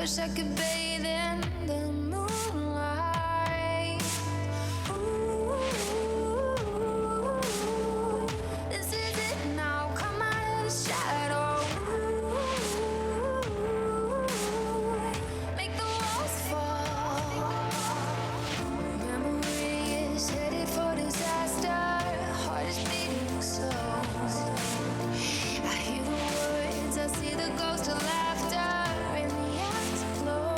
wish I could bathe in the moonlight. Ooh, this is it now. Come out of the shadow. Ooh, make the walls fall. Memory is headed for disaster. Heart is beating slow. I hear the words, I see the ghost of laughter in the afterglow.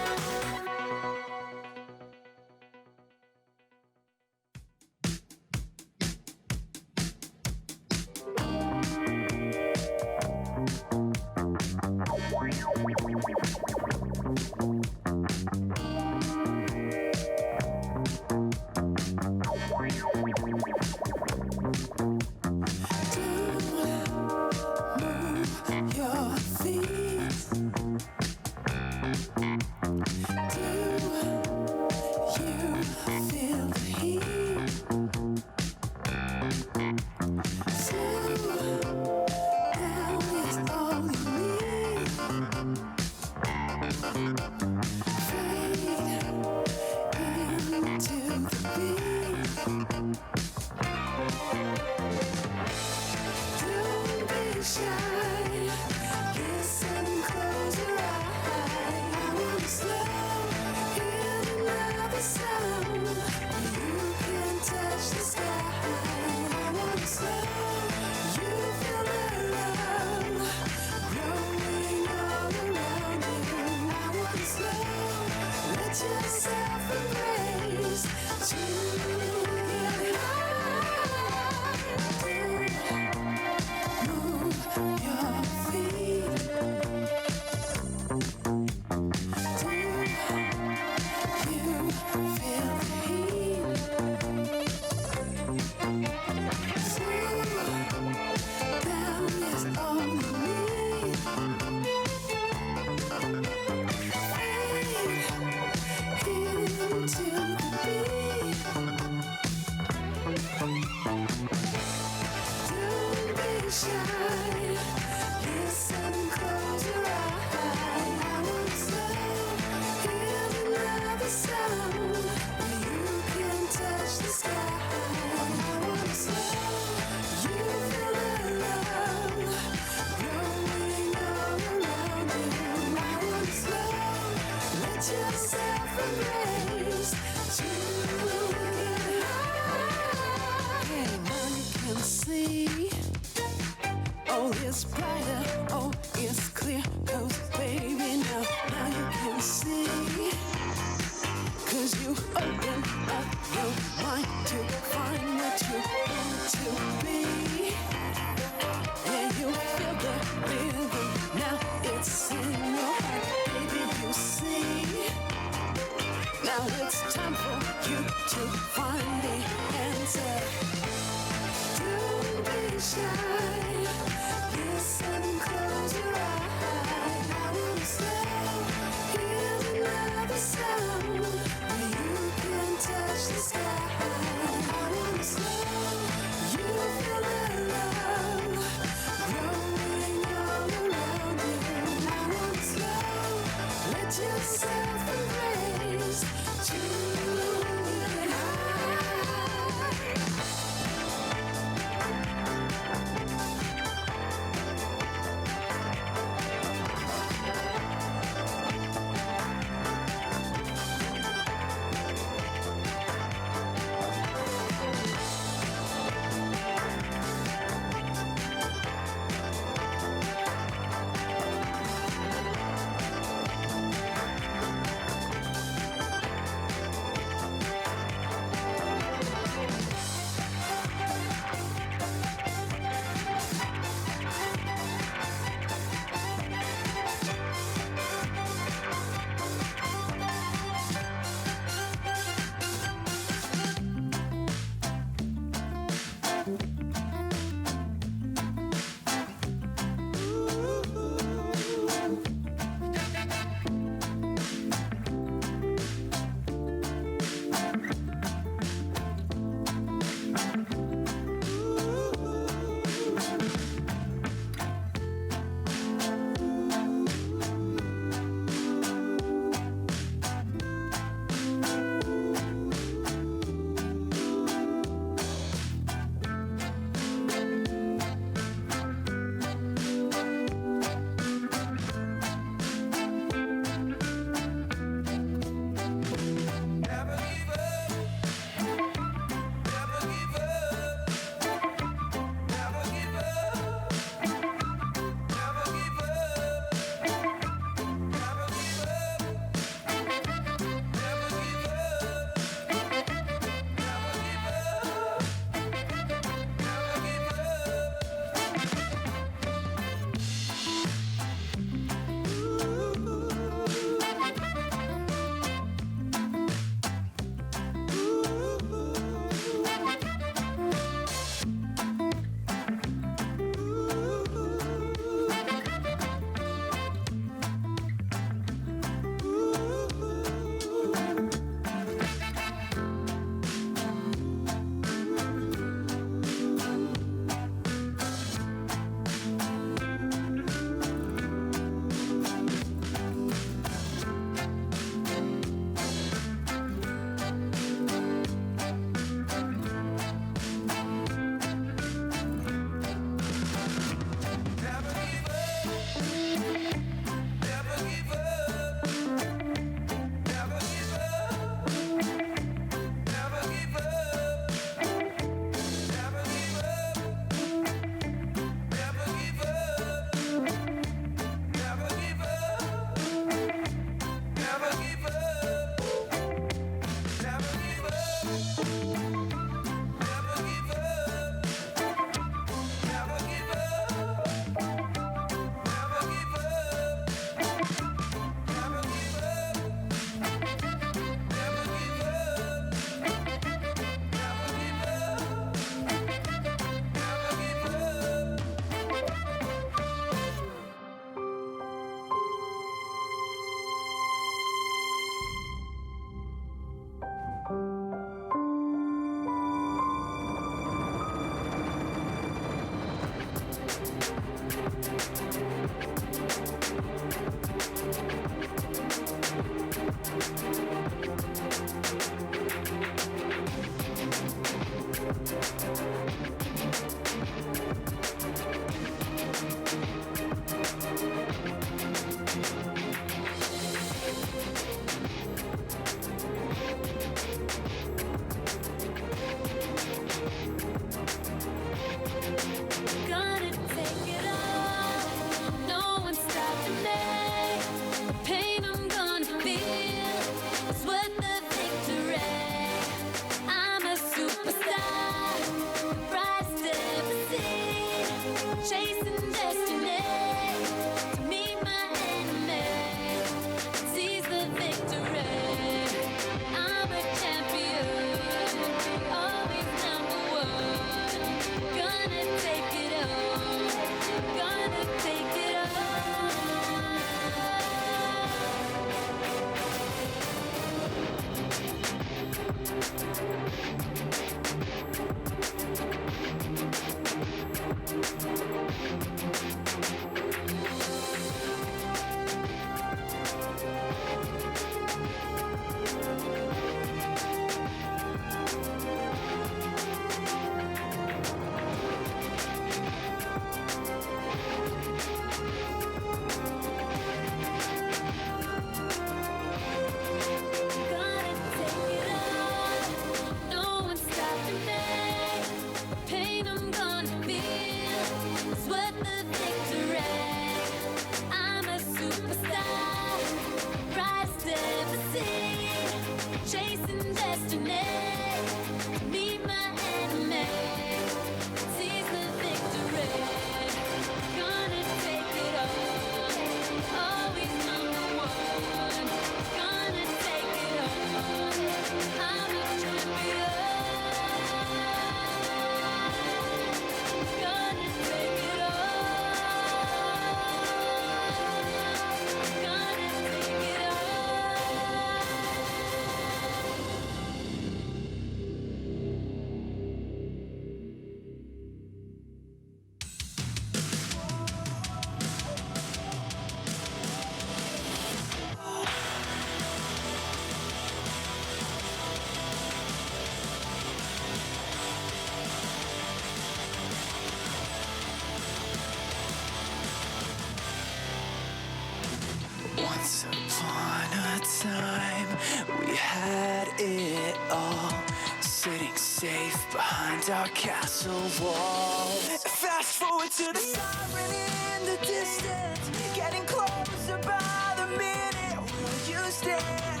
it all, sitting safe behind our castle wall. Fast forward to the siren in the distance, getting closer by the minute. Will you stand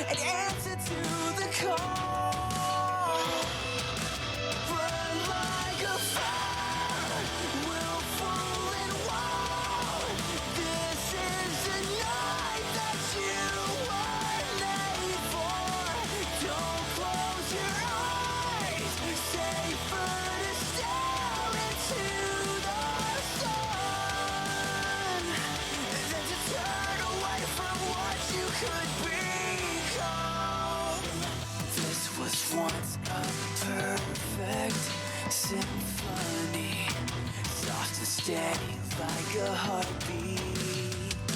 and answer to the call? Burn like a fire, willful and wild. This is the night that you were made for. Don't close your eyes, safer to stare into the sun than to turn away from what you could become. This was once a perfect symphony, soft and steady like a heartbeat.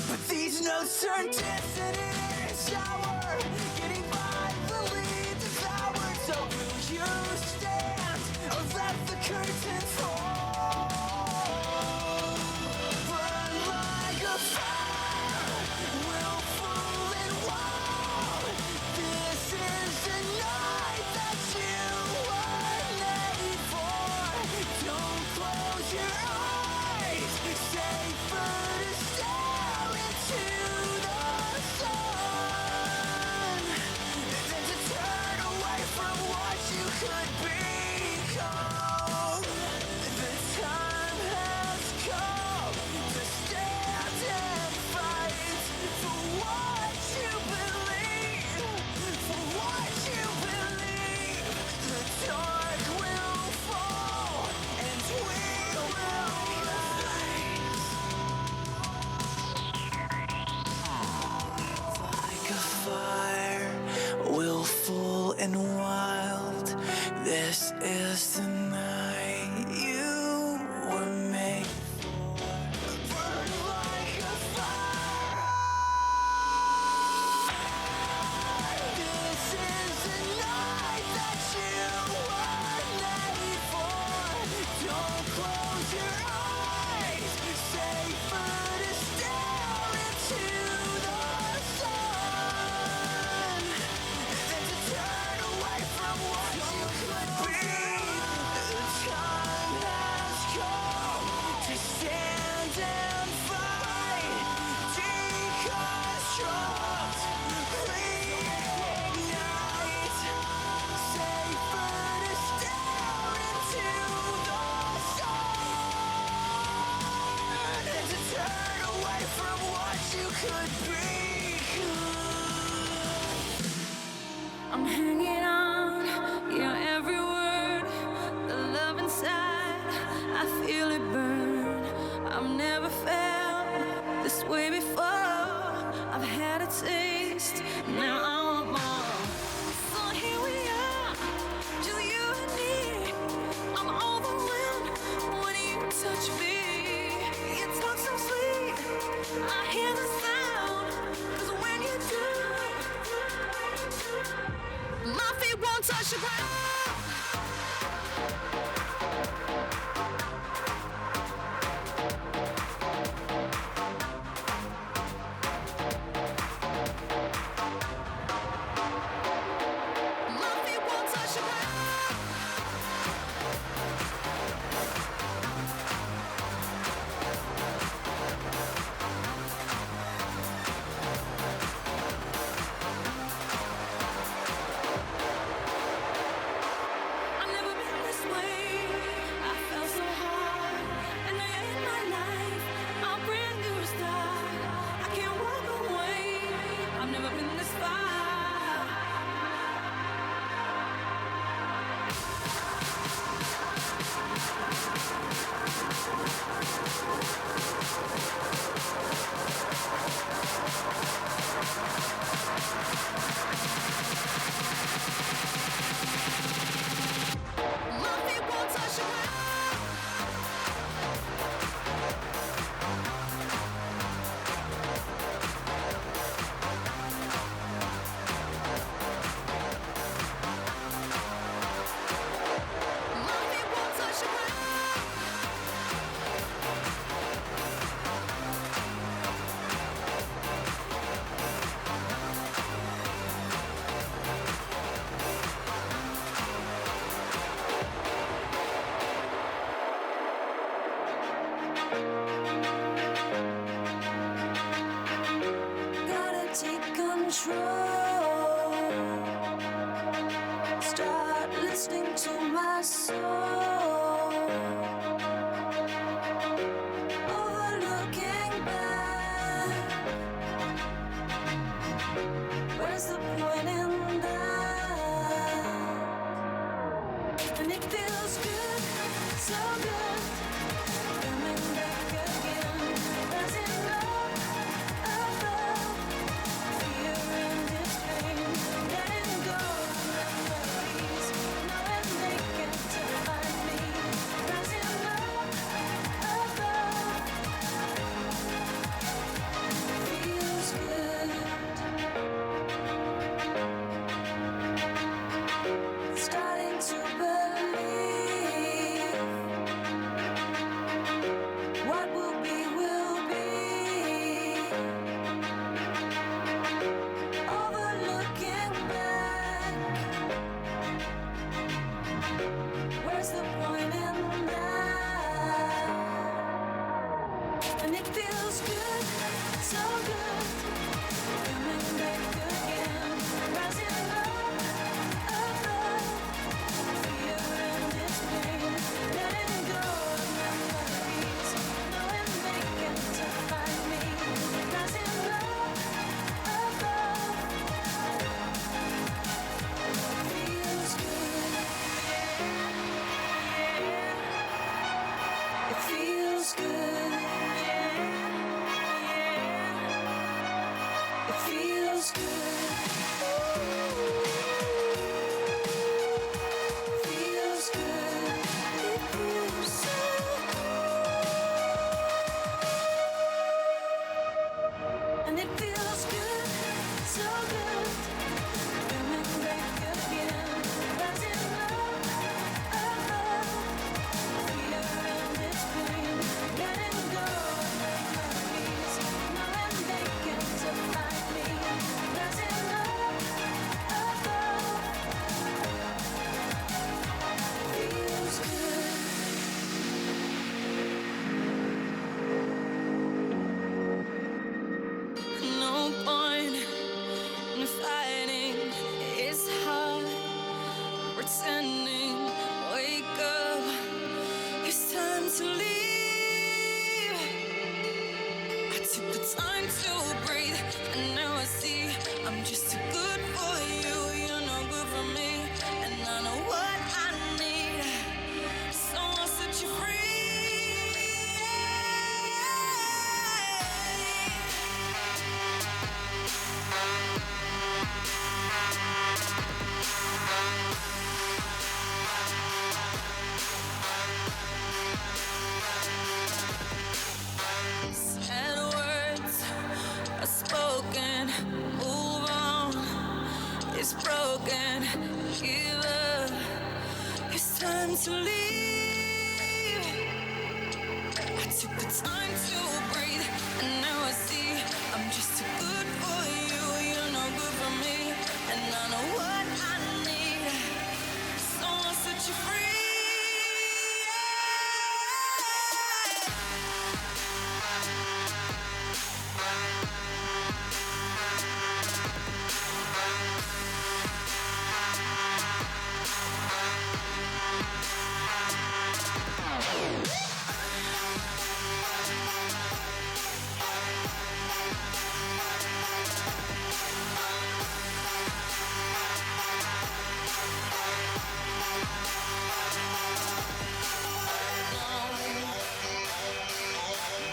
But these notes turn dissonant and sour, getting violently devoured. So will you stand or let the curtain fall? Burn like a fire, willful and wild. This is the night that you were made for. Don't close your eyes, safer to stare into the sun than to turn away from what you could become. The time has come to stand and fight for what you believe, for what you believe. The dark will fall and we will rise. Like a fire, willful and wild. This is the night you were made for. Burn like a fire. This is the night that you were made for. Don't close your eyes, safer to stare into the sun than to turn away from what you could be. my soul, overlooking back. Where's the point in that? And it feels good, so good, coming back again, rising up above fear and its pain, letting go of memories, knowing they can't define me, rising up above, feels good. Starting to believe what will be, will be. Overlooking back, where's the point in that? And it feels good, so good, coming back again, rising up above fear and its pain, letting go of memories, knowing they can't define me, rising up above, feels good, it feels good, it feels good, feels good, it feels so good, and it feels good, so good, coming back again, rising up above fear and its pain, letting go of memories, knowing they can't define me, rising up above, feels good. No point in fighting, it's hard pretending. Wake up, it's time to leave. I took the time to breathe, and now I see I'm just too good for you. You're no good for me, and I know what I need. So I'll set you free. Sad words are spoken. Move on. It's broken. Give up. It's time to leave. I took the time to breathe, and now I see I'm just too good for you. You're no good for me, and I know what I need. So I'll set you free.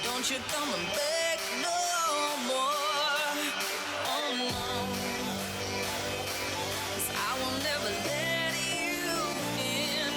Don't you coming back no more. Oh no, 'cause I will never let you in.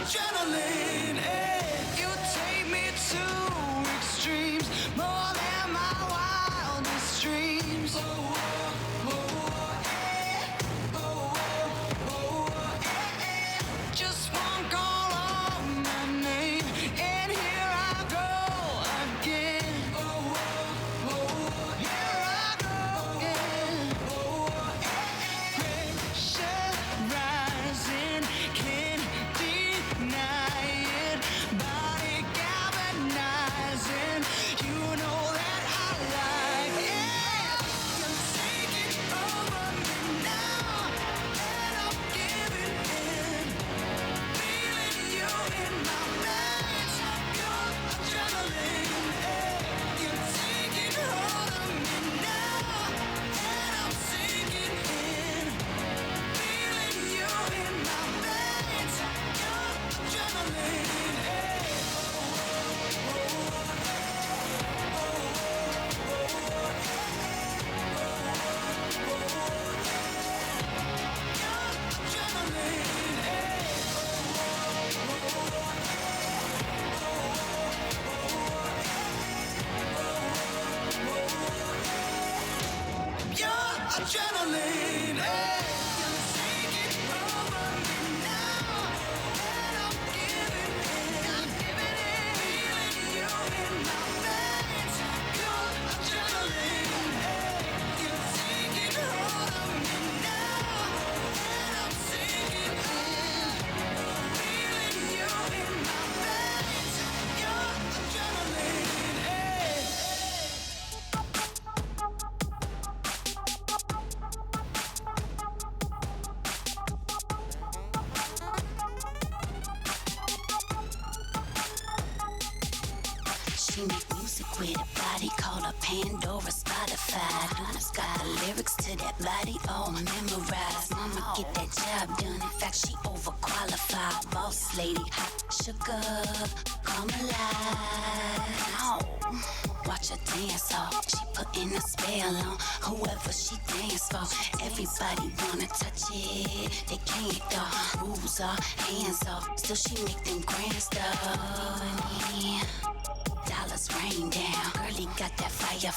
adrenaline. Hey. You take me to extremes, more than my wildest dreams. Oh, oh, oh, eh. Oh, oh, oh, eh. Just one call on my name, and here I go again. Oh, oh, oh, here I go again. Oh, pressure rising, can't deny it. Body galvanizing, you know that I like it. You're taking over me now, and I'm giving in. Feeling you in my veins, your adrenaline. You're taking hold of me now, and I'm sinking in. Feeling you in my veins, your adrenaline. Adrenaline, hey. You're taking over me now, and I'm giving in. Feeling you in my veins, your adrenaline, hey. You're taking hold of me now, and I'm sinking in. Feeling you in my veins, your adrenaline, hey. She make music with a body called a Pandora Spotify. Dude's got the lyrics to that body all memorized. Mama get that job done. In fact, she overqualified. Boss lady, hot sugar, come alive. Oh, watch her dance off. She putting a spell on whoever she dance for. Everybody wanna touch it, they can't though. Rules are hands off, still she make them grand stuff. Dollars rain down. Girlie got that fire,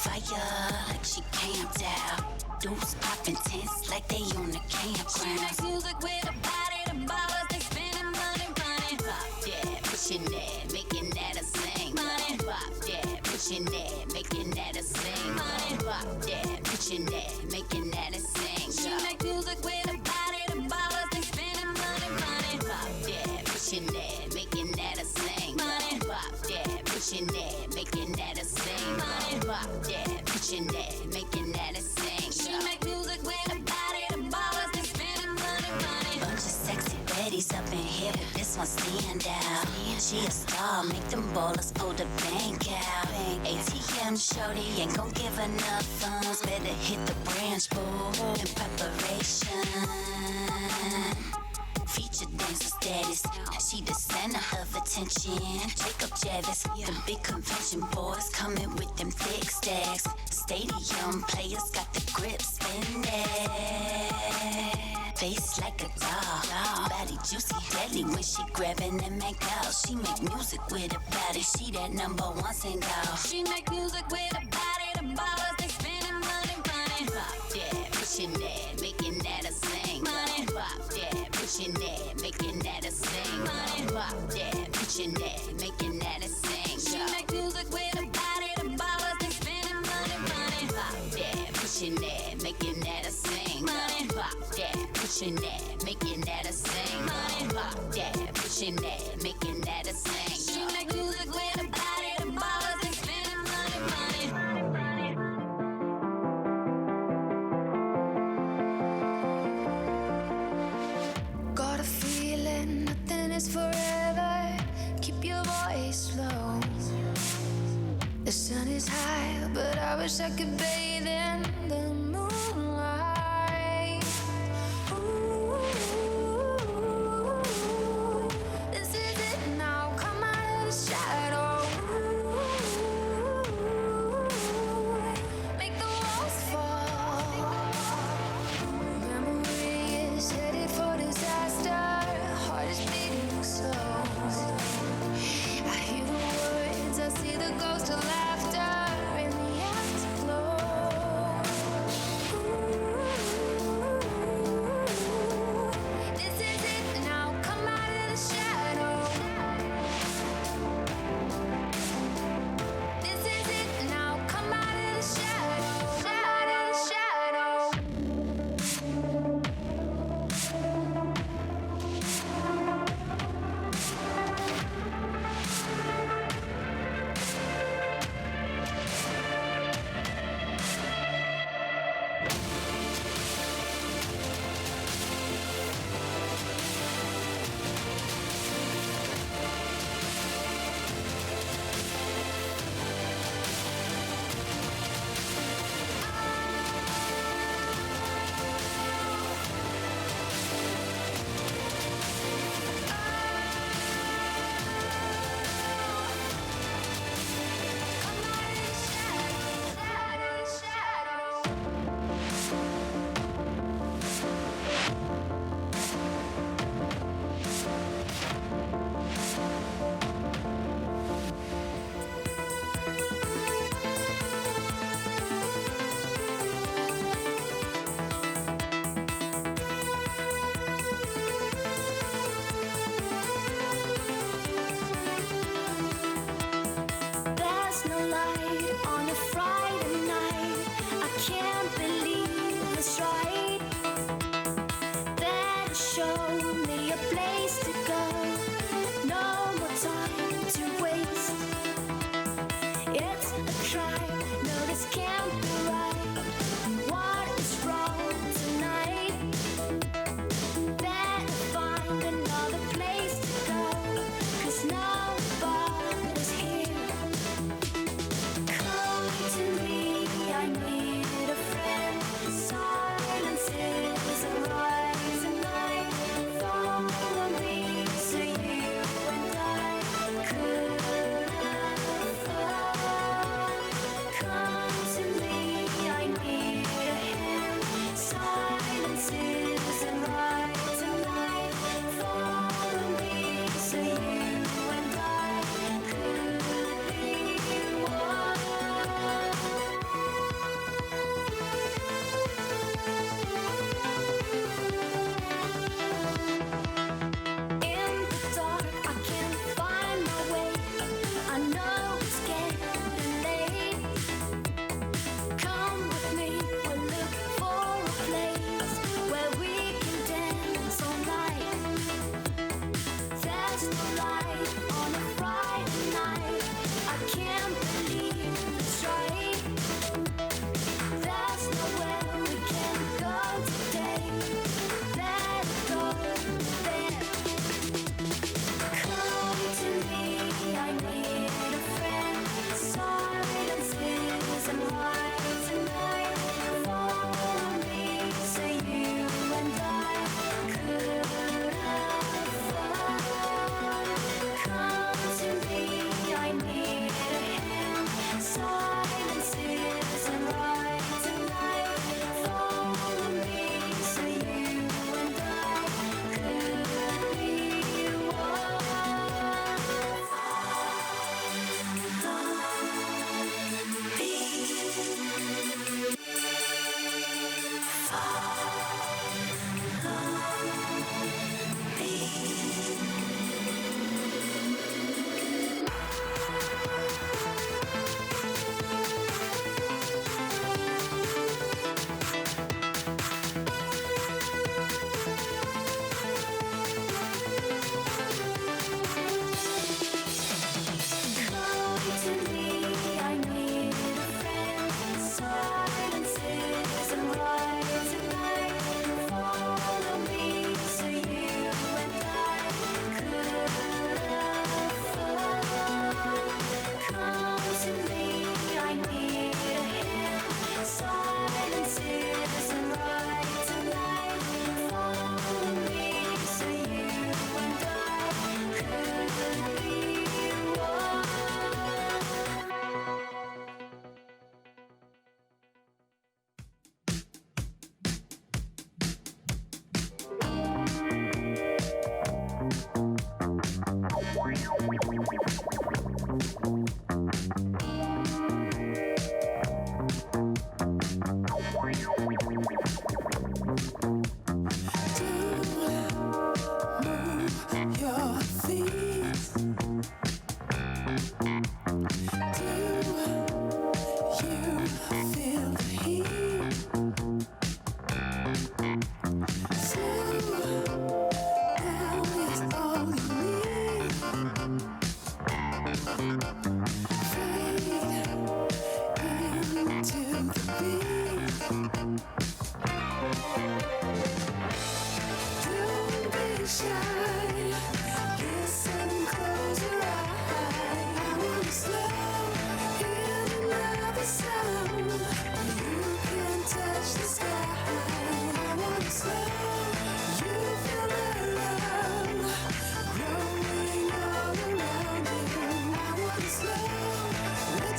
like she camped out. Dudes popping tents like they on the campground. She makes music with a body, the ballers, they spending money, running. Pop that, pushing that, making that a sing. Money. Pop that, pushing that, making that a sing. Money. Pop that, pushing that, making that a sing. She makes music with a body, the ballers, they spending money, running. Pop that, pushing that, making that a sing. Money. Pop that, pushing that, making that a sing. Money. Pop that, pushing that, making that a sing. She makes music with a body, the ballers, they spending money, running. Bunch of sexy baddies up in here, but this one stand out. She a star, make them ballers pull the bank out. ATM shorty ain't gon' give enough funds. Better hit the branch, boo, in preparation. Feature dancer status, she the center of attention. Jacob Javis, the big convention boys coming with them thick stacks. Stadium players got the grip spinning. Face like a doll, body juicy, deadly when she grabbing them ankles. She make music with her body, she that #1 single. She make music with a body, the ballers, they spending money, running. Pop that, pushing that, making that a sing. Money. Pop that, pushing that, making that a sing. Money. Pop that, pushing that, making that a sing. She make music with a body, the ballers, they spending money, running. Pop that, pushing that, making that a sing. Money. Pop that, pushing that, making that a sing. Money. Pop that, pushing that, making that a sing. She make music with a body, the ballers, they spending money, running. Got a feeling nothing is forever. Keep your voice low. The sun is high, but I wish I could bathe in the moonlight. Ooh, this is it now. Come out of the shadow. Make the walls fall. Memory is headed for disaster. Heart is beating slow. the ghost of laughter in the afterglow. This is it now, come out of the shadow. This is it now, come out of the shadow. Come out of the shadow.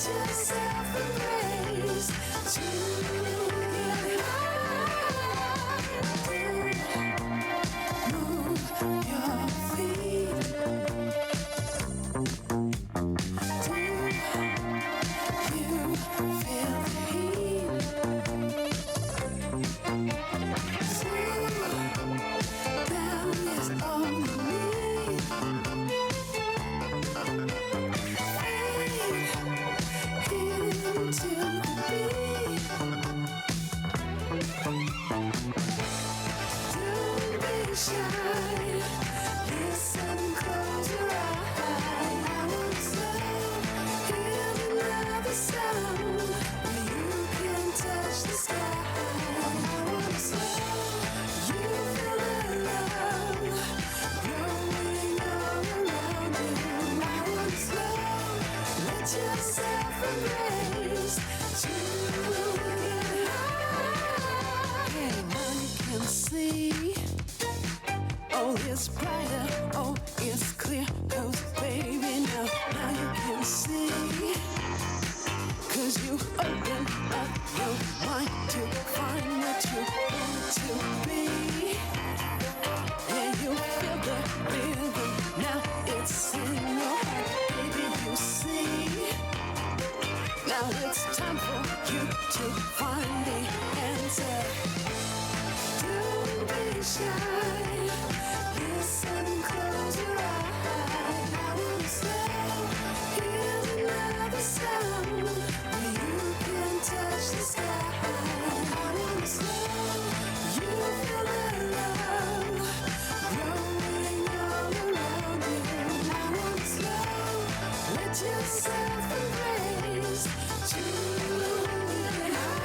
yourself a grace to get high. Move your feet. Do you feel the heat? Slow down is all you need. Into the beat. Don't be shy. Listen, close your eyes. I want slow. Hear another sound where you can touch the sky. I want slow. You feel the love growing all around you. I want slow. Let yourself embrace to get high. Hey, now you can see. Oh, it's brighter. Oh, it's clear. 'Cause baby, now you can see. 'Cause you open up your mind to find what you want to be. Yeah, you feel the rhythm. Now it's in your heart, baby, you see. Now it's time for you to find the answer. Don't be shy. Listen, close your eyes. I will slow. Here's another sound where you can touch the sky. I will slow. You feel the love growing all around you. I will slow. Let yourself embrace to get high.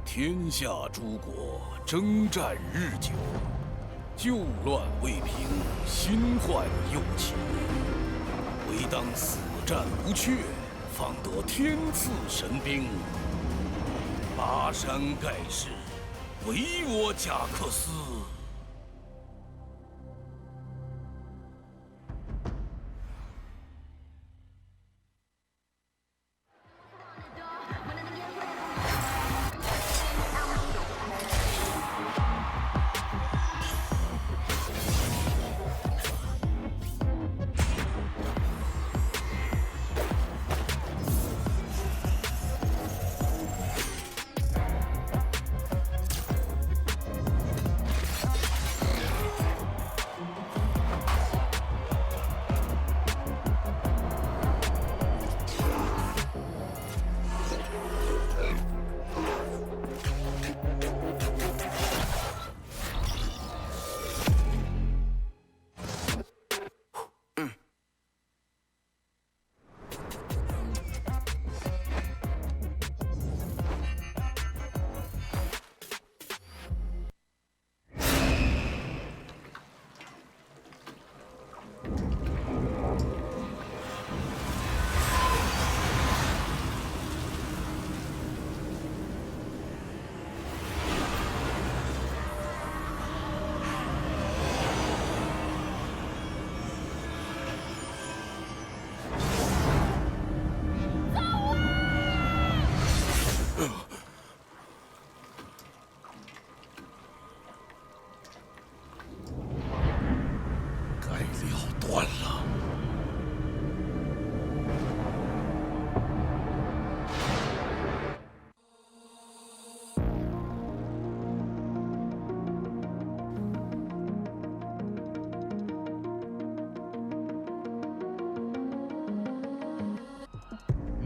天下诸国征战日久，旧乱未平，新患又起。唯当死战不却，方得天赐神兵。巴山盖世，唯我贾克斯。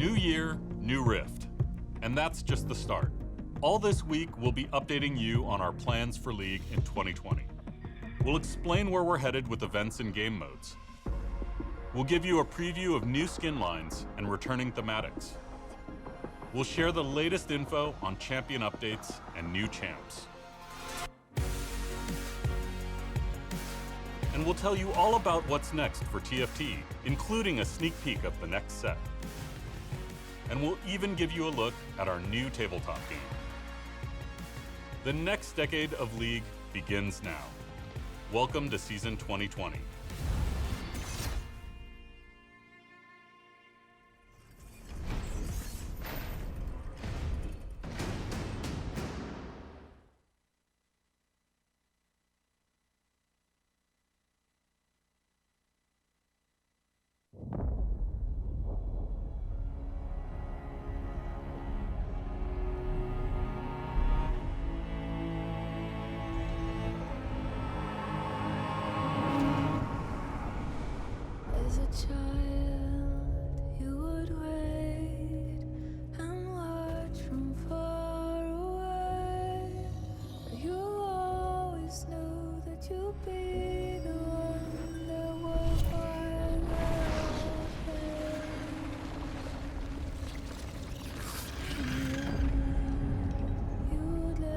New year, new Rift. And that's just the start. All this week, we'll be updating you on our plans for League in 2020. We'll explain where we're headed with events and game modes. We'll give you a preview of new skin lines and returning thematics. We'll share the latest info on champion updates and new champs. And we'll tell you all about what's next for TFT, including a sneak peek of the next set. And we'll even give you a look at our new tabletop game. The next decade of League begins now. Welcome to Season 2020. As a child, you would wait and watch from far away. You always knew that you'd be the one that would find you would lay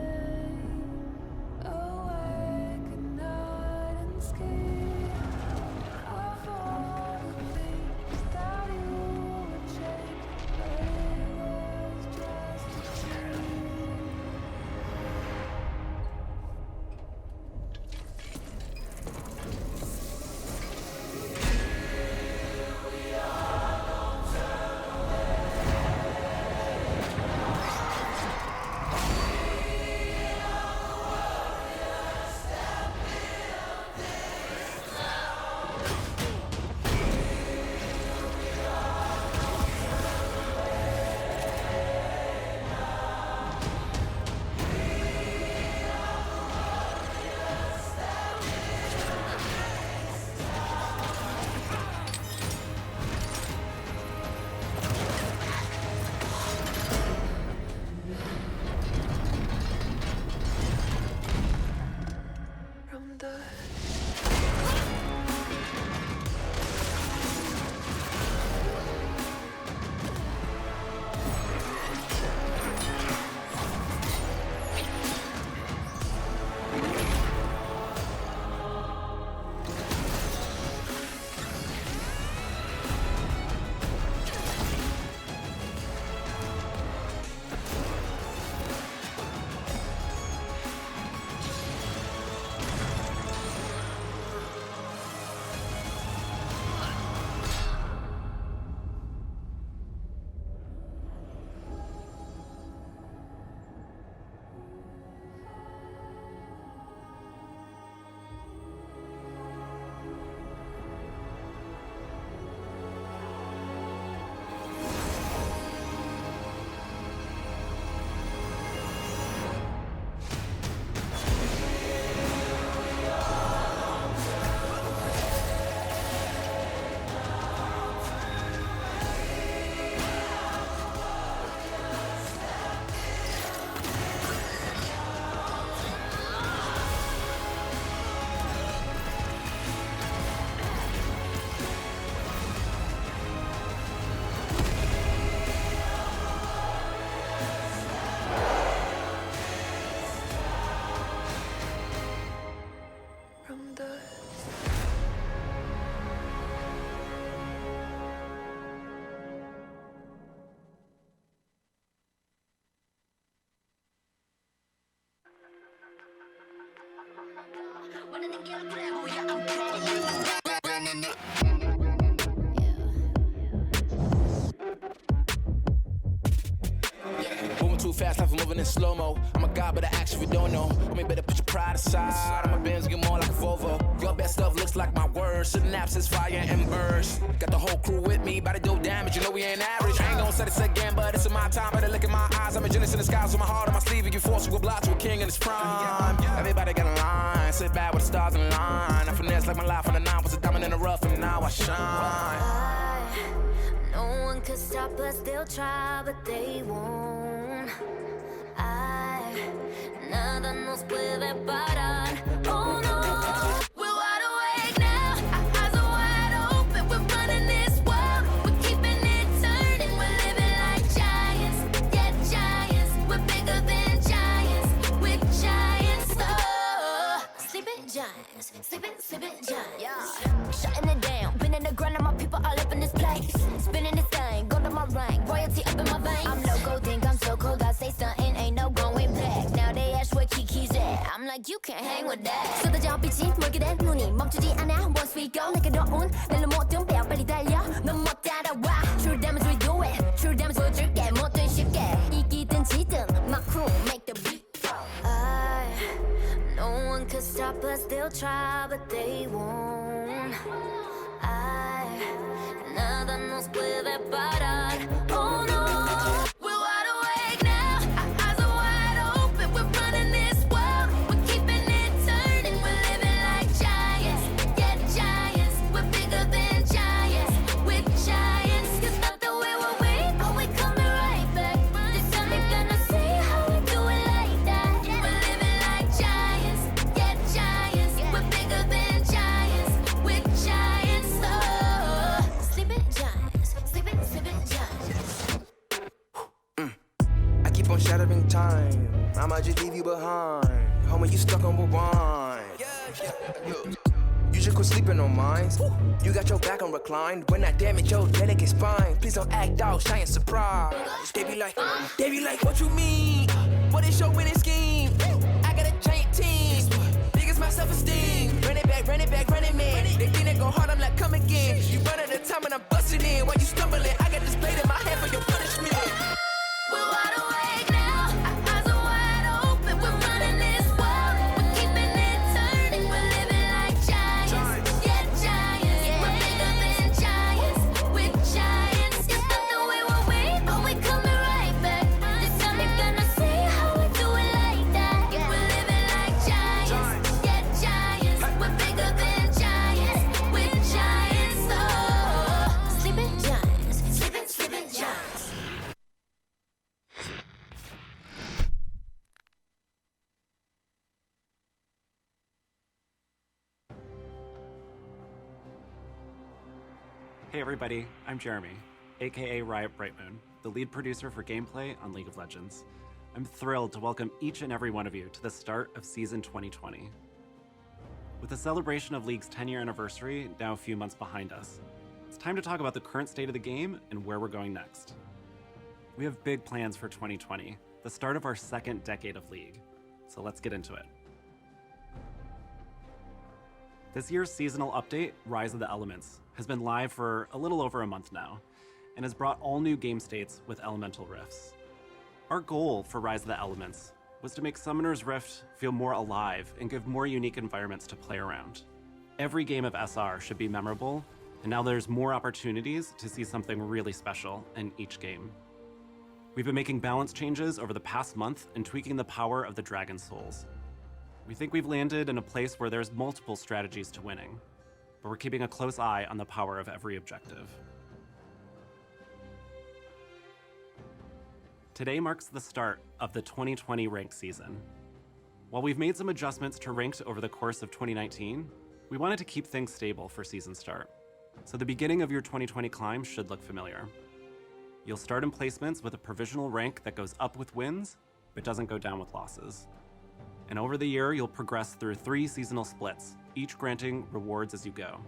awake at night and scheme. Moving too fast, life is moving in slow-mo. I'm a god, but I act if you don't know. Homie, better put your pride aside. My Benz get more like a Volvo. Your best stuff looks like my words. Synapses, fire, and burst. Got the whole crew with me, about to do damage. You know we ain't average. I ain't gonna say this again, but it's in my time. Better look in my eyes. I'm a genius in the skies with my heart on my sleeve. You force you a block to a king in his prime. Everybody got a line. Sit back with the stars in line. I finesse like my life on the 9 was a diamond in the rough, and now I shine. No one could stop stop us, they'll try, but they won't. Nada nos puede parar. Oh no, we're wide awake now. Our eyes are wide open. We're running this world. We're keeping it turning. We're living like giants. Yeah, giants. We're bigger than giants. We're giants. Oh, sleeping giants. Sleeping giants. Yeah. Shutting it down. Been in the grind, and my people all up in this place. Spinning this thing. Go to my rank. Royalty up in my veins. I'm loco, think I'm so cold. I say something, ain't no going back. Now they ask where Kiki's at. I'm like, you can't hang with that. 쏟아져 빛이 멀게 된 눈이 멈추지 않아. Once we go, 내게 더운 날로 모든 배워 빨리 달려. 넌 못 따라와. True damage we do it. True damage 보여줄게. 뭐든 쉽게. 이기든 지든 my crew make the beat. No one could stop us. They'll try, but they won't. Nada nos puede parar. Oh no, we're wide awake now. Our eyes are wide open. We're running this world. We're keeping it turning. We're living like giants. Yeah, giants. We're bigger than giants. We're giants. It's not the way we're weak, but we're coming right back. This time you're gonna see how we do it like that. We're living like giants. Yeah, giants. We're bigger than giants. We're giants. Oh, sleeping giants. Sleeping giants. I keep on shattering time. I might just leave you behind. Homie, you stuck on rewind. You just quit sleeping on mines. You got your back on reclined. When I damage your delicate spine, please don't act out, shy and surprised. They be like, what you mean? What is your winning scheme? I got a giant team. Biggest my self-esteem. Run it back, running man. They think they go hard, I'm like, come again. You run at a time and I'm busting in. While you stumbling, I got this blade in my hand for your punishment. We're wide awake now. Our eyes are wide open. We're running this world. We're keeping it turning. We're living like giants. Yeah, giants. We're bigger than giants. We're giants. It's not the way we're weak, but we're coming right back. This time you're gonna see how we do it like that. We're living like giants. Yeah, giants. We're bigger than giants. We're giants. Oh, sleeping giants. Sleeping giants. Hey everybody, I'm Jeremy, aka Riot Brightmoon, the lead producer for gameplay on League of Legends. I'm thrilled to welcome each and every one of you to the start of season 2020. With the celebration of League's 10-year anniversary now a few months behind us, it's time to talk about the current state of the game and where we're going next. We have big plans for 2020, the start of our second decade of League, so let's get into it. This year's seasonal update, Rise of the Elements, has been live for a little over a month now, and has brought all new game states with elemental rifts. Our goal for Rise of the Elements was to make Summoner's Rift feel more alive and give more unique environments to play around. Every game of SR should be memorable, and now there's more opportunities to see something really special in each game. We've been making balance changes over the past month and tweaking the power of the Dragon Souls. We think we've landed in a place where there's multiple strategies to winning, but we're keeping a close eye on the power of every objective. Today marks the start of the 2020 ranked season. While we've made some adjustments to ranked over the course of 2019, we wanted to keep things stable for season start, so the beginning of your 2020 climb should look familiar. You'll start in placements with a provisional rank that goes up with wins, but doesn't go down with losses. And over the year, you'll progress through 3 seasonal splits, each granting rewards as you go.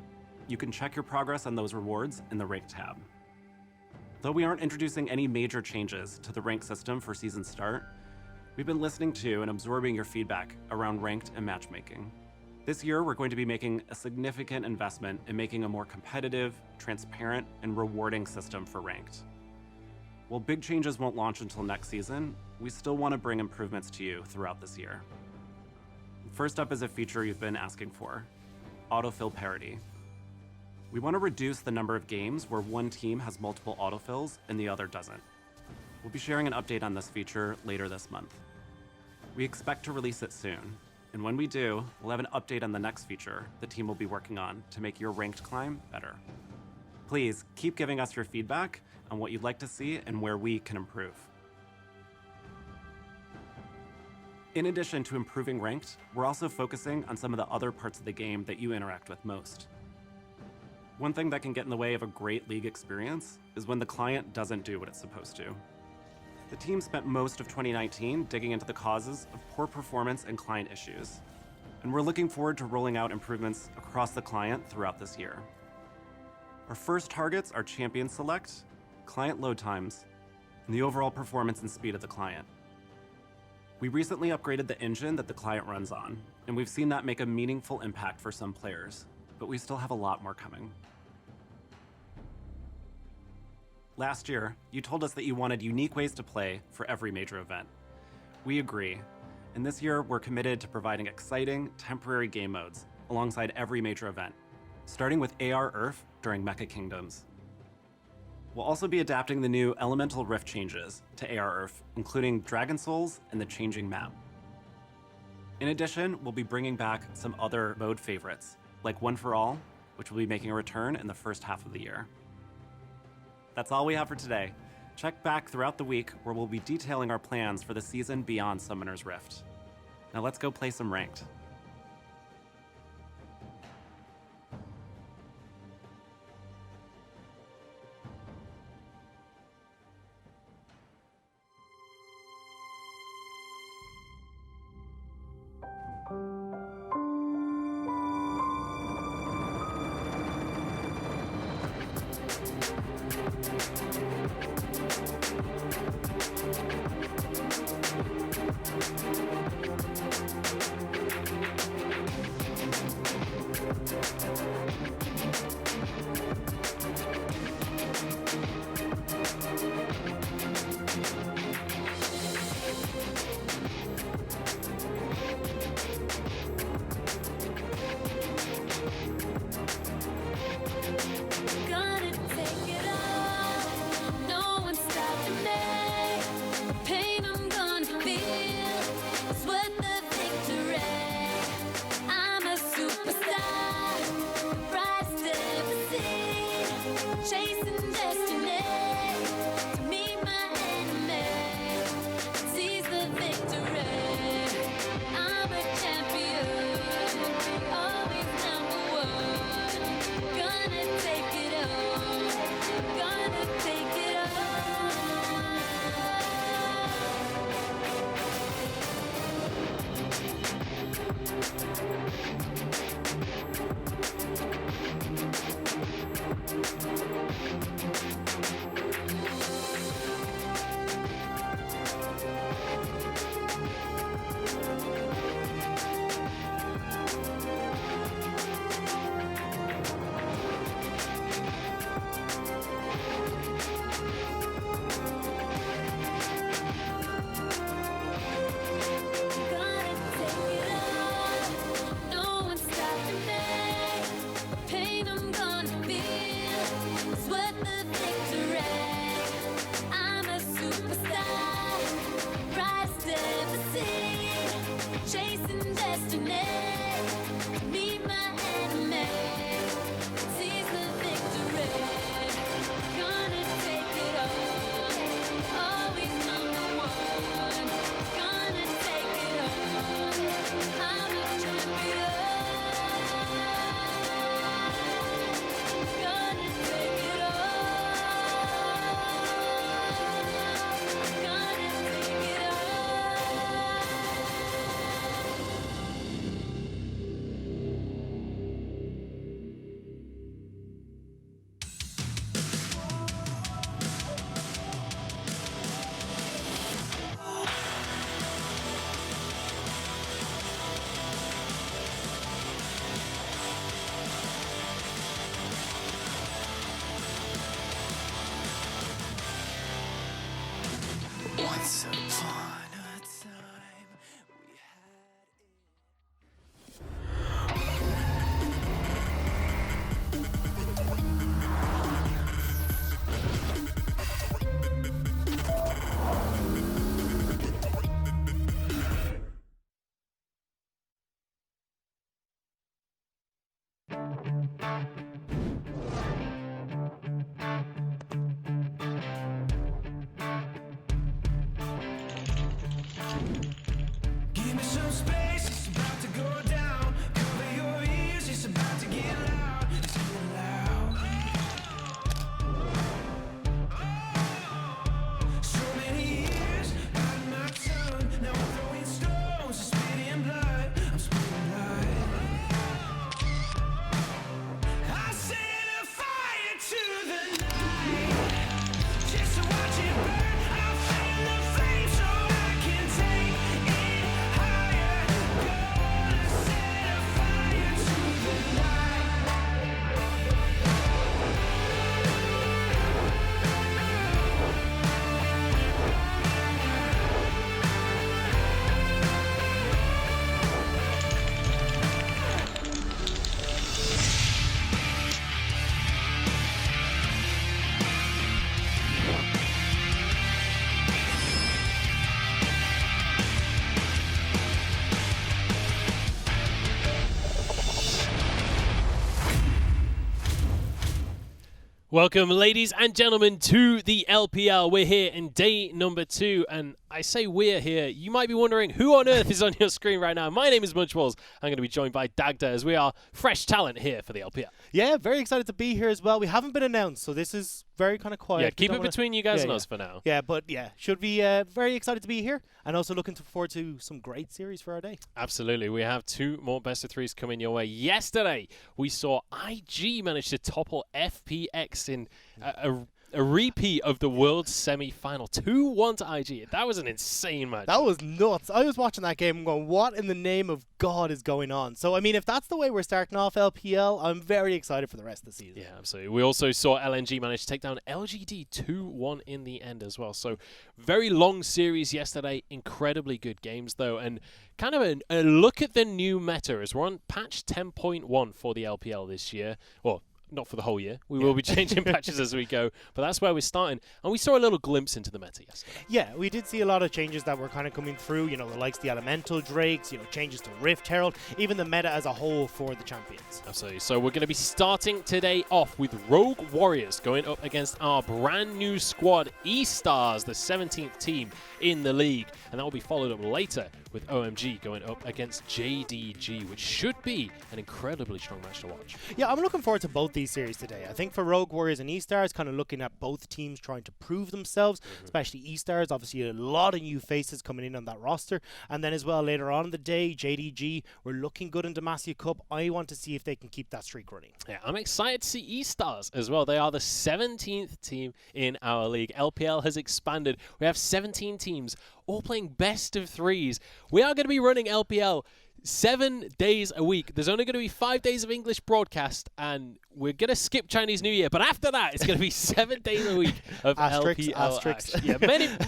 You can check your progress on those rewards in the Rank tab. Though we aren't introducing any major changes to the rank system for season start, we've been listening to and absorbing your feedback around ranked and matchmaking. This year, we're going to be making a significant investment in making a more competitive, transparent, and rewarding system for ranked. While big changes won't launch until next season, we still want to bring improvements to you throughout this year. First up is a feature you've been asking for, autofill parity. We want to reduce the number of games where one team has multiple autofills and the other doesn't. We'll be sharing an update on this feature later this month. We expect to release it soon, and when we do, we'll have an update on the next feature the team will be working on to make your ranked climb better. Please keep giving us your feedback on what you'd like to see and where we can improve. In addition to improving ranked, we're also focusing on some of the other parts of the game that you interact with most. One thing that can get in the way of a great league experience is when the client doesn't do what it's supposed to. The team spent most of 2019 digging into the causes of poor performance and client issues, and we're looking forward to rolling out improvements across the client throughout this year. Our first targets are champion select, client load times, and the overall performance and speed of the client. We recently upgraded the engine that the client runs on, and we've seen that make a meaningful impact for some players, but we still have a lot more coming. Last year, you told us that you wanted unique ways to play for every major event. We agree, and this year we're committed to providing exciting, temporary game modes alongside every major event, starting with AR Earth during Mecha Kingdoms. We'll also be adapting the new Elemental Rift changes to AR Earth, including Dragon Souls and the changing map. In addition, we'll be bringing back some other mode favorites, like One for All, which will be making a return in the first half of the year. That's all we have for today. Check back throughout the week where we'll be detailing our plans for the season beyond Summoner's Rift. Now let's go play some ranked. Gonna take it all. No one's stopping me. The pain I'm gonna feel is worth the victory. I'm a superstar, brightest ever seen, chasing destiny to meet my enemy, seize the victory. I'm a champion, always number one. Gonna take it all, gonna take it all. Gonna take it all. No one's stopping me. The pain I'm gonna feel is worth the victory. I'm a superstar, brightest ever seen, chasing destiny to meet my enemy, seize the victory. Gonna take it all, always number one. Gonna take it all. I'm a champion. Gonna take it all. Gonna take it Once upon a time, we had Welcome, ladies and gentlemen, to the LPL. We're here in day number 2, and I say we're here. You might be wondering who on earth is on your screen right now. My name is Munchballs. I'm going to be joined by Dagda, as we are fresh talent here for the LPL. Yeah, very excited to be here as well. We haven't been announced, so this is very kind of quiet. Yeah, keep it between you guys and us for now. Yeah, but yeah, should be very excited to be here, and also looking forward to some great series for our day. Absolutely. We have 2 more best of 3s coming your way. Yesterday, we saw IG manage to topple FPX in a repeat of the World semi-final. 2-1 to IG. That was an insane match. That was nuts. I was watching that game and going, what in the name of God is going on? So, I mean, if that's the way we're starting off LPL, I'm very excited for the rest of the season. Yeah, absolutely. We also saw LNG manage to take down LGD 2-1 in the end as well. So, very long series yesterday. Incredibly good games, though. And kind of a look at the new meta as we're on patch 10.1 for the LPL this year. Well, not for the whole year. We will be changing patches as we go, but that's where we're starting. And we saw a little glimpse into the meta yesterday. Yeah, we did see a lot of changes that were kind of coming through, the likes the Elemental Drakes, changes to Rift Herald, even the meta as a whole for the champions. Absolutely. So we're going to be starting today off with Rogue Warriors going up against our brand new squad, eStars, the 17th team in the league. And that will be followed up later with OMG going up against JDG, which should be an incredibly strong match to watch. Yeah, I'm looking forward to both these series today. I think for Rogue Warriors and eStars, kind of looking at both teams trying to prove themselves, especially eStars. Obviously, a lot of new faces coming in on that roster. And then as well, later on in the day, JDG were looking good in Demacia Cup. I want to see if they can keep that streak running. Yeah, I'm excited to see eStars as well. They are the 17th team in our league. LPL has expanded. We have 17 teams all playing best of 3s. We are going to be running LPL 7 days a week. There's only going to be 5 days of English broadcast, and we're going to skip Chinese New Year. But after that, it's going to be 7 days a week of LPL action. Yeah,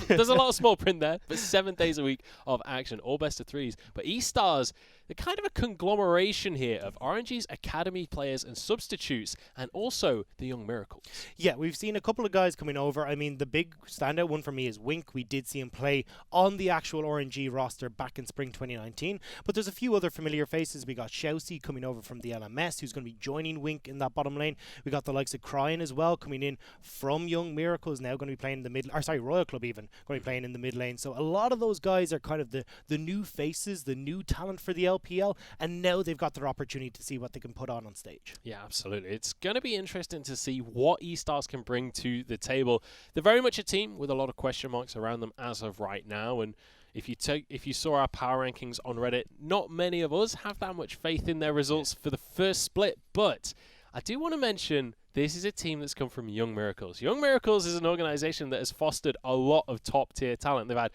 there's a lot of small print there, but 7 days a week of action, all best of 3s. But eStars, they're kind of a conglomeration here of RNG's academy players and substitutes, and also the Young Miracles. Yeah, we've seen a couple of guys coming over. I mean, the big standout one for me is Wink. We did see him play on the actual RNG roster back in spring 2019. But there's a few other familiar faces. We got Shousey coming over from the LMS, who's going to be joining Wink in that bottom lane. We got the likes of Cryin as well, coming in from Young Miracles, now going to be playing in the mid, Royal Club even, going to be playing in the mid lane. So a lot of those guys are kind of the new faces, the new talent for the LPL, and now they've got their opportunity to see what they can put on stage. Yeah, absolutely. It's going to be interesting to see what eStars can bring to the table. They're very much a team with a lot of question marks around them as of right now, and if you saw our power rankings on Reddit, not many of us have that much faith in their results for the first split, but I do want to mention this is a team that's come from Young Miracles. Young Miracles is an organization that has fostered a lot of top-tier talent. They've had,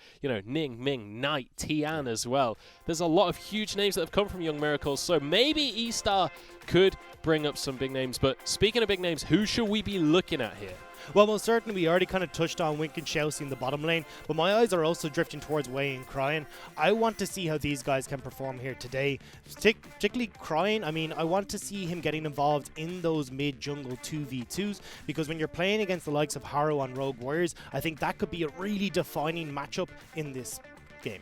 Ning, Ming, Knight, Tian as well. There's a lot of huge names that have come from Young Miracles, so maybe eStar could bring up some big names. But speaking of big names, who should we be looking at here? Well, most certainly, we already kind of touched on Wink and Shousey in the bottom lane, but my eyes are also drifting towards Wei and Cryin. I want to see how these guys can perform here today. Particularly Cryin, I mean, I want to see him getting involved in those mid-jungle 2v2s, because when you're playing against the likes of Harrow on Rogue Warriors, I think that could be a really defining matchup in this game.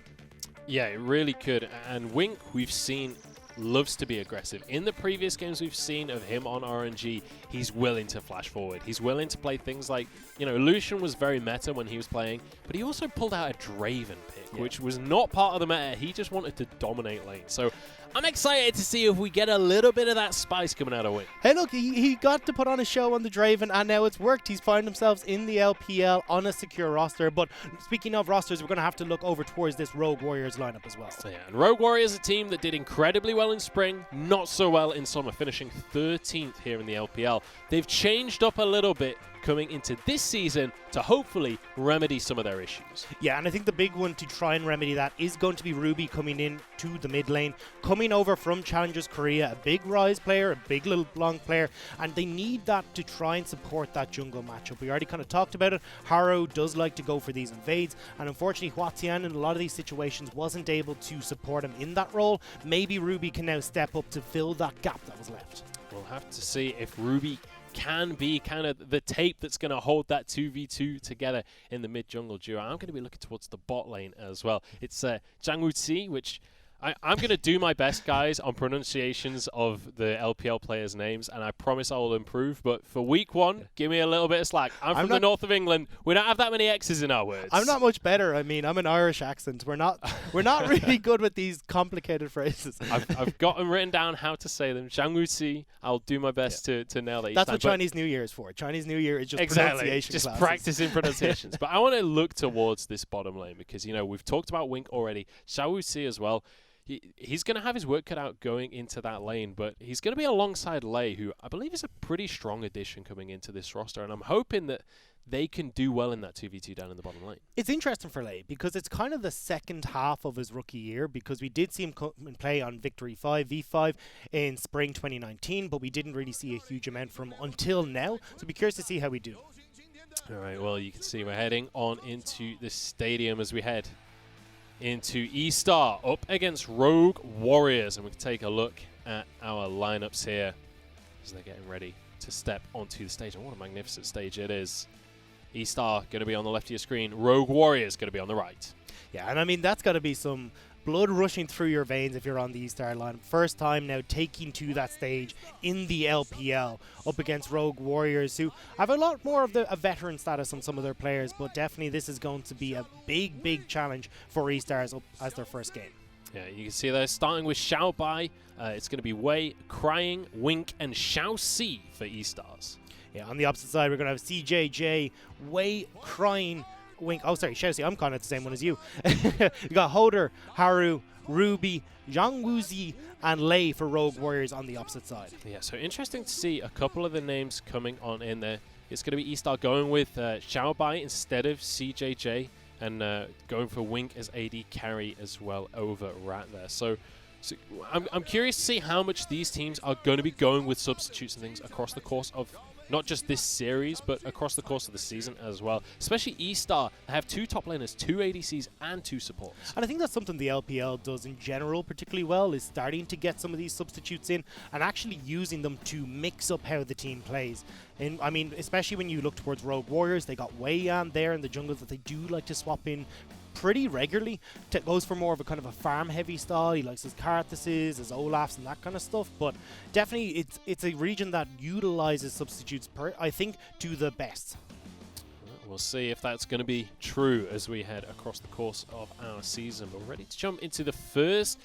Yeah, it really could. And Wink, we've seen, loves to be aggressive. In the previous games we've seen of him on RNG, he's willing to flash forward. He's willing to play things like, Lucian was very meta when he was playing, but he also pulled out a Draven pick, which was not part of the meta. He just wanted to dominate lane. So I'm excited to see if we get a little bit of that spice coming out of Wink. Hey, look, he got to put on a show on the Draven, and now it's worked. He's found himself in the LPL on a secure roster. But speaking of rosters, we're going to have to look over towards this Rogue Warriors lineup as well. Yeah, and Rogue Warriors, a team that did incredibly well in spring, not so well in summer, finishing 13th here in the LPL. They've changed up a little bit coming into this season to hopefully remedy some of their issues. Yeah, and I think the big one to try and remedy that is going to be Ruby coming in to the mid lane, coming over from Challengers Korea, a big Rise player, a big little Blanc player, and they need that to try and support that jungle matchup. We already kind of talked about it. Harrow does like to go for these invades, and unfortunately Huatian in a lot of these situations wasn't able to support him in that role. Maybe Ruby can now step up to fill that gap that was left. We'll have to see if Ruby can be kind of the tape that's going to hold that 2v2 together in the mid-jungle duo. I'm going to be looking towards the bot lane as well. It's Zhang Wuzi, which I'm going to do my best, guys, on pronunciations of the LPL players' names, and I promise I will improve. But for week 1, give me a little bit of slack. I'm from the north of England. We don't have that many X's in our words. I'm not much better. I mean, I'm an Irish accent. We're not really good with these complicated phrases. I've got them written down how to say them. Shangwusi. I'll do my best to nail that each That's time. what Chinese New Year is for. Chinese New Year is just exactly pronunciation just classes. practicing pronunciations. But I want to look towards this bottom lane because, we've talked about Wink already. Shangwusi as well. He's going to have his work cut out going into that lane, but he's going to be alongside Lei, who I believe is a pretty strong addition coming into this roster, and I'm hoping that they can do well in that 2v2 down in the bottom lane. It's interesting for Lei because it's kind of the second half of his rookie year, because we did see him come and play on Victory 5, V5 in spring 2019, but we didn't really see a huge amount from him until now, so be curious to see how we do. All right, well, you can see we're heading on into the stadium as we head into eStar up against Rogue Warriors, and we can take a look at our lineups here as they're getting ready to step onto the stage. And what a magnificent stage it is. eStar going to be on the left of your screen, Rogue Warriors going to be on the right. Yeah, and I mean, that's got to be some blood rushing through your veins if you're on the eStar line. First time now taking to that stage in the LPL up against Rogue Warriors, who have a lot more of a veteran status on some of their players, but definitely this is going to be a big challenge for eStars up as their first game. Yeah, you can see they're starting with Xiao Bai. It's going to be Wei, Crying, Wink, and Xiao Si for eStars. Yeah, on the opposite side, we're going to have CJJ, Wei, Crying, Wink. Oh, sorry, Xiaoxi. I'm kind of the same one as you. You got Hoder, Haru, Ruby, Zhang Wuzi, and Lei for Rogue Warriors on the opposite side. Yeah, so interesting to see a couple of the names coming on in there. It's going to be eStar going with Xiao Bai instead of CJJ, and going for Wink as AD carry as well over Rat there. So I'm curious to see how much these teams are going to be going with substitutes and things across the course of not just this series, but across the course of the season as well. Especially eStar, they have 2 top laners, 2 ADCs, and 2 supports. And I think that's something the LPL does in general particularly well, is starting to get some of these substitutes in and actually using them to mix up how the team plays. And I mean, especially when you look towards Rogue Warriors, they got Wei Yan there in the jungle that they do like to swap in pretty regularly. Goes for more of a kind of a farm heavy style. He likes his Karthuses, his Olafs, and that kind of stuff. But definitely it's a region that utilizes substitutes, I think, to the best. We'll see if that's going to be true as we head across the course of our season. But we're ready to jump into the first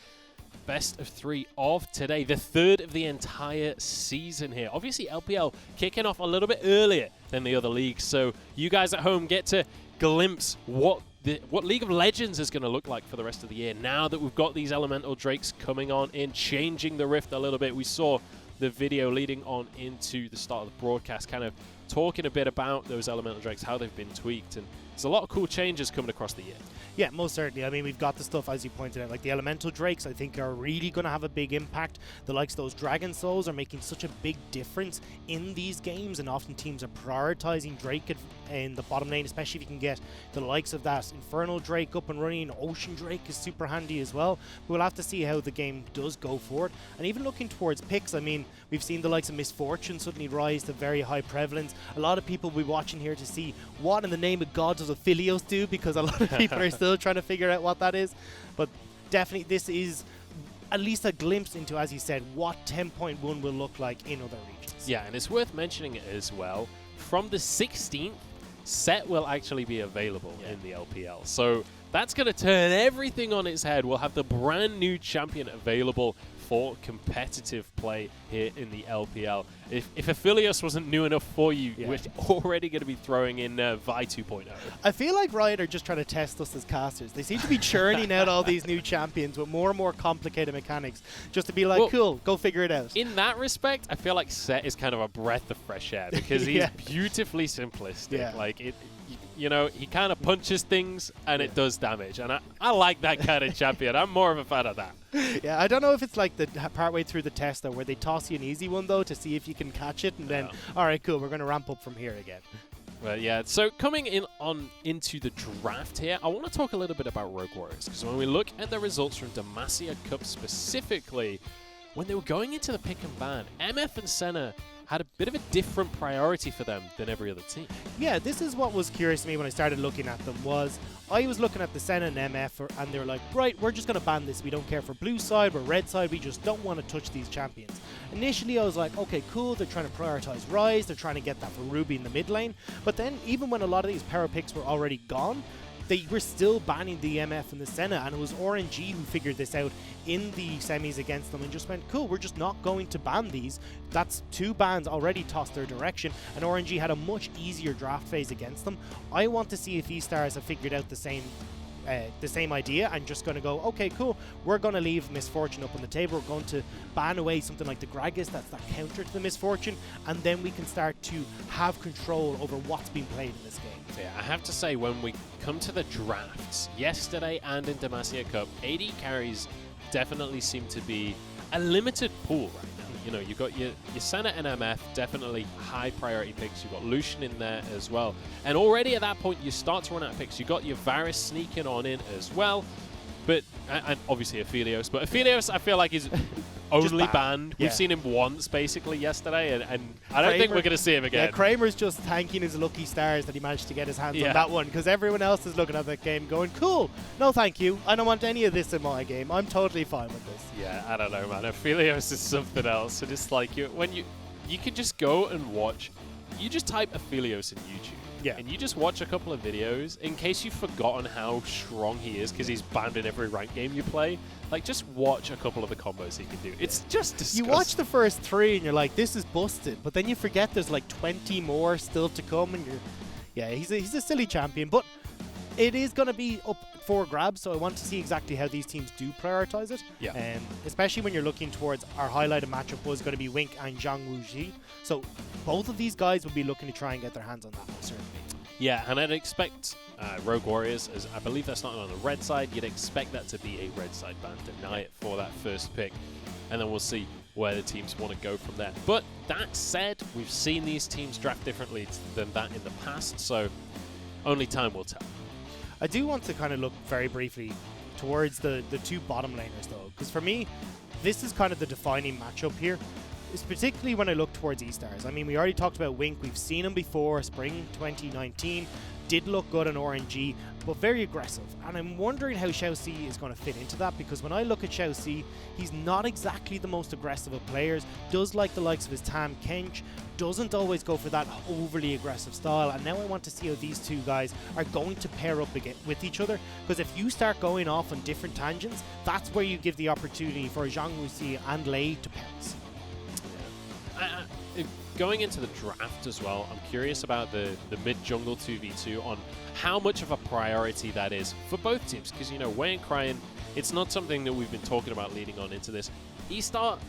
best of 3 of today, the third of the entire season here. Obviously, LPL kicking off a little bit earlier than the other leagues, so you guys at home get to glimpse what League of Legends is going to look like for the rest of the year. Now that we've got these Elemental Drakes coming on in, changing the Rift a little bit. We saw the video leading on into the start of the broadcast, kind of talking a bit about those Elemental Drakes, how they've been tweaked, and there's a lot of cool changes coming across the year. Yeah, most certainly. I mean, we've got the stuff, as you pointed out, like the Elemental Drakes, I think are really going to have a big impact. The likes of those Dragon Souls are making such a big difference in these games, and often teams are prioritizing Drake in the bottom lane, especially if you can get the likes of that Infernal Drake up and running. Ocean Drake is super handy as well. We'll have to see how the game does go forward. And even looking towards picks, I mean, we've seen the likes of Misfortune suddenly rise to very high prevalence. A lot of people will be watching here to see what in the name of God does Aphelios do, because a lot of people are still trying to figure out what that is. But definitely this is at least a glimpse into, as you said, what 10.1 will look like in other regions. Yeah, and it's worth mentioning it as well. From the 16th, Set will actually be available in the LPL. So that's going to turn everything on its head. We'll have the brand new champion available for competitive play here in the LPL. If Aphelios wasn't new enough for you, we're already going to be throwing in Vi 2.0. I feel like Riot are just trying to test us as casters. They seem to be churning out all these new champions with more and more complicated mechanics, just to be like, well, cool, go figure it out. In that respect, I feel like Set is kind of a breath of fresh air, because he's beautifully simplistic. Yeah. Like, you know, he kind of punches things and it does damage. And I like that kind of champion. I'm more of a fan of that. Yeah, I don't know if it's like the partway through the test, though, where they toss you an easy one, though, to see if you can catch it. And then, all right, cool, we're going to ramp up from here again. Well, yeah, so coming into the draft here, I want to talk a little bit about Rogue Warriors, because when we look at the results from Demacia Cup specifically, when they were going into the pick and ban, MF and Senna had a bit of a different priority for them than every other team. Yeah, this is what was curious to me when I started looking at them. Was I was looking at the Senna and MF, and they were like, right, we're just going to ban this. We don't care for blue side or red side. We just don't want to touch these champions. Initially, I was like, okay, cool. They're trying to prioritize Ryze. They're trying to get that for Ruby in the mid lane. But then, even when a lot of these power picks were already gone, they were still banning the MF and the Senna, and it was RNG who figured this out in the semis against them and just went, cool, we're just not going to ban these. That's 2 bans already tossed their direction, and RNG had a much easier draft phase against them. I want to see if eStars have figured out the same idea and just going to go, okay, cool, we're going to leave Misfortune up on the table. We're going to ban away something like the Gragas, that's that counter to the Misfortune, and then we can start to have control over what's being played in this game. Yeah, I have to say, when we come to the drafts, yesterday and in Demacia Cup, AD carries definitely seem to be a limited pool right now. You know, you've got your Senna and MF, definitely high priority picks. You've got Lucian in there as well. And already at that point, you start to run out of picks. You've got your Varus sneaking on in as well. But, and obviously Aphelios. But Aphelios, I feel like, is only banned. Yeah. We've seen him once, basically, yesterday. And I don't think we're going to see him again. Yeah, Kramer's just thanking his lucky stars that he managed to get his hands on that one, because everyone else is looking at that game going, cool, no thank you. I don't want any of this in my game. I'm totally fine with this. Yeah, I don't know, man. Aphelios is something else. And it's like, you can just go and watch. You just type Aphelios in YouTube. Yeah. And you just watch a couple of videos in case you've forgotten how strong he is, because he's banned in every ranked game you play. Like, just watch a couple of the combos he can do. It's just disgusting. You watch the first 3 and you're like, this is busted. But then you forget there's like 20 more still to come. And he's a silly champion. But it is going to be up for grabs, so I want to see exactly how these teams do prioritize it. Yeah. Especially when you're looking towards our highlighted matchup was going to be Wink and Zhang Wuji. So both of these guys will be looking to try and get their hands on that one, certainly. Yeah, and I'd expect Rogue Warriors, as I believe that's not on the red side, you'd expect that to be a red side ban, deny it for that first pick, and then we'll see where the teams want to go from there. But that said, we've seen these teams draft differently than that in the past, so only time will tell. I do want to kind of look very briefly towards the 2 bottom laners, though, because for me, this is kind of the defining matchup here. It's particularly when I look towards eStars. I mean, we already talked about Wink. We've seen him before, Spring 2019. Did look good on RNG, but very aggressive. And I'm wondering how Xiaoxi is going to fit into that, because when I look at Xiaoxi, he's not exactly the most aggressive of players. Does like the likes of his Tam Kench, doesn't always go for that overly aggressive style. And now I want to see how these 2 guys are going to pair up again with each other, because if you start going off on different tangents, that's where you give the opportunity for Zhang Wuxi and Lei to pounce. Going into the draft as well, I'm curious about the mid-jungle 2v2 on how much of a priority that is for both teams. Because, you know, Wei and Cryan, it's not something that we've been talking about leading on into this. eStar,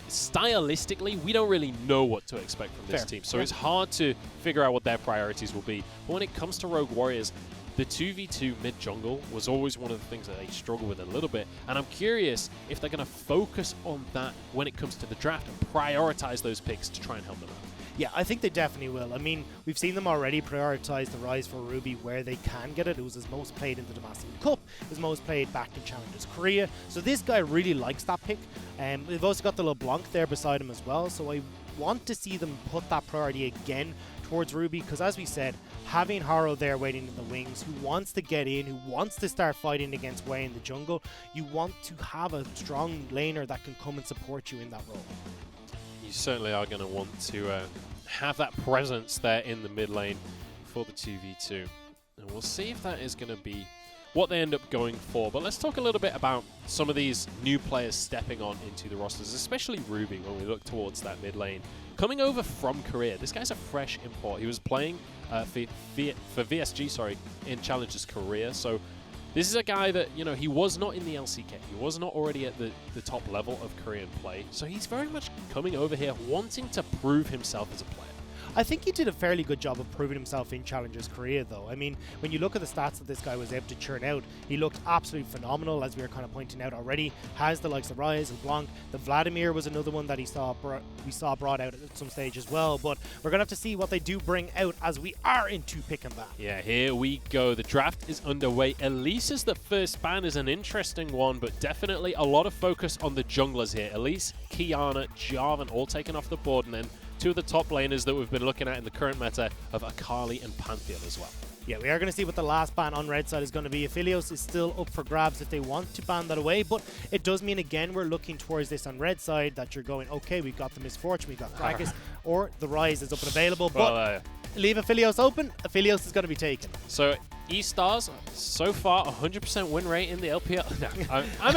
stylistically, we don't really know what to expect from this team. So it's hard to figure out what their priorities will be. But when it comes to Rogue Warriors, the 2v2 mid-jungle was always one of the things that they struggle with a little bit, and I'm curious if they're going to focus on that when it comes to the draft and prioritize those picks to try and help them out. Yeah, I think they definitely will. I mean, we've seen them already prioritize the Ryze for Ruby where they can get it. It was his most played in the Demacia Cup, his most played back in Challengers Korea. So this guy really likes that pick. We've also got the LeBlanc there beside him as well, so I want to see them put that priority again towards Ruby, because as we said, having Haro there waiting in the wings, who wants to get in, who wants to start fighting against Wei in the jungle, you want to have a strong laner that can come and support you in that role. You certainly are going to want to have that presence there in the mid lane for the 2v2. And we'll see if that is going to be what they end up going for. But let's talk a little bit about some of these new players stepping on into the rosters, especially Ruby when we look towards that mid lane. Coming over from Korea, this guy's a fresh import. He was playing for VSG, in Challengers Korea. So this is a guy that, you know, he was not in the LCK. He was not already at the top level of Korean play. So he's very much coming over here wanting to prove himself as a player. I think he did a fairly good job of proving himself in Challengers Korea, though. I mean, when you look at the stats that this guy was able to churn out, he looked absolutely phenomenal, as we were kind of pointing out already. Has the likes of Ryze and Blanc. The Vladimir was another one that we saw brought out at some stage as well. But we're going to have to see what they do bring out as we are into pick and ban. Yeah, here we go. The draft is underway. Elise is the first ban, is an interesting one, but definitely a lot of focus on the junglers here. Elise, Kiana, Jarvan all taken off the board, and then two of the top laners that we've been looking at in the current meta of Akali and Pantheon as well. Yeah, we are going to see what the last ban on red side is going to be. Aphelios is still up for grabs if they want to ban that away, but it does mean, again, we're looking towards this on red side that you're going, okay, we've got the Misfortune, we've got Gragas, or the Rise is up and available, but leave Aphelios open, Aphelios is going to be taken. So eStars, so far, 100% win rate in the LPL. No, I'm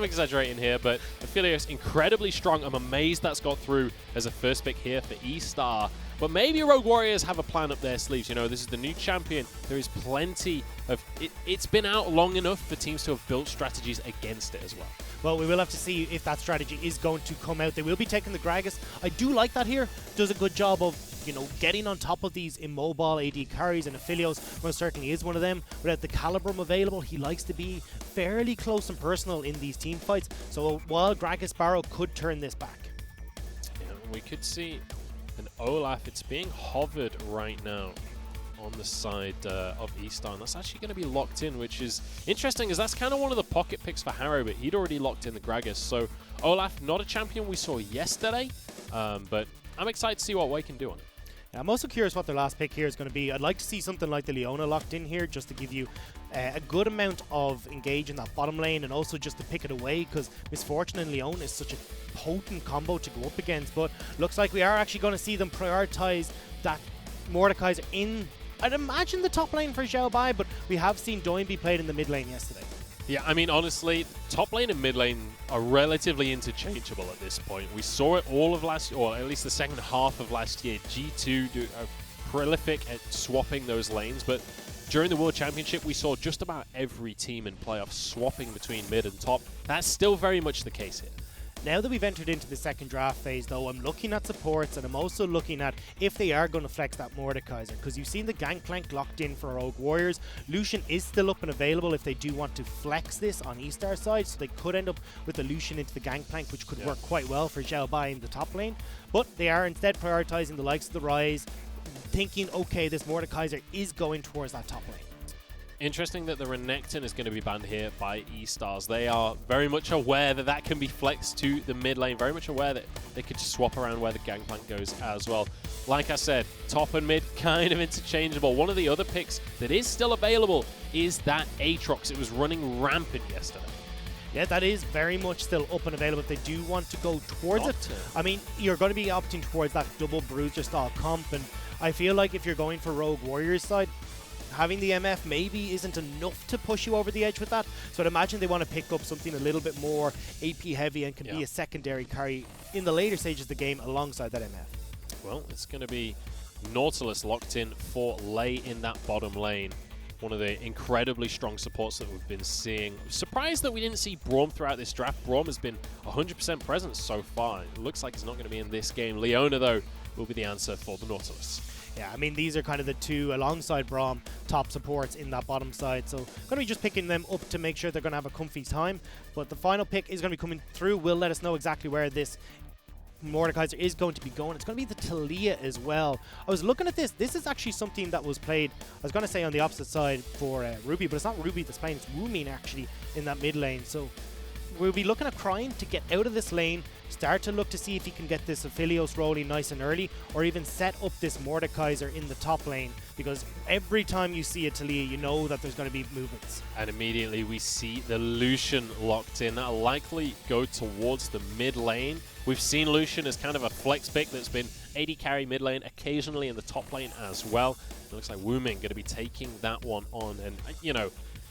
exaggerating here, but Aphelios incredibly strong. I'm amazed that's got through as a first pick here for eStar. But maybe Rogue Warriors have a plan up their sleeves. You know, this is the new champion. There is plenty of... It's been out long enough for teams to have built strategies against it as well. Well, we will have to see if that strategy is going to come out. They will be taking the Gragas. I do like that here. Does a good job of, you know, getting on top of these immobile AD carries, and Aphelios most certainly is one of them. Without the Calibrum available, he likes to be fairly close and personal in these team fights. So while Gragas Barrow could turn this back. Yeah, we could see an Olaf. It's being hovered right now on the side of eStar, and that's actually going to be locked in, which is interesting, as that's kind of one of the pocket picks for Harrow, but he'd already locked in the Gragas. So Olaf, not a champion we saw yesterday, but I'm excited to see what Way can do on it. Yeah, I'm also curious what their last pick here is going to be. I'd like to see something like the Leona locked in here, just to give you a good amount of engage in that bottom lane, and also just to pick it away, because Misfortune and Leona is such a potent combo to go up against. But looks like we are actually going to see them prioritize that Mordekaiser in, I'd imagine, the top lane for Xiao Bai, but we have seen Doin be played in the mid lane yesterday. Yeah, I mean, honestly, top lane and mid lane are relatively interchangeable at this point. We saw it all of last year, or at least the second half of last year. G2 are prolific at swapping those lanes, but during the World Championship, we saw just about every team in playoffs swapping between mid and top. That's still very much the case here. Now that we've entered into the second draft phase, though, I'm looking at supports, and I'm also looking at if they are going to flex that Mordekaiser, because you've seen the Gangplank locked in for Rogue Warriors. Lucian is still up and available if they do want to flex this on eStar side, so they could end up with the Lucian into the Gangplank, which could work quite well for Xiao Bai in the top lane. But they are instead prioritizing the likes of the Rise, thinking, okay, this Mordekaiser is going towards that top lane. Interesting that the Renekton is going to be banned here by eStars. They are very much aware that that can be flexed to the mid lane, very much aware that they could just swap around where the Gangplank goes as well. Like I said, top and mid kind of interchangeable. One of the other picks that is still available is that Aatrox. It was running rampant yesterday. Yeah, that is very much still up and available if they do want to go towards it. I mean, you're going to be opting towards that double Bruiser style comp, and I feel like if you're going for Rogue Warriors side, having the MF maybe isn't enough to push you over the edge with that. So I'd imagine they want to pick up something a little bit more AP heavy and can be a secondary carry in the later stages of the game alongside that MF. Well, it's going to be Nautilus locked in for Lei in that bottom lane. One of the incredibly strong supports that we've been seeing. I'm surprised that we didn't see Braum throughout this draft. Braum has been 100% present so far. It looks like he's not going to be in this game. Leona, though, will be the answer for the Nautilus. Yeah, I mean, these are kind of the two, alongside Braum, top supports in that bottom side. So going to be just picking them up to make sure they're going to have a comfy time. But the final pick is going to be coming through. Will let us know exactly where this Mordekaiser is going to be going. It's going to be the Talia as well. I was looking at this. This is actually something that was played, I was going to say on the opposite side for Ruby, but it's not Ruby that's playing. It's Woomin actually in that mid lane. So we'll be looking at Crime to get out of this lane, start to look to see if he can get this Aphelios rolling nice and early, or even set up this Mordekaiser in the top lane, because every time you see a Talia, you know that there's going to be movements. And immediately we see the Lucian locked in. That'll likely go towards the mid lane. We've seen Lucian as kind of a flex pick that's been AD carry mid lane, occasionally in the top lane as well. It looks like Woomin going to be taking that one on. And, you know,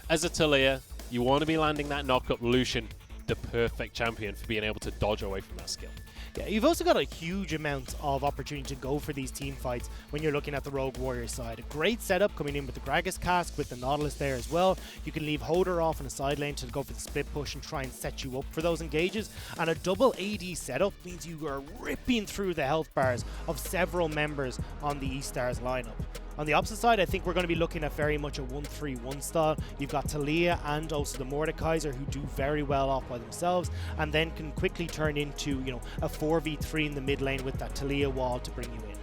as a Talia, you want to be landing that knock-up. Lucian, the perfect champion for being able to dodge away from that skill. Yeah, you've also got a huge amount of opportunity to go for these team fights when you're looking at the Rogue Warriors side. A great setup coming in with the Gragas cask, with the Nautilus there as well. You can leave Hodor off in a side lane to go for the split push and try and set you up for those engages. And a double AD setup means you are ripping through the health bars of several members on the eStars lineup. On the opposite side, I think we're going to be looking at very much a 1-3-1 style. You've got Talia and also the Mordekaiser, who do very well off by themselves, and then can quickly turn into, you know, a 4v3 in the mid lane with that Talia wall to bring you in.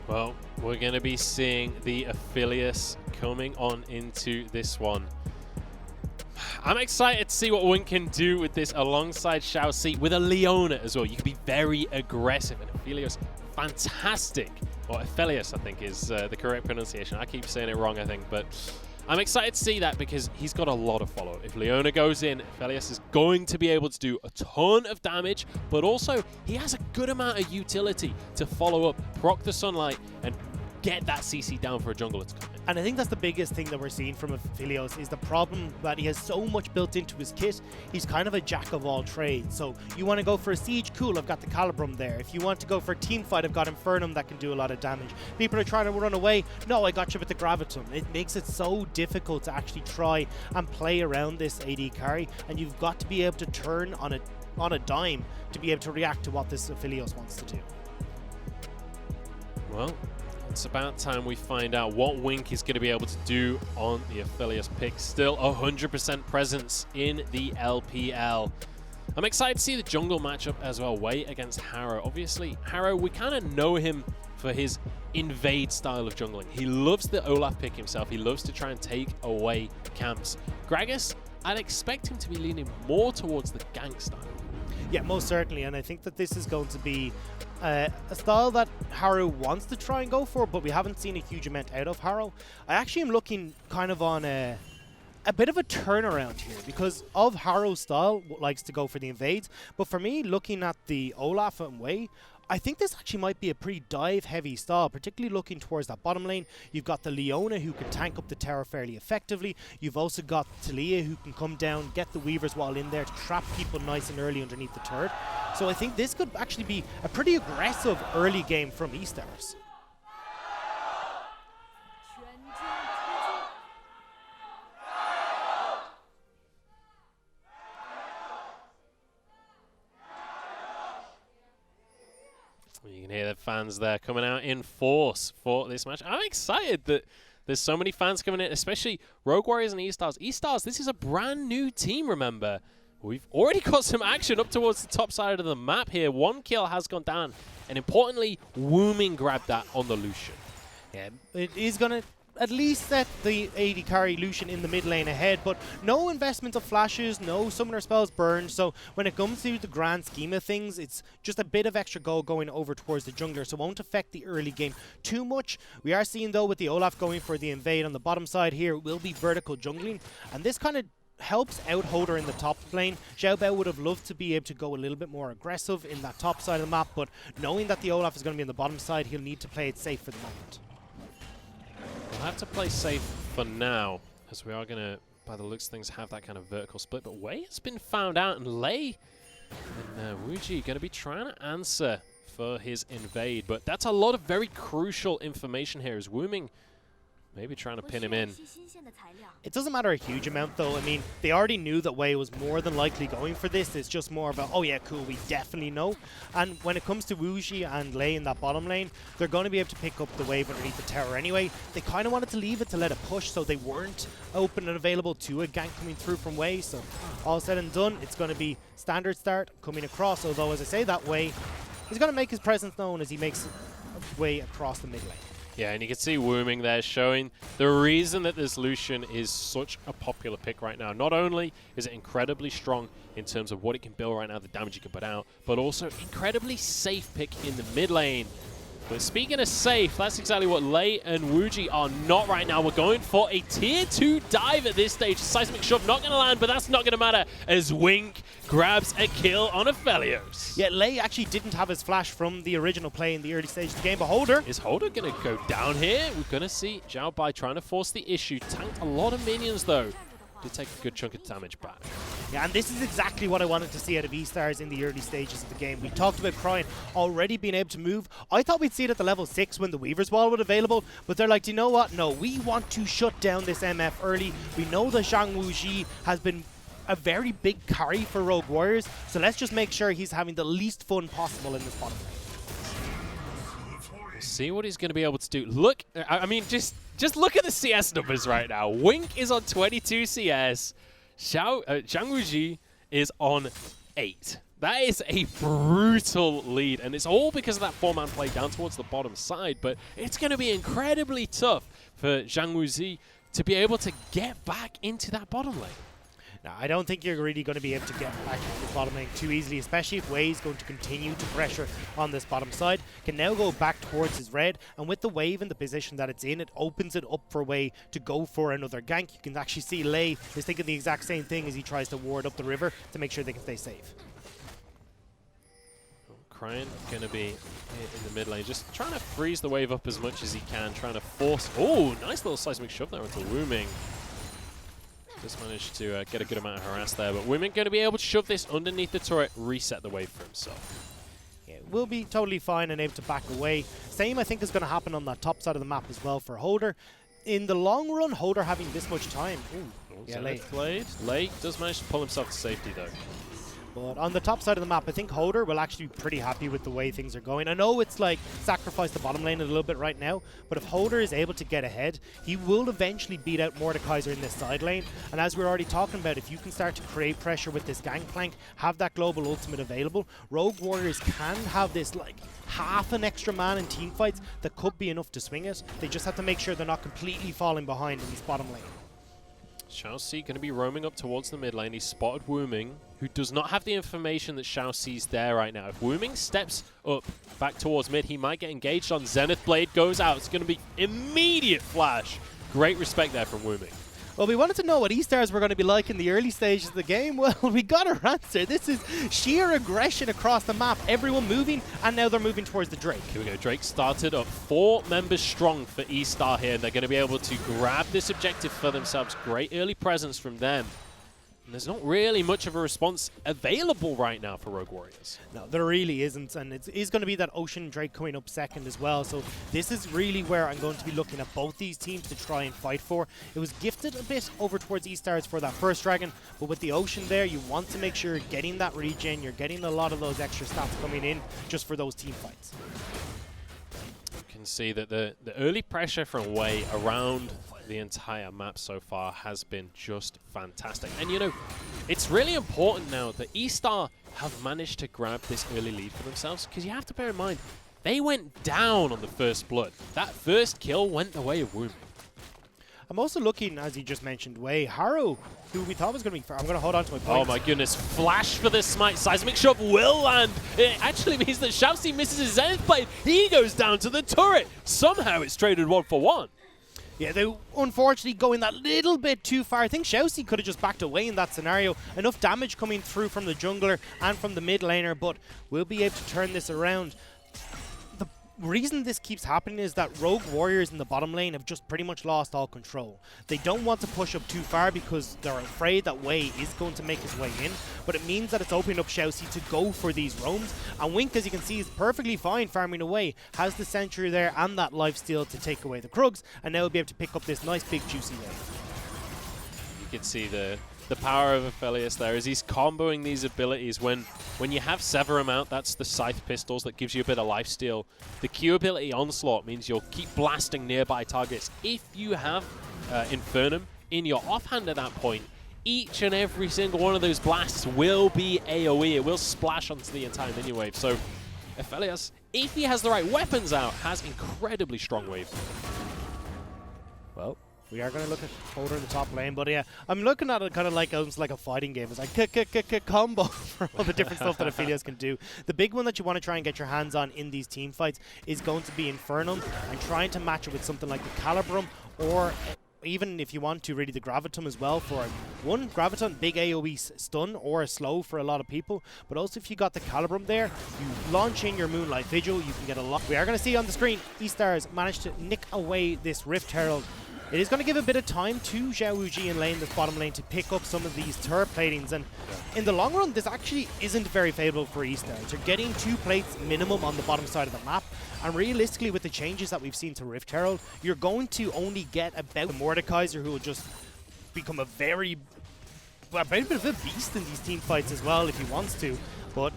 Well, we're going to be seeing the Aphelios coming on into this one. I'm excited to see what one can do with this alongside Xiao Si with a Leona as well. You can be very aggressive, and Aphelios fantastic, or Aphelios I think is the correct pronunciation. I keep saying it wrong, I think, but I'm excited to see that because he's got a lot of follow. If Leona goes in, Aphelios is going to be able to do a ton of damage, but also he has a good amount of utility to follow up, proc the sunlight, and get that CC down for a jungler to come in. And I think that's the biggest thing that we're seeing from Aphelios is the problem that he has so much built into his kit. He's kind of a jack of all trades. So you want to go for a siege, cool, I've got the Calibrum there. If you want to go for a team fight, I've got Infernum that can do a lot of damage. People are trying to run away. No, I got you with the Gravitum. It makes it so difficult to actually try and play around this AD carry, and you've got to be able to turn on a dime to be able to react to what this Aphelios wants to do. Well, it's about time we find out what Wink is going to be able to do on the Aphelios pick. Still 100% presence in the LPL. I'm excited to see the jungle matchup as well. Wei against Harrow. Obviously, Harrow, we kind of know him for his invade style of jungling. He loves the Olaf pick himself. He loves to try and take away camps. Gragas, I'd expect him to be leaning more towards the gank style. Yeah, most certainly, and I think that this is going to be a style that Harrow wants to try and go for, but we haven't seen a huge amount out of Harrow. I actually am looking kind of on a bit of a turnaround here because of Harrow's style, likes to go for the invades, but for me, looking at the Olaf and Wei, I think this actually might be a pretty dive-heavy style, particularly looking towards that bottom lane. You've got the Leona who can tank up the tower fairly effectively. You've also got Talia who can come down, get the Weavers Wall in there to trap people nice and early underneath the turret. So I think this could actually be a pretty aggressive early game from eStars. You can hear the fans there coming out in force for this match. I'm excited that there's so many fans coming in, especially Rogue Warriors and eStars. eStars, this is a brand new team, remember. We've already got some action up towards the top side of the map here. One kill has gone down, and importantly, Wooming grabbed that on the Lucian. Yeah, it is going to at least set the AD carry Lucian in the mid lane ahead, but no investment of flashes, no summoner spells burned, so when it comes to the grand scheme of things, it's just a bit of extra gold going over towards the jungler, so it won't affect the early game too much. We are seeing though with the Olaf going for the invade on the bottom side here, will be vertical jungling, and this kind of helps out Holder in the top lane. Xiao Bao would have loved to be able to go a little bit more aggressive in that top side of the map, but knowing that the Olaf is going to be on the bottom side, he'll need to play it safe for the moment. We'll have to play safe for now, as we are going to, by the looks of things, have that kind of vertical split. But Wei has been found out, and Lei and Wuji going to be trying to answer for his invade. But that's a lot of very crucial information here, as Wooming maybe trying to pin him in. It doesn't matter a huge amount though. I mean, they already knew that Wei was more than likely going for this. It's just more about, oh yeah, cool, we definitely know. And when it comes to Wuji and Lei in that bottom lane, they're going to be able to pick up the wave underneath the tower anyway. They kind of wanted to leave it to let it push so they weren't open and available to a gank coming through from Wei. So all said and done, it's going to be standard start coming across. Although as I say that, Wei is going to make his presence known as he makes his way across the mid lane. Yeah, and you can see Wooming there showing the reason that this Lucian is such a popular pick right now. Not only is it incredibly strong in terms of what it can build right now, the damage it can put out, but also incredibly safe pick in the mid lane. But speaking of safe, that's exactly what Lei and Wuji are not right now. We're going for a tier 2 dive at this stage. Seismic Shove not going to land, but that's not going to matter as Wink grabs a kill on Aphelios. Yeah, Lei actually didn't have his flash from the original play in the early stage of the game, but Holder. Is Holder going to go down here? We're going to see Xiao Bai trying to force the issue. Tanked a lot of minions, though. Did take a good chunk of damage back. Yeah, and this is exactly what I wanted to see out of eStars in the early stages of the game. We talked about Cryin already being able to move. I thought we'd see it at the level 6 when the Weaver's Wall was available, but they're like, do you know what? No, we want to shut down this MF early. We know that Zhang Wuji has been a very big carry for Rogue Warriors, so let's just make sure he's having the least fun possible in this bottom lane. We'll see what he's going to be able to do. Look, I mean, just look at the CS numbers right now. Wink is on 22 CS. Zhang Wuji is on 8. That is a brutal lead, and it's all because of that 4-man play down towards the bottom side, but it's going to be incredibly tough for Zhang Wuji to be able to get back into that bottom lane. Now, I don't think you're really going to be able to get back into the bottom lane too easily, especially if Wei is going to continue to pressure on this bottom side. Can now go back towards his red, and with the wave in the position that it's in, it opens it up for Wei to go for another gank. You can actually see Lei is thinking the exact same thing as he tries to ward up the river to make sure they can stay safe. Cryan going to be in the mid lane, just trying to freeze the wave up as much as he can, trying to force... Oh, nice little seismic shove there into Wooming. Just managed to get a good amount of harass there, but Wooming going to be able to shove this underneath the turret, reset the wave for himself. Yeah, will be totally fine and able to back away. Same, I think, is going to happen on that top side of the map as well for Holder. In the long run, Holder having this much time... Ooh, yeah, Lei does manage to pull himself to safety, though. But on the top side of the map, I think Holder will actually be pretty happy with the way things are going. I know it's like sacrifice the bottom lane a little bit right now, but if Holder is able to get ahead, he will eventually beat out Mordekaiser in this side lane. And as we're already talking about, if you can start to create pressure with this Gangplank, have that global ultimate available, Rogue Warriors can have this like half an extra man in team fights that could be enough to swing it. They just have to make sure they're not completely falling behind in this bottom lane. Xiaoxi going to be roaming up towards the mid lane. He's spotted Wooming, who does not have the information that Xiaoxi's there right now. If Wooming steps up back towards mid, he might get engaged on. Zenith Blade goes out. It's going to be immediate flash. Great respect there from Wooming. Well, we wanted to know what eStars were going to be like in the early stages of the game. Well, we got our answer. This is sheer aggression across the map. Everyone moving, and now they're moving towards the Drake. Here we go. Drake started up 4 members strong for eStar here. They're going to be able to grab this objective for themselves. Great early presence from them. And there's not really much of a response available right now for Rogue Warriors. No, there really isn't, and it is going to be that Ocean Drake coming up second as well. So this is really where I'm going to be looking at both these teams to try and fight for. It was gifted a bit over towards eStars for that first dragon, but with the Ocean there, you want to make sure you're getting that regen, you're getting a lot of those extra stats coming in just for those team fights. You can see that the early pressure from Wei around the entire map so far has been just fantastic. And you know, it's really important now that eStar have managed to grab this early lead for themselves, because you have to bear in mind, they went down on the first blood. That first kill went the way of Wooming. I'm also looking, as you just mentioned, Wei. Harrow, who we thought was going to be... I'm going to hold on to my point. Oh my goodness, flash for the smite. Seismic shove will land. It actually means that Xiaoxi misses his Zenith Blade. He goes down to the turret. Somehow it's traded 1 for 1. Yeah, they unfortunately going that little bit too far. I think Xiaoxi could have just backed away in that scenario. Enough damage coming through from the jungler and from the mid laner, but we'll be able to turn this around. The reason this keeps happening is that Rogue Warriors in the bottom lane have just pretty much lost all control. They don't want to push up too far because they're afraid that Wei is going to make his way in, but it means that it's opening up Xiaoxi to go for these roams. And Wink, as you can see, is perfectly fine farming away, has the Sentry there and that lifesteal to take away the Krugs, and now will be able to pick up this nice big juicy wave. You can see the power of Aphelios there as he's comboing these abilities. When you have Sever him out, that's the Scythe Pistols that gives you a bit of lifesteal. The Q ability Onslaught means you'll keep blasting nearby targets. If you have Infernum in your offhand at that point, each and every single one of those blasts will be AoE. It will splash onto the entire minion wave. So Aphelios, if he has the right weapons out, has incredibly strong wave. Well, we are going to look at Holder in the top lane, but yeah, I'm looking at it kind of like almost like a fighting game. It's like combo for all the different stuff that Aphelios can do. The big one that you want to try and get your hands on in these team fights is going to be Infernum, and trying to match it with something like the Calibrum, or even if you want to, really the Gravitum as well. For one, Gravitum, big AoE stun or a slow for a lot of people, but also if you got the Calibrum there, you launch in your Moonlight Vigil, you can get a lot. We are going to see on the screen, eStars managed to nick away this Rift Herald. It is going to give a bit of time to Zhao Wuji in lane, this bottom lane, to pick up some of these turret platings, and in the long run, this actually isn't very favorable for eStars. You're getting 2 plates minimum on the bottom side of the map, and realistically, with the changes that we've seen to Rift Herald, you're going to only get about Mordekaiser, who will just become a very bit of a beast in these team fights as well if he wants to, but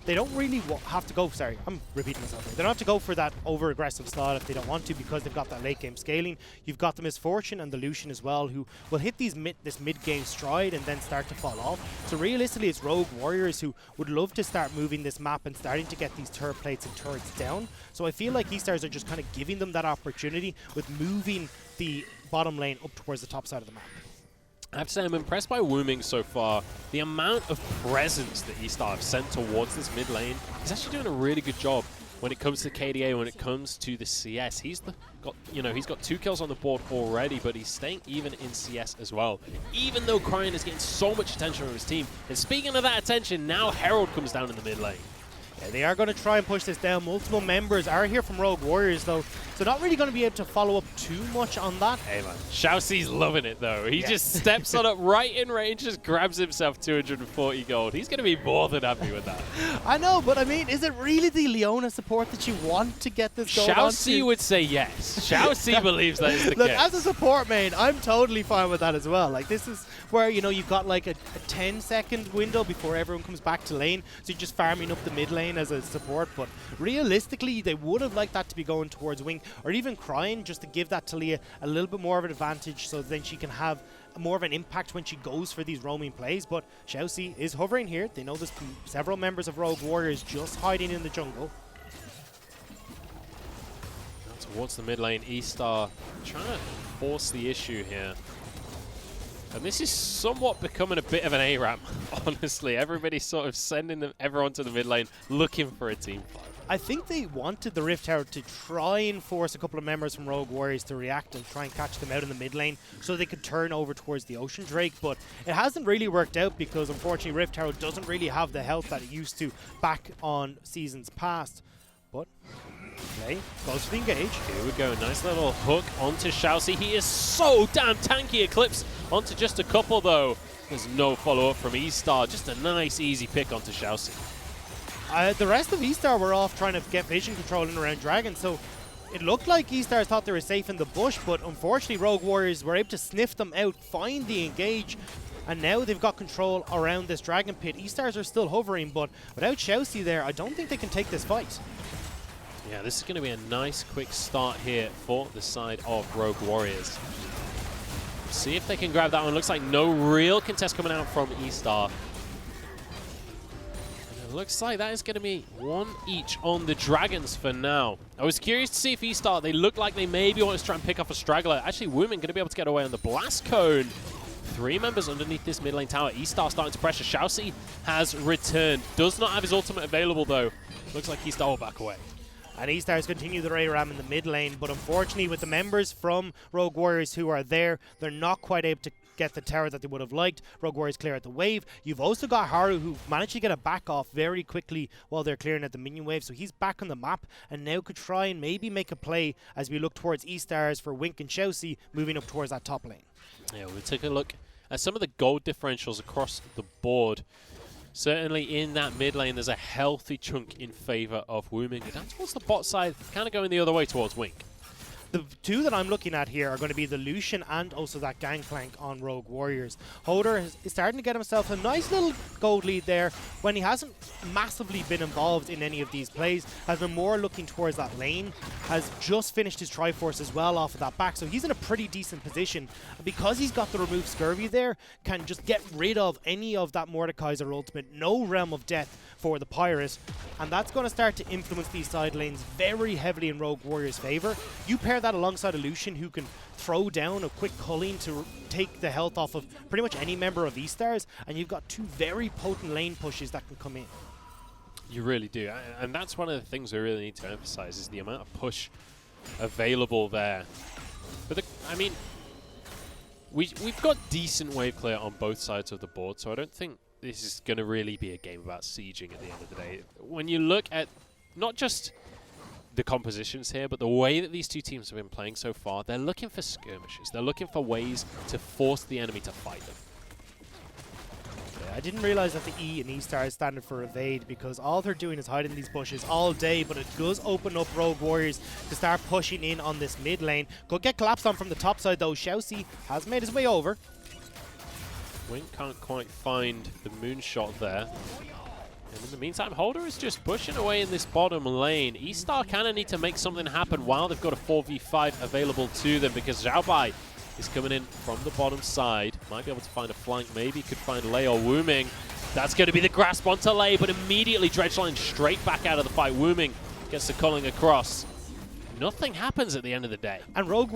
they don't really have to go, sorry, I'm repeating myself here. They don't have to go for that over-aggressive style if they don't want to, because they've got that late-game scaling. You've got the Misfortune and the Lucian as well, who will hit this mid-game stride and then start to fall off. So realistically, it's Rogue Warriors who would love to start moving this map and starting to get these turret plates and turrets down. So I feel like eStars are just kind of giving them that opportunity with moving the bottom lane up towards the top side of the map. I have to say I'm impressed by Wooming so far. The amount of presence that eStar have sent towards this mid lane, he's actually doing a really good job when it comes to KDA, when it comes to the CS. He's got 2 kills on the board already, but he's staying even in CS as well. Even though Cryin is getting so much attention from his team. And speaking of that attention, now Herald comes down in the mid lane. Yeah, they are going to try and push this down. Multiple members are here from Rogue Warriors, though, so not really going to be able to follow up too much on that. Hey, man. Xiaoxi's loving it, though. He just steps on up right in range, just grabs himself 240 gold. He's going to be more than happy with that. I know, but I mean, is it really the Leona support that you want to get this gold Xiaoxi would say yes. Xiaoxi believes that is the Look, case. as a support main, I'm totally fine with that as well. Like, this is where, you know, you've got like a 10-second window before everyone comes back to lane, so you're just farming up the mid lane as a support. But realistically, they would have liked that to be going towards Wing, or even Cryin, just to give that Talia a little bit more of an advantage, so then she can have more of an impact when she goes for these roaming plays. But Xiaoxi is hovering here. They know there's several members of Rogue Warriors just hiding in the jungle. Now towards the mid lane, eStar trying to force the issue here. And this is somewhat becoming a bit of an ARAM, honestly. Everybody's sort of sending everyone to the mid lane, looking for a team fight. I think they wanted the Rift Tower to try and force a couple of members from Rogue Warriors to react and try and catch them out in the mid lane so they could turn over towards the Ocean Drake, but it hasn't really worked out because unfortunately Rift Tower doesn't really have the health that it used to back on seasons past. But play goes for the engage. Here we go, nice little hook onto Xiaoxi. He is so damn tanky. Eclipse onto just a couple though. There's no follow-up from eStar. Just a nice easy pick onto Xiaoxi. The rest of eStar were off trying to get vision control in around Dragon, so it looked like eStar thought they were safe in the bush, but unfortunately Rogue Warriors were able to sniff them out, find the engage, and now they've got control around this Dragon Pit. eStars are still hovering, but without Xiaoxi there, I don't think they can take this fight. Yeah, this is going to be a nice quick start here for the side of Rogue Warriors. See if they can grab that one. Looks like no real contest coming out from eStar. And it looks like that is going to be one each on the Dragons for now. I was curious to see if eStar, they look like they maybe want to try and pick off a straggler. Actually, Women going to be able to get away on the Blast Cone. 3 members underneath this mid lane tower. eStar starting to pressure. Xiaoxi has returned. Does not have his ultimate available though. Looks like eStar will back away. And eStars continue the ARAM in the mid lane, but unfortunately with the members from Rogue Warriors who are there, they're not quite able to get the tower that they would have liked. Rogue Warriors clear out the wave. You've also got Haru who managed to get a back off very quickly while they're clearing out the minion wave, so he's back on the map and now could try and maybe make a play as we look towards eStars for Wink and Xiaoxi moving up towards that top lane. Yeah, we'll take a look at some of the gold differentials across the board. Certainly in that mid lane, there's a healthy chunk in favor of Wooming. Down towards the bot side, kind of going the other way towards Wink. The two that I'm looking at here are going to be the Lucian and also that Gangplank on Rogue Warriors. Holder is starting to get himself a nice little gold lead there when he hasn't massively been involved in any of these plays, has been more looking towards that lane, has just finished his Triforce as well off of that back, so he's in a pretty decent position. Because he's got the remove Scurvy there, can just get rid of any of that Mordekaiser ultimate, no Realm of Death for the Pirate, and that's going to start to influence these side lanes very heavily in Rogue Warriors' favor. You pair that alongside a Lucian who can throw down a quick culling to take the health off of pretty much any member of eStars, and you've got two very potent lane pushes that can come in. You really do, and that's one of the things we really need to emphasize is the amount of push available there. But I mean, we've got decent wave clear on both sides of the board, so I don't think this is going to really be a game about sieging at the end of the day. When you look at not just the compositions here, but the way that these two teams have been playing so far, they're looking for skirmishes. They're looking for ways to force the enemy to fight them. Yeah, I didn't realize that the E in eStar is standard for evade, because all they're doing is hiding these bushes all day, but it does open up Rogue Warriors to start pushing in on this mid lane. Could get collapsed on from the top side though. Xiaoxi has made his way over. Wink can't quite find the moonshot there. And in the meantime, Holder is just pushing away in this bottom lane. eStar kind of need to make something happen while they've got a 4v5 available to them, because Xiaobai is coming in from the bottom side. Might be able to find a flank, maybe could find Lei or Wooming. That's going to be the grasp onto Lei, but immediately Dredgeline straight back out of the fight. Wooming gets the culling across. nothing happens at the end of the day. And Rogue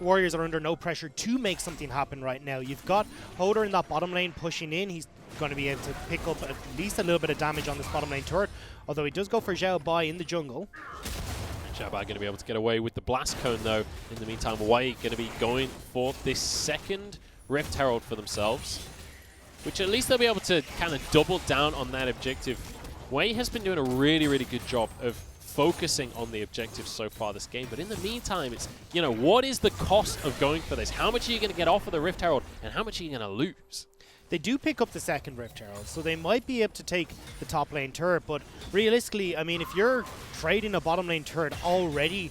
Warriors are under no pressure to make something happen right now. You've got Hoder in that bottom lane pushing in. He's going to be able to pick up at least a little bit of damage on this bottom lane turret, although he does go for Xiao Bai in the jungle. Xiao Bai going to be able to get away with the blast cone though. In the meantime, Wei going to be going for this second Rift Herald for themselves, which at least they'll be able to kind of double down on that objective. Wei has been doing a really, really good job of focusing on the objectives so far this game, but in the meantime, it's, you know, what is the cost of going for this? How much are you going to get off of the Rift Herald, and how much are you going to lose? They do pick up the second Rift Herald, so they might be able to take the top lane turret, but realistically, I mean, if you're trading a bottom lane turret already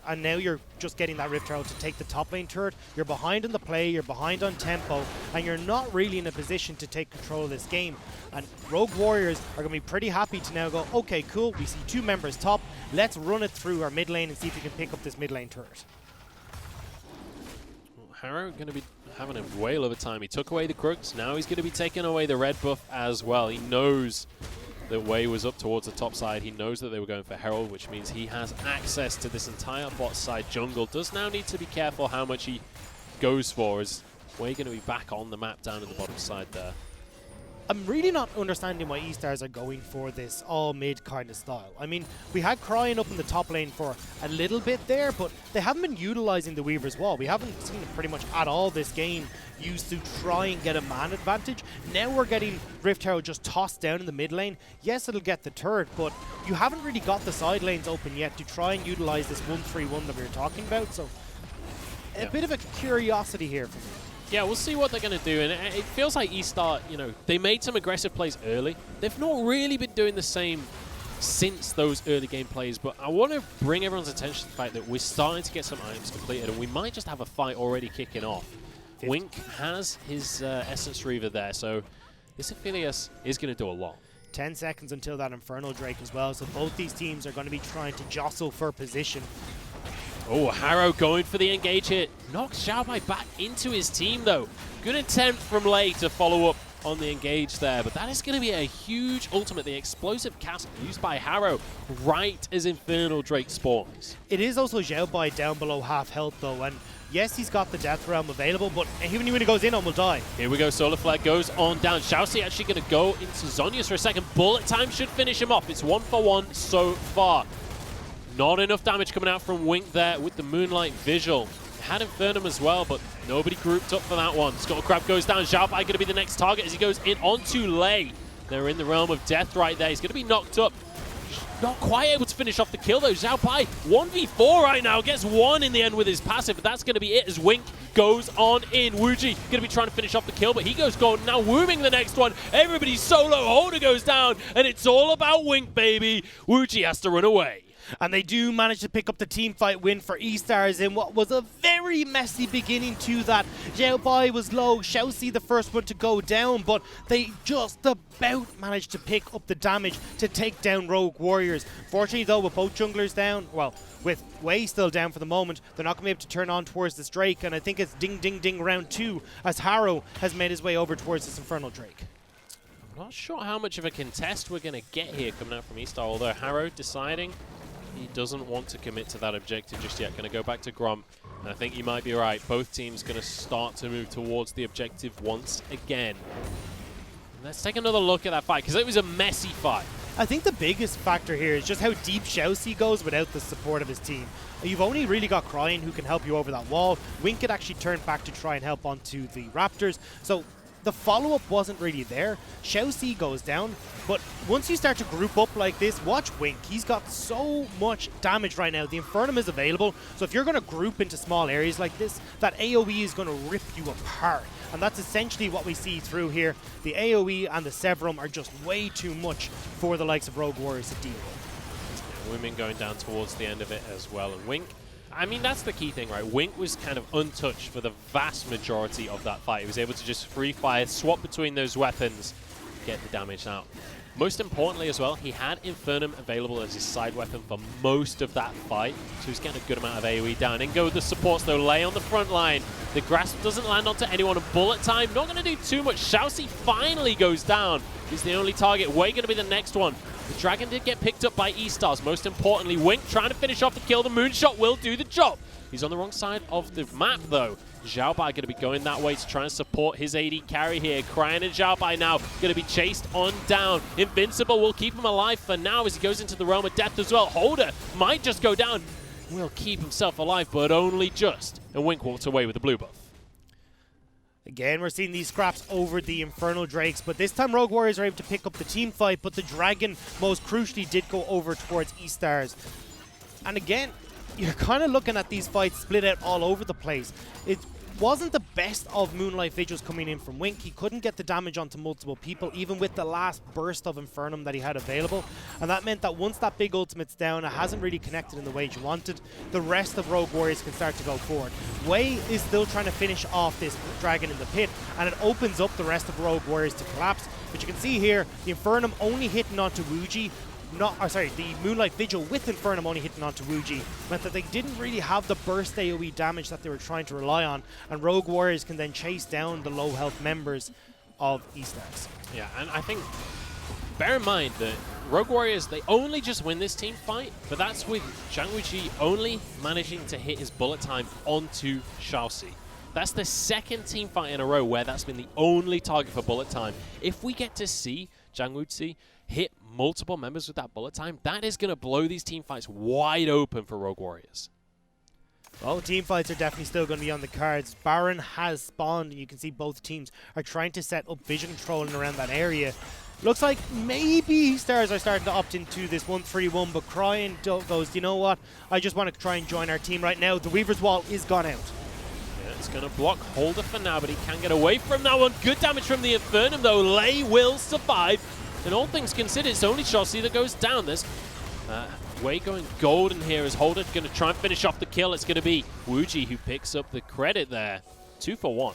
and now you're just getting that Rift Herald to take the top lane turret, you're behind on the play, you're behind on tempo, and you're not really in a position to take control of this game. And Rogue Warriors are going to be pretty happy to now go, okay, cool, we see 2 members top, let's run it through our mid lane and see if we can pick up this mid lane turret. Harrow going to be having a whale of a time. He took away the Crooks, now he's going to be taking away the red buff as well. He knows that Wei was up towards the top side. He knows that they were going for Herald, which means he has access to this entire bot side jungle. Does now need to be careful how much he goes for, as Wei going to be back on the map down in the bottom side there. I'm really not understanding why eStars are going for this all-mid kind of style. I mean, we had Crying up in the top lane for a little bit there, but they haven't been utilizing the Weaver's Wall. We haven't seen it pretty much at all this game used to try and get a man advantage. Now we're getting Rift Herald just tossed down in the mid lane. Yes, it'll get the turret, but you haven't really got the side lanes open yet to try and utilize this 1-3-1 that we were talking about, so a bit of a curiosity here for me. Yeah, we'll see what they're going to do, and it feels like eStar, you know, they made some aggressive plays early. They've not really been doing the same since those early game plays, but I want to bring everyone's attention to the fact that we're starting to get some items completed, and we might just have a fight already kicking off. Wink has his Essence Reaver there, so this Aphelios is going to do a lot. 10 seconds until that Infernal Drake as well, so both these teams are going to be trying to jostle for position. Oh, Harrow going for the engage hit. Knocks Xiao Bai back into his team, though. Good attempt from Lei to follow up on the engage there, but that is going to be a huge ultimate. The explosive cast used by Harrow right as Infernal Drake spawns. It is also Xiao Bai down below half health, though, and yes, he's got the Death Realm available, but even when he goes in, will die. Here we go, Solar Flare goes on down. Xiaoxi actually going to go into Zhonya's for a second. Bullet time should finish him off. It's 1-for-1 so far. Not enough damage coming out from Wink there with the Moonlight Visual. Had Infernum as well, but nobody grouped up for that one. Skullcrab goes down. Xiao Bai going to be the next target as he goes in onto Lei. They're in the realm of death right there. He's going to be knocked up. Not quite able to finish off the kill though. Xiao Bai 1v4 right now. Gets one in the end with his passive, but that's going to be it as Wink goes on in. Wuji going to be trying to finish off the kill, but he goes gold. Now Wooming the next one. Everybody's solo. Hoder goes down, and it's all about Wink, baby. Wuji has to run away. And they do manage to pick up the team fight win for eStars in what was a very messy beginning to that. Xiao Bai was low, Xiaoxi the first one to go down, but they just about managed to pick up the damage to take down Rogue Warriors. Fortunately though, with both junglers down, well, with Wei still down for the moment, they're not going to be able to turn on towards this Drake, and I think it's ding ding ding round 2 as Harrow has made his way over towards this Infernal Drake. I'm not sure how much of a contest we're going to get here coming out from eStar, although Harrow deciding he doesn't want to commit to that objective just yet. Going to go back to Grom. And I think you might be right. Both teams going to start to move towards the objective once again. Let's take another look at that fight, because it was a messy fight. I think the biggest factor here is just how deep Xiaoxi goes without the support of his team. You've only really got Crying who can help you over that wall. Wink could actually turn back to try and help onto the Raptors. So the follow-up wasn't really there. Xiaoxi goes down, but once you start to group up like this, watch Wink. He's got so much damage right now. The Infernum is available, so if you're going to group into small areas like this, that AoE is going to rip you apart. And that's essentially what we see through here. The AoE and the Severum are just way too much for the likes of Rogue Warriors to deal with. Women going down towards the end of it as well, and Wink, I mean, that's the key thing, right? Wink was kind of untouched for the vast majority of that fight. He was able to just free fire, swap between those weapons, get the damage out. Most importantly as well, he had Infernum available as his side weapon for most of that fight, so he's getting a good amount of AoE down. In go the supports though, Lei on the front line. The grasp doesn't land onto anyone, and bullet time, not going to do too much. Xiaoxi finally goes down. He's the only target. Wei going to be the next one. The Dragon did get picked up by eStars. Most importantly, Wink trying to finish off the kill. The Moonshot will do the job. He's on the wrong side of the map, though. Xiaobai going to be going that way to try and support his AD carry here. Cryan and Xiaobai now going to be chased on down. Invincible will keep him alive for now as he goes into the realm of death as well. Holder might just go down. Will keep himself alive, but only just. And Wink walks away with the blue buff. Again, we're seeing these scraps over the Infernal Drakes, but this time Rogue Warriors are able to pick up the team fight, but the Dragon, most crucially, did go over towards eStars. And again, you're kind of looking at these fights split out all over the place. It wasn't the best of Moonlight Vigils coming in from Wink. He couldn't get the damage onto multiple people, even with the last burst of Infernum that he had available. And that meant that once that big ultimate's down, it hasn't really connected in the way you wanted. The rest of Rogue Warriors can start to go forward. Wei is still trying to finish off this Dragon in the pit, and it opens up the rest of Rogue Warriors to collapse. But you can see here, the Infernum only hitting onto Wuji. The Moonlight Vigil with Infernum only hitting onto Wuji meant that they didn't really have the burst AoE damage that they were trying to rely on, and Rogue Warriors can then chase down the low health members of eStars. Yeah, and I think, bear in mind that Rogue Warriors, they only just win this team fight, but that's with Zhang Wuji only managing to hit his bullet time onto Xiaoxi. That's the second team fight in a row where that's been the only target for bullet time. If we get to see Zhang Wuji hit multiple members with that bullet time, that is going to blow these team fights wide open for Rogue Warriors. Well, the team fights are definitely still going to be on the cards. Baron has spawned, and you can see both teams are trying to set up vision controlling around that area. Looks like maybe Stars are starting to opt into this 1-3-1, but Cryan goes, you know what? I just want to try and join our team right now. The Weaver's Wall is gone out. Yeah, it's going to block Holder for now, but he can get away from that one. Good damage from the Infernum, though. Lei will survive. And all things considered, it's only Xiaoxi that goes down. There's Wei going golden here as Holder going to try and finish off the kill. It's going to be Wuji who picks up the credit there. 2 for 1.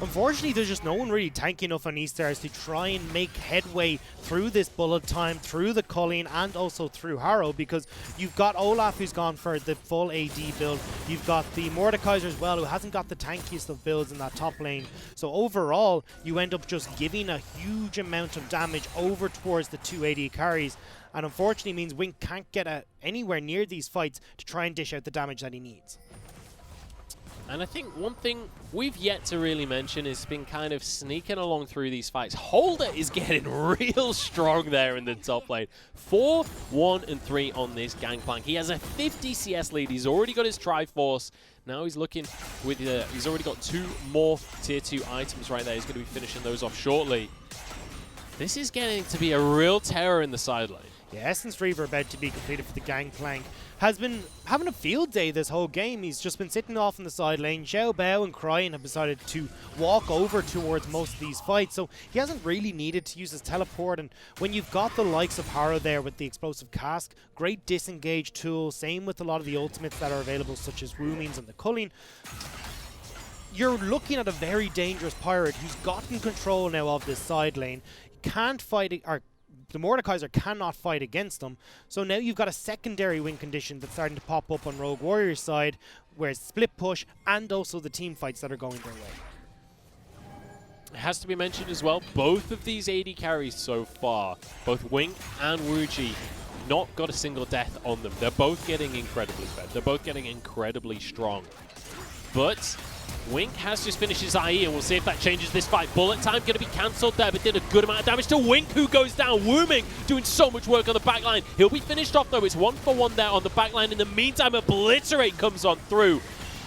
Unfortunately, there's just no one really tanky enough on eStars to try and make headway through this bullet time, through the Colleen, and also through Harrow, because you've got Olaf who's gone for the full AD build. You've got the Mordekaiser as well, who hasn't got the tankiest of builds in that top lane. So overall, you end up just giving a huge amount of damage over towards the 2 AD carries, and unfortunately means Wink can't get anywhere near these fights to try and dish out the damage that he needs. And I think one thing we've yet to really mention is been kind of sneaking along through these fights. Holder is getting real strong there in the top lane. 4, 1, and 3 on this Gangplank. He has a 50 CS lead. He's already got his Triforce. Now he's looking with he's already got 2 more tier 2 items right there. He's going to be finishing those off shortly. This is getting to be a real terror in the side lane. Yeah, Essence Reaver about to be completed for the Gangplank. Has been having a field day this whole game. He's just been sitting off in the side lane. Xiao Bao and Cryan have decided to walk over towards most of these fights, so he hasn't really needed to use his teleport. And when you've got the likes of Harrow there with the explosive cask, great disengage tool, same with a lot of the ultimates that are available, such as Woomings and the Culling, you're looking at a very dangerous pirate who's gotten control now of this side lane. Can't fight, or the Mordekaiser cannot fight against them. So now you've got a secondary win condition that's starting to pop up on Rogue Warrior's side, where it's split push and also the team fights that are going their way. It has to be mentioned as well, both of these AD carries so far, both Wink and Wuji, not got a single death on them. They're both getting incredibly fed. They're both getting incredibly strong. But Wink has just finished his IE, and we'll see if that changes this fight. Bullet time going to be cancelled there, but did a good amount of damage to Wink, who goes down. Wooming doing so much work on the backline. He'll be finished off, though. It's 1 for 1 there on the backline. In the meantime, Obliterate comes on through.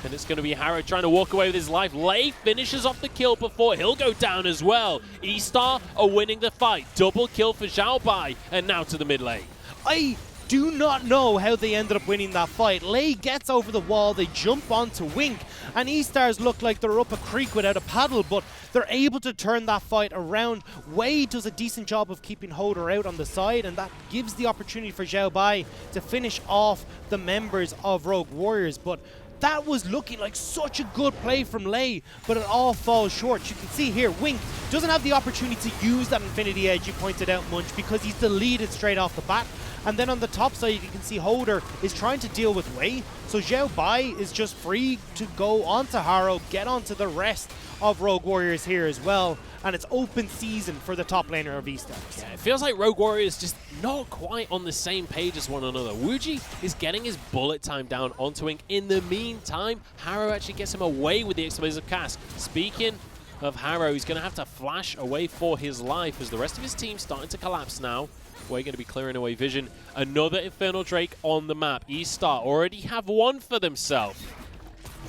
And it's going to be Harrow trying to walk away with his life. Lei finishes off the kill before he'll go down as well. eStar are winning the fight. Double kill for Xiaobai, and now to the mid lane. I do not know how they ended up winning that fight. Lei gets over the wall, they jump onto Wink, and eStars look like they're up a creek without a paddle, but they're able to turn that fight around. Wei does a decent job of keeping Holder out on the side, and that gives the opportunity for Xiao Bai to finish off the members of Rogue Warriors, but that was looking like such a good play from Lei, but it all falls short. You can see here, Wink doesn't have the opportunity to use that Infinity Edge you pointed out, Munch, because he's deleted straight off the bat. And then on the top side, you can see Holder is trying to deal with Wei. So Xiao Bai is just free to go onto Harrow, get onto the rest of Rogue Warriors here as well. And it's open season for the top laner of eStars. Yeah, it feels like Rogue Warriors just not quite on the same page as one another. Wuji is getting his bullet time down onto Ink. In the meantime, Harrow actually gets him away with the explosive cast. Speaking of Harrow, he's going to have to flash away for his life as the rest of his team's starting to collapse now. We're going to be clearing away vision. Another Infernal Drake on the map. eStar already have one for themselves.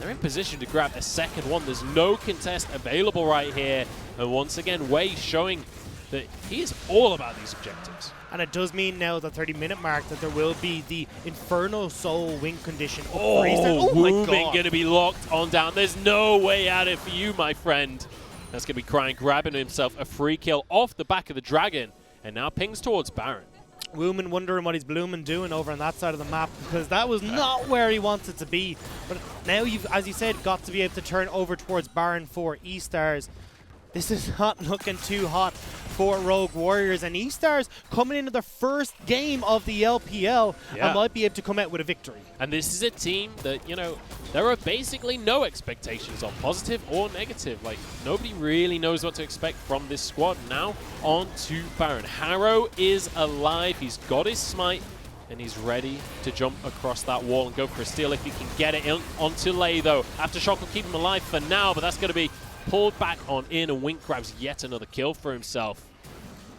They're in position to grab a second one. There's no contest available right here. And once again, Wei showing that he is all about these objectives. And it does mean now, the 30-minute mark, that there will be the Infernal Soul win condition. Oh, my Woomin God. going to be locked on down. There's no way out of it for you, my friend. That's going to be Crying, grabbing himself a free kill off the back of the Dragon. And now pings towards Baron. Woomin wondering what he's blooming doing over on that side of the map, because that was not where he wanted to be. But now you've, as you said, got to be able to turn over towards Baron for eStars. This is not looking too hot for Rogue Warriors, and eStars coming into their first game of the LPL and might be able to come out with a victory. And this is a team that, you know, there are basically no expectations on positive or negative. Like, nobody really knows what to expect from this squad. Now on to Baron. Harrow is alive. He's got his smite, and he's ready to jump across that wall and go for a steal if he can get it onto Lei, though. Aftershock will keep him alive for now, but that's going to be pulled back on in, and Wink grabs yet another kill for himself.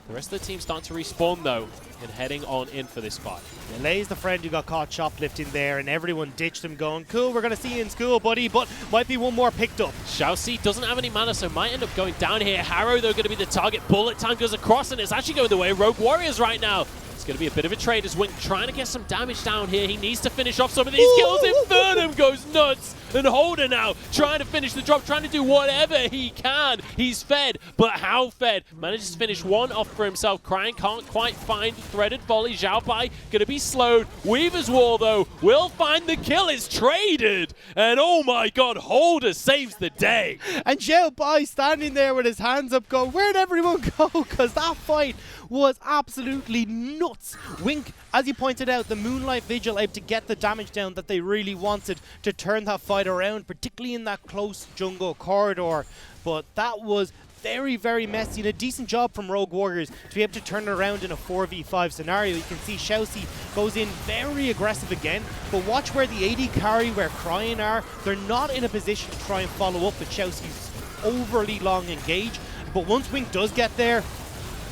The rest of the team starting to respawn, though, and heading on in for this fight. Yeah, Lei's the friend who got caught shoplifting there, and everyone ditched him going, cool, we're going to see you in school, buddy, but might be one more picked up. Xiaoxi doesn't have any mana, so might end up going down here. Harrow, though, going to be the target. Bullet time goes across, and it's actually going the way of Rogue Warriors right now. It's going to be a bit of a trade as Wink trying to get some damage down here. He needs to finish off some of these kills. Infernum goes nuts. And Holder now trying to finish the drop, trying to do whatever he can. He's fed, but how fed? Manages to finish one off for himself. Crying can't quite find threaded volley. Xiao Bai going to be slowed. Weaver's Wall, though, will find the kill. It's traded. And oh my God, Holder saves the day. And Xiao Bai standing there with his hands up going, where'd everyone go? Because that fight was absolutely nuts. Wink, as you pointed out, the Moonlight Vigil able to get the damage down that they really wanted to turn that fight around, particularly in that close jungle corridor. But that was very, very messy, and a decent job from Rogue Warriors to be able to turn it around in a 4v5 scenario. You can see Xiaoxi goes in very aggressive again, but watch where the AD carry, where Crying are. They're not in a position to try and follow up with Xiaoxi's overly long engage. But once Wink does get there,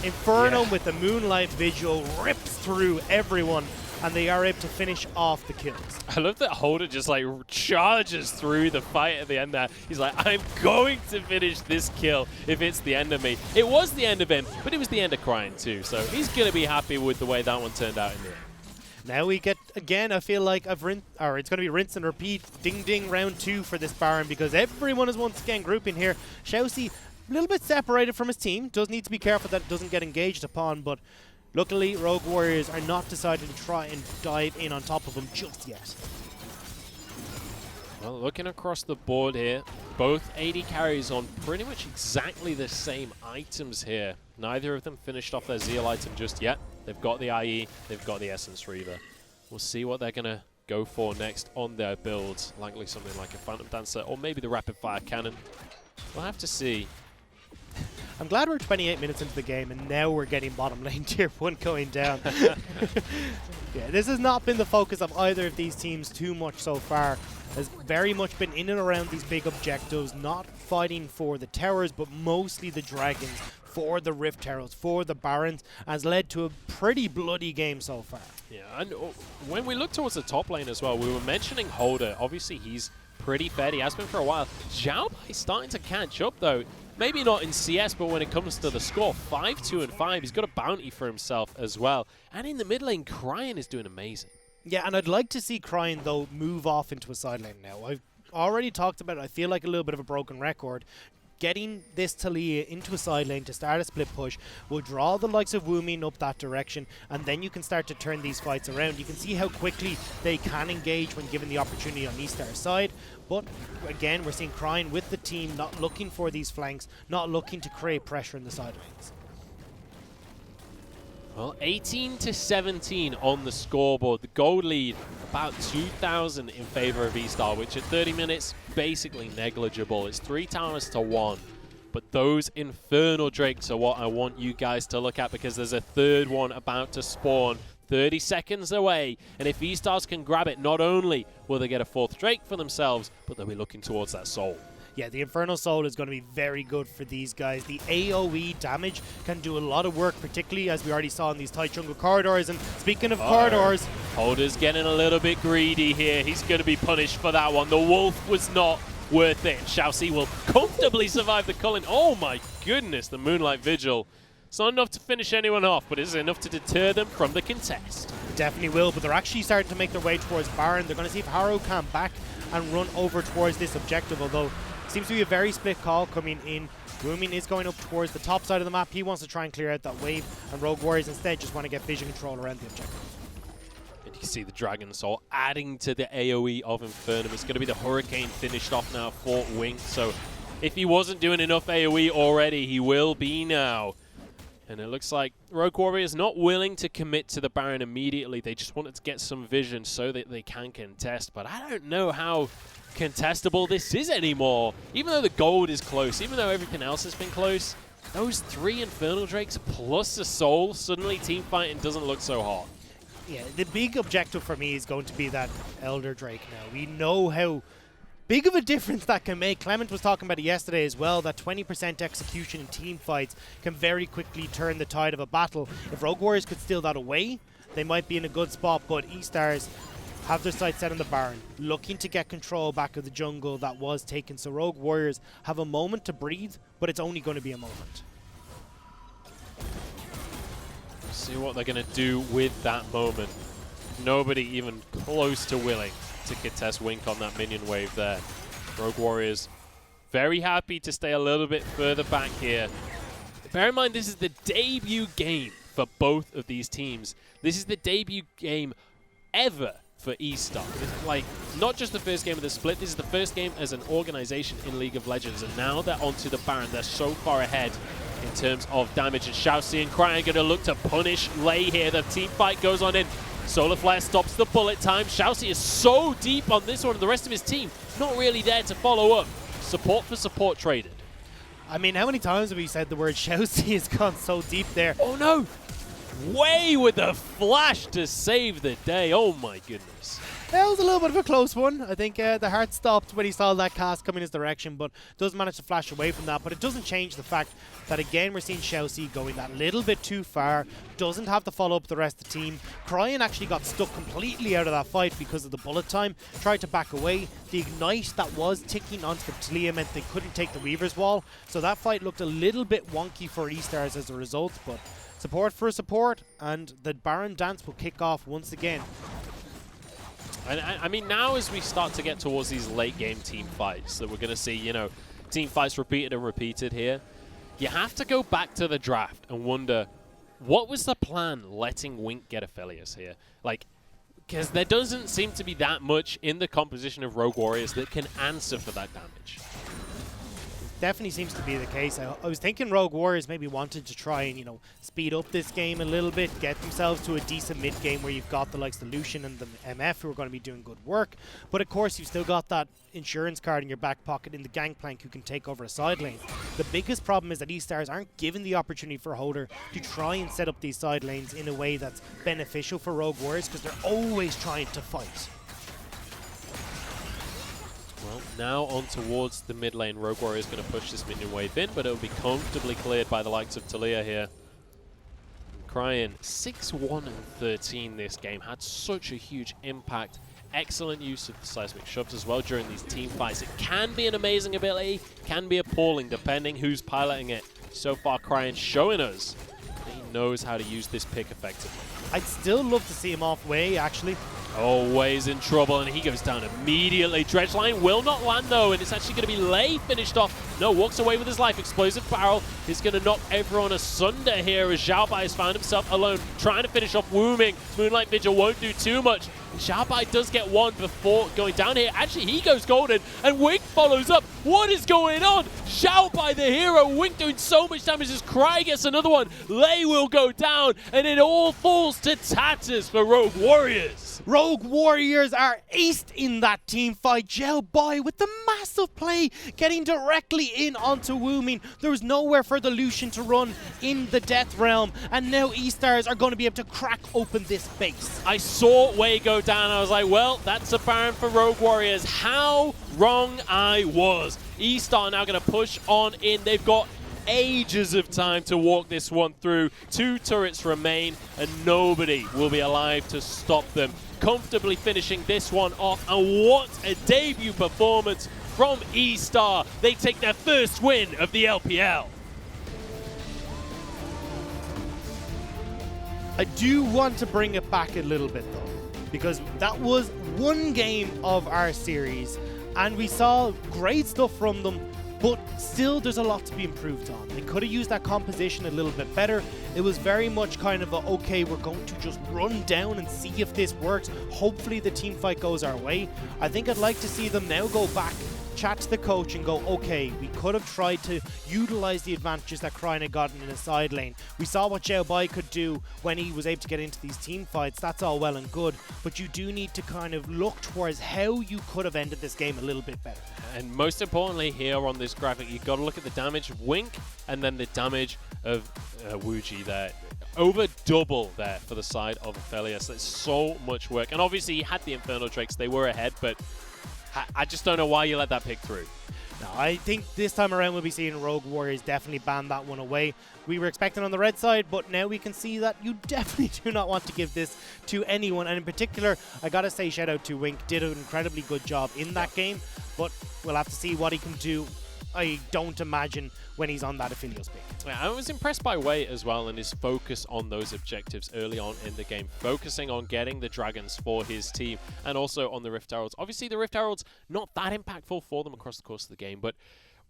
Inferno with the Moonlight Vigil rips through everyone, and they are able to finish off the kills. I love that Holder just like charges through the fight at the end there. He's like, I'm going to finish this kill if it's the end of me. It was the end of him, but it was the end of Crying too. So he's going to be happy with the way that one turned out in the end. Now we get, again, I feel like it's going to be rinse and repeat. Ding ding, round 2 for this Baron, because everyone is once again grouping here. Xiaoxi a little bit separated from his team. Does need to be careful that it doesn't get engaged upon, but luckily Rogue Warriors are not deciding to try and dive in on top of him just yet. Well, looking across the board here, both AD carries on pretty much exactly the same items here. Neither of them finished off their Zeal item just yet. They've got the IE, they've got the Essence Reaver. We'll see what they're going to go for next on their builds. Likely something like a Phantom Dancer or maybe the Rapid Fire Cannon. We'll have to see. I'm glad we're 28 minutes into the game and now we're getting bottom lane tier 1 going down. Yeah, this has not been the focus of either of these teams too much so far. Has very much been in and around these big objectives, not fighting for the towers, but mostly the dragons, for the Rift Heralds, for the Barons, has led to a pretty bloody game so far. Yeah, and when we look towards the top lane as well, we were mentioning Holder. Obviously, he's pretty fed. He has been for a while. Xiao Bai is starting to catch up, though. Maybe not in CS, but when it comes to the score, 5-2-5. He's got a bounty for himself as well. And in the mid lane, Crying is doing amazing. Yeah, and I'd like to see Crying, though, move off into a side lane now. I've already talked about it. I feel like a little bit of a broken record. Getting this Talia into a side lane to start a split push will draw the likes of Woomin up that direction, and then you can start to turn these fights around. You can see how quickly they can engage when given the opportunity on eStar's side. But again, we're seeing Crying with the team not looking for these flanks, not looking to create pressure in the side lanes. Well, 18 to 17 on the scoreboard. The gold lead about 2,000 in favor of eStar, which at 30 minutes, basically negligible. It's 3 towers to 1. But those Infernal Drakes are what I want you guys to look at, because there's a third one about to spawn 30 seconds away. And if eStars can grab it, not only will they get a 4th Drake for themselves, but they'll be looking towards that soul. Yeah, the Infernal Soul is going to be very good for these guys. The AoE damage can do a lot of work, particularly as we already saw in these tight jungle corridors. And speaking of corridors... Holder's getting a little bit greedy here. He's going to be punished for that one. The Wolf was not worth it. Xiaoxi will comfortably survive the culling. Oh my goodness, the Moonlight Vigil. It's not enough to finish anyone off, but it's enough to deter them from the contest. Definitely will, but they're actually starting to make their way towards Baron. They're going to see if Harrow can back and run over towards this objective, although seems to be a very split call coming in. Woomin is going up towards the top side of the map. He wants to try and clear out that wave, and Rogue Warriors instead just want to get vision control around the objective. And you can see the Dragon Soul adding to the AoE of Infernum. It's going to be the Hurricane finished off now for Wink, so if he wasn't doing enough AoE already, he will be now. And it looks like Rogue Warriors not willing to commit to the Baron immediately. They just wanted to get some vision so that they can contest. But I don't know how contestable this is anymore. Even though the gold is close, even though everything else has been close, those 3 Infernal Drakes plus a soul, suddenly team fighting doesn't look so hot. Yeah, the big objective for me is going to be that Elder Drake now. We know how big of a difference that can make. Clement was talking about it yesterday as well, that 20% execution in team fights can very quickly turn the tide of a battle. If Rogue Warriors could steal that away, they might be in a good spot, but eStars have their sights set on the Baron, looking to get control back of the jungle that was taken. So Rogue Warriors have a moment to breathe, but it's only going to be a moment. See what they're going to do with that moment. Nobody even close to willing to contest Wink on that minion wave there. Rogue Warriors very happy to stay a little bit further back here. Bear in mind, this is the debut game for both of these teams. This is the debut game ever for eStar. Like, not just the first game of the split, this is the first game as an organization in League of Legends, and now they're onto the Baron. They're so far ahead in terms of damage, and Xiaoxi and Cryan going to look to punish Lei here. The team fight goes on in. Solar Flare stops the bullet time. Xiaoxi is so deep on this one, and the rest of his team not really there to follow up. Support for support traded. I mean, how many times have we said the word Xiaoxi has gone so deep there? Oh no! Way with the flash to save the day. Oh my goodness. That was a little bit of a close one. I think the heart stopped when he saw that cast come in his direction, but does manage to flash away from that. But it doesn't change the fact that, again, we're seeing Xiaoxi going that little bit too far. Doesn't have to follow up the rest of the team. Cryan actually got stuck completely out of that fight because of the bullet time. Tried to back away. The ignite that was ticking onto the Talia meant they couldn't take the Weaver's Wall. So that fight looked a little bit wonky for eStars as a result, but support for support, and the Baron dance will kick off once again. And I mean, now as we start to get towards these late game team fights that we're going to see, you know, team fights repeated and repeated here, you have to go back to the draft and wonder, what was the plan letting Wink get Aphelios here? Like, because there doesn't seem to be that much in the composition of Rogue Warriors that can answer for that damage. Definitely seems to be the case. I was thinking Rogue Warriors maybe wanted to try and, you know, speed up this game a little bit, get themselves to a decent mid game where you've got the likes of Lucian and the MF who are going to be doing good work. But of course, you've still got that insurance card in your back pocket in the Gangplank who can take over a side lane. The biggest problem is that eStars aren't given the opportunity for Holder to try and set up these side lanes in a way that's beneficial for Rogue Warriors, because they're always trying to fight. Well, now on towards the mid lane. Rogue Warrior is going to push this minion wave in, but it'll be comfortably cleared by the likes of Talia here. Cryan, 6-1 and 13 this game. Had such a huge impact. Excellent use of the seismic shoves as well during these team fights. It can be an amazing ability, can be appalling depending who's piloting it. So far, Cryan showing us that he knows how to use this pick effectively. I'd still love to see him off way, actually. Always in trouble, and he goes down immediately. Dredge line will not land, though, and it's actually going to be Lei finished off No, walks away with his life. Explosive barrel is going to knock everyone asunder here as Xiaobai has found himself alone, trying to finish off Wuming. Moonlight Vigil won't do too much. Xiaobai does get one before going down here. Actually, he goes golden, and Wink follows up. What is going on? Xiaobai, the hero. Wink doing so much damage as Cry gets another one. Lei will go down, and it all falls to tatters for Rogue Warriors. Rogue Warriors are aced in that team fight. Xiaobai with the massive play, getting directly in onto Wuming. There was nowhere for the Lucian to run in the Death Realm, and now eStars are going to be able to crack open this base. I saw Wei go down. I was like, well, that's a Baron for Rogue Warriors. How wrong I was. eStar now going to push on in. They've got ages of time to walk this one through. 2 turrets remain, and nobody will be alive to stop them. Comfortably finishing this one off, and what a debut performance from eStar. They take their first win of the LPL. I do want to bring it back a little bit though, because that was one game of our series, and we saw great stuff from them, but still there's a lot to be improved on. They could have used that composition a little bit better. It was very much kind of a, okay, we're going to just run down and see if this works. Hopefully the team fight goes our way. I think I'd like to see them now go back, chat to the coach and go, okay, we could have tried to utilize the advantages that Kryne had gotten in a side lane. We saw what Xiaobai could do when he was able to get into these team fights. That's all well and good, but you do need to kind of look towards how you could have ended this game a little bit better. And most importantly here on this graphic, you've got to look at the damage of Wink and then the damage of Wuji there. Over double there for the side of Aphelios. That's so much work. And obviously he had the Inferno Drakes. They were ahead, but I just don't know why you let that pick through. No, I think this time around we'll be seeing Rogue Warriors definitely ban that one away. We were expecting on the red side, but now we can see that you definitely do not want to give this to anyone. And in particular, I gotta say shout out to Wink, did an incredibly good job in that game, but we'll have to see what he can do. I don't imagine when he's on that Aphelios pick. Yeah, I was impressed by Wei as well and his focus on those objectives early on in the game, focusing on getting the dragons for his team and also on the Rift Heralds. Obviously, the Rift Heralds, not that impactful for them across the course of the game, but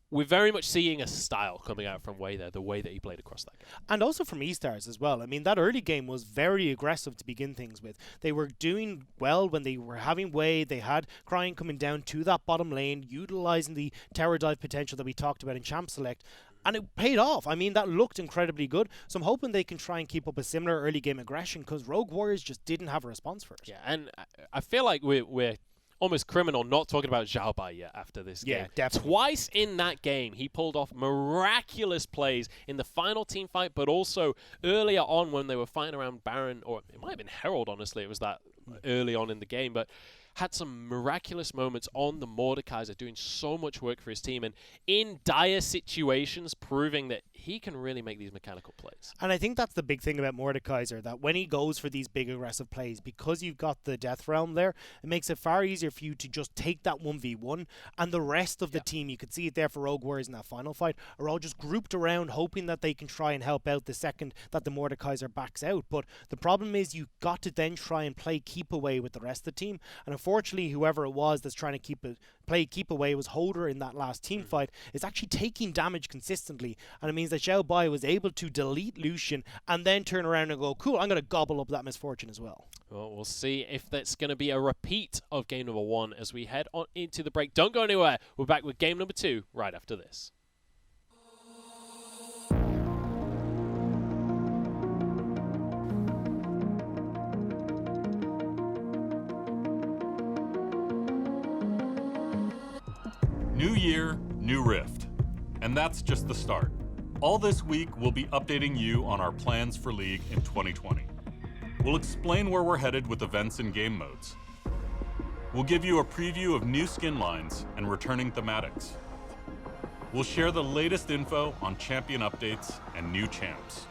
we're very much seeing a style coming out from Wei there, the way that he played across that game. And also from eStars as well. I mean, that early game was very aggressive to begin things with. They were doing well when they were having Wei. They had Kryne coming down to that bottom lane, utilizing the tower dive potential that we talked about in Champ Select. And it paid off. I mean, that looked incredibly good. So I'm hoping they can try and keep up a similar early game aggression, because Rogue Warriors just didn't have a response for it. Yeah, and I feel like we're almost criminal not talking about Xiaobai yet after this game. Yeah, definitely. Twice in that game, he pulled off miraculous plays in the final team fight, but also earlier on when they were fighting around Baron, or it might have been Herald, honestly. It was that early on in the game, but had some miraculous moments on the Mordekaiser, doing so much work for his team, and in dire situations, proving that he can really make these mechanical plays. And I think that's the big thing about Mordekaiser, that when he goes for these big aggressive plays, because you've got the Death Realm there, it makes it far easier for you to just take that 1v1, and the rest of the team, you could see it there for Rogue Warriors in that final fight, are all just grouped around, hoping that they can try and help out the second that the Mordekaiser backs out. But the problem is you got to then try and play keep away with the rest of the team, and unfortunately, whoever it was that's trying to play keep away was Holder in that last team fight, is actually taking damage consistently, and it means that Xiaobai was able to delete Lucian and then turn around and go, cool, I'm going to gobble up that misfortune as well. Well, we'll see if that's going to be a repeat of game number 1 as we head on into the break. Don't go anywhere. We're back with game number 2 right after this. New year, new Rift. And that's just the start. All this week, we'll be updating you on our plans for League in 2020. We'll explain where we're headed with events and game modes. We'll give you a preview of new skin lines and returning thematics. We'll share the latest info on champion updates and new champs.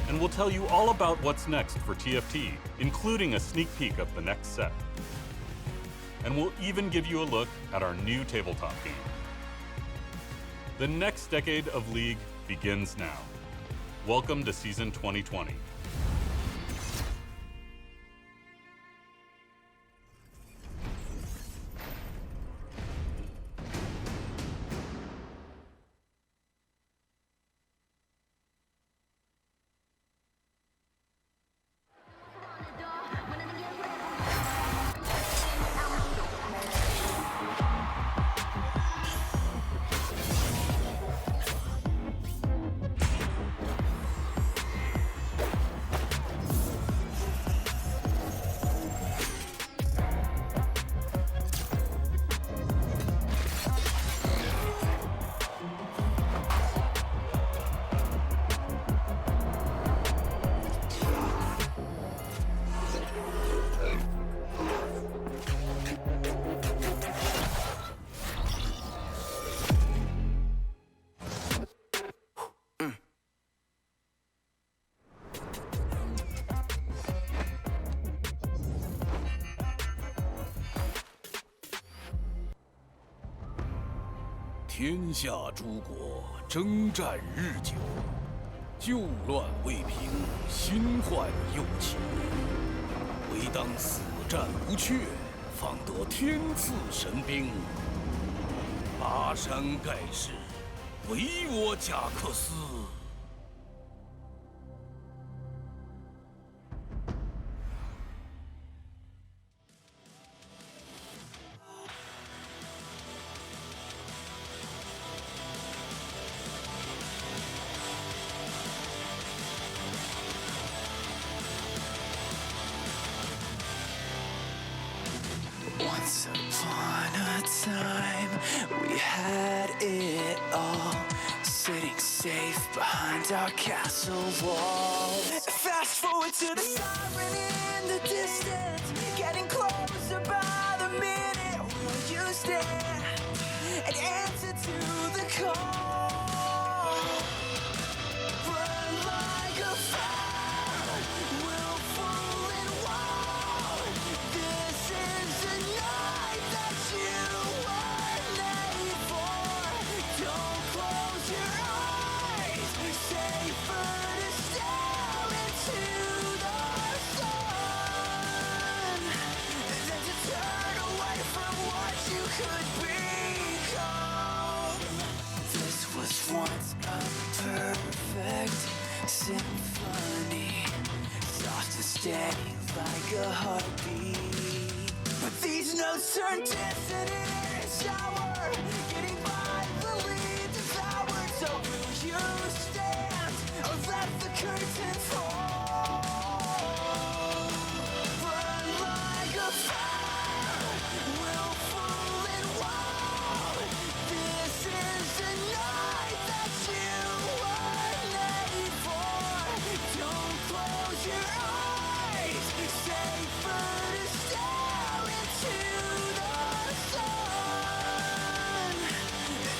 And we'll tell you all about what's next for TFT, including a sneak peek of the next set. And we'll even give you a look at our new tabletop game. The next decade of League begins now. Welcome to Season 2020. 天下诸国征战日久，旧乱未平，新患又起。唯当死战不却，方得天赐神兵。巴山盖世，唯我贾克斯。Once upon a time, we had it all, sitting safe behind our castle walls. Fast forward to the siren in the distance, getting closer by the minute. Will you stand and answer to the call? Burn like a fire, willful and wild. This is the night that you were made for. Don't close your eyes, safer to stare into the sun than to turn away from what you could become. This was once a perfect symphony, soft and steady like a heartbeat. But these notes turn dissonant and sour, getting violently devoured. So will you stand or let the curtain fall? Burn like a fire, willful and wild. This is the night that you were made for. Don't close your eyes, safer to stare into the sun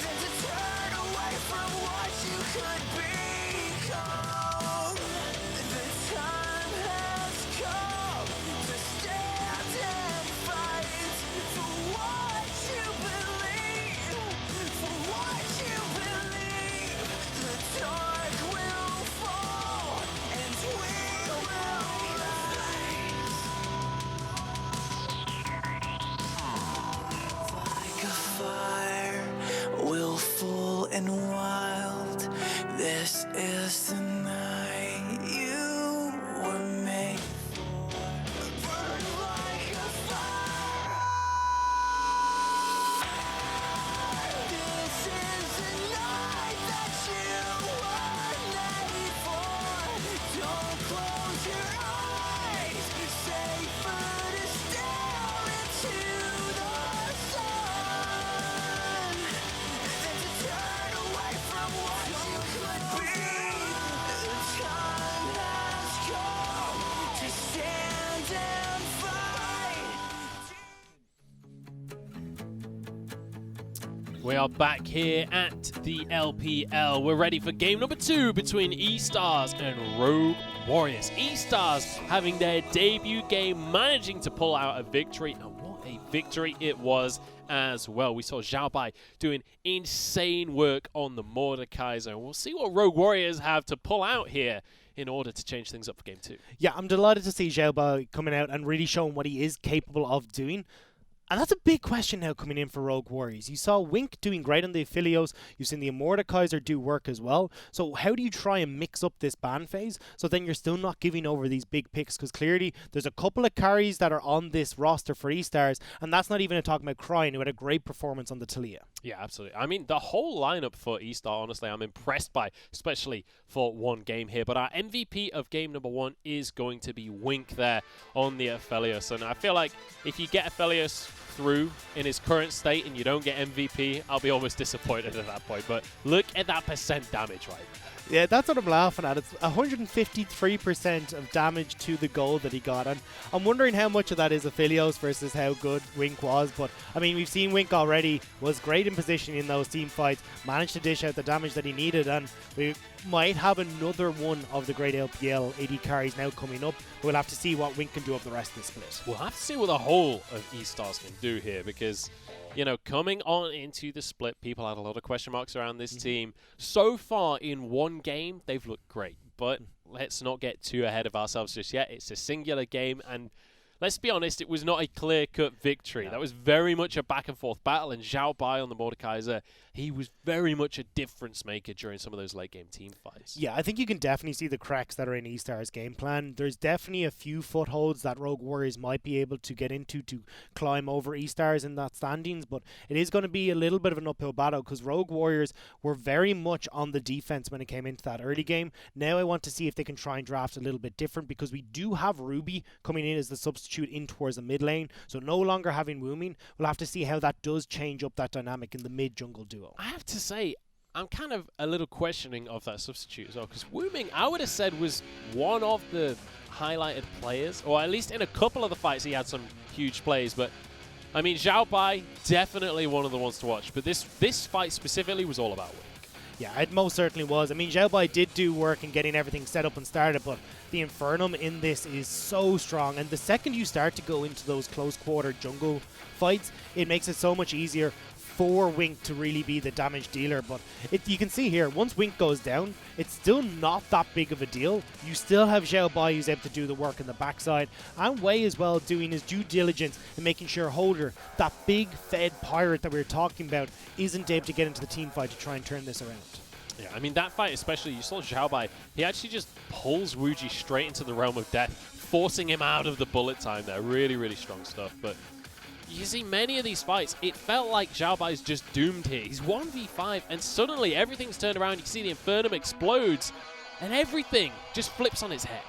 than to turn away from what you could become. The time has come to stand and fight for what you believe, for what you believe. The dark will fall and we will rise. Like a fire, willful and wild. This is the night you were made for. Burn like a fire. This is the night that you were made for. Don't close your eyes, safer to stare into the sun than to turn away from what you could be. The time has come to stand and fight. We are back here at the LPL. We're ready for game number 2 between eStars and Rogue Warriors. eStars having their debut game, managing to pull out a victory, and what a victory it was as well. We saw Xiaobai doing insane work on the Mordekaiser, and we'll see what Rogue Warriors have to pull out here in order to change things up for game 2. Yeah, I'm delighted to see Xiaobai coming out and really showing what he is capable of doing. And that's a big question now coming in for Rogue Warriors. You saw Wink doing great on the Affilios. You've seen the Mordekaiser do work as well. So how do you try and mix up this ban phase so then you're still not giving over these big picks? Because clearly there's a couple of carries that are on this roster for eStars, and that's not even talking about Crying, who had a great performance on the Talia. Yeah, absolutely. I mean, the whole lineup for eStar, honestly, I'm impressed by, especially for one game here. But our MVP of game number 1 is going to be Wink there on the Aphelios. And I feel like if you get Aphelios through in his current state and you don't get MVP, I'll be almost disappointed at that point. But look at that percent damage, right? Yeah, that's what I'm laughing at. It's 153% of damage to the goal that he got. And I'm wondering how much of that is Aphelios versus how good Wink was. But, I mean, we've seen Wink already, was great in position in those team fights, managed to dish out the damage that he needed. And we might have another one of the great LPL AD carries now coming up. We'll have to see what Wink can do up the rest of the split. We'll have to see what the whole of eStars can do here, because You know, coming on into the split, people had a lot of question marks around this team. So far in one game, they've looked great. But let's not get too ahead of ourselves just yet. It's a singular game, and let's be honest, it was not a clear-cut victory. That was very much a back-and-forth battle, and Zhao Bai on the Mordekaiser, he was very much a difference maker during some of those late-game team fights. Yeah, I think you can definitely see the cracks that are in eStar's game plan. There's definitely a few footholds that Rogue Warriors might be able to get into to climb over eStars in that standings, but it is going to be a little bit of an uphill battle because Rogue Warriors were very much on the defense when it came into that early game. Now I want to see if they can try and draft a little bit different because we do have Ruby coming in as the substitute in towards the mid lane, so no longer having Woomin. We'll have to see how that does change up that dynamic in the mid-jungle duo. I have to say, I'm kind of a little questioning of that substitute as well, because Wuming, I would have said, was one of the highlighted players, or at least in a couple of the fights he had some huge plays, but I mean, Zhao Bai, definitely one of the ones to watch, but this fight specifically was all about Wing. Yeah, it most certainly was. I mean, Zhao Bai did do work in getting everything set up and started, but the Infernum in this is so strong. And the second you start to go into those close quarter jungle fights, it makes it so much easier for Wink to really be the damage dealer. But you can see here, once Wink goes down, it's still not that big of a deal. You still have Zhao Bai who's able to do the work in the backside, and Wei as well doing his due diligence and making sure Holder, that big fed pirate that we were talking about, isn't able to get into the team fight to try and turn this around. Yeah, I mean, that fight especially, you saw Zhao Bai, he actually just pulls Wuji straight into the realm of death, forcing him out of the bullet time there. Really, really strong stuff. But you see many of these fights, it felt like Zhao Bai's just doomed here. He's 1v5, and suddenly everything's turned around. You see the Infernum explodes, and everything just flips on its head.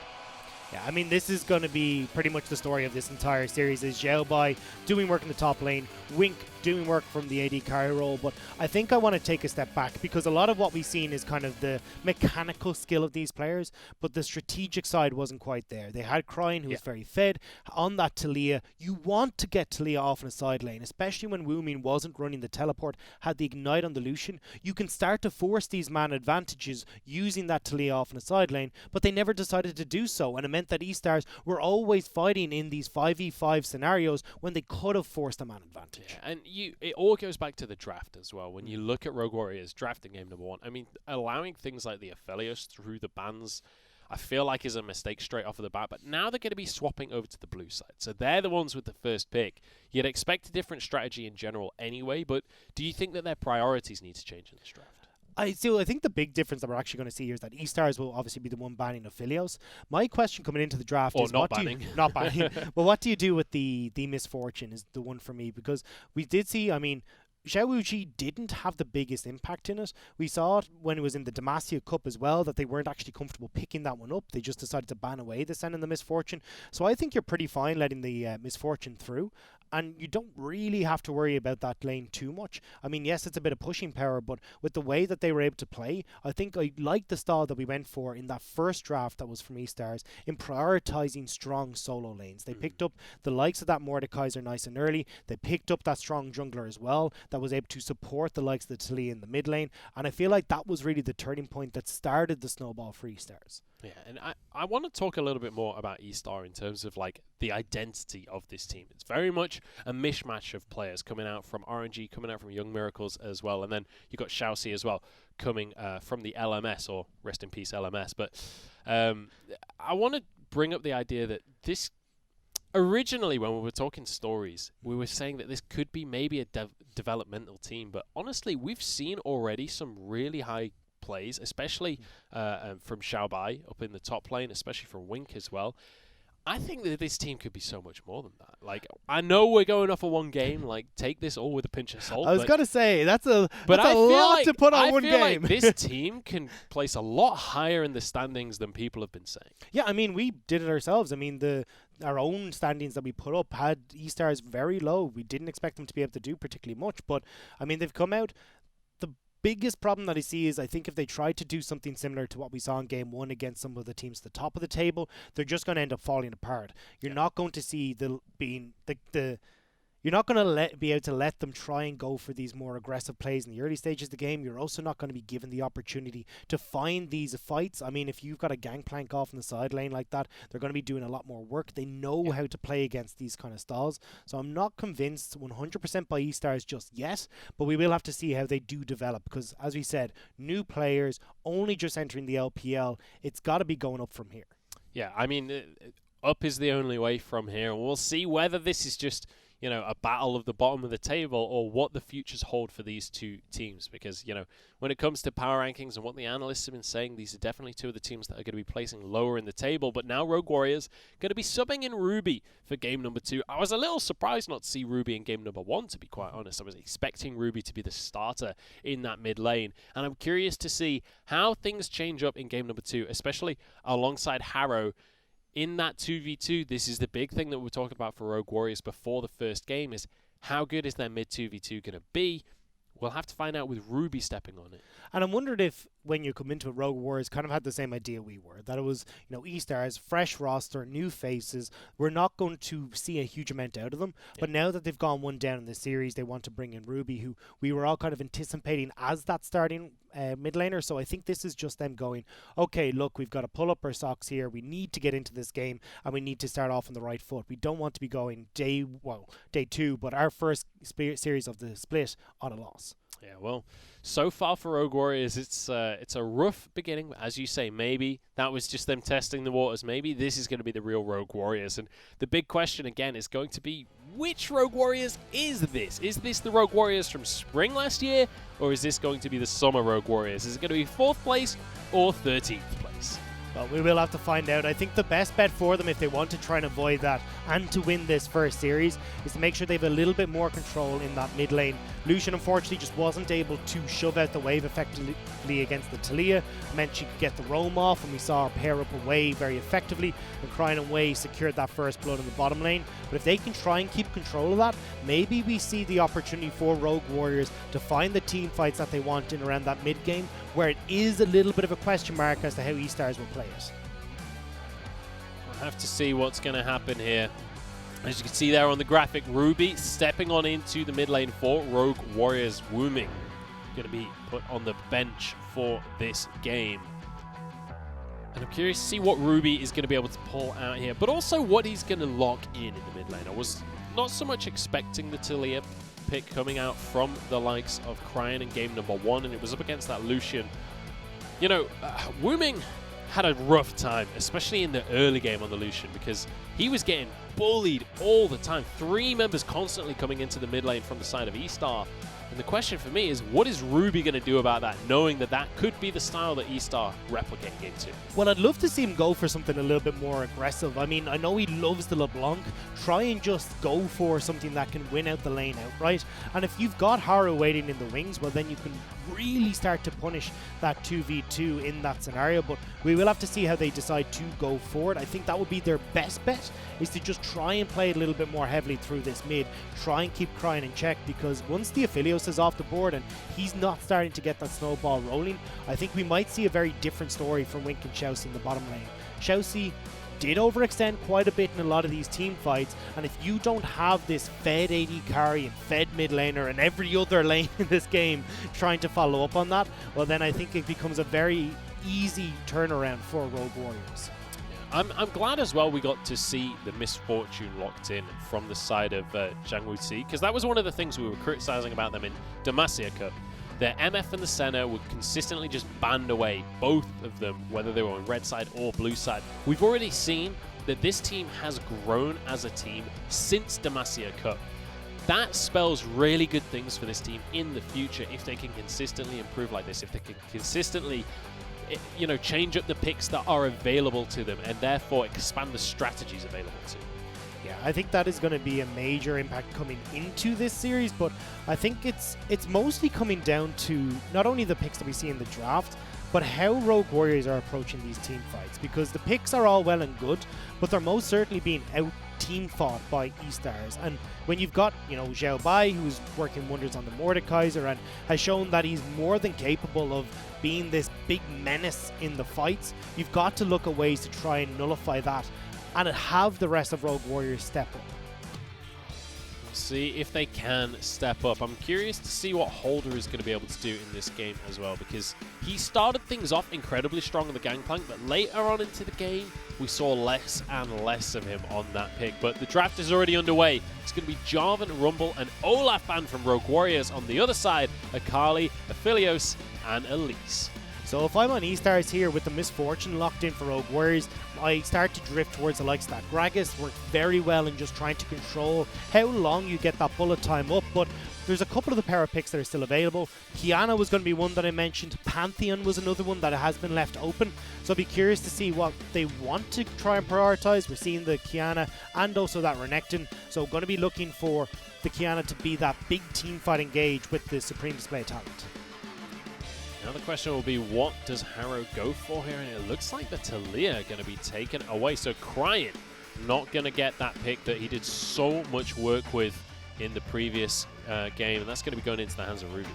Yeah, I mean, this is going to be pretty much the story of this entire series, is Zhao Bai doing work in the top lane, Wink doing work from the AD carry role. But I think I want to take a step back, because a lot of what we've seen is kind of the mechanical skill of these players, but the strategic side wasn't quite there. They had Cryin, who was very fed. On that Talia, you want to get Talia off in a side lane, especially when Woomin wasn't running the teleport, had the Ignite on the Lucian. You can start to force these man advantages using that Talia off in a side lane, but they never decided to do so, and it meant that eStars were always fighting in these 5v5 scenarios when they could have forced a man advantage. Yeah, and it all goes back to the draft as well. When you look at Rogue Warriors drafting game number 1, I mean, allowing things like the Aphelios through the bans, I feel like is a mistake straight off of the bat, but now they're going to be swapping over to the blue side. So they're the ones with the first pick. You'd expect a different strategy in general anyway, but do you think that their priorities need to change in this draft? I think the big difference that we're actually going to see here is that eStars will obviously be the one banning Aphelios. My question coming into the draft is not banning. Not banning. Well, what do you do with the Misfortune is the one for me, because we did see, I mean, Xiao Wuji didn't have the biggest impact in it. We saw it when it was in the Demacia Cup as well, that they weren't actually comfortable picking that one up. They just decided to ban away the Sen and the Misfortune. So I think you're pretty fine letting the Misfortune through, and you don't really have to worry about that lane too much. I mean, yes, it's a bit of pushing power, but with the way that they were able to play, I think I like the style that we went for in that first draft that was from eStars, in prioritizing strong solo lanes. They picked up the likes of that Mordekaiser nice and early. They picked up that strong jungler as well that was able to support the likes of the Talia in the mid lane, and I feel like that was really the turning point that started the snowball for eStars. Yeah, and I want to talk a little bit more about eStar in terms of like the identity of this team. It's very much a mishmash of players coming out from RNG, coming out from Young Miracles as well, and then you got Xiaoxi as well coming from the LMS, or rest in peace LMS. But I want to bring up the idea that this, originally when we were talking stories, we were saying that this could be maybe a developmental team, but honestly, we've seen already some really high plays, especially from Zhao Bai up in the top lane, especially from Wink as well. I think that this team could be so much more than that. Like, I know we're going off of one game. Like, take this all with a pinch of salt. I was gonna say that's a lot like to put on one game. Like this team can place a lot higher in the standings than people have been saying. Yeah, I mean, we did it ourselves. I mean, our own standings that we put up had eStars very low. We didn't expect them to be able to do particularly much, but I mean, they've come out. Biggest problem that I see is I think if they try to do something similar to what we saw in game 1 against some of the teams at the top of the table, they're just going to end up falling apart. You're not going to see you're not going to be able to let them try and go for these more aggressive plays in the early stages of the game. You're also not going to be given the opportunity to find these fights. I mean, if you've got a gangplank off in the side lane like that, they're going to be doing a lot more work. They know how to play against these kind of styles. So I'm not convinced 100% by eStars just yet, but we will have to see how they do develop because, as we said, new players only just entering the LPL. It's got to be going up from here. Yeah, I mean, up is the only way from here. And we'll see whether this is just, a battle of the bottom of the table or what the futures hold for these two teams. Because, when it comes to power rankings and what the analysts have been saying, these are definitely two of the teams that are going to be placing lower in the table. But now Rogue Warriors going to be subbing in Ruby for game number 2. I was a little surprised not to see Ruby in game number 1, to be quite honest. I was expecting Ruby to be the starter in that mid lane. And I'm curious to see how things change up in game number 2, especially alongside Harrow. In that 2v2, this is the big thing that we're talking about for Rogue Warriors before the first game is how good is their mid 2v2 going to be? We'll have to find out with Ruby stepping on it. And I'm wondering if when you come into it, Rogue Warriors kind of had the same idea we were, that it was, eStars, fresh roster, new faces. We're not going to see a huge amount out of them. Yeah. But now that they've gone one down in the series, they want to bring in Ruby, who we were all kind of anticipating as that starting mid laner. So I think this is just them going, okay, look, we've got to pull up our socks here. We need to get into this game and we need to start off on the right foot. We don't want to be going day 2, but our first series of the split on a loss. Yeah, well, so far for Rogue Warriors, it's a rough beginning. But as you say, maybe that was just them testing the waters. Maybe this is going to be the real Rogue Warriors. And the big question, again, is going to be, which Rogue Warriors is this? Is this the Rogue Warriors from spring last year? Or is this going to be the summer Rogue Warriors? Is it going to be 4th place or 13th place? Well, we will have to find out. I think the best bet for them, if they want to try and avoid that and to win this first series, is to make sure they have a little bit more control in that mid lane. Lucian, unfortunately, just wasn't able to shove out the wave effectively against the Talia. It meant she could get the roam off, and we saw her pair up away very effectively, and Crying and Way secured that first blood in the bottom lane. But if they can try and keep control of that, maybe we see the opportunity for Rogue Warriors to find the team fights that they want in around that mid game, where it is a little bit of a question mark as to how eStars will play it. We'll have to see what's going to happen here. As you can see there on the graphic, Ruby stepping on into the mid lane for Rogue Warriors. Wooming going to be put on the bench for this game. And I'm curious to see what Ruby is going to be able to pull out here, but also what he's going to lock in the mid lane. I was not so much expecting the Talia pick coming out from the likes of Cryan in game number 1, and it was up against that Lucian. Wooming had a rough time, especially in the early game on the Lucian, because he was getting bullied all the time. 3 members constantly coming into the mid lane from the side of eStar. And the question for me is, what is Ruby going to do about that, knowing that that could be the style that eStar replicate game 2? Well, I'd love to see him go for something a little bit more aggressive. I mean, I know he loves the LeBlanc. Try and just go for something that can win out the lane outright. And if you've got Haru waiting in the wings, well, then you can really start to punish that 2v2 in that scenario. But we will have to see how they decide to go forward. I think that would be their best bet, is to just try and play a little bit more heavily through this mid. Try and keep Crying in check, because once the Aphelios is off the board and he's not starting to get that snowball rolling, I think we might see a very different story from Wink and Shousey in the bottom lane. Shousey did overextend quite a bit in a lot of these team fights, and if you don't have this fed AD carry and fed mid laner and every other lane in this game trying to follow up on that, well, then I think it becomes a very easy turnaround for Rogue Warriors. I'm glad as well we got to see the misfortune locked in from the side of Zhang Wuxi, because that was one of the things we were criticizing about them in Demacia Cup. Their MF and the Senna would consistently just band away, both of them, whether they were on red side or blue side. We've already seen that this team has grown as a team since Demacia Cup. That spells really good things for this team in the future if they can consistently improve like this, if they can consistently change up the picks that are available to them and therefore expand the strategies available to them. Yeah, I think that is going to be a major impact coming into this series, but I think it's mostly coming down to not only the picks that we see in the draft, but how Rogue Warriors are approaching these team fights, because the picks are all well and good, but they're most certainly being out team fought by eStars. And when you've got, Xiao Bai, who's working wonders on the Mordekaiser and has shown that he's more than capable of being this big menace in the fights, you've got to look at ways to try and nullify that and have the rest of Rogue Warriors step up. See if they can step up. I'm curious to see what Holder is going to be able to do in this game as well, because he started things off incredibly strong on the Gangplank, but later on into the game, we saw less and less of him on that pick. But the draft is already underway. It's going to be Jarvan, Rumble, and Olaf banned from Rogue Warriors. On the other side, Akali, Aphelios, and Elise. So if I'm on eStars here with the Misfortune locked in for Rogue Warriors, I start to drift towards the likes of that. Gragas worked very well in just trying to control how long you get that bullet time up, but there's a couple of the power picks that are still available. Kiana was going to be one that I mentioned. Pantheon was another one that has been left open. So I'll be curious to see what they want to try and prioritize. We're seeing the Kiana and also that Renekton. So going to be looking for the Kiana to be that big team fight engage with the Supreme Display talent. Now the question will be, what does Harrow go for here? And it looks like the Talia are going to be taken away. So Cryin not going to get that pick that he did so much work with in the previous game. And that's going to be going into the hands of Ruby.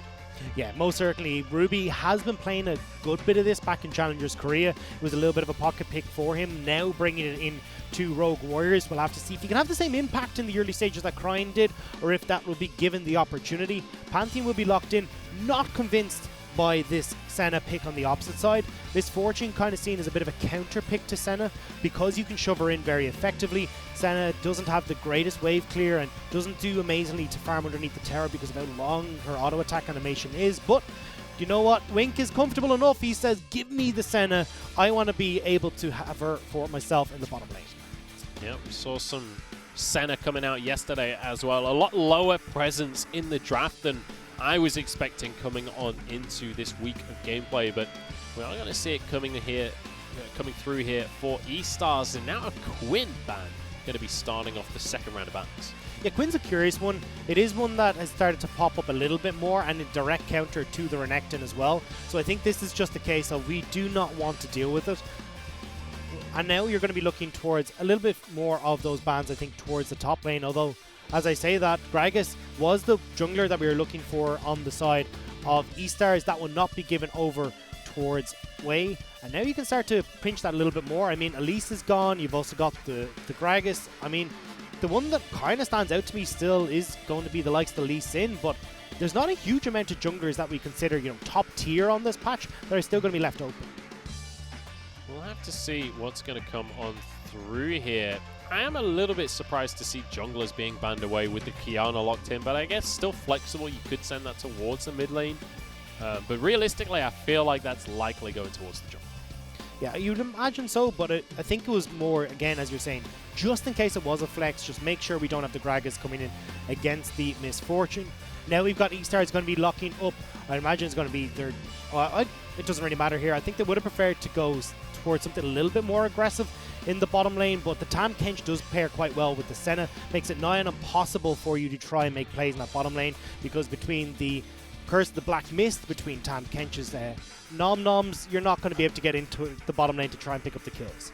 Yeah, most certainly. Ruby has been playing a good bit of this back in Challengers Korea. It was a little bit of a pocket pick for him. Now bringing it in to Rogue Warriors. We'll have to see if he can have the same impact in the early stages that Cryin did, or if that will be given the opportunity. Pantheon will be locked in. Not convinced by this Senna pick on the opposite side. Misfortune kind of seen as a bit of a counter pick to Senna because you can shove her in very effectively. Senna doesn't have the greatest wave clear and doesn't do amazingly to farm underneath the tower because of how long her auto attack animation is, but you know what? Wink is comfortable enough. He says, give me the Senna. I want to be able to have her for myself in the bottom lane. Yeah, we saw some Senna coming out yesterday as well. A lot lower presence in the draft than I was expecting coming on into this week of gameplay, but we're not going to see it coming through here for eStars, and now a Quinn ban going to be starting off the second round of bans. Yeah, Quinn's a curious one. It is one that has started to pop up a little bit more, and a direct counter to the Renekton as well. So I think this is just a case of we do not want to deal with it. And now you're going to be looking towards a little bit more of those bans, I think, towards the top lane, although as I say that, Gragas was the jungler that we were looking for on the side of eStars. That will not be given over towards Wei. And now you can start to pinch that a little bit more. I mean, Elise is gone. You've also got the Gragas. I mean, the one that kind of stands out to me still is going to be the likes of the Lee Sin, but there's not a huge amount of junglers that we consider, you know, top tier on this patch that are still going to be left open. We'll have to see what's going to come on through here. I am a little bit surprised to see junglers being banned away with the Kiana locked in, but I guess still flexible. You could send that towards the mid lane. But realistically, I feel like that's likely going towards the jungle. Yeah, you'd imagine so, but I think it was more, again, as you're saying, just in case it was a flex, just make sure we don't have the Gragas coming in against the Misfortune. Now we've got eStar going to be locking up. I imagine it's going to be their... it doesn't really matter here. I think they would have preferred to go towards something a little bit more aggressive in the bottom lane, but the Tahm Kench does pair quite well with the Senna. Makes it nigh on impossible for you to try and make plays in that bottom lane, because between the Curse of the Black Mist, between Tahm Kench's nom-noms, you're not going to be able to get into the bottom lane to try and pick up the kills.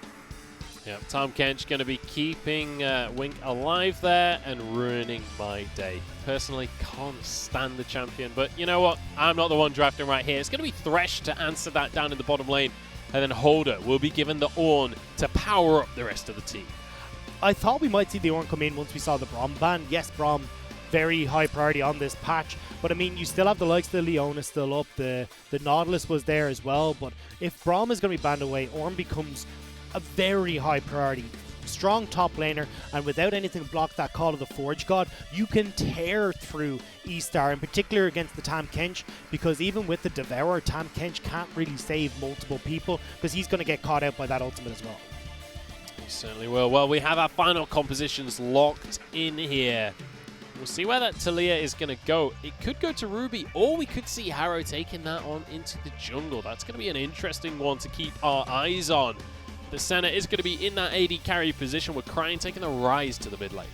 Yeah, Tahm Kench going to be keeping Wink alive there and ruining my day. Personally, can't stand the champion, but you know what? I'm not the one drafting right here. It's going to be Thresh to answer that down in the bottom lane, and then Holder will be given the Ornn to power up the rest of the team. I thought we might see the Ornn come in once we saw the Braum ban. Yes, Braum, very high priority on this patch, but I mean, you still have the likes of the Leona still up, the Nautilus was there as well, but if Braum is going to be banned away, Ornn becomes a very high priority. Strong top laner, and without anything to block that Call of the Forge God, you can tear through eStar, in particular against the Tahm Kench, because even with the Devourer, Tahm Kench can't really save multiple people, because he's going to get caught out by that ultimate as well. He certainly will. Well, we have our final compositions locked in here. We'll see where that Talia is going to go. It could go to Ruby, or we could see Harrow taking that on into the jungle. That's going to be an interesting one to keep our eyes on. The Senna is going to be in that AD carry position with Cryin taking the rise to the mid lane.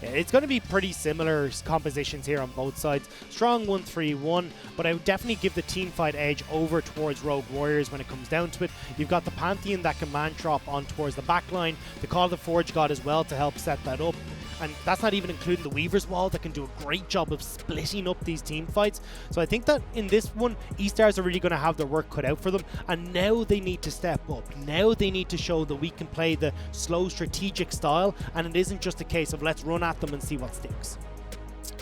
Yeah, it's going to be pretty similar compositions here on both sides. Strong 1-3-1, but I would definitely give the team fight edge over towards Rogue Warriors when it comes down to it. You've got the Pantheon that can man-trap on towards the back line, the Call of the Forge God as well to help set that up. And that's not even including the Weaver's Wall that can do a great job of splitting up these team fights. So I think that in this one, eStars are really going to have their work cut out for them. And now they need to step up. Now they need to show that we can play the slow strategic style. And it isn't just a case of let's run at them and see what sticks.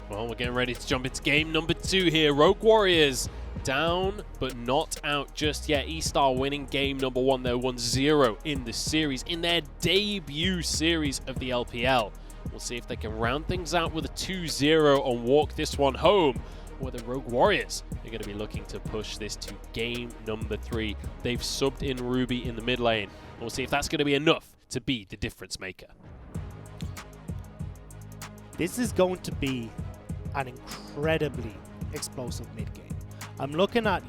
Well, we're getting ready to jump into game number 2 here. Rogue Warriors down, but not out just yet. eStar winning game number 1. They're 1-0 in the series, in their debut series of the LPL. We'll see if they can round things out with a 2-0 and walk this one home, or the Rogue Warriors are going to be looking to push this to game number 3. They've subbed in Ruby in the mid lane. We'll see if that's going to be enough to be the difference maker. This is going to be an incredibly explosive mid game. I'm looking at,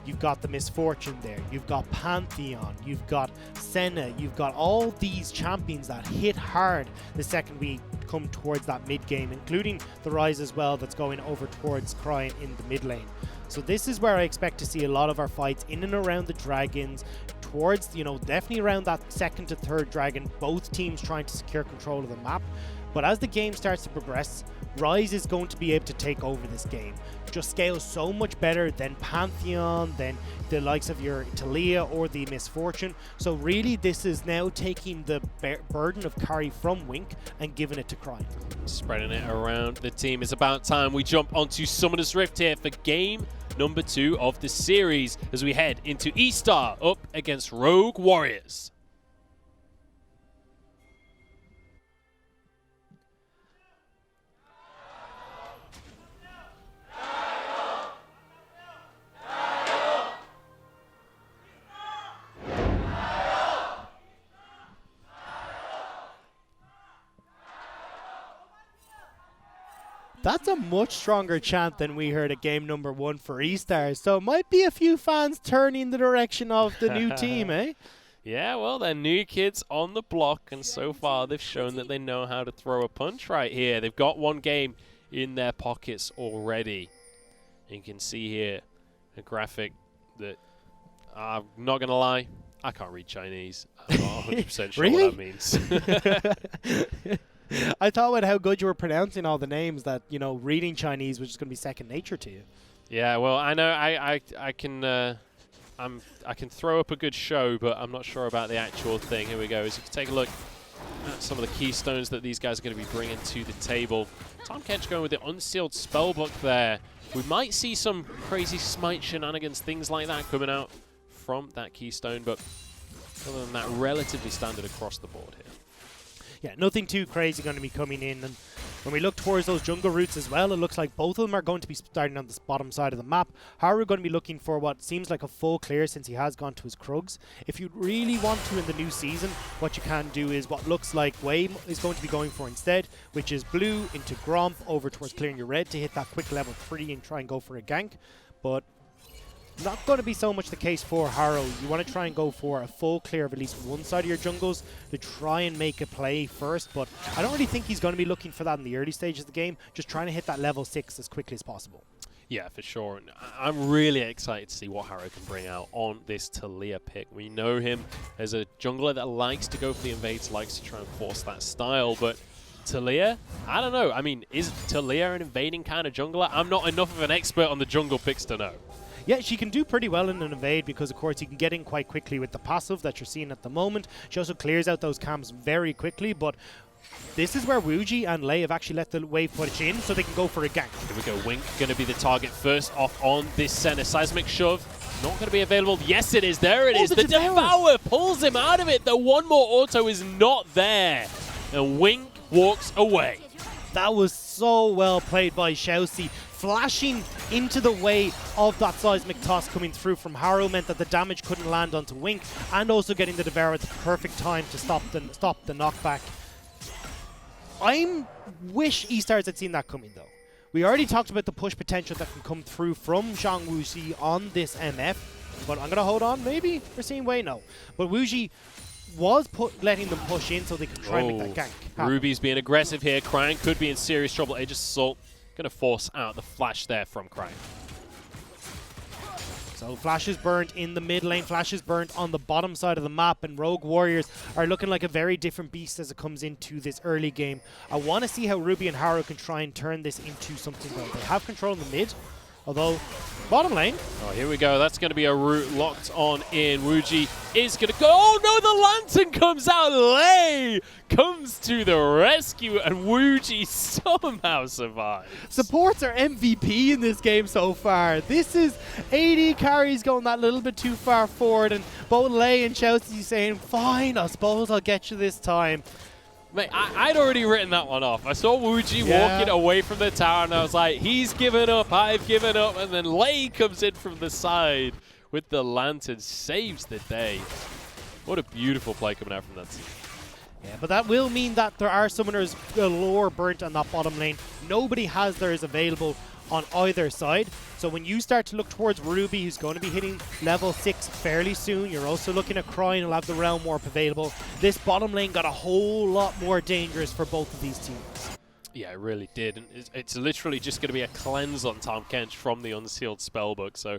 you've got the Misfortune there, you've got Pantheon, you've got Senna, you've got all these champions that hit hard the second we come towards that mid game, including the Rise as well that's going over towards Crying in the mid lane. So this is where I expect to see a lot of our fights in and around the dragons, towards, definitely around that second to third dragon, both teams trying to secure control of the map. But as the game starts to progress, Rise is going to be able to take over this game. Just scales so much better than Pantheon, than the likes of your Talia or the Misfortune. So really this is now taking the burden of carry from Wink and giving it to Crying. Spreading it around the team. It's about time we jump onto Summoner's Rift here for game number 2 of the series as we head into eStar up against Rogue Warriors. That's a much stronger chant than we heard at game number 1 for eStar, so it might be a few fans turning the direction of the new team, eh? Yeah, well, they're new kids on the block, and so far they've shown that they know how to throw a punch right here. They've got one game in their pockets already. You can see here a graphic that, I'm not going to lie, I can't read Chinese. I'm not 100% sure Really? what that means. I thought with how good you were pronouncing all the names that, reading Chinese was just going to be second nature to you. Yeah, well, I know I can I can throw up a good show, but I'm not sure about the actual thing. Here we go. As you can take a look at some of the keystones that these guys are going to be bringing to the table. Tom Kench going with the Unsealed Spellbook there. We might see some crazy smite shenanigans, things like that coming out from that keystone, but other than that, relatively standard across the board here. Yeah, nothing too crazy going to be coming in. And when we look towards those jungle routes as well, it looks like both of them are going to be starting on the bottom side of the map. Haru going to be looking for what seems like a full clear since he has gone to his Krugs. If you really want to in the new season, what you can do is what looks like Wei is going to be going for instead, which is blue into Gromp over towards clearing your red to hit that quick level 3 and try and go for a gank. But not going to be so much the case for Harrow. You want to try and go for a full clear of at least one side of your jungles to try and make a play first, but I don't really think he's going to be looking for that in the early stages of the game, just trying to hit that level 6 as quickly as possible. Yeah, for sure. And I'm really excited to see what Harrow can bring out on this Talia pick. We know him as a jungler that likes to go for the invades, likes to try and force that style, but Talia, I don't know. I mean, is Talia an invading kind of jungler? I'm not enough of an expert on the jungle picks to know. Yeah, she can do pretty well in an invade because, of course, you can get in quite quickly with the passive that you're seeing at the moment. She also clears out those camps very quickly, but this is where Wuji and Lei have actually let the wave push in so they can go for a gank. Here we go. Wink going to be the target first off on this center. Seismic Shove not going to be available. Yes, it is. There it is. The Devour pulls him out of it. The one more auto is not there. And Wink walks away. That was so well played by Xiaoxi. Flashing into the way of that seismic toss coming through from Harrow meant that the damage couldn't land onto Wink, and also getting the Devourer at the perfect time to stop the knockback. I wish eStars had seen that coming though. We already talked about the push potential that can come through from Zhang Wuxi on this MF, but I'm going to hold on maybe. We're seeing Wei, no. But Wuxi was letting them push in so they could try and make that gank. Ruby's being aggressive here. Crying could be in serious trouble. Aegis Assault going to force out the flash there from Crying. So Flash is burnt in the mid lane, Flash is burnt on the bottom side of the map, and Rogue Warriors are looking like a very different beast as it comes into this early game. I want to see how Ruby and Harrow can try and turn this into something though. They have control in the mid, Although, bottom lane. Oh, here we go. That's going to be a root locked on in. Wuji is going to go. Oh, no, the lantern comes out. Lei comes to the rescue, and Wuji somehow survives. Supports are MVP in this game so far. This is AD carries going that little bit too far forward, and both Lei and Chelsea saying, fine, I suppose I'll get you this time. Mate, I'd already written that one off. I saw Wuji walking away from the tower, and I was like, he's given up, I've given up. And then Lei comes in from the side with the lantern, saves the day. What a beautiful play coming out from that team. Yeah, but that will mean that there are summoners galore burnt on that bottom lane. Nobody has theirs available on either side. So when you start to look towards Ruby, who's going to be hitting level 6 fairly soon, you're also looking at Crying, who'll have the Realm Warp available. This bottom lane got a whole lot more dangerous for both of these teams. Yeah, it really did. And it's literally just going to be a cleanse on Tahm Kench from the Unsealed Spellbook. So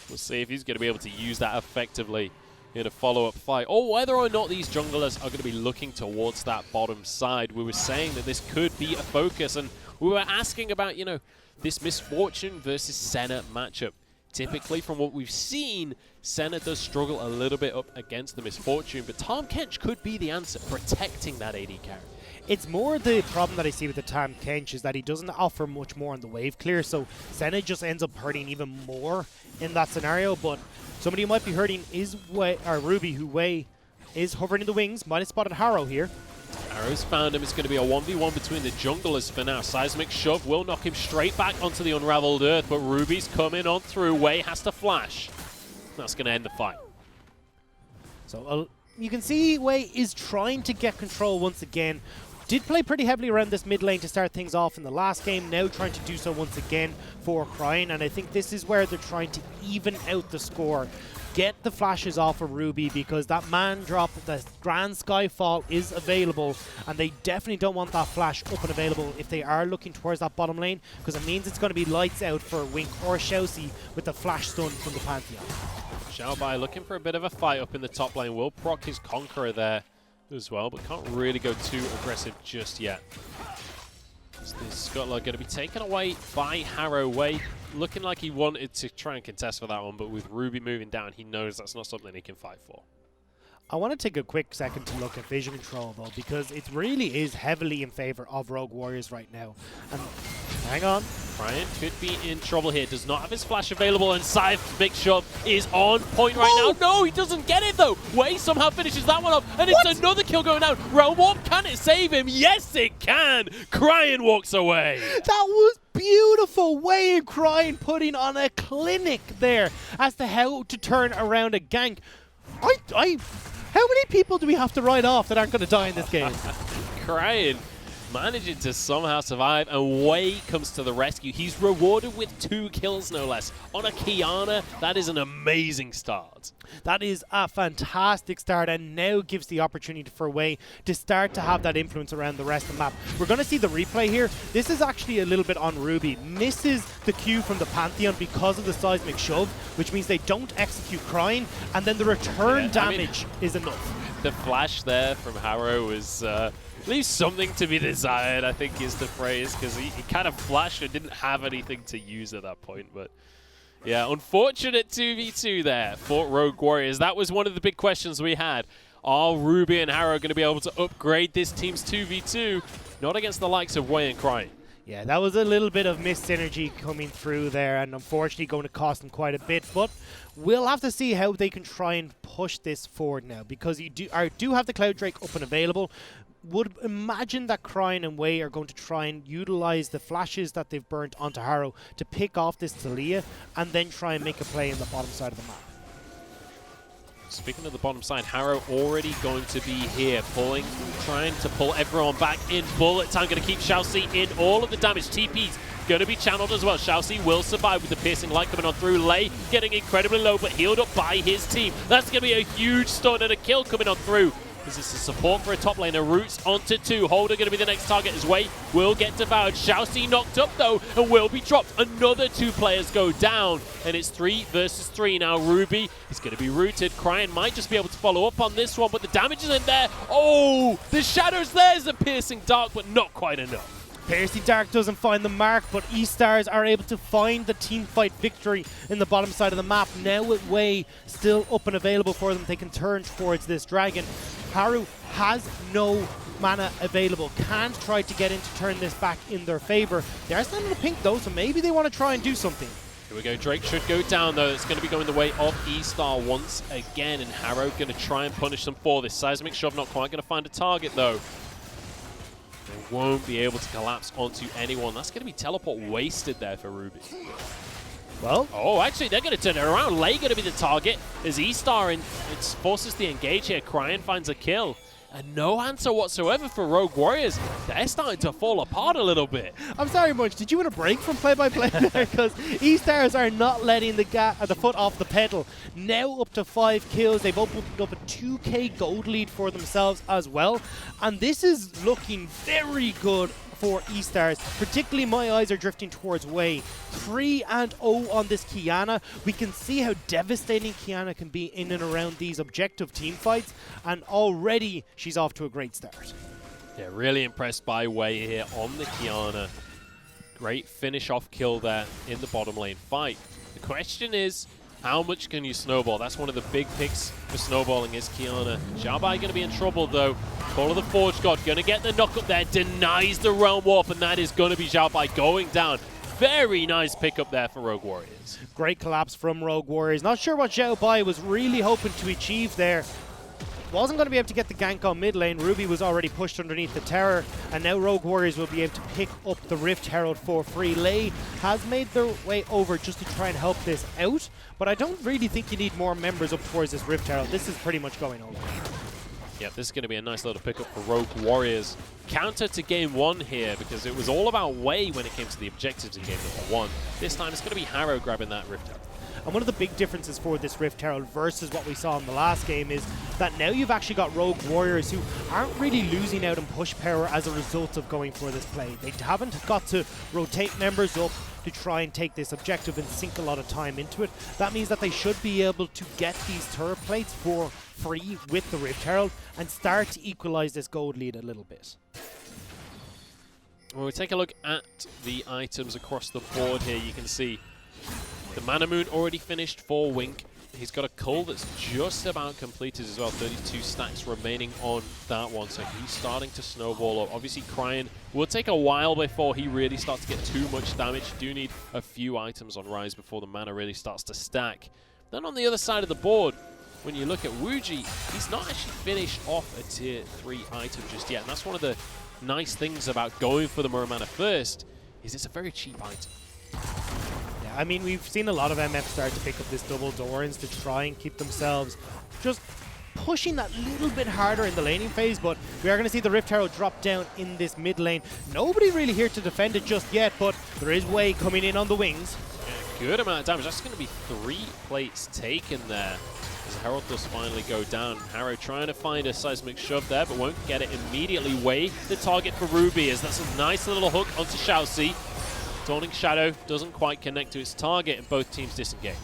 we'll see if he's going to be able to use that effectively in a follow-up fight, or whether or not these junglers are going to be looking towards that bottom side. We were saying that this could be a focus, and we were asking about, you know, this Misfortune versus Senna matchup. Typically, from what we've seen, Senna does struggle a little bit up against the Misfortune, but Tahm Kench could be the answer, protecting that AD carry. It's more the problem that I see with the Tahm Kench is that he doesn't offer much more on the wave clear, so Senna just ends up hurting even more in that scenario. But somebody who might be hurting is Ruby, who Wei is hovering in the wings. Might have spotted Harrow here. Harrow's found him. It's going to be a 1v1 between the junglers for now. Seismic Shove will knock him straight back onto the Unraveled Earth, but Ruby's coming on through. Wei has to flash. That's going to end the fight. So you can see Wei is trying to get control once again. Did play pretty heavily around this mid lane to start things off in the last game, now trying to do so once again for Crying, and I think this is where they're trying to even out the score. Get the flashes off of Ruby, because that man drop, the Grand Skyfall is available, and they definitely don't want that flash up and available if they are looking towards that bottom lane, because it means it's going to be lights out for Wink or Xiaoxi with the flash stun from the Pantheon. Xiaobai looking for a bit of a fight up in the top lane. Will proc his Conqueror there as well, but can't really go too aggressive just yet. So this Scuttler going to be taken away by Harrow. Wei looking like he wanted to try and contest for that one, but with Ruby moving down, he knows that's not something he can fight for. I want to take a quick second to look at vision control, though, because it really is heavily in favor of Rogue Warriors right now. And hang on. Crying could be in trouble here. Does not have his flash available, and Seismic Shove is on point right now. No, he doesn't get it, though. Wei somehow finishes that one off, and it's another kill going down. Realm Warp, can it save him? Yes, it can. Crying walks away. That was beautiful. Wei and Crying putting on a clinic there as to how to turn around a gank. How many people do we have to write off that aren't going to die in this game? Crying managing to somehow survive, and Wei comes to the rescue. He's rewarded with 2 kills, no less. On a Kiana, that is an amazing start. That is a fantastic start, and now gives the opportunity for Wei to start to have that influence around the rest of the map. We're going to see the replay here. This is actually a little bit on Ruby. Misses the Q from the Pantheon because of the Seismic Shove, which means they don't execute Crying, and then the return damage is enough. The flash there from Harrow was... leaves something to be desired, I think is the phrase, because he kind of flashed and didn't have anything to use at that point. But yeah, unfortunate 2v2 there for Rogue Warriors. That was one of the big questions we had. Are Ruby and Harrow going to be able to upgrade this team's 2v2? Not against the likes of Wei and Crying. Yeah, that was a little bit of missed synergy coming through there, and unfortunately going to cost them quite a bit. But we'll have to see how they can try and push this forward now, because you do have the Cloud Drake up and available. Would imagine that Crying and Wei are going to try and utilize the flashes that they've burnt onto Harrow to pick off this Talia and then try and make a play in the bottom side of the map. Speaking of the bottom side, Harrow already going to be here, trying to pull everyone back in. Bullet time, going to keep Xiaoxi in. All of the damage. TP's going to be channeled as well. Xiaoxi will survive with the piercing light coming on through. Lei getting incredibly low, but healed up by his team. That's going to be a huge stun and a kill coming on through. This is the support for a top laner. Roots onto 2. Holder going to be the next target as Wei will get devoured. Xiaoxi knocked up though and will be dropped. Another 2 players go down, and it's 3 versus 3 now. Ruby is going to be rooted. Crying might just be able to follow up on this one, but the damage is in there. Oh, the shadow's there is a piercing dark, but not quite enough. Piercy Dark doesn't find the mark, but eStars are able to find the team fight victory in the bottom side of the map. Now with Wei still up and available for them, they can turn towards this dragon. Haru has no mana available, can't try to get in to turn this back in their favor. They are standing in the pink though, so maybe they want to try and do something. Here we go, Drake should go down though. It's going to be going the way of eStar once again, and Harrow going to try and punish them for this. Seismic Shove not quite going to find a target though. They won't be able to collapse onto anyone. That's going to be teleport wasted there for Ruby. Well, oh, actually, they're going to turn it around. Lei going to be the target as eStar, and it forces the engage here. Cryan finds a kill. And no answer whatsoever for Rogue Warriors. They're starting to fall apart a little bit. I'm sorry, Munch. Did you want a break from play-by-play there? Because eStars are not letting the foot off the pedal. Now up to 5 kills. They've opened up a 2k gold lead for themselves as well. And this is looking very good for eStars. Particularly my eyes are drifting towards Wei. 3-0 on this Qiyana. We can see how devastating Qiyana can be in and around these objective team fights, and already she's off to a great start. Yeah, really impressed by Wei here on the Qiyana. Great finish off kill there in the bottom lane fight. The question is, how much can you snowball? That's one of the big picks for snowballing is Qiyana. Xiaobai going to be in trouble though. Call of the Forge God going to get the knock up there. Denies the Realm Warp, and that is going to be Xiaobai going down. Very nice pickup there for Rogue Warriors. Great collapse from Rogue Warriors. Not sure what Xiaobai was really hoping to achieve there. Wasn't going to be able to get the gank on mid lane. Ruby was already pushed underneath the tower, and now Rogue Warriors will be able to pick up the Rift Herald for free. Lei has made their way over just to try and help this out, but I don't really think you need more members up towards this Rift Herald. This is pretty much going over. Yeah, this is going to be a nice little pickup for Rogue Warriors. Counter to game 1 here, because it was all about Wei when it came to the objectives in game number 1. This time it's going to be Harrow grabbing that Rift Herald. And one of the big differences for this Rift Herald versus what we saw in the last game is that now you've actually got Rogue Warriors who aren't really losing out on push power as a result of going for this play. They haven't got to rotate members up to try and take this objective and sink a lot of time into it. That means that they should be able to get these turret plates for free with the Rift Herald and start to equalize this gold lead a little bit. When we take a look at the items across the board here, you can see the Mana Moon already finished for Wink. He's got a cull that's just about completed as well. 32 stacks remaining on that one, so he's starting to snowball up. Obviously, Cryan will take a while before he really starts to get too much damage. You do need a few items on Rise before the mana really starts to stack. Then on the other side of the board, when you look at Wuji, he's not actually finished off a tier 3 item just yet. And that's one of the nice things about going for the Muramana first, is it's a very cheap item. I mean, we've seen a lot of MF start to pick up this double Dorans to try and keep themselves just pushing that little bit harder in the laning phase, but we are going to see the Rift Herald drop down in this mid lane. Nobody really here to defend it just yet, but there is Wei coming in on the wings. Yeah, good amount of damage. That's going to be 3 plates taken there as Herald does finally go down. Harrow trying to find a Seismic Shove there, but won't get it immediately. Wei, the target for Ruby, as that's a nice little hook onto Xiaoxi. Dawning Shadow doesn't quite connect to its target, and both teams disengage.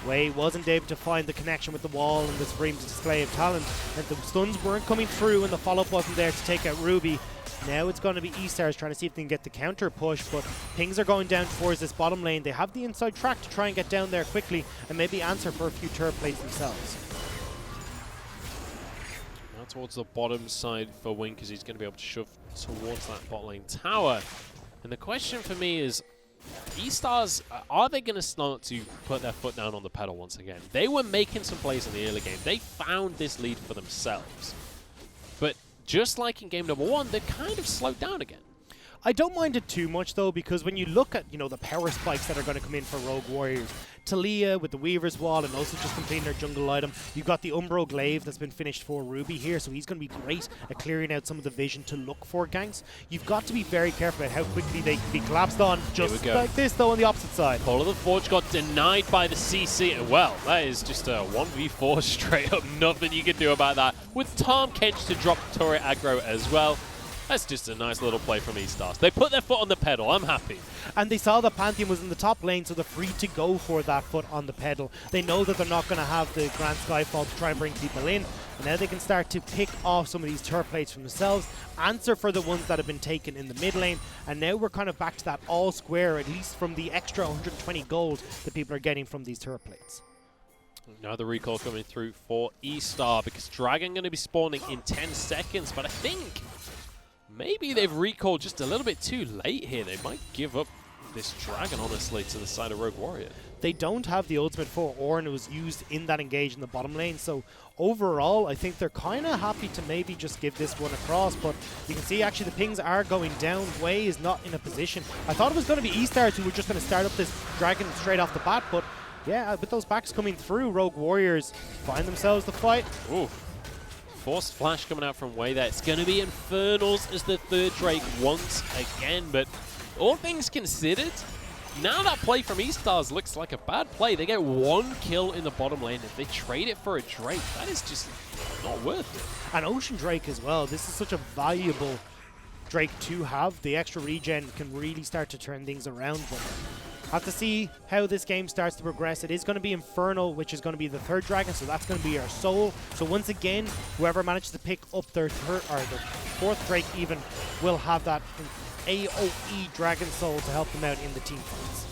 Wei wasn't able to find the connection with the wall and the Supreme's display of talent, and the stuns weren't coming through and the follow-up wasn't there to take out Ruby. Now it's going to be eStars trying to see if they can get the counter push, but pings are going down towards this bottom lane. They have the inside track to try and get down there quickly and maybe answer for a few turret plates themselves. Now towards the bottom side for Wink, because he's going to be able to shove towards that bot lane tower. And the question for me is, eStars, are they going to start to put their foot down on the pedal once again? They were making some plays in the early game. They found this lead for themselves. But just like in game number 1, they're kind of slowed down again. I don't mind it too much though, because when you look at, the power spikes that are going to come in for Rogue Warriors, Talia with the Weaver's Wall and also just completing their jungle item. You've got the Umbro Glaive that's been finished for Ruby here, so he's going to be great at clearing out some of the vision to look for ganks. You've got to be very careful about how quickly they can be collapsed on, just like this though on the opposite side. Call of the Forge got denied by the CC, and well, that is just a 1v4 straight up, nothing you can do about that. With Tom Kench to drop turret aggro as well. That's just a nice little play from eStars. They put their foot on the pedal. I'm happy. And they saw that Pantheon was in the top lane, so they're free to go for that foot on the pedal. They know that they're not going to have the Grand Skyfall to try and bring people in. And now they can start to pick off some of these turret plates from themselves, answer for the ones that have been taken in the mid lane. And now we're kind of back to that all square, at least from the extra 120 gold that people are getting from these turret plates. Another recall coming through for eStar, because Dragon going to be spawning in 10 seconds. But I think maybe they've recalled just a little bit too late here. They might give up this Dragon, honestly, to the side of Rogue Warrior. They don't have the ultimate for Ornn. It was used in that engage in the bottom lane. So overall, I think they're kind of happy to maybe just give this one across. But you can see actually the pings are going down. Wei is not in a position. I thought it was going to be eStars who were just going to start up this Dragon straight off the bat. But yeah, with those backs coming through, Rogue Warriors find themselves the fight. Ooh. Forced flash coming out from Wei there. It's going to be Infernals as the third Drake once again. But all things considered, now that play from eStars looks like a bad play. They get one kill in the bottom lane. If they trade it for a Drake, that is just not worth it. And Ocean Drake as well. This is such a valuable Drake to have. The extra regen can really start to turn things around. But have to see how this game starts to progress. It is going to be Infernal, which is going to be the third Dragon, so that's going to be our soul. So once again, whoever manages to pick up their fourth Drake even will have that AOE Dragon Soul to help them out in the team fights.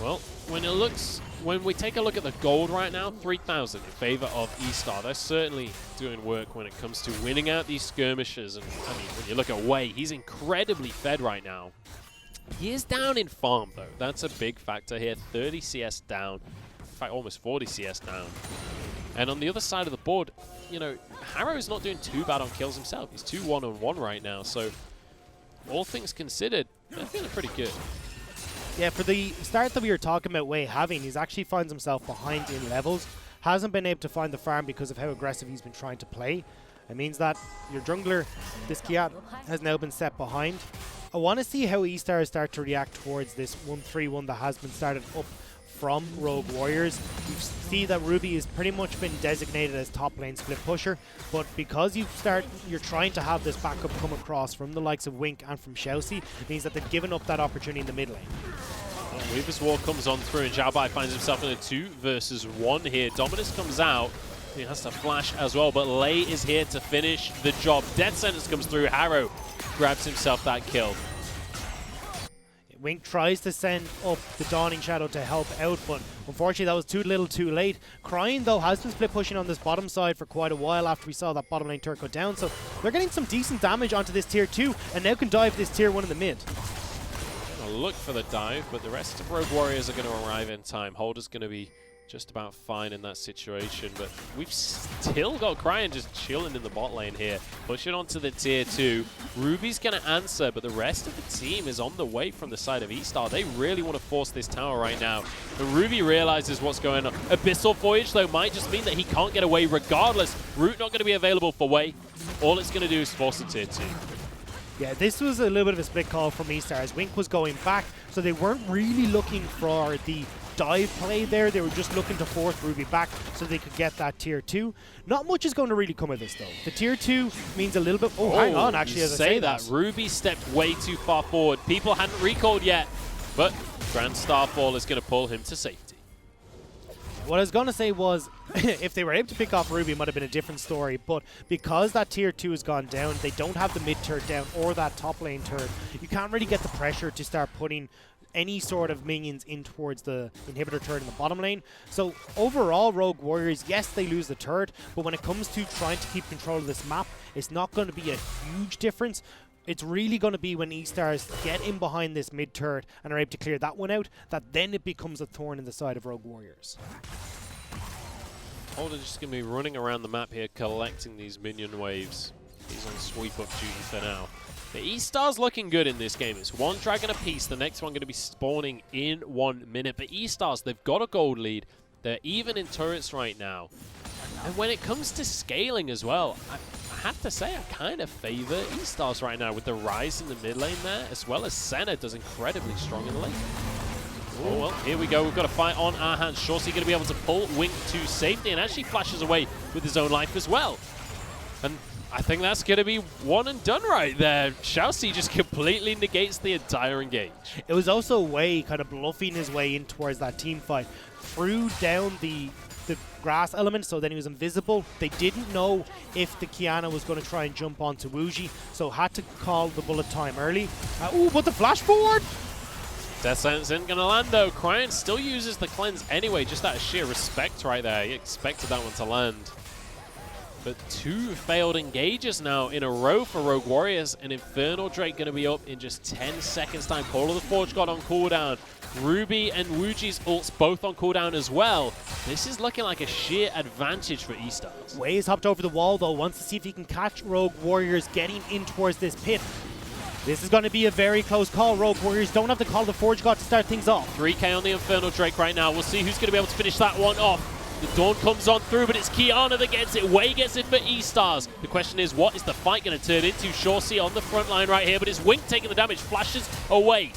Well, when we take a look at the gold right now, 3,000 in favor of eStar. They're certainly doing work when it comes to winning out these skirmishes. And I mean, when you look at Wei, he's incredibly fed right now. He is down in farm, though. That's a big factor here. 30 CS down. In fact, almost 40 CS down. And on the other side of the board, you know, Harrow's not doing too bad on kills himself. He's 2 1-on-1 right now. So, all things considered, they're feeling pretty good. Yeah, for the start that we were talking about Wei having, he's actually finds himself behind in levels. Hasn't been able to find the farm because of how aggressive he's been trying to play. It means that your jungler, this Kiat, has now been set behind. I want to see how eStars start to react towards this 1-3-1 that has been started up from Rogue Warriors. You see that Ruby has pretty much been designated as top lane split pusher, but because you're trying to have this backup come across from the likes of Wink and from Xiaoxi, it means that they've given up that opportunity in the mid lane. Well, Weaver's War comes on through, and Xiaobai finds himself in a 2 versus 1 here. Dominus comes out. He has to flash as well, but Lei is here to finish the job. Death Sentence comes through. Harrow grabs himself that kill. Wink tries to send up the Dawning Shadow to help out, but unfortunately that was too little too late. Crying, though, has been split pushing on this bottom side for quite a while after we saw that bottom lane turret go down, so they're getting some decent damage onto this tier 2, and now can dive this tier 1 in the mid. Look for the dive, but the rest of Rogue Warriors are going to arrive in time. Holder's going to be just about fine in that situation, but we've still got Cryan just chilling in the bot lane here, pushing onto the tier 2. Ruby's going to answer, but the rest of the team is on the way from the side of eStar. They really want to force this tower right now, but Ruby realizes what's going on. Abyssal Voyage, though, might just mean that he can't get away regardless. Root not going to be available for Wei. All it's going to do is force the tier 2. Yeah, this was a little bit of a split call from eStar as Wink was going back, so they weren't really looking for the dive play there. They were just looking to force Ruby back so they could get that tier 2. Not much is going to really come of this, though. The tier 2 means a little bit... Oh, hang on, actually, as I say that. Ruby stepped way too far forward. People hadn't recalled yet, but Grand Starfall is going to pull him to safety. What I was going to say was, if they were able to pick off Ruby, it might have been a different story, but because that tier 2 has gone down, they don't have the mid turret down or that top lane turret, you can't really get the pressure to start putting any sort of minions in towards the inhibitor turret in the bottom lane. So overall, Rogue Warriors, yes, they lose the turret, but when it comes to trying to keep control of this map, it's not going to be a huge difference. It's really going to be when eStars get in behind this mid turret and are able to clear that one out, that then it becomes a thorn in the side of Rogue Warriors. Holder just going to be running around the map here, collecting these minion waves. He's on sweep up duty for now. The eStar's looking good in this game. It's 1 dragon apiece. The next one going to be spawning in 1 minute. But eStars, they've got a gold lead. They're even in turrets right now. And when it comes to scaling as well, I have to say I kind of favor eStars right now with the rise in the mid lane there, as well as Senna does incredibly strong in the lane. Oh, well, here we go. We've got a fight on our hands. Xiaoxi going to be able to pull Wink to safety and actually flashes away with his own life as well. And I think that's going to be one and done right there. Chelsea just completely negates the entire engage. It was also Wei kind of bluffing his way in towards that team fight. Threw down the grass element, so then he was invisible. They didn't know if the Kiana was going to try and jump onto Wuji, so had to call the bullet time early. Ooh, but the flash forward! Death Sentence isn't going to land though. Cryan still uses the cleanse anyway, just out of sheer respect right there. He expected that one to land. But 2 failed engages now in a row for Rogue Warriors. And Infernal Drake going to be up in just 10 seconds time. Call of the Forge got on cooldown. Ruby and Wuji's ults both on cooldown as well. This is looking like a sheer advantage for eStars. Wei has hopped over the wall though, wants to see if he can catch Rogue Warriors getting in towards this pit. This is going to be a very close call. Rogue Warriors don't have to call the Forge God to start things off. 3k on the Infernal Drake right now. We'll see who's going to be able to finish that one off. The Dawn comes on through, but it's Kiana that gets it. Wei gets it for eStars. The question is, what is the fight going to turn into? Shorty on the front line right here, but it's Wink taking the damage, flashes away.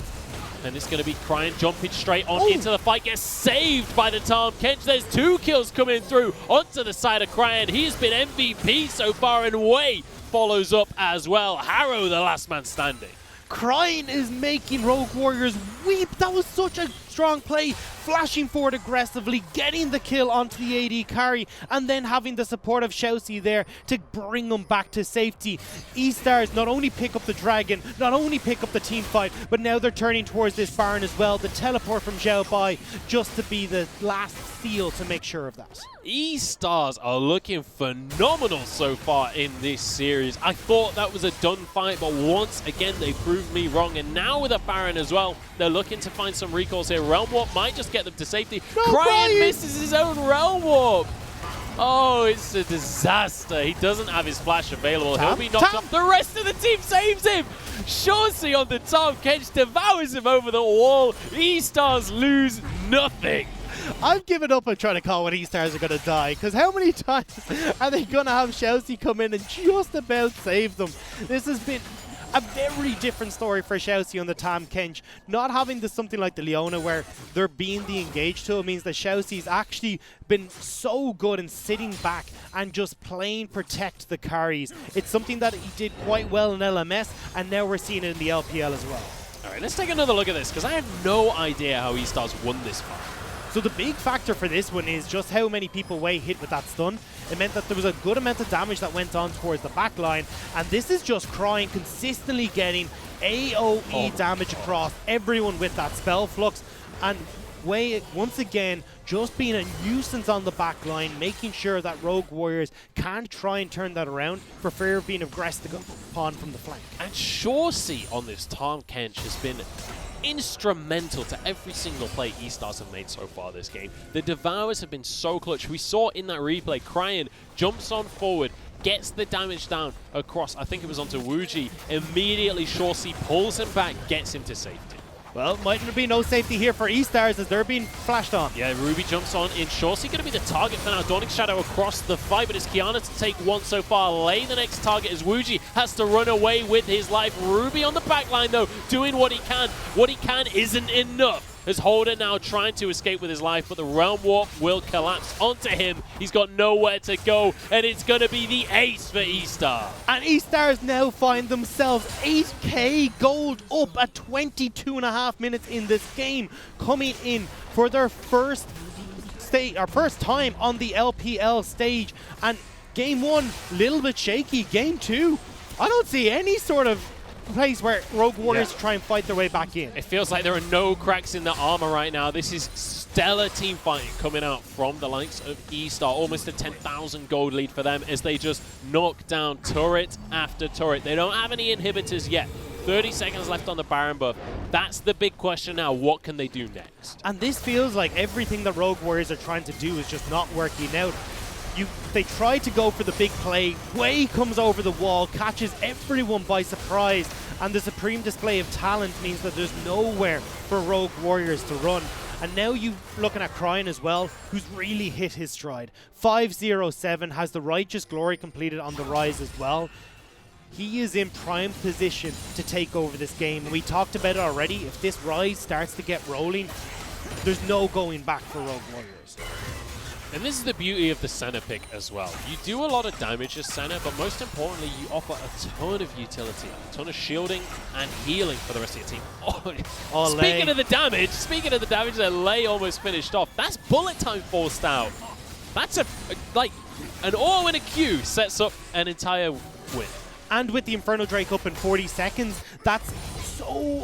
And it's going to be Cryan jumping straight on into the fight, gets saved by the Tahm Kench. There's 2 kills coming through onto the side of Cryan. He's been MVP so far, and Wei follows up as well. Harrow, the last man standing. Cryan is making Rogue Warriors weep. That was such a strong play. Flashing forward aggressively, getting the kill onto the AD carry, and then having the support of Chelsea there to bring them back to safety. eStars not only pick up the Dragon, not only pick up the team fight, but now they're turning towards this Baron as well. The teleport from Zhao Bai just to be the last seal to make sure of that. eStars are looking phenomenal so far in this series. I thought that was a done fight, but once again they proved me wrong. And now with a Baron as well, they're looking to find some recalls here. Realm Warp might just get them to safety. No, Cryan misses his own Realm Warp. Oh, it's a disaster. He doesn't have his flash available. He'll be knocked off. The rest of the team saves him. Shorty on the Tahm Kench devours him over the wall. eStars lose nothing. I've given up on trying to call when eStars are going to die, because how many times are they going to have Chelsea come in and just about save them? This has been a very different story for Chelsea on the Tahm Kench. Not having something like the Leona where they're being the engaged tool means that Chelsea's actually been so good in sitting back and just playing protect the carries. It's something that he did quite well in LMS, and now we're seeing it in the LPL as well. All right, let's take another look at this, because I have no idea how eStars won this fight. So the big factor for this one is just how many people Wei hit with that stun. It meant that there was a good amount of damage that went on towards the back line, and this is just Cryan consistently getting AoE damage across everyone with that spell flux, and Wei once again just being a nuisance on the back line, making sure that Rogue Warriors can't try and turn that around for fear of being aggressed upon from the flank. And Shorty on this Tahm Kench has been instrumental to every single play eStars have made so far this game. The Devourers have been so clutch. We saw in that replay, Cryan jumps on forward, gets the damage down across, I think it was onto Wuji. Immediately, Shorty pulls him back, gets him to safety. Well, might be no safety here for eStars as they're being flashed on. Yeah, Ruby jumps on in. Shorty going to be the target for now. Dawning Shadow across the fight, but it's Kiana to take one so far. Lay the next target as Wuji has to run away with his life. Ruby on the back line, though, doing what he can. What he can isn't enough. As Holder now trying to escape with his life, but the Realm Warp will collapse onto him. He's got nowhere to go, and it's going to be the ace for eStar. And eStars now find themselves 8k gold up at 22.5 minutes in this game, coming in for their first time on the LPL stage. And game 1, little bit shaky. Game 2, I don't see any sort of place where Rogue Warriors try and fight their way back in. It feels like there are no cracks in the armor right now. This is stellar team fighting coming out from the likes of eStar. Almost a 10,000 gold lead for them as they just knock down turret after turret. They don't have any inhibitors yet. 30 seconds left on the Baron buff. That's the big question now. What can they do next? And this feels like everything that Rogue Warriors are trying to do is just not working out. They try to go for the big play. Wei comes over the wall, catches everyone by surprise, and the supreme display of talent means that there's nowhere for Rogue Warriors to run. And now you're looking at Cryan as well, who's really hit his stride. 507 has the Righteous Glory completed on the Rise as well. He is in prime position to take over this game. And we talked about it already. If this Rise starts to get rolling, there's no going back for Rogue Warriors. And this is the beauty of the center pick as well. You do a lot of damage as center, but most importantly, you offer a ton of utility, a ton of shielding and healing for the rest of your team. Oh, speaking of the damage that Lei almost finished off, that's bullet time forced out. That's like an O and a Q sets up an entire win. And with the Infernal Drake up in 40 seconds, that's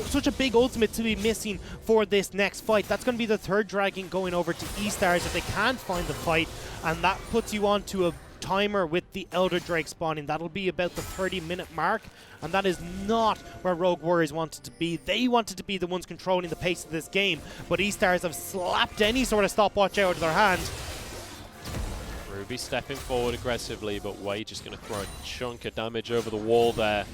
such a big ultimate to be missing for this next fight. That's going to be the third dragon going over to eStars if they can't find the fight, and that puts you on to a timer with the Elder Drake spawning. That'll be about the 30-minute mark, and that is not where Rogue Warriors wanted to be. They wanted to be the ones controlling the pace of this game, but eStars have slapped any sort of stopwatch out of their hand. Ruby stepping forward aggressively, but Wei just going to throw a chunk of damage over the wall there.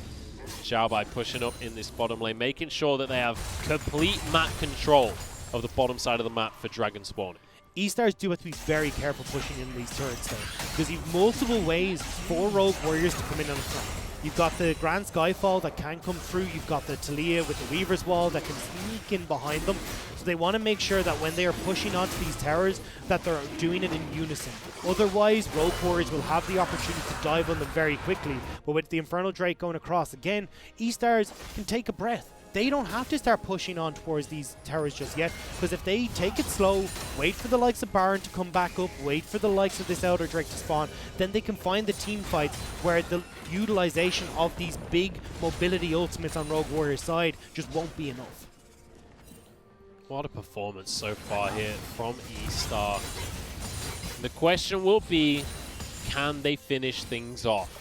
Xiaobai pushing up in this bottom lane, making sure that they have complete map control of the bottom side of the map for dragon spawning. eStars do have to be very careful pushing in these turrets though, because you've multiple ways for Rogue Warriors to come in on the front. You've got the Grand Skyfall that can come through, you've got the Talia with the Weaver's Wall that can sneak in behind them. So they want to make sure that when they are pushing onto these towers, that they're doing it in unison. Otherwise, Rogue Warriors will have the opportunity to dive on them very quickly. But with the Infernal Drake going across again, eStars can take a breath. They don't have to start pushing on towards these towers just yet, because if they take it slow, wait for the likes of Baron to come back up, wait for the likes of this Elder Drake to spawn, then they can find the team fights where the utilization of these big mobility ultimates on Rogue Warrior's side just won't be enough. What a performance so far here from eStar. The question will be, can they finish things off?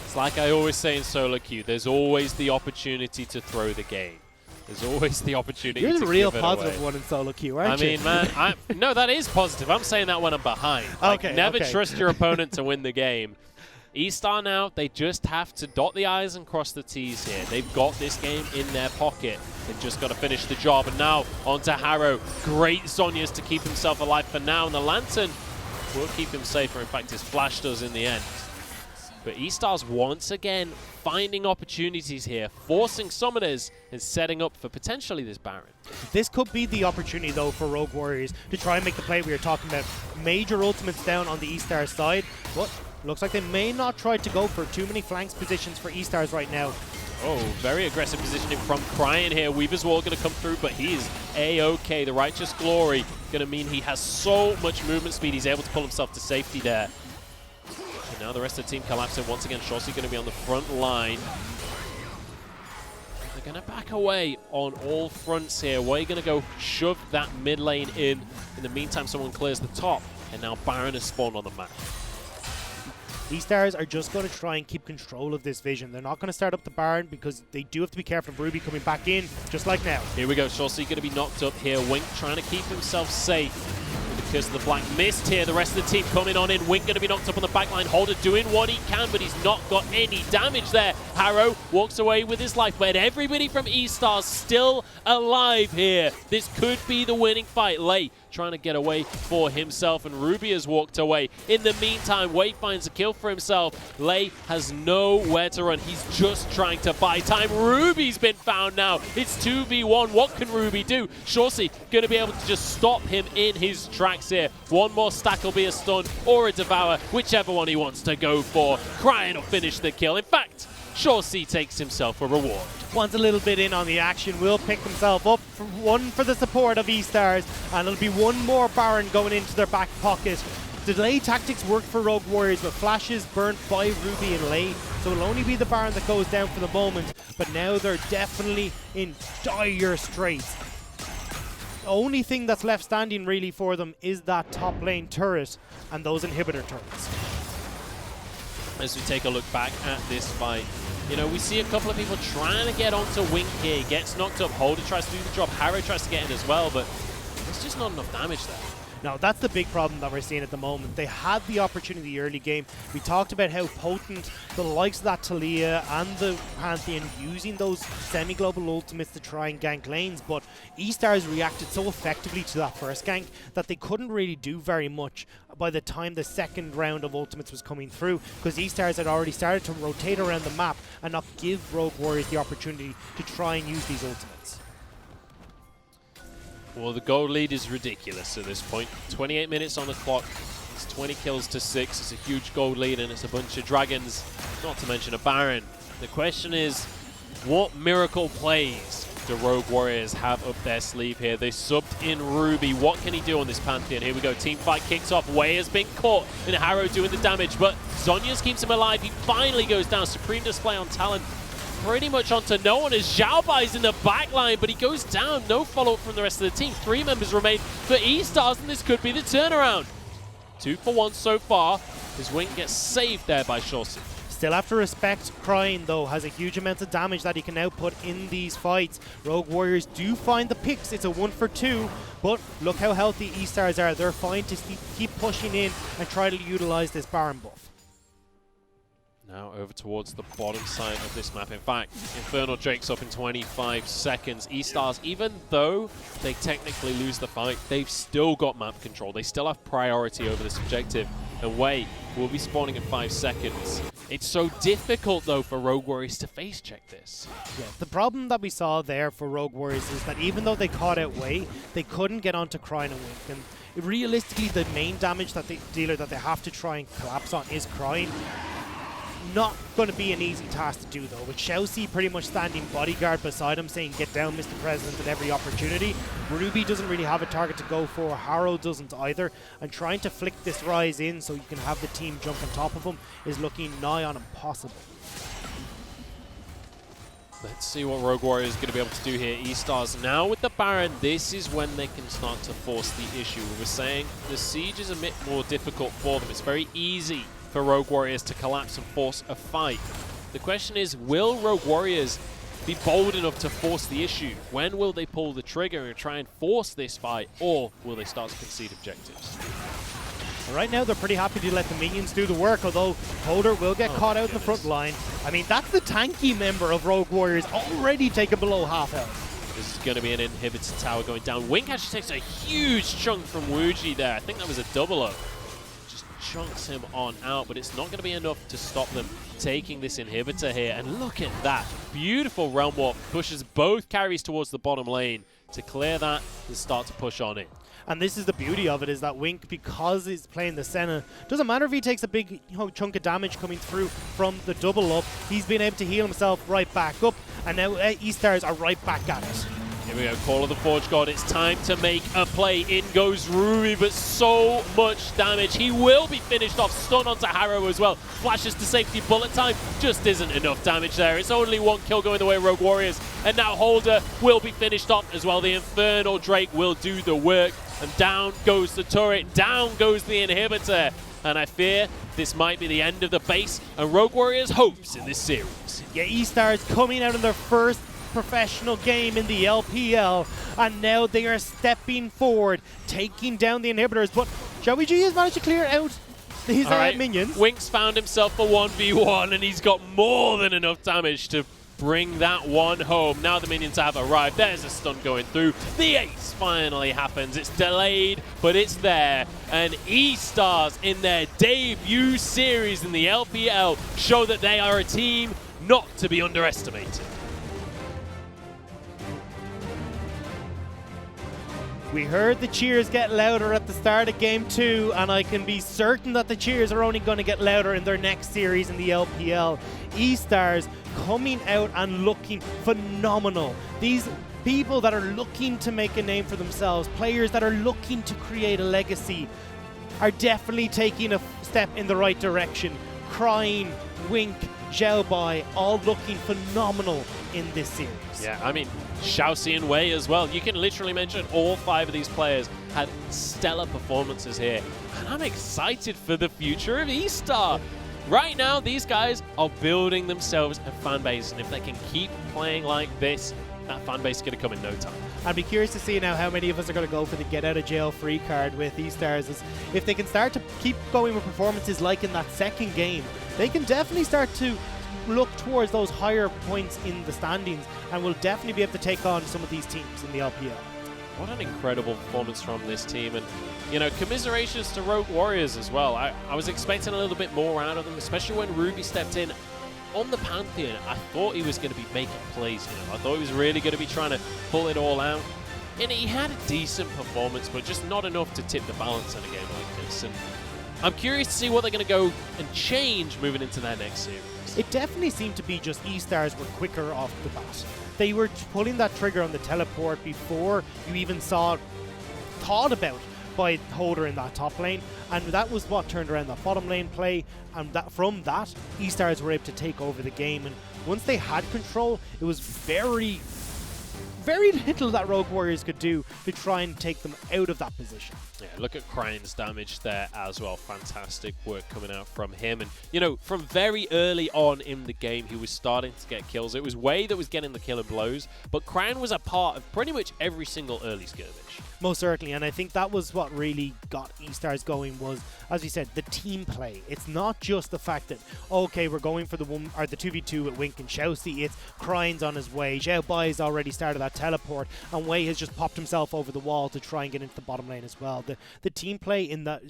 It's like I always say in solo queue, there's always the opportunity to throw the game. There's always the opportunity to give it away. You're the real positive one in solo queue, aren't you? I mean, man, no, that is positive. I'm saying that when I'm behind. Like, never trust your opponent to win the game. eStar now, they just have to dot the I's and cross the T's here. They've got this game in their pocket. They've just got to finish the job. And now onto Harrow. Great Zhonya's to keep himself alive for now. And the Lantern will keep him safer. In fact, his flash does in the end. But eStar's once again finding opportunities here, forcing summoners and setting up for potentially this Baron. This could be the opportunity, though, for Rogue Warriors to try and make the play we were talking about. Major ultimates down on the eStar side, but looks like they may not try to go for too many flanks positions for eStars right now. Oh, very aggressive positioning from Cryan here. Weaver's Wall going to come through, but he is A-OK. The Righteous Glory going to mean he has so much movement speed, he's able to pull himself to safety there. And now the rest of the team collapsing. Once again, Shossi going to be on the front line. They're going to back away on all fronts here. We're going to go shove that mid lane in. In the meantime, someone clears the top, and now Baron has spawned on the map. eStars are just going to try and keep control of this vision. They're not going to start up the Baron because they do have to be careful of Ruby coming back in, just like now. Here we go. Shossi going to be knocked up here. Wink trying to keep himself safe because of the Black Mist here. The rest of the team coming on in. Wink going to be knocked up on the backline. Holder doing what he can, but he's not got any damage there. Harrow walks away with his life, but everybody from eStar still alive here. This could be the winning fight. Lei trying to get away for himself, and Ruby has walked away. In the meantime, Wei finds a kill for himself. Lei has nowhere to run. He's just trying to buy time. Ruby's been found now. It's 2v1. What can Ruby do? Shossi going to be able to just stop him in his tracks here. One more stack will be a stun or a devour, whichever one he wants to go for. Cryan will finish the kill. In fact, Shossi takes himself a reward. Wants a little bit in on the action, will pick himself up for one for the support of eStars, and it'll be one more Baron going into their back pocket. Delay tactics work for Rogue Warriors, but flashes burnt by Ruby and Lei, so it'll only be the Baron that goes down for the moment, but now they're definitely in dire straits. The only thing that's left standing really for them is that top lane turret and those inhibitor turrets. As we take a look back at this fight, you know, we see a couple of people trying to get onto Wink here. He gets knocked up. Holder tries to do the job. Harrow tries to get in as well, but there's just not enough damage there. No, that's the big problem that we're seeing at the moment. They had the opportunity early game. We talked about how potent the likes of that Talia and the Pantheon using those semi-global ultimates to try and gank lanes, but eStars reacted so effectively to that first gank that they couldn't really do very much by the time the second round of ultimates was coming through, because eStars had already started to rotate around the map and not give Rogue Warriors the opportunity to try and use these ultimates. Well, the goal lead is ridiculous at this point. 28 minutes on the clock. 20 kills to 6. It's a huge gold lead, and it's a bunch of dragons, not to mention a Baron. The question is, what miracle plays do Rogue Warriors have up their sleeve here? They subbed in Ruby. What can he do on this Pantheon? Here we go. Team fight kicks off. Wei has been caught, and Harrow doing the damage, but Zhonya's keeps him alive. He finally goes down. Supreme display on Talon. Pretty much onto no one as Xiaobai's in the back line, but he goes down. No follow-up from the rest of the team. 3 members remain for eStars, and this could be the turnaround. 2 for 1 so far. His wing gets saved there by Shawsey. Still have to respect Crying, though, has a huge amount of damage that he can now put in these fights. Rogue Warriors do find the picks. It's a 1 for 2, but look how healthy eStars are. They're fine to keep pushing in and try to utilize this Baron buff. Now over towards the bottom side of this map. In fact, Infernal Drake's up in 25 seconds. eStars, even though they technically lose the fight, they've still got map control. They still have priority over this objective. And Wei will be spawning in 5 seconds. It's so difficult, though, for Rogue Warriors to face check this. Yeah, the problem that we saw there for Rogue Warriors is that even though they caught out Wei, they couldn't get onto Crying and Wink. And realistically, the main damage that they have to try and collapse on is Crying. Not going to be an easy task to do, though, with Shawsey pretty much standing bodyguard beside him saying, "Get down, Mr. President," at every opportunity. Ruby doesn't really have a target to go for. Harrow doesn't either. And trying to flick this Rise in so you can have the team jump on top of him is looking nigh on impossible. Let's see what Rogue Warriors is going to be able to do here. eStars now with the Baron, this is when they can start to force the issue. We were saying the siege is a bit more difficult for them. It's very easy for Rogue Warriors to collapse and force a fight. The question is, will Rogue Warriors be bold enough to force the issue? When will they pull the trigger and try and force this fight, or will they start to concede objectives? Right now, they're pretty happy to let the minions do the work, although Holder will get caught out in the front line. I mean, that's the tanky member of Rogue Warriors, already taken below half health. This is going to be an inhibitor tower going down. Wink actually takes a huge chunk from Wuji there. I think that was a double-up. Just chunks him on out, but it's not going to be enough to stop them taking this inhibitor here. And look at that. Beautiful Realm Warp pushes both carries towards the bottom lane to clear that and start to push on it. And this is the beauty of it, is that Wink, because he's playing the Senna, doesn't matter if he takes a big chunk of damage coming through from the double up, he's been able to heal himself right back up, and now eStars are right back at it. Here we go, Call of the Forge God. It's time to make a play. In goes Ruby, but so much damage. He will be finished off. Stun onto Harrow as well. Flashes to safety. Bullet time just isn't enough damage there. It's only 1 kill going the way of Rogue Warriors. And now Holder will be finished off as well. The Infernal Drake will do the work. And down goes the turret. Down goes the inhibitor. And I fear this might be the end of the base and Rogue Warriors' hopes in this series. Yeah, eStars coming out in their first professional game in the LPL, and now they are stepping forward, taking down the inhibitors, but JDG has managed to clear out his minions. Wink's found himself a 1v1, and he's got more than enough damage to bring that one home. Now the minions have arrived. There's a stun going through. The ace finally happens. It's delayed, but it's there. And eStars, in their debut series in the LPL, show that they are a team not to be underestimated. We heard the cheers get louder at the start of Game 2, and I can be certain that the cheers are only going to get louder in their next series in the LPL. eStars coming out and looking phenomenal. These people that are looking to make a name for themselves, players that are looking to create a legacy, are definitely taking a step in the right direction. Crying, Wink, Xiaobai, all looking phenomenal in this series. Yeah, I mean, Shawsey and Wei as well. You can literally mention all 5 of these players had stellar performances here. And I'm excited for the future of eStar. Right now, these guys are building themselves a fan base. And if they can keep playing like this, that fan base is going to come in no time. I'd be curious to see now how many of us are going to go for the get out of jail free card with eStars. If they can start to keep going with performances like in that second game, they can definitely start to look towards those higher points in the standings, and will definitely be able to take on some of these teams in the LPL. What an incredible performance from this team, and you know, commiserations to Rogue Warriors as well. I was expecting a little bit more out of them, especially when Ruby stepped in on the Pantheon. I thought he was going to be making plays, you know. I thought he was really going to be trying to pull it all out, and he had a decent performance, but just not enough to tip the balance in a game like this. And I'm curious to see what they're going to go and change moving into their next series. It definitely seemed to be just eStars were quicker off the bat. They were pulling that trigger on the teleport before you even thought about by Holder in that top lane, and that was what turned around that bottom lane play, and from that, eStars were able to take over the game, and once they had control, it was very little that Rogue Warriors could do to try and take them out of that position. Yeah, look at Crane's damage there as well. Fantastic work coming out from him. And, you know, from very early on in the game, he was starting to get kills. It was Wei that was getting the killing blows, but Crane was a part of pretty much every single early skirmish. Most certainly, and I think that was what really got eStars going was, as we said, the team play. It's not just the fact that, okay, we're going for the 2v2 with Wink and Xiaoxi. It's Crane's on his way. Xiao Bai's already started that teleport, and Wei has just popped himself over the wall to try and get into the bottom lane as well. The team play in that,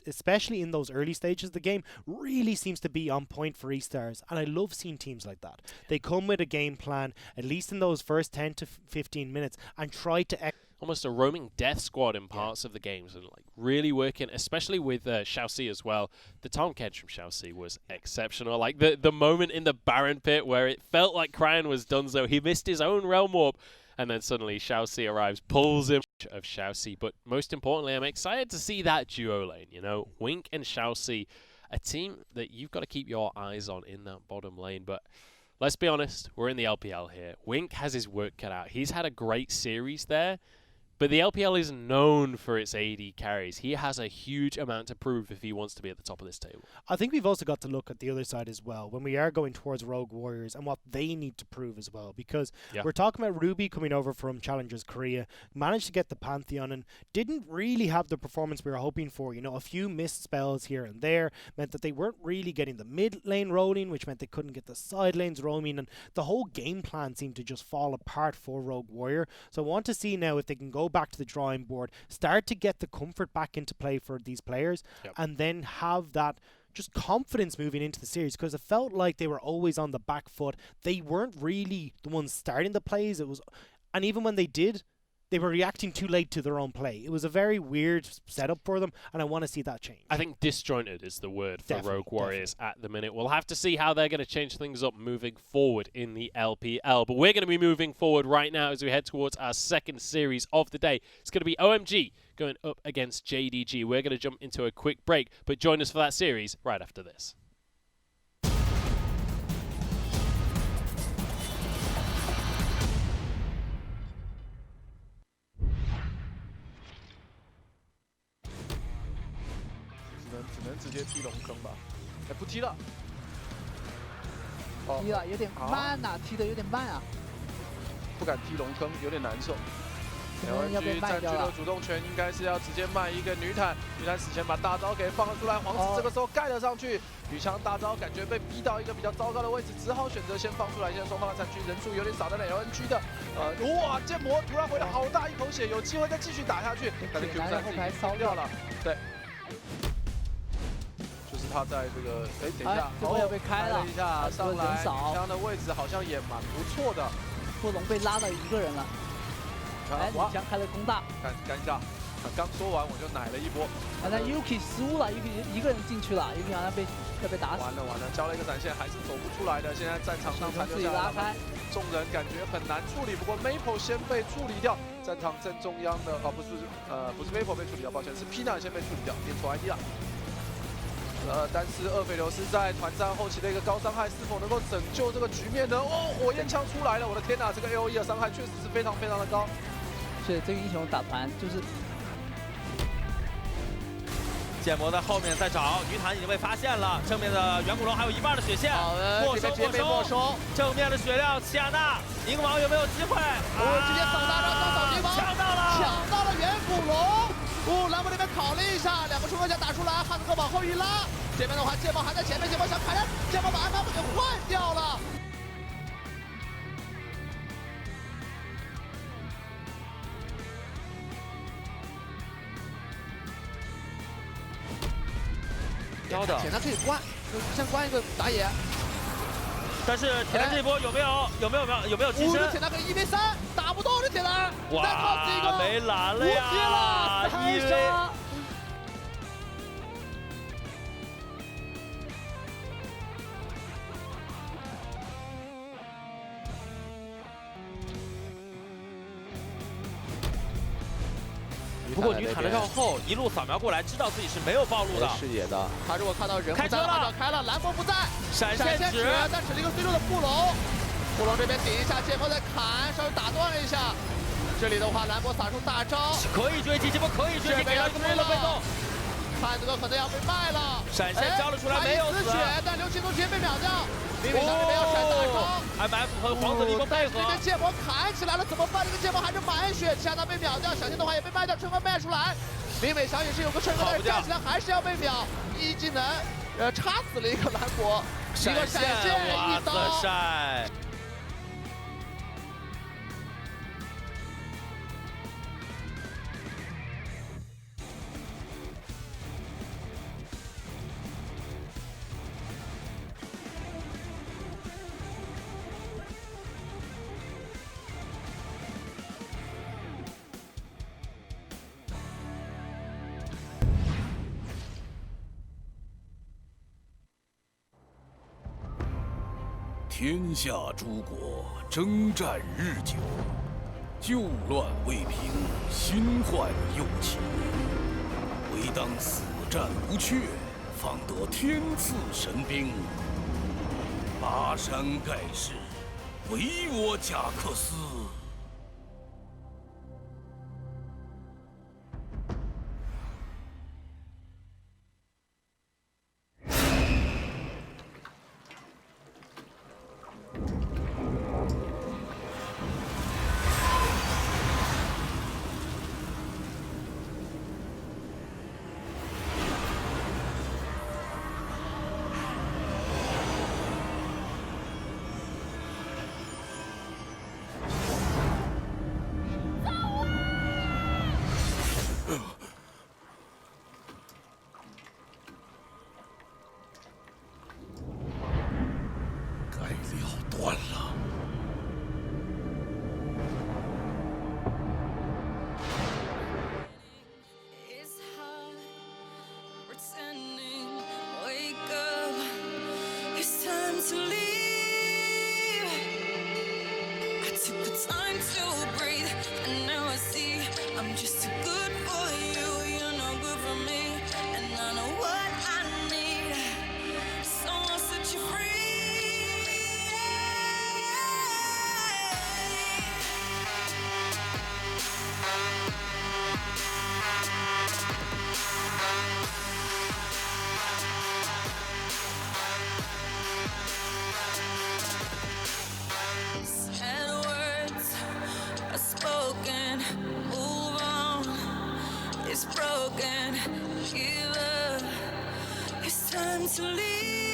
especially in those early stages of the game, really seems to be on point for eStars, and I love seeing teams like that. They come with a game plan, at least in those first 10 to 15 minutes, and try to almost a roaming death squad in parts of the games, and like really working, especially with Xiaoxi as well. The Tom Kedge from Xiaoxi was exceptional. Like the moment in the Baron pit where it felt like Crane was donezo. He missed his own realm warp, and then suddenly Xiaoxi arrives, pulls him of Xiaoxi. But most importantly, I'm excited to see that duo lane. You know, Wink and Xiaoxi, a team that you've got to keep your eyes on in that bottom lane. But let's be honest, we're in the LPL here. Wink has his work cut out. He's had a great series there. But the LPL is known for its AD carries. He has a huge amount to prove if he wants to be at the top of this table. I think we've also got to look at the other side as well when we are going towards Rogue Warriors and what they need to prove as well. Because we're talking about Ruby coming over from Challengers Korea, managed to get the Pantheon and didn't really have the performance we were hoping for. You know, a few missed spells here and there meant that they weren't really getting the mid lane rolling, which meant they couldn't get the side lanes roaming, and the whole game plan seemed to just fall apart for Rogue Warrior. So I want to see now if they can go back to the drawing board, start to get the comfort back into play for these players, and then have that just confidence moving into the series, because it felt like they were always on the back foot. They weren't really the ones starting the plays. And even when they did, they were reacting too late to their own play. It was a very weird setup for them, and I want to see that change. I think disjointed is the word for Rogue Warriors at the minute. We'll have to see how they're going to change things up moving forward in the LPL. But we're going to be moving forward right now as we head towards our second series of the day. It's going to be OMG going up against JDG. We're going to jump into a quick break, but join us for that series right after this.只能直接踢龙坑吧？哎，不踢了。踢了，有点慢呐，踢的有点慢啊。不敢踢龙坑，有点难受。LNG 占据了主动权，应该是要直接卖一个女坦。女坦死前把大招给放了出来，皇子这个时候盖了上去。女枪大招感觉被逼到一个比较糟糕的位置，只好选择先放出来。现在双方的战区人数有点少，但是 LNG 的哇，剑魔突然回了好大一口血，有机会再继续打下去。但是 Q 3后排烧掉了，对。 就是他在这个，哎，等一下，哦，被开了一下，上来，女枪的位置好像也蛮不错的。布隆被拉到一个人了，哎，女枪开了攻大，尴尬，刚说完我就奶了一波。啊，那 Yuki 输了，Yuki 一个人进去了 ，Yuki 好像要被打死。完了，交了一个闪现，还是走不出来的。现在战场上残留下来，众人感觉很难处理。不过 Maple 先被处理掉，战场正中央的，哦，不是 Maple 被处理掉，抱歉，是 Pina 先被处理掉，念错 ID 了。 但是厄斐琉斯在团战后期的一个高伤害，是否能够拯救这个局面呢？哦，火焰枪出来了！我的天哪，这个 AOE 的伤害确实是非常非常的高。是这个英雄打团就是。剑魔在后面在找，女坦已经被发现了，正面的远古龙还有一半的血线，没收，正面的血量，齐亚娜，宁王有没有机会？直接扫大招扫宁王，抢到了远古龙。栏目那边考了一下，两个冲锋枪打出来，汉斯克往后一拉，这边的话剑魔还在前面，剑魔想砍人，剑魔把安排给换掉了。铁男可以关，先关一个打野。但是铁男这一波有没有机身？铁男可以1v3，打不动这铁男。哇，没蓝了呀！1v。不过女坦的绕后一路扫描过来，知道自己是没有暴露的视野的。他如果看到人开车了，开了，兰博不在，闪现指，但指了一个最弱的布隆。布隆这边顶一下，剑锋在砍，稍微打断了一下。这里的话，兰博撒出大招，可以追击，剑锋可以追击，给到一个追了被动。汉子哥可能要被卖了，闪现交了出来，没有死，但刘青东直接被秒掉。李伟翔这边要甩大招 ，MF 和黄子立功配合，这边剑魔砍起来了，怎么办？这个剑魔还是满血，加纳被秒掉，小心的话也被卖掉，春风卖出来。林伟翔也是有个春风，但是站起来还是要被秒，一技能，插死了一个兰博，一个闪现，一刀。天下诸国征战日久，旧乱未平，新患又起。唯当死战不却，方得天赐神兵。巴山盖世，唯我贾克斯。To leave, I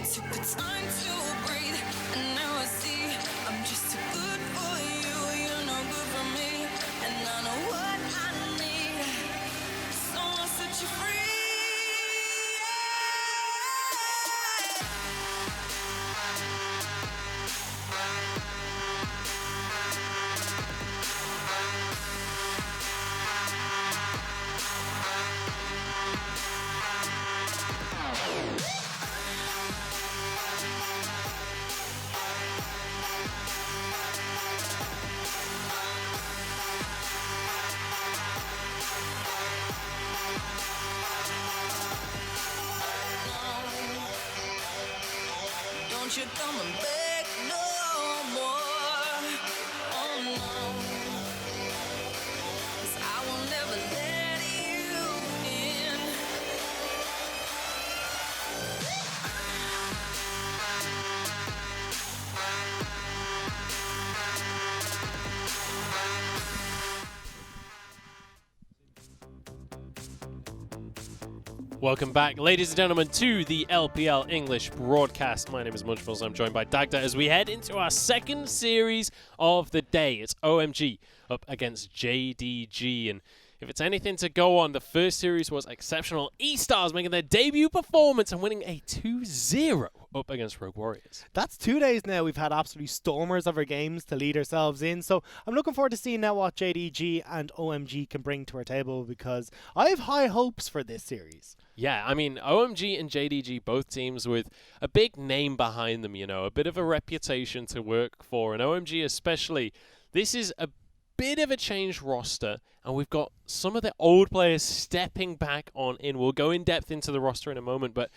took the time to breathe, and now I see I'm just too good for you. You're no good for me, and I know what I need. So I'll set you free. Don't you come and beg no more. Oh no, 'cause I will never let you in. Welcome back, ladies and gentlemen, to the LPL English broadcast. My name is Munchfuls. I'm joined by Dagda as we head into our second series of the day. It's OMG up against JDG, and if it's anything to go on, the first series was exceptional. eStars making their debut performance and winning a 2-0 up against Rogue Warriors. That's 2 days now. We've had absolutely stormers of our games to lead ourselves in. So I'm looking forward to seeing now what JDG and OMG can bring to our table, because I have high hopes for this series. Yeah, I mean, OMG and JDG, both teams with a big name behind them, you know, a bit of a reputation to work for. And OMG especially, this is a bit of a changed roster, and we've got some of the old players stepping back on in. We'll go in depth into the roster in a moment, but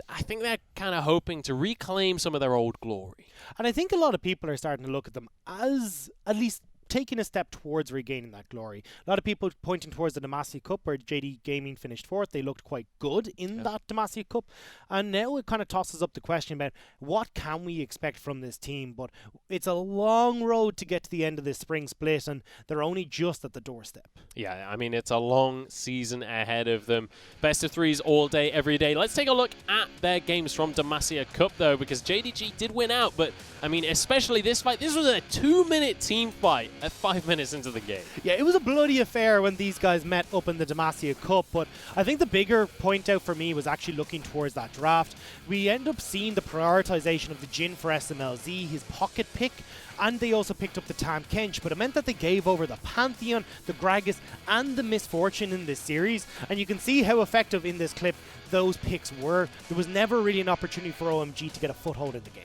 I think they're kind of hoping to reclaim some of their old glory. And I think a lot of people are starting to look at them as at least taking a step towards regaining that glory. A lot of people pointing towards the Demacia Cup, where JD Gaming finished 4th. They looked quite good in that Demacia Cup. And now it kind of tosses up the question about what can we expect from this team. But it's a long road to get to the end of this spring split, and they're only just at the doorstep. Yeah, I mean, it's a long season ahead of them. Best of threes all day, every day. Let's take a look at their games from Demacia Cup, though, because JDG did win out. But, I mean, especially this fight, this was a 2-minute team fight at 5 minutes into the game. Yeah, it was a bloody affair when these guys met up in the Demacia Cup, but I think the bigger point out for me was actually looking towards that draft. We end up seeing the prioritization of the Jin for SMLZ, his pocket pick, and they also picked up the Tam Kench, but it meant that they gave over the Pantheon, the Gragas, and the Misfortune in this series, and you can see how effective in this clip those picks were. There was never really an opportunity for OMG to get a foothold in the game.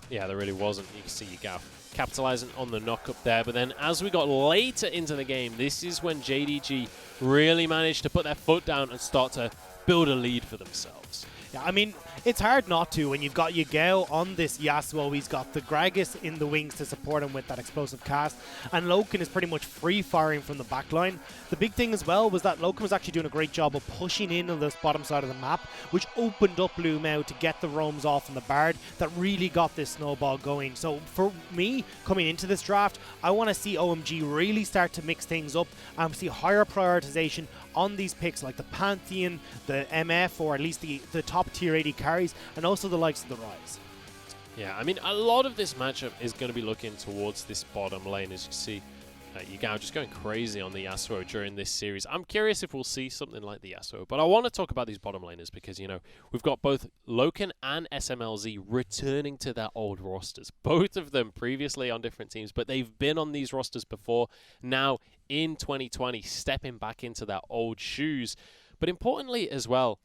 Yeah, there really wasn't. You can see Yugao capitalizing on the knock-up there, but then as we got later into the game, this is when JDG really managed to put their foot down and start to build a lead for themselves. Yeah, I mean, it's hard not to when you've got Yugao on this Yasuo. He's got the Gragas in the wings to support him with that explosive cast, and Loken is pretty much free-firing from the backline. The big thing as well was that Loken was actually doing a great job of pushing in on this bottom side of the map, which opened up Lumao to get the roams off on the Bard that really got this snowball going. So for me, coming into this draft, I want to see OMG really start to mix things up and see higher prioritization on these picks like the Pantheon, the MF, or at least the top tier 80 carries, and also the likes of the Rise. Yeah, I mean, a lot of this matchup is going to be looking towards this bottom lane, as you see. Yugao just going crazy on the Yasuo during this series. I'm curious if we'll see something like the Yasuo, but I want to talk about these bottom laners because, you know, we've got both Loken and SMLZ returning to their old rosters. Both of them previously on different teams, but they've been on these rosters before. Now, in 2020, stepping back into their old shoes. But importantly as well,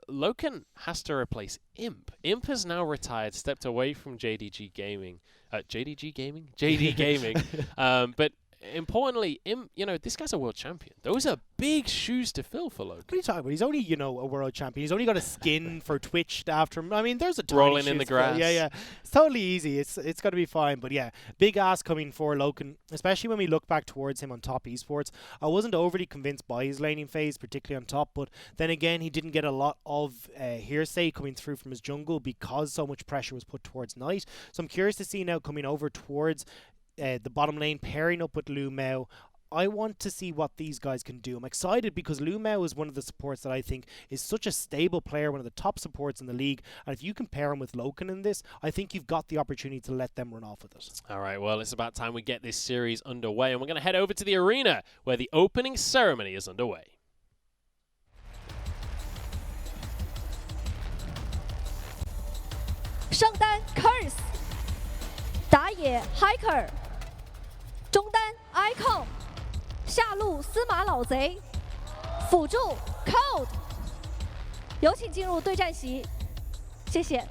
Loken has to replace Imp. Imp has now retired, stepped away from JDG Gaming. JDG Gaming? JD Gaming. But importantly, you know, this guy's a world champion. Those are big shoes to fill for Loken. What are you talking about? He's only, you know, a world champion. He's only got a skin for Twitch after him. I mean, there's a rolling in the grass. Yeah. It's totally easy. It's going to be fine. But yeah, big ass coming for Loken, especially when we look back towards him on top esports. I wasn't overly convinced by his laning phase, particularly on top. But then again, he didn't get a lot of hearsay coming through from his jungle because so much pressure was put towards Knight. So I'm curious to see now coming over towards the bottom lane, pairing up with Lumao. I want to see what these guys can do. I'm excited because Lumao is one of the supports that I think is such a stable player, one of the top supports in the league. And if you can pair him with Loken in this, I think you've got the opportunity to let them run off with it. All right, well, it's about time we get this series underway. And we're going to head over to the arena where the opening ceremony is underway. Curse 打野 Hiker 中单 Icon 下路司马老贼辅助 Code 有请进入对战席，谢谢。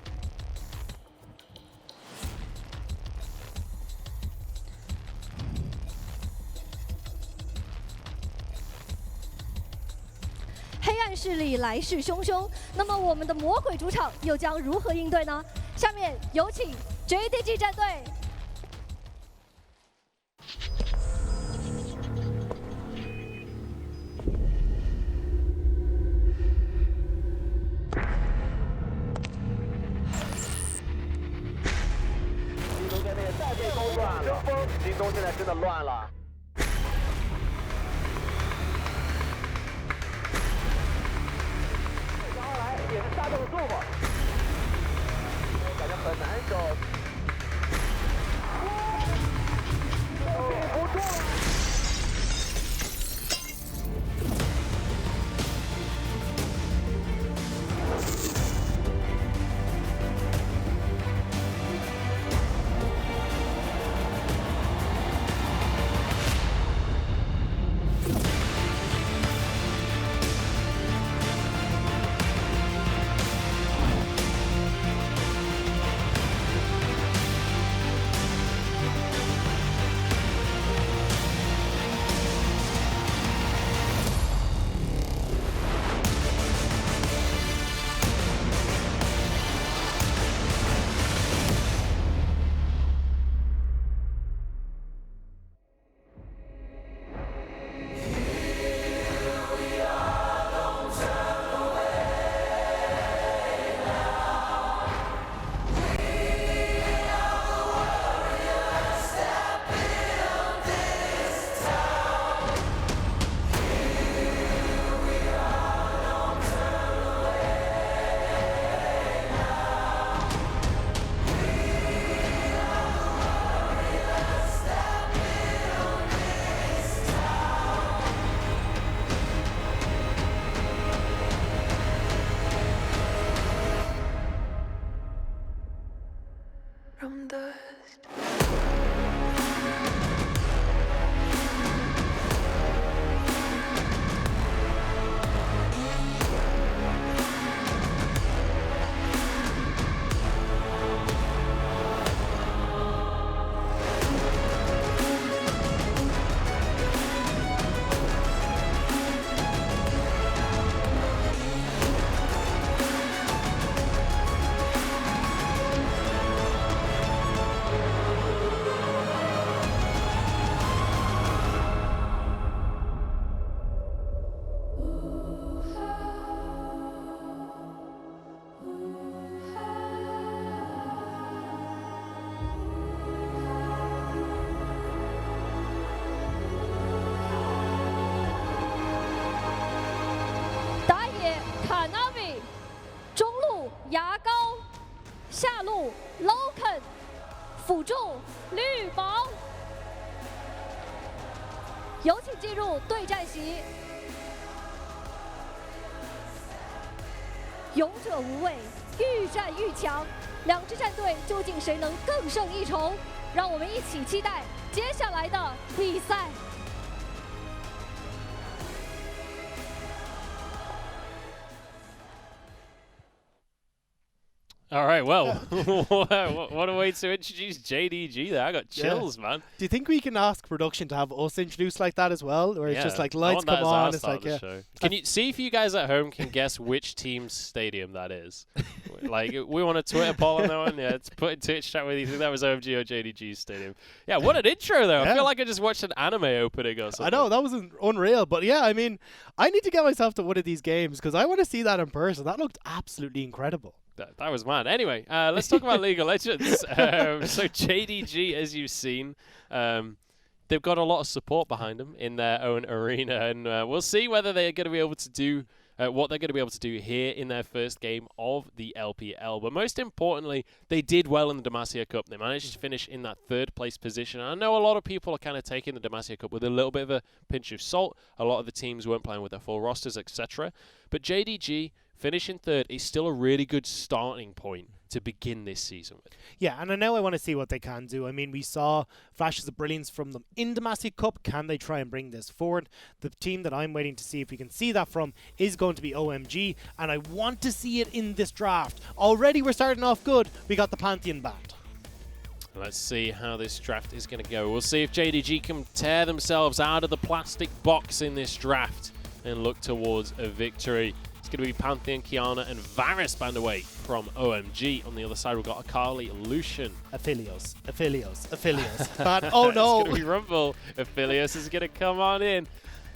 黑暗势力来势汹汹，那么我们的魔鬼主场又将如何应对呢？下面有请 JDG 战队。京东现在再被勾乱了，京东现在真的乱了。也是杀得住吗？感觉很难受。顶不住了。Heavy， 中路牙膏，下路 Loken， 辅助绿毛。有请进入对战席。勇者无畏，愈战愈强，两支战队究竟谁能更胜一筹？让我们一起期待接下来的比赛。All right, well, what a way to introduce JDG there. I got chills, man. Do you think we can ask production to have us introduced like that as well? Where it's just like lights come on, it's like, show. Can you see if you guys at home can guess which team's stadium that is? Like, we want a Twitter poll on that one. Yeah, let's put in Twitch chat with you. Think that was OMG or JDG's stadium. Yeah, what an intro, though. I feel like I just watched an anime opening or something. I know, that was unreal. But yeah, I mean, I need to get myself to one of these games because I want to see that in person. That looked absolutely incredible. That was mad. Anyway, let's talk about League of Legends. So JDG, as you've seen, they've got a lot of support behind them in their own arena, and we'll see whether they're going to be able to do what they're going to be able to do here in their first game of the LPL. But most importantly, they did well in the Demacia Cup. They managed to finish in that third place position. I know a lot of people are kind of taking the Demacia Cup with a little bit of a pinch of salt. A lot of the teams weren't playing with their full rosters, etc. But JDG finishing third is still a really good starting point to begin this season with. Yeah, and I know I want to see what they can do. I mean, we saw flashes of brilliance from them in the Demacia Cup. Can they try and bring this forward? The team that I'm waiting to see if we can see that from is going to be OMG, and I want to see it in this draft. Already we're starting off good. We got the Pantheon banned. Let's see how this draft is going to go. We'll see if JDG can tear themselves out of the plastic box in this draft and look towards a victory. It's going to be Pantheon, Kiana, and Varus banned away from OMG. On the other side, we've got Akali, Lucian. Aphelios. But, oh no. It's going to be Rumble. Aphelios is going to come on in.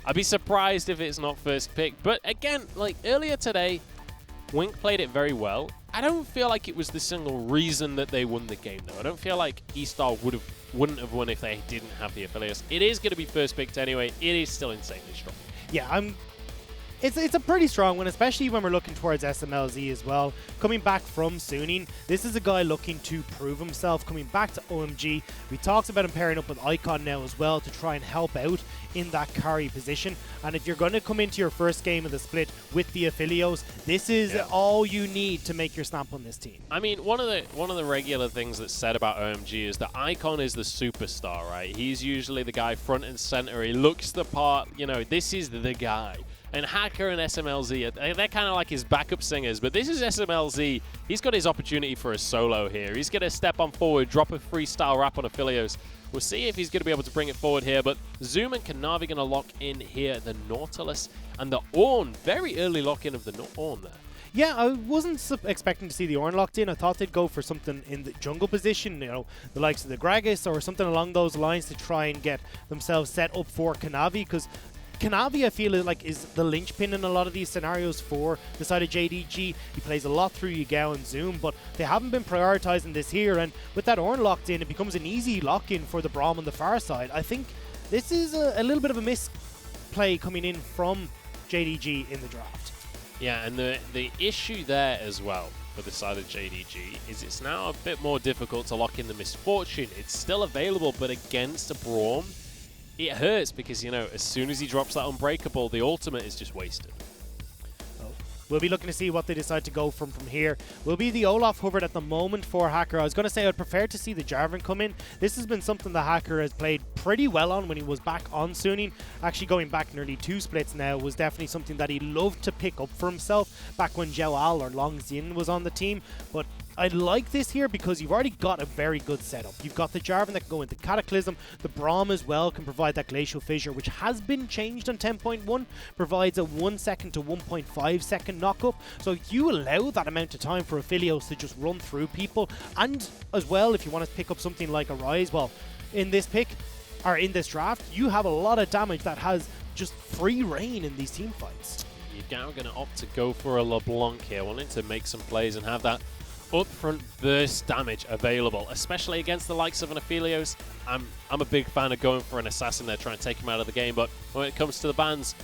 I'd be surprised if it's not first pick. But again, like earlier today, Wink played it very well. I don't feel like it was the single reason that they won the game, though. I don't feel like eStar wouldn't have won if they didn't have the Aphelios. It is going to be first picked anyway. It is still insanely strong. Yeah, It's a pretty strong one, especially when we're looking towards SMLZ as well. Coming back from Suning, this is a guy looking to prove himself, coming back to OMG. We talked about him pairing up with Icon now as well to try and help out in that carry position. And if you're going to come into your first game of the split with the Aphelios, this is all you need to make your stamp on this team. I mean, one of the regular things that's said about OMG is that Icon is the superstar, right? He's usually the guy front and center. He looks the part. You know, this is the guy. And Hacker and SMLZ, they're kind of like his backup singers, but this is SMLZ. He's got his opportunity for a solo here. He's going to step on forward, drop a freestyle rap on Aphelios. We'll see if he's going to be able to bring it forward here, but Zoom and Kanavi going to lock in here the Nautilus and the Ornn. Very early lock-in of the Ornn there. Yeah, I wasn't expecting to see the Ornn locked in. I thought they'd go for something in the jungle position, you know, the likes of the Gragas or something along those lines to try and get themselves set up for Kanavi, because Kanavi, I feel like, is the linchpin in a lot of these scenarios for the side of JDG. He plays a lot through Yagao and Zoom, but they haven't been prioritizing this here, and with that Ornn locked in, it becomes an easy lock-in for the Braum on the far side. I think this is a little bit of a misplay coming in from JDG in the draft. Yeah, and the issue there as well for the side of JDG is it's now a bit more difficult to lock in the Misfortune. It's still available, but against a Braum, it hurts because, you know, as soon as he drops that Unbreakable, the ultimate is just wasted. We'll be looking to see what they decide to go from here. Will be the Olaf Hubbard at the moment for Hacker. I was going to say I'd prefer to see the Jarvan come in. This has been something the Hacker has played pretty well on when he was back on Suning. Actually going back nearly 2 splits now was definitely something that he loved to pick up for himself back when Zhao Al or Long Xin was on the team. But I like this here because you've already got a very good setup. You've got the Jarvan that can go into Cataclysm. The Braum as well can provide that Glacial Fissure, which has been changed on 10.1. Provides a 1 second to 1.5 second knock-up. So you allow that amount of time for Aphelios to just run through people. And as well, if you want to pick up something like a Rise, well, in this pick, or in this draft, you have a lot of damage that has just free reign in these team fights. You're now going to opt to go for a LeBlanc here, wanting to make some plays and have that upfront burst damage available, especially against the likes of an Aphelios. I'm a big fan of going for an assassin there, trying to take him out of the game, but when it comes to the bans,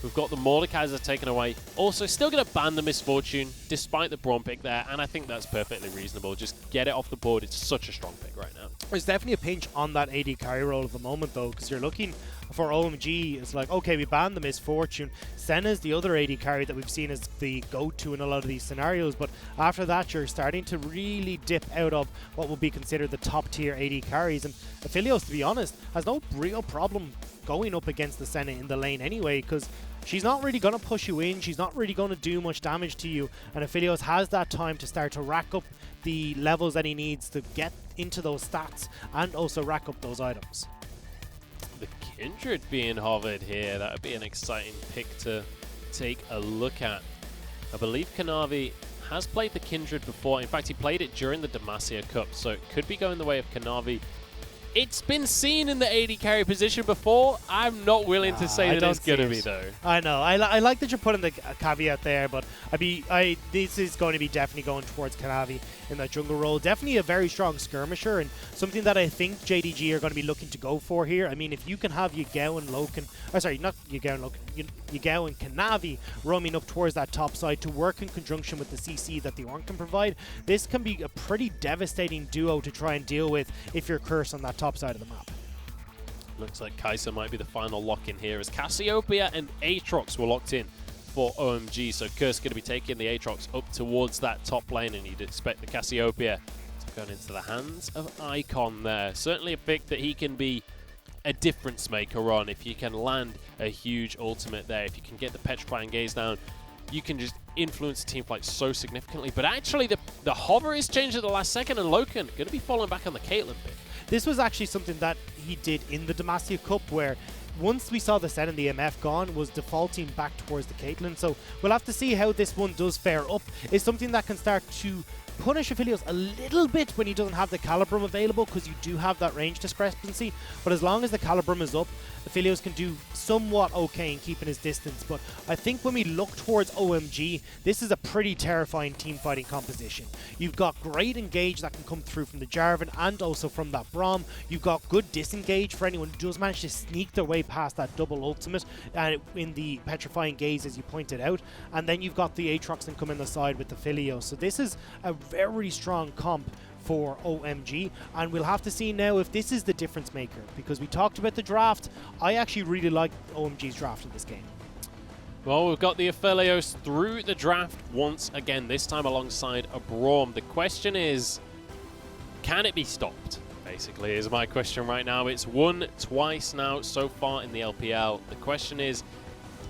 We've got the Mordekaiser taken away. Also, still going to ban the Misfortune, despite the Braum pick there, and I think that's perfectly reasonable. Just get it off the board. It's such a strong pick right now. There's definitely a pinch on that AD carry role at the moment, though, because you're looking for OMG. It's like, okay, we banned the Misfortune. Senna's the other AD carry that we've seen as the go-to in a lot of these scenarios, but after that, you're starting to really dip out of what will be considered the top-tier AD carries, and Aphelios, to be honest, has no real problem going up against the Senna in the lane anyway, because she's not really going to push you in, she's not really going to do much damage to you, and Aphelios has that time to start to rack up the levels that he needs to get into those stats and also rack up those items. The Kindred being hovered here, that would be an exciting pick to take a look at. I believe Kanavi has played the Kindred before. In fact, he played it during the Demacia Cup, so it could be going the way of Kanavi. It's been seen in the AD carry position before. I'm not willing to say that it's going to be, though. I know. I like that you're putting the caveat there, but this is going to be definitely going towards Kanavi in that jungle role. Definitely a very strong skirmisher, and something that I think JDG are going to be looking to go for here. I mean, if you can have Yagao and Loken, not Yagao and Loken, Yagao and Kanavi roaming up towards that top side to work in conjunction with the CC that the Ornn can provide, this can be a pretty devastating duo to try and deal with if you're cursed on that top side of the map. Looks like Kai'Sa might be the final lock in here, as Cassiopeia and Aatrox were locked in for OMG. So Curse going to be taking the Aatrox up towards that top lane, and you'd expect the Cassiopeia to go into the hands of Icon there. Certainly a pick that he can be a difference maker on. If you can land a huge ultimate there, if you can get the Petrifying Gaze down, you can just influence the team fight so significantly. But actually, the hover is changed at the last second, and Loken going to be falling back on the Caitlyn pick. This was actually something that he did in the Demacia Cup, where once we saw the Sen and the MF gone, was defaulting back towards the Caitlyn. So we'll have to see how this one does fare up. It's something that can start to punish Aphelios a little bit when he doesn't have the Calibrum available, because you do have that range discrepancy. But as long as the Calibrum is up, Aphelios can do somewhat okay in keeping his distance. But I think when we look towards OMG, this is a pretty terrifying team fighting composition. You've got great engage that can come through from the Jarvan and also from that Braum. You've got good disengage for anyone who does manage to sneak their way past that double ultimate in the Petrifying Gaze, as you pointed out. And then you've got the Aatrox and come in the side with the Aphelios. So this is a very strong comp for OMG, and we'll have to see now if this is the difference maker, because we talked about the draft. I actually really like OMG's draft in this game. Well, we've got the Aphelios through the draft once again, this time alongside a Braum. The question is, can it be stopped? Basically, is my question right now. It's won twice now so far in the LPL. The question is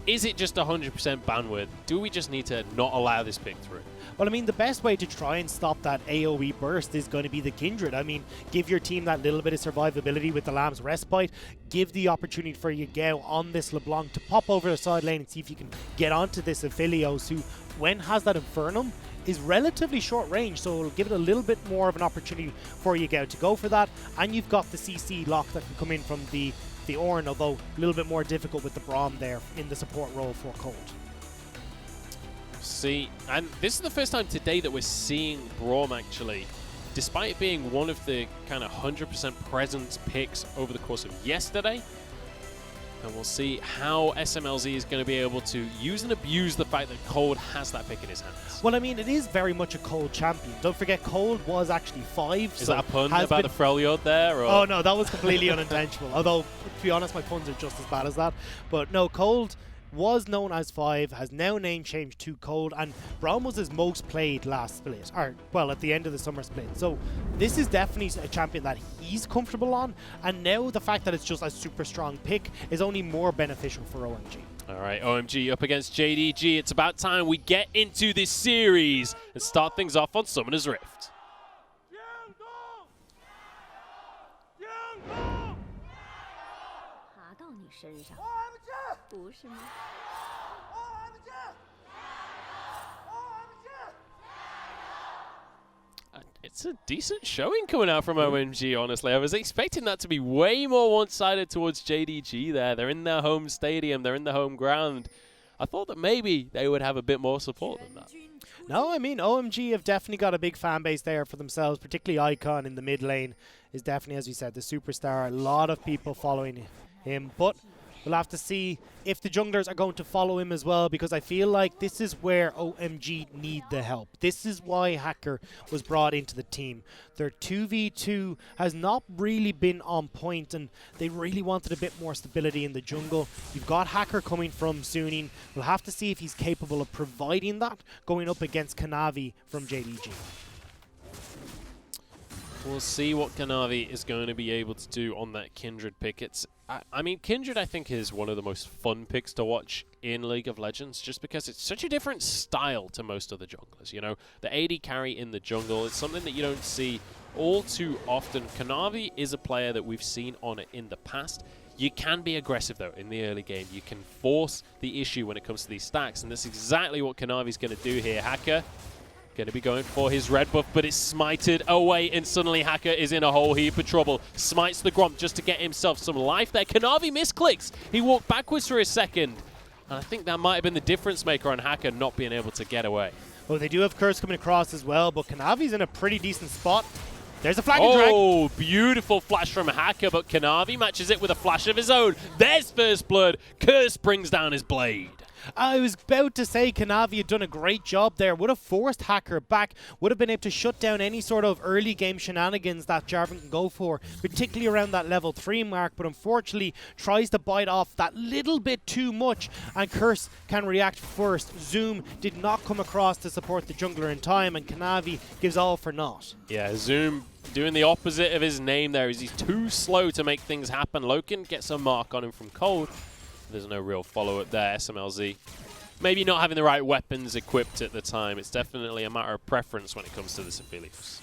it just 100% bandwidth? Do we just need to not allow this pick through? Well, I mean, the best way to try and stop that AoE burst is going to be the Kindred. I mean, give your team that little bit of survivability with the Lamb's Respite. Give the opportunity for Yagao on this LeBlanc to pop over the side lane and see if you can get onto this Aphelios, who, when has that Infernum, is relatively short range, so it'll give it a little bit more of an opportunity for Yagao to go for that. And you've got the CC lock that can come in from the Ornn, although a little bit more difficult with the Braum there in the support role for Cold. See, and this is the first time today that we're seeing Braum actually, despite it being one of the kind of 100% presence picks over the course of yesterday. And we'll see how SMLZ is going to be able to use and abuse the fact that Cold has that pick in his hands. Well, I mean, it is very much a Cold champion. Don't forget, Cold was actually 5. Is that a pun about the Freljord there? Or? Oh, no, that was completely unintentional. Although, to be honest, my puns are just as bad as that. But no, Cold was known as 5, has now name changed to Cold, and Braum was his most played last split, or, well, at the end of the summer split. So this is definitely a champion that he's comfortable on, and now the fact that it's just a super strong pick is only more beneficial for OMG. All right, OMG up against JDG. It's about time we get into this series and start things off on Summoner's Rift. 不是吗？ It's a decent showing coming out from OMG, honestly. I was expecting that to be way more one-sided towards JDG there. They're in their home stadium. They're in the home ground. I thought that maybe they would have a bit more support than that. No, I mean, OMG have definitely got a big fan base there for themselves, particularly Icon in the mid lane is definitely, as you said, the superstar. A lot of people following him, but We'll have to see if the junglers are going to follow him as well, because I feel like this is where OMG need the help. This is why Hacker was brought into the team. Their 2v2 has not really been on point, and they really wanted a bit more stability in the jungle. You've got Hacker coming from Suning. We'll have to see if he's capable of providing that going up against Kanavi from JDG. We'll see what Kanavi is going to be able to do on that Kindred pick. I mean, Kindred, I think, is one of the most fun picks to watch in League of Legends, just because it's such a different style to most other junglers. You know, the AD carry in the jungle, it's something that you don't see all too often. Kanavi is a player that we've seen on it in the past. You can be aggressive, though, in the early game. You can force the issue when it comes to these stacks, and that's exactly what Kanavi's going to do here. Hacker going to be going for his red buff, but it's smited away, and suddenly Hacker is in a whole heap of trouble. Smites the Gromp just to get himself some life there. Kanavi misclicks. He walked backwards for a second, and I think that might have been the difference maker on Hacker not being able to get away. Well, they do have Curse coming across as well, but Kanavi's in a pretty decent spot. There's a flag and drag. Oh, beautiful flash from Hacker, but Kanavi matches it with a flash of his own. There's first blood. Curse brings down his blade. I was about to say Kanavi had done a great job there. Would have forced Hacker back. Would have been able to shut down any sort of early game shenanigans that Jarvan can go for, particularly around that level 3 mark, but unfortunately tries to bite off that little bit too much, and Curse can react first. Zoom did not come across to support the jungler in time, and Kanavi gives all for naught. Yeah, Zoom doing the opposite of his name there. He's too slow to make things happen. Loken gets a mark on him from Cold. There's no real follow-up there. SMLZ maybe not having the right weapons equipped at the time. It's definitely a matter of preference when it comes to this Aphelios.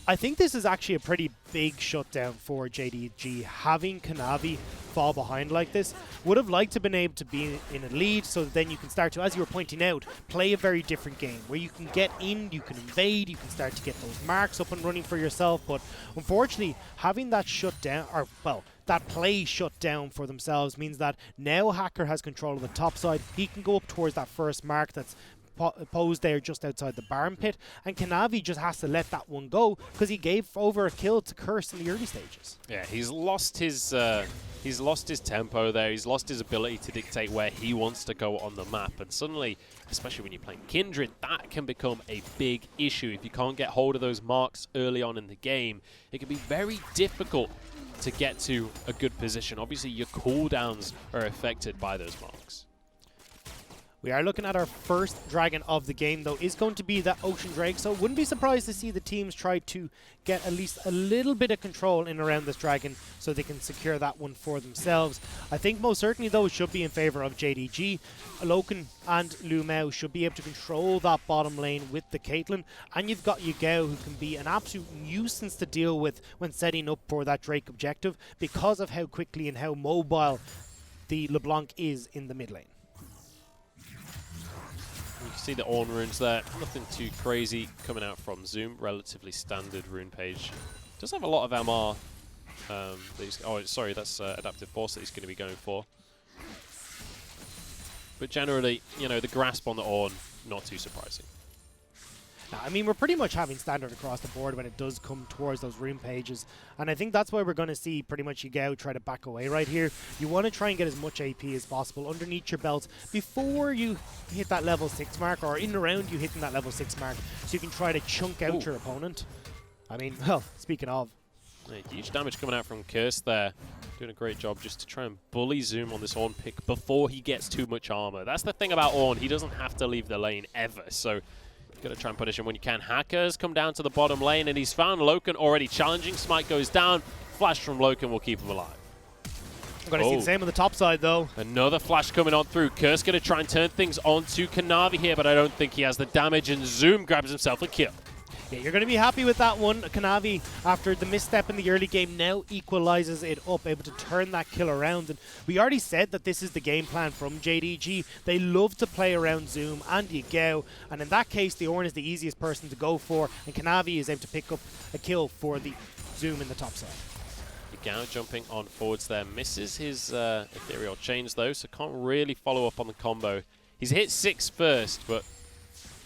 I think this is actually a pretty big shutdown for JDG. Having Kanavi fall behind like this, would have liked to have been able to be in a lead, so that then you can start to, as you were pointing out, play a very different game where you can get in, you can invade, you can start to get those marks up and running for yourself. But unfortunately, having that shut down, or well, that play shut down for themselves, means that now Hacker has control of the top side. He can go up towards that first mark that's posed there just outside the barn pit, and Kanavi just has to let that one go because he gave over a kill to Curse in the early stages. Yeah, he's lost his tempo there. He's lost his ability to dictate where he wants to go on the map, and suddenly, especially when you're playing Kindred, that can become a big issue. If you can't get hold of those marks early on in the game, it can be very difficult to get to a good position. Obviously, your cooldowns are affected by those marks. We are looking at our first dragon of the game, though, is going to be that Ocean Drake, so wouldn't be surprised to see the teams try to get at least a little bit of control in around this dragon so they can secure that one for themselves. I think most certainly, though, should be in favor of JDG. Loken and Lu Mao should be able to control that bottom lane with the Caitlyn, and you've got Yugao, who can be an absolute nuisance to deal with when setting up for that Drake objective because of how quickly and how mobile the LeBlanc is in the mid lane. You can see the Ornn runes there. Nothing too crazy coming out from Zoom. Relatively standard rune page. Does have a lot of MR. Oh, sorry, that's Adaptive Force that he's going to be going for. But generally, you know, the grasp on the Ornn, not too surprising. I mean, we're pretty much having standard across the board when it does come towards those rune pages. And I think that's why we're going to see pretty much Yugao try to back away right here. You want to try and get as much AP as possible underneath your belt before you hit that level 6 mark, or in and around you hitting that level 6 mark, so you can try to chunk out your opponent. I mean, well, speaking of. Yeah, huge damage coming out from Curse there. Doing a great job just to try and bully Zoom on this Ornn pick before he gets too much armor. That's the thing about Ornn. He doesn't have to leave the lane ever, so got to try and punish him when you can. Hackers come down to the bottom lane, and he's found Loken already challenging. Smite goes down. Flash from Loken will keep him alive. I'm going to see the same on the top side, though. Another flash coming on through. Curse going to try and turn things onto Kanavi here, but I don't think he has the damage, and Zoom grabs himself a kill. Yeah, you're going to be happy with that one. Kanavi, after the misstep in the early game, now equalizes it up, able to turn that kill around. And we already said that this is the game plan from JDG. They love to play around Zoom and Yugao, and in that case, the Ornn is the easiest person to go for, and Kanavi is able to pick up a kill for the Zoom in the top side. Yugao jumping on forwards there, misses his ethereal chains though, so can't really follow up on the combo. He's hit 6 first, but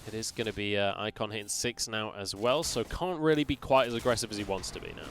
it is going to be Icon hitting 6 now as well, so can't really be quite as aggressive as he wants to be now.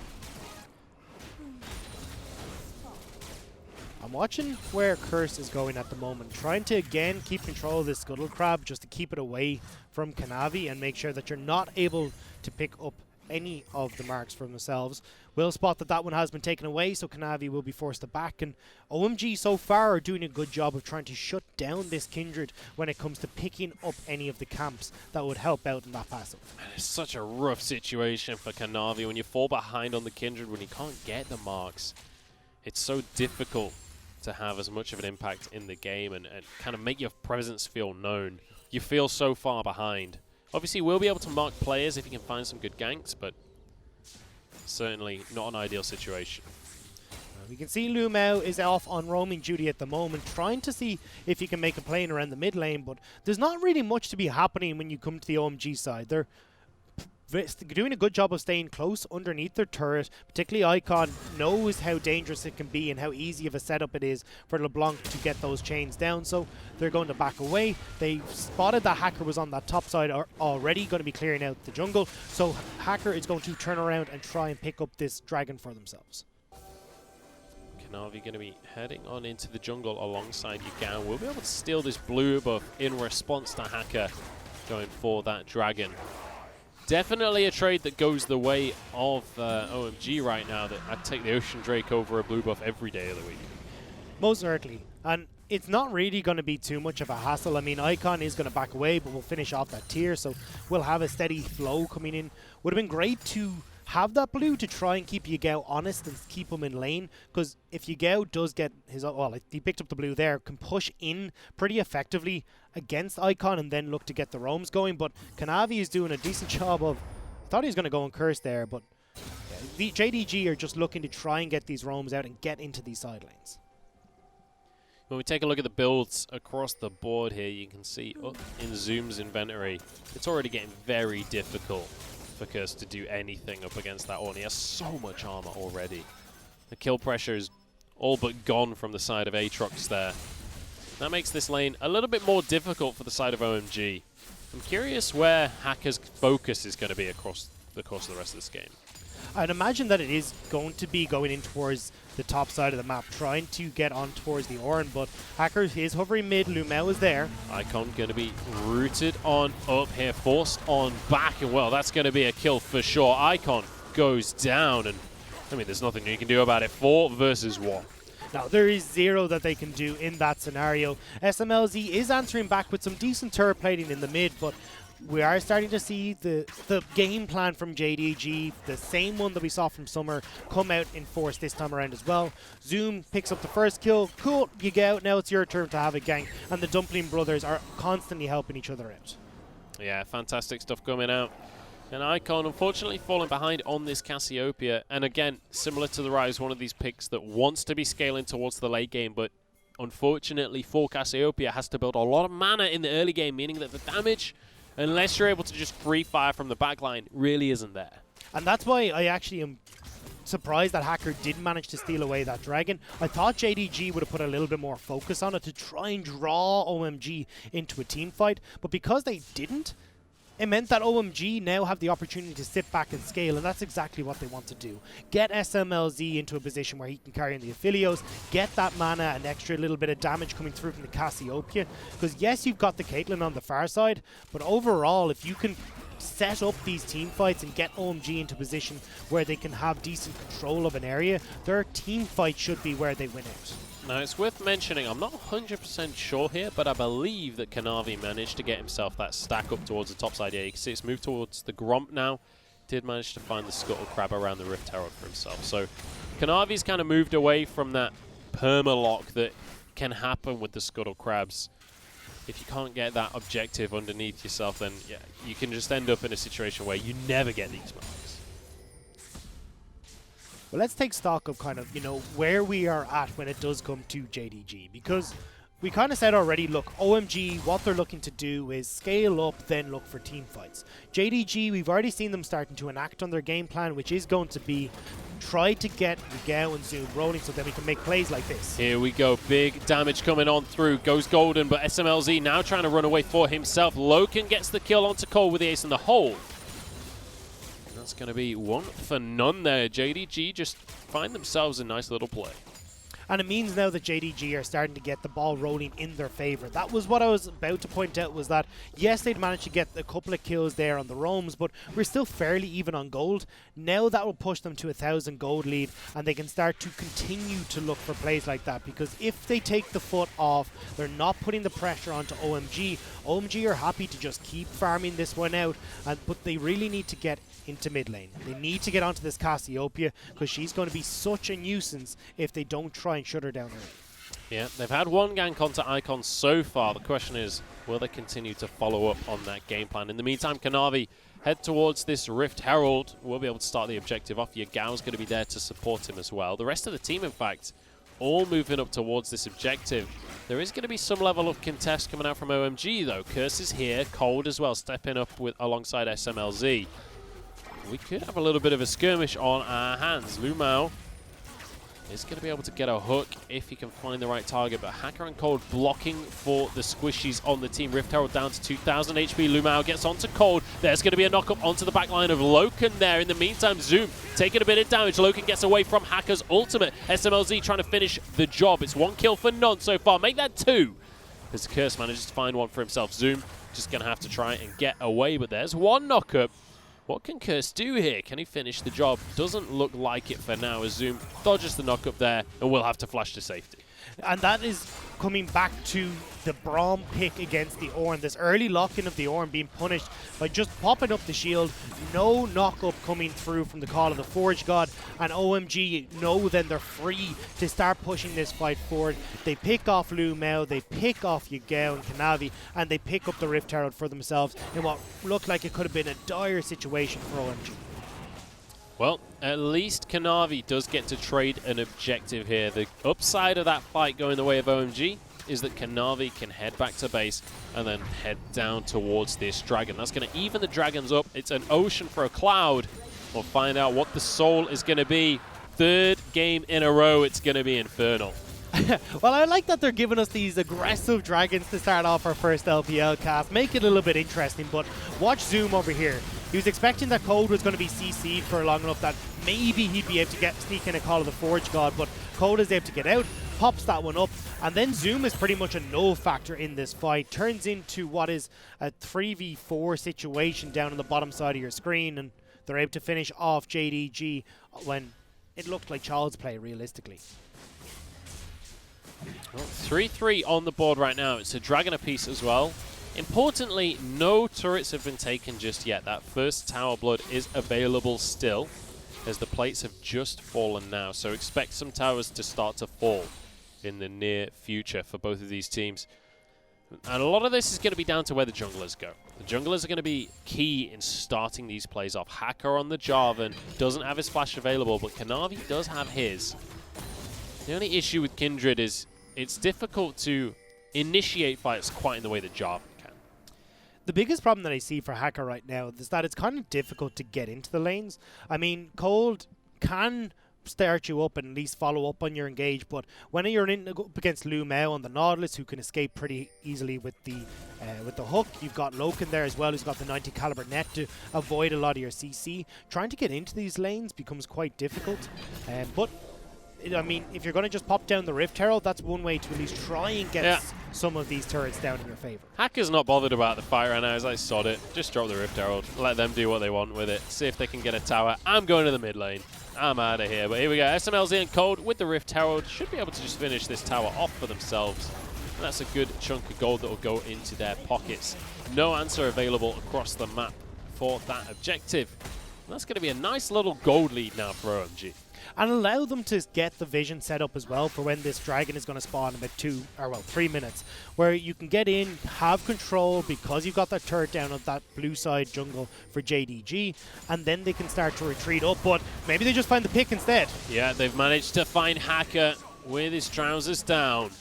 I'm watching where Curse is going at the moment, trying to again keep control of this Scuttle Crab just to keep it away from Kanavi and make sure that you're not able to pick up any of the marks for themselves. We'll spot that one has been taken away, so Kanavi will be forced to back, and OMG so far are doing a good job of trying to shut down this Kindred when it comes to picking up any of the camps that would help out in that passive. And it's such a rough situation for Kanavi when you fall behind on the Kindred, when you can't get the marks. It's so difficult to have as much of an impact in the game and kind of make your presence feel known. You feel so far behind. Obviously, we'll be able to mark players if you can find some good ganks, but certainly not an ideal situation. We can see Lumao is off on roaming duty at the moment, trying to see if he can make a play in around the mid lane, but there's not really much to be happening when you come to the OMG side. They're doing a good job of staying close underneath their turret. Particularly Icon knows how dangerous it can be and how easy of a setup it is for LeBlanc to get those chains down, so they're going to back away. They spotted that Hacker was on that top side already, going to be clearing out the jungle, so Hacker is going to turn around and try and pick up this dragon for themselves. Kanavi going to be heading on into the jungle alongside Yugao. We'll be able to steal this blue buff in response to Hacker going for that dragon. Definitely a trade that goes the way of OMG right now, that I'd take the Ocean Drake over a blue buff every day of the week. Most certainly. And it's not really going to be too much of a hassle. I mean, Icon is going to back away, but we'll finish off that tier, so we'll have a steady flow coming in. Would have been great to have that blue to try and keep Yugao honest and keep him in lane, because if Yugao does get his, well, he picked up the blue there, can push in pretty effectively against Icon and then look to get the roams going. But Kanavi is doing a decent job of, I thought he was going to go and curse there, but the JDG are just looking to try and get these roams out and get into these side lanes. When we take a look at the builds across the board here, you can see in Zoom's inventory, it's already getting very difficult for Curse to do anything up against that Ornn. He has so much armor already. The kill pressure is all but gone from the side of Aatrox there. That makes this lane a little bit more difficult for the side of OMG. I'm curious where Hacker's focus is going to be across the course of the rest of this game. I'd imagine that it is going to be going in towards the top side of the map, trying to get on towards the Ornn, but Hacker is hovering mid, Lumao is there. Icon going to be rooted on up here, forced on back, and well, that's going to be a kill for sure. Icon goes down, and I mean, there's nothing you can do about it. 4 versus 1. Now, there is 0 that they can do in that scenario. SMLZ is answering back with some decent turret plating in the mid, but we are starting to see the game plan from JDG, the same one that we saw from Summer, come out in force this time around as well. Zoom picks up the first kill. Cool, you get out. Now it's your turn to have a gank. And the Dumpling brothers are constantly helping each other out. Yeah, fantastic stuff coming out. And Icon, unfortunately, falling behind on this Cassiopeia. And again, similar to the Rise, one of these picks that wants to be scaling towards the late game, but unfortunately for Cassiopeia, has to build a lot of mana in the early game, meaning that the damage, unless you're able to just free fire from the backline, really isn't there. And that's why I actually am surprised that Hacker did manage to steal away that dragon. I thought JDG would have put a little bit more focus on it to try and draw OMG into a team fight, but because they didn't, it meant that OMG now have the opportunity to sit back and scale, and that's exactly what they want to do. Get SMLZ into a position where he can carry in the Aphelios, get that mana and extra little bit of damage coming through from the Cassiopeia, because yes, you've got the Caitlyn on the far side, but overall, if you can set up these team fights and get OMG into a position where they can have decent control of an area, their team fight should be where they win out. Now, it's worth mentioning, I'm not 100% sure here, but I believe that Kanavi managed to get himself that stack up towards the top side. Yeah, you can see it's moved towards the Gromp now. Did manage to find the Scuttle Crab around the Rift Herald for himself. So, Kanavi's kind of moved away from that perma-lock that can happen with the Scuttle Crabs. If you can't get that objective underneath yourself, then yeah, you can just end up in a situation where you never get these marks. Well, let's take stock of kind of, you know, where we are at when it does come to JDG, because we kind of said already, look, OMG, what they're looking to do is scale up, then look for team fights. JDG, we've already seen them starting to enact on their game plan, which is going to be try to get Yugao and Zoom rolling so that we can make plays like this. Here we go, big damage coming on through, goes Golden, but SMLZ now trying to run away for himself. Loken gets the kill onto Cole with the ace in the hole. That's going to be 1 for none there. JDG just find themselves a nice little play. And it means now that JDG are starting to get the ball rolling in their favor. That was what I was about to point out, was that yes, they'd managed to get a couple of kills there on the roams, but we're still fairly even on gold. Now that will push them to 1,000 gold lead, and they can start to continue to look for plays like that, because if they take the foot off, they're not putting the pressure onto OMG. OMG are happy to just keep farming this one out, but they really need to get into mid lane. They need to get onto this Cassiopeia, because she's going to be such a nuisance if they don't try and shut her down early. Yeah, they've had one gank onto Icon so far. The question is, will they continue to follow up on that game plan? In the meantime, Kanavi head towards this Rift Herald. We'll be able to start the objective off. Yagao's going to be there to support him as well. The rest of the team, in fact, all moving up towards this objective. There is going to be some level of contest coming out from OMG, though. Curse is here, Cold as well, stepping up with alongside SMLZ. We could have a little bit of a skirmish on our hands. Lumao is going to be able to get a hook if he can find the right target, but Hacker and Cold blocking for the squishies on the team. Rift Herald down to 2,000 HP. Lumao gets onto Cold. There's going to be a knock-up onto the back line of Loken there. In the meantime, Zoom taking a bit of damage. Loken gets away from Hacker's ultimate. SMLZ trying to finish the job. It's 1 kill for none so far. Make that 2. As Curse manages to find one for himself. Zoom just going to have to try and get away, but there's one knock-up. What can Curse do here? Can he finish the job? Doesn't look like it for now, as Zoom dodges the knock-up there and will have to flash to safety. And that is coming back to the Braum pick against the Ornn. This early lock-in of the Ornn being punished by just popping up the shield. No knock-up coming through from the Call of the Forge God. And OMG know then they're free to start pushing this fight forward. They pick off Lumao, they pick off Yagao and Kanavi, and they pick up the Rift Herald for themselves in what looked like it could have been a dire situation for OMG. Well, at least Kanavi does get to trade an objective here. The upside of that fight going the way of OMG is that Kanavi can head back to base and then head down towards this dragon. That's going to even the dragons up. It's an ocean for a cloud. We'll find out what the soul is going to be. 3rd game in a row, it's going to be infernal. Well, I like that they're giving us these aggressive dragons to start off our first LPL cast. Make it a little bit interesting, but watch Zoom over here. He was expecting that Cold was going to be CC'd for long enough that maybe he'd be able to sneak in a Call of the Forge God, but Cold is able to get out, pops that one up, and then Zoom is pretty much a no factor in this fight. Turns into what is a 3v4 situation down on the bottom side of your screen, and they're able to finish off JDG when it looked like child's play, realistically. Well, 3-3 on the board right now. It's a dragon apiece as well. Importantly, no turrets have been taken just yet. That first tower blood is available still, as the plates have just fallen now. So expect some towers to start to fall in the near future for both of these teams. And a lot of this is going to be down to where the junglers go. The junglers are going to be key in starting these plays off. Hacker on the Jarvan doesn't have his flash available, but Kanavi does have his. The only issue with Kindred is it's difficult to initiate fights quite in the way that Jarvan can. The biggest problem that I see for Hacker right now is that it's kind of difficult to get into the lanes. I mean, Cold can start you up and at least follow up on your engage, but when you're up against Lumao on the Nautilus, who can escape pretty easily with the hook, you've got Loken there as well, who's got the 90 caliber net to avoid a lot of your CC. Trying to get into these lanes becomes quite difficult, but I mean, if you're going to just pop down the Rift Herald, that's one way to at least try and get some of these turrets down in your favor. Hacker's not bothered about the fight right now. As I sod it, just drop the Rift Herald, let them do what they want with it, see if they can get a tower. I'm going to the mid lane. I'm out of here. But here we go. SMLZ and Cold with the Rift Herald should be able to just finish this tower off for themselves. And that's a good chunk of gold that will go into their pockets. No answer available across the map for that objective. And that's going to be a nice little gold lead now for OMG. And allow them to get the vision set up as well for when this dragon is going to spawn in about 3 minutes, where you can get in, have control because you've got that turret down on that blue side jungle for JDG, and then they can start to retreat up, but maybe they just find the pick instead. Yeah, they've managed to find Hacker with his trousers down.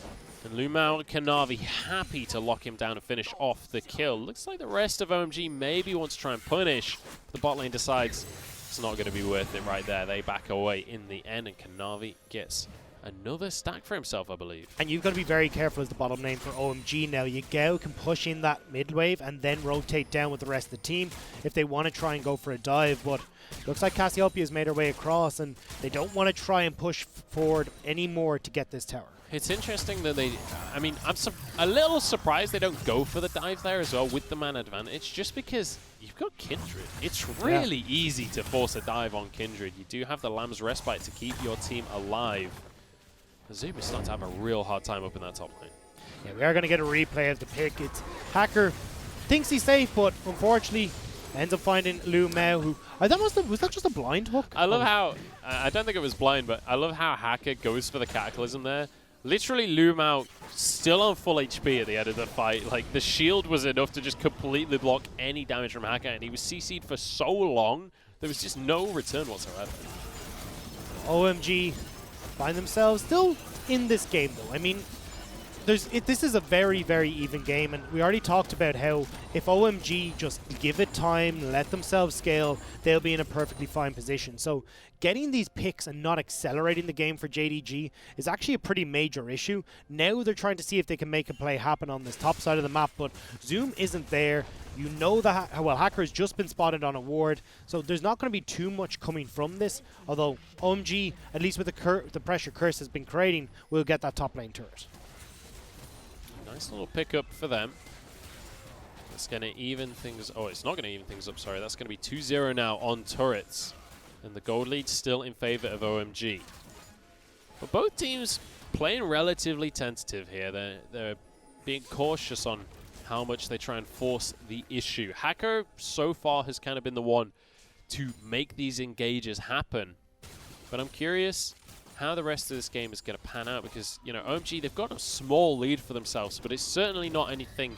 And Lumao and Kanavi happy to lock him down and finish off the kill. Looks like the rest of OMG maybe wants to try and punish. The bot lane decides it's not going to be worth it right there. They back away in the end, and Kanavi gets another stack for himself, I believe. And you've got to be very careful as the bottom lane for OMG now. Yagao can push in that mid wave and then rotate down with the rest of the team if they want to try and go for a dive, but looks like Cassiopeia has made her way across and they don't want to try and push forward anymore to get this tower. It's interesting that they, I mean, I'm a little surprised they don't go for the dive there as well with the man advantage, just because you've got Kindred. It's really easy to force a dive on Kindred. You do have the Lamb's Respite to keep your team alive. Zoom is starting to have a real hard time up in that top lane. Yeah, we are going to get a replay of the pick. It's Hacker thinks he's safe, but unfortunately ends up finding Lu Mao, who I thought was that just a blind hook? I love how, I don't think it was blind, but I love how Hacker goes for the Cataclysm there. Literally, Lu Mao still on full HP at the end of the fight. Like, the shield was enough to just completely block any damage from Hacker, and he was CC'd for so long, there was just no return whatsoever. OMG find themselves still in this game, though. I mean, this is a very, very even game, and we already talked about how if OMG just give it time, let themselves scale, they'll be in a perfectly fine position. So getting these picks and not accelerating the game for JDG is actually a pretty major issue. Now they're trying to see if they can make a play happen on this top side of the map, but Zoom isn't there. You know that, well, Hacker has just been spotted on a ward, so there's not going to be too much coming from this, although OMG, at least with the pressure Curse has been creating, will get that top lane turret. Nice little pickup for them. That's going to even things... Oh, it's not going to even things up, sorry. That's going to be 2-0 now on turrets. And the gold lead's still in favor of OMG. But both teams playing relatively tentative here. They're being cautious on how much they try and force the issue. Hacker so far has kind of been the one to make these engages happen. But I'm curious how the rest of this game is going to pan out, because, you know, OMG, they've got a small lead for themselves, but it's certainly not anything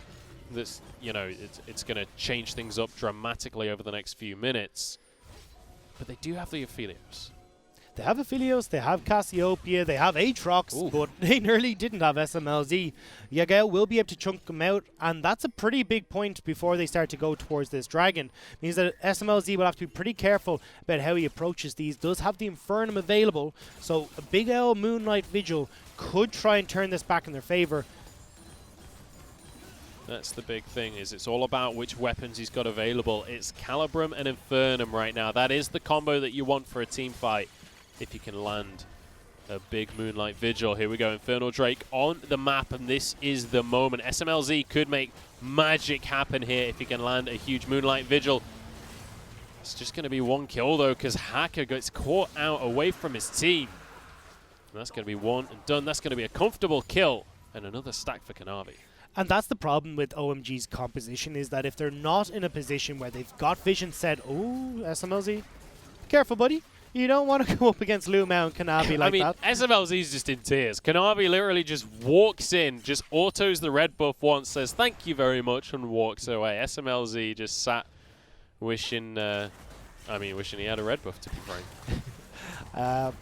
that's, you know, it's going to change things up dramatically over the next few minutes. But they do have the Aphelios. They have Aphelios, they have Cassiopeia, they have Aatrox, but they nearly didn't have SMLZ. Yagao will be able to chunk them out, and that's a pretty big point before they start to go towards this dragon. Means that SMLZ will have to be pretty careful about how he approaches these. Does have the Infernum available, so a big L Moonlight Vigil could try and turn this back in their favor. That's the big thing, is it's all about which weapons he's got available. It's Calibrum and Infernum right now. That is the combo that you want for a team fight. If you can land a big Moonlight Vigil. Here we go, Infernal Drake on the map, and this is the moment. SMLZ could make magic happen here if he can land a huge Moonlight Vigil. It's just going to be one kill, though, because Hacker gets caught out away from his team. And that's going to be one and done. That's going to be a comfortable kill, and another stack for Kanavi. And that's the problem with OMG's composition, is that if they're not in a position where they've got vision set, oh, SMLZ, be careful, buddy. You don't want to go up against Lu Mao and Kanavi like that. I mean, SMLZ's just in tears. Kanavi literally just walks in, just autos the red buff once, says thank you very much, and walks away. SMLZ just sat wishing, wishing he had a red buff, to be frank.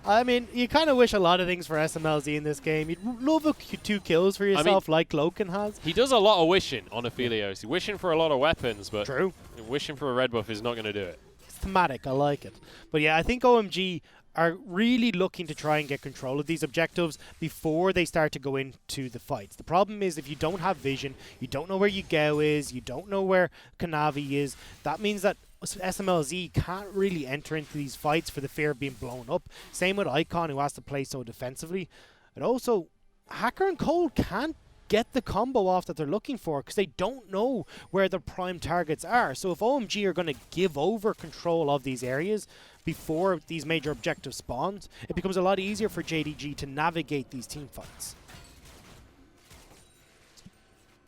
I mean, you kind of wish a lot of things for SMLZ in this game. You'd love a 2 kills for yourself, like Loken has. He does a lot of wishing on Aphelios. He's wishing for a lot of weapons, but true. Wishing for a red buff is not going to do it. Thematic, I like it. But yeah, I think OMG are really looking to try and get control of these objectives before they start to go into the fights. The problem is if you don't have vision, you don't know where Yagao is, you don't know where Kanavi is, that means that SMLZ can't really enter into these fights for the fear of being blown up. Same with Icon, who has to play so defensively. And also, Hacker and Cole can't get the combo off that they're looking for because they don't know where their prime targets are. So if OMG are going to give over control of these areas before these major objectives spawn, it becomes a lot easier for JDG to navigate these team fights.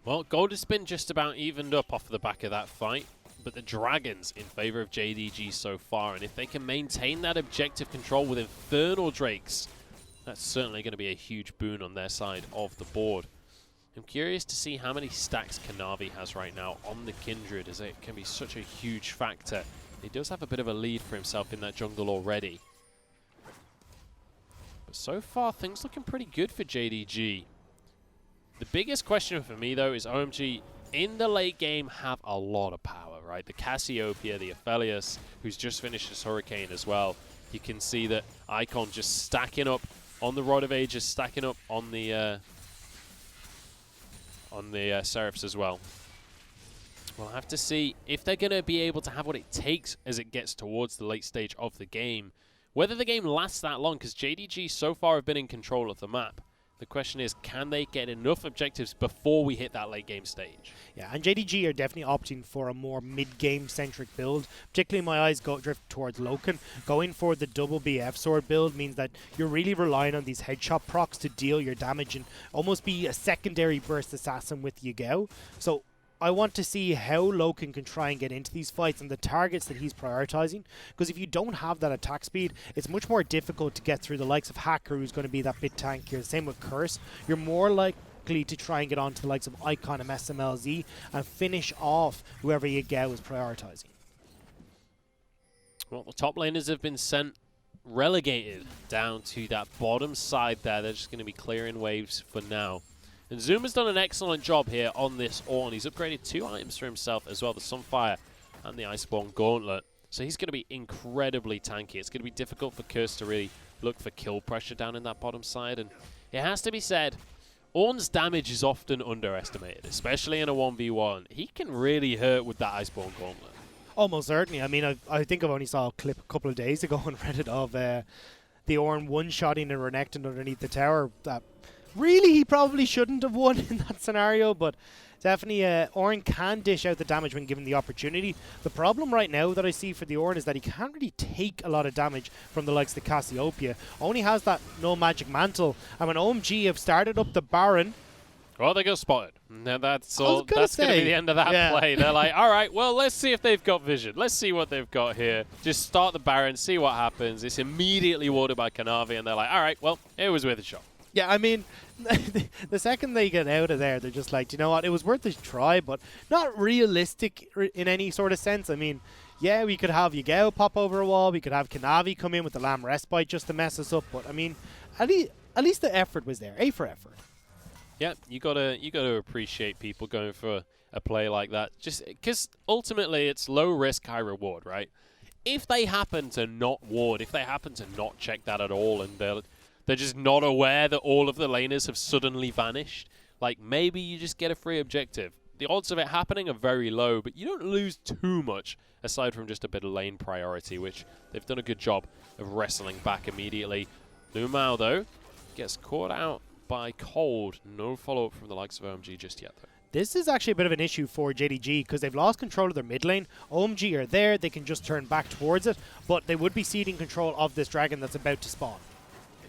Well, Gold has been just about evened up off the back of that fight, but the Dragons in favor of JDG so far, and if they can maintain that objective control with Infernal Drakes, that's certainly going to be a huge boon on their side of the board. I'm curious to see how many stacks Kanavi has right now on the Kindred, as it can be such a huge factor. He does have a bit of a lead for himself in that jungle already. But so far, things looking pretty good for JDG. The biggest question for me, though, is OMG in the late game have a lot of power, right? The Cassiopeia, the Aphelios, who's just finished his Hurricane as well. You can see that Icon just stacking up on the Rod of Ages, stacking up on the Seraphs as well. We'll have to see if they're going to be able to have what it takes as it gets towards the late stage of the game. Whether the game lasts that long, because JDG so far have been in control of the map. The question is, can they get enough objectives before we hit that late game stage? Yeah, and JDG are definitely opting for a more mid-game centric build. Particularly my eyes drift towards Loken. Going for the double BF sword build means that you're really relying on these headshot procs to deal your damage and almost be a secondary burst assassin with Yagao. So I want to see how Loken can try and get into these fights and the targets that he's prioritizing. Because if you don't have that attack speed, it's much more difficult to get through the likes of Hacker, who's going to be that bit tankier. Same with Curse. You're more likely to try and get onto the likes of Icon and SMLZ and finish off whoever Yagao is prioritizing. Well, the top laners have been relegated down to that bottom side there. They're just going to be clearing waves for now. And Zuma's done an excellent job here on this Ornn. He's upgraded 2 items for himself as well, the Sunfire and the Iceborne Gauntlet. So he's going to be incredibly tanky. It's going to be difficult for Curse to really look for kill pressure down in that bottom side. And it has to be said, Ornn's damage is often underestimated, especially in a 1v1. He can really hurt with that Iceborne Gauntlet. Almost certainly. I mean, I think I've only saw a clip a couple of days ago on Reddit of the Ornn one-shotting and Renekton underneath the tower. That really, he probably shouldn't have won in that scenario, but definitely Ornn can dish out the damage when given the opportunity. The problem right now that I see for the Ornn is that he can't really take a lot of damage from the likes of the Cassiopeia. Only has that no magic mantle, and when OMG have started up the Baron... Well, they got spotted. Now that's all. That's going to be the end of that play. They're like, all right, well, let's see if they've got vision. Let's see what they've got here. Just start the Baron, see what happens. It's immediately warded by Kanavi, and they're like, all right, well, it was worth a shot. Yeah, I mean, the second they get out of there, they're just like, you know what, it was worth a try, but not realistic in any sort of sense. I mean, yeah, we could have Yagao pop over a wall, we could have Kanavi come in with the Lamb Respite just to mess us up, but I mean, at least the effort was there. A for effort. Yeah, you gotta appreciate people going for a play like that, just because ultimately it's low risk, high reward, right? If they happen to not ward, if they happen to not check that at all, and they're just not aware that all of the laners have suddenly vanished, like maybe you just get a free objective. The odds of it happening are very low, but you don't lose too much aside from just a bit of lane priority, which they've done a good job of wrestling back immediately. Lumao, though, gets caught out by Cold. No follow-up from the likes of OMG just yet, though. This is actually a bit of an issue for JDG because they've lost control of their mid lane. OMG are there, they can just turn back towards it, but they would be ceding control of this dragon that's about to spawn.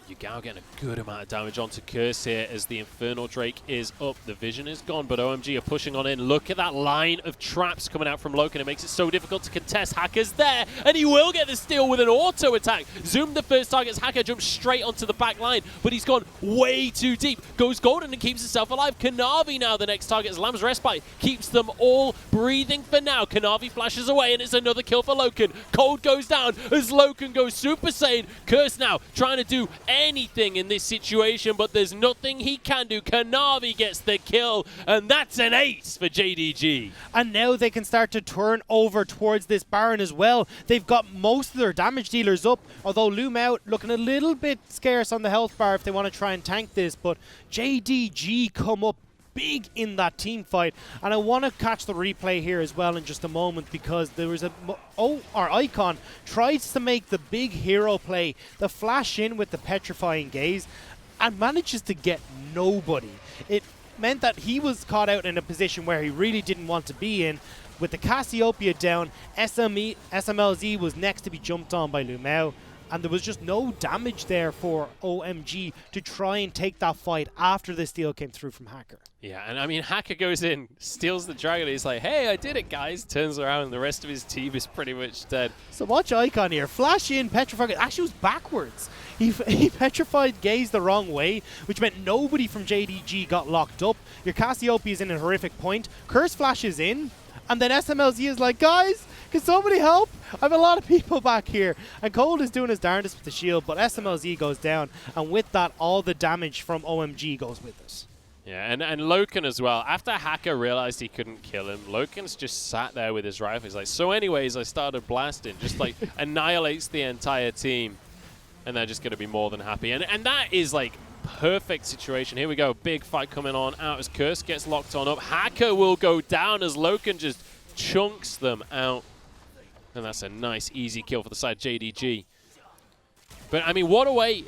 Yagao getting a good amount of damage onto Curse here as the Infernal Drake is up. The vision is gone, but OMG are pushing on in. Look at that line of traps coming out from Loken. It makes it so difficult to contest. Hacker's there, and he will get the steal with an auto attack. Zoom the first target as Hacker jumps straight onto the back line, but he's gone way too deep. Goes golden and keeps himself alive. Kanavi now the next target as Lamb's Respite keeps them all breathing for now. Kanavi flashes away, and it's another kill for Loken. Cold goes down as Loken goes Super Saiyan. Curse now trying to do anything in this situation, but there's nothing he can do. Kanavi gets the kill, and that's an ace for JDG. And now they can start to turn over towards this Baron as well. They've got most of their damage dealers up, although Lumao looking a little bit scarce on the health bar if they want to try and tank this, but JDG come up big in that team fight, and I want to catch the replay here as well in just a moment because there was our Icon tries to make the big hero play, the flash in with the petrifying gaze, and manages to get nobody. It meant that he was caught out in a position where he really didn't want to be in. With the Cassiopeia down, SMLZ was next to be jumped on by Lumao, and there was just no damage there for OMG to try and take that fight after the steal came through from Hacker. Yeah, and I mean, Hacker goes in, steals the dragon, he's like, hey, I did it, guys. Turns around, and the rest of his team is pretty much dead. So watch Icon here. Flash in, petrified. Actually, it was backwards. He petrified Gaze the wrong way, which meant nobody from JDG got locked up. Your Cassiopeia is in a horrific point. Curse flashes in, and then SMLZ is like, guys, can somebody help? I have a lot of people back here. And Cold is doing his darndest with the shield, but SMLZ goes down, and with that, all the damage from OMG goes with us. Yeah, and Loken as well. After Hacker realized he couldn't kill him, Loken's just sat there with his rifle. He's like, so anyways, I started blasting. Just like annihilates the entire team. and they're just going to be more than happy. And that is like perfect situation. Here we go. Big fight coming on out as Curse gets locked on up. Hacker will go down as Loken just chunks them out. And that's a nice, easy kill for the side of JDG. But, I mean, what a way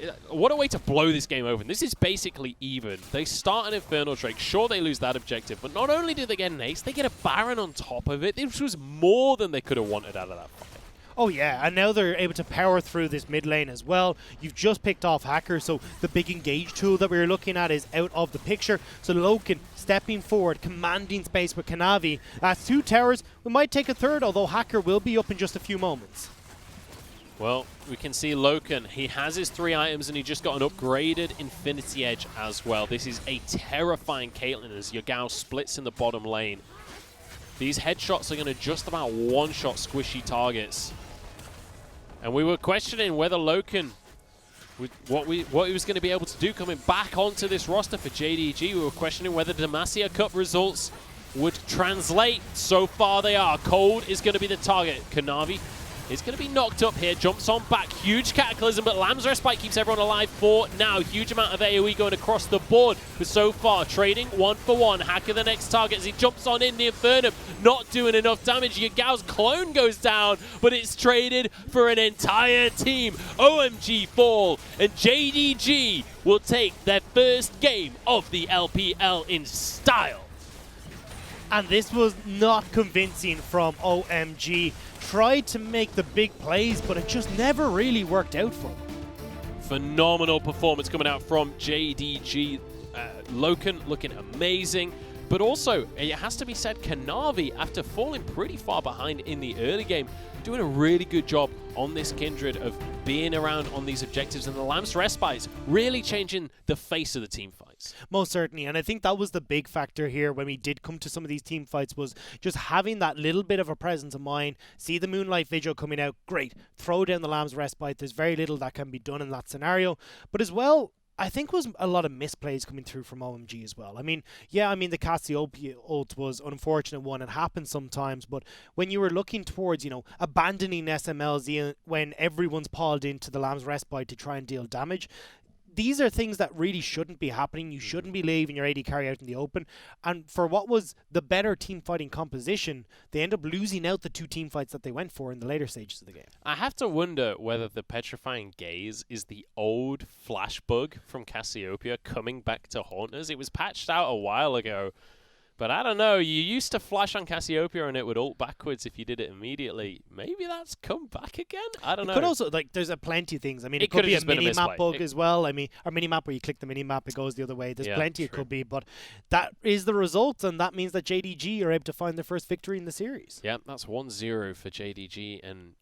to blow this game open. This is basically even. They start an Infernal Drake. Sure, they lose that objective. But not only do they get an ace, they get a Baron on top of it. This was more than they could have wanted out of that fight. Oh yeah, and now they're able to power through this mid lane as well. You've just picked off Hacker, so the big engage tool that we were looking at is out of the picture. So Loken stepping forward, commanding space with Kanavi. That's 2 towers. We might take a third, although Hacker will be up in just a few moments. Well, we can see Loken. He has his 3 items, and he just got an upgraded Infinity Edge as well. This is a terrifying Caitlyn as Yagao splits in the bottom lane. These headshots are going to just about one-shot squishy targets. And we were questioning whether Loken, what he was going to be able to do coming back onto this roster for JDG. We were questioning whether the Demacia Cup results would translate. So far they are. Cold is going to be the target. Kanavi is going to be knocked up here. Jumps on back. Huge Cataclysm, but Lamb's Respite keeps everyone alive for now. Huge amount of AoE going across the board. But so far, trading 1 for 1. Hacker the next target as he jumps on in. The Infernum not doing enough damage. Yagao's clone goes down, but it's traded for an entire team. OMG fall, and JDG will take their first game of the LPL in style. And this was not convincing from OMG. Tried to make the big plays, but it just never really worked out for them. Phenomenal performance coming out from JDG. Loken looking amazing. But also, it has to be said, Kanavi, after falling pretty far behind in the early game, doing a really good job on this Kindred of being around on these objectives, and the Lamb's Respites really changing the face of the team fights. Most certainly, and I think that was the big factor here when we did come to some of these team fights, was just having that little bit of a presence of mind. See the Moonlight Vigil coming out, great. Throw down the Lamb's Respite. There's very little that can be done in that scenario. But as well, I think was a lot of misplays coming through from OMG as well. I mean, yeah, the Cassiopeia ult was an unfortunate one. It happens sometimes, but when you were looking towards, abandoning SMLZ when everyone's piled into the Lamb's Respite to try and deal damage, these are things that really shouldn't be happening. You shouldn't be leaving your AD carry out in the open. And for what was the better team fighting composition, they end up losing out the 2 team fights that they went for in the later stages of the game. I have to wonder whether the Petrifying Gaze is the old flash bug from Cassiopeia coming back to haunt us. It was patched out a while ago. But I don't know, you used to flash on Cassiopeia and it would ult backwards if you did it immediately. Maybe that's come back again? I don't know. It could also, there's plenty of things. It could be a mini-map bug as well. Or mini-map where you click the mini-map, it goes the other way. There's plenty it could be, but that is the result, and that means that JDG are able to find their first victory in the series. Yeah, that's 1-0 for JDG, and,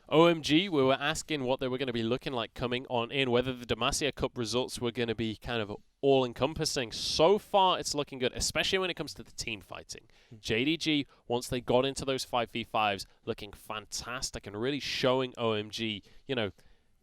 OMG, we were asking what they were going to be looking like coming on in, whether the Demacia Cup results were going to be kind of all-encompassing. So far, it's looking good, especially when it comes to the team fighting. JDG, once they got into those 5v5s, looking fantastic and really showing OMG,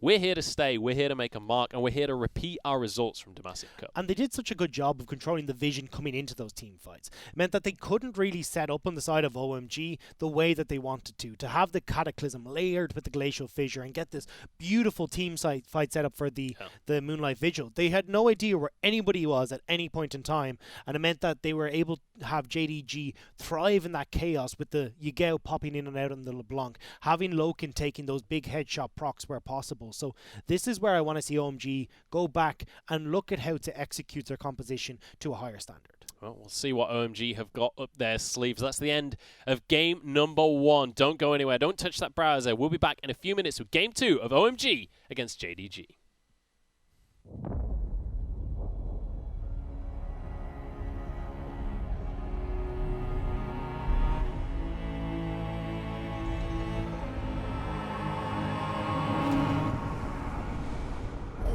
we're here to stay, we're here to make a mark, and we're here to repeat our results from Demacia Cup. And they did such a good job of controlling the vision coming into those team fights. It meant that they couldn't really set up on the side of OMG the way that they wanted to have the Cataclysm layered with the Glacial Fissure and get this beautiful team fight set up for the Moonlight Vigil. They had no idea where anybody was at any point in time, and it meant that they were able to have JDG thrive in that chaos with the Yagao popping in and out on the LeBlanc, having Loken taking those big headshot procs where possible. So this is where I want to see OMG go back and look at how to execute their composition to a higher standard. Well, we'll see what OMG have got up their sleeves. That's the end of game number 1. Don't go anywhere. Don't touch that browser. We'll be back in a few minutes with game 2 of OMG against JDG.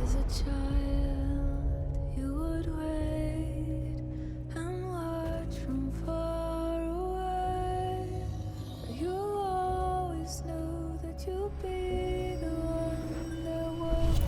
As a child, you would wait and watch from far away. You always knew that you'd be the one that would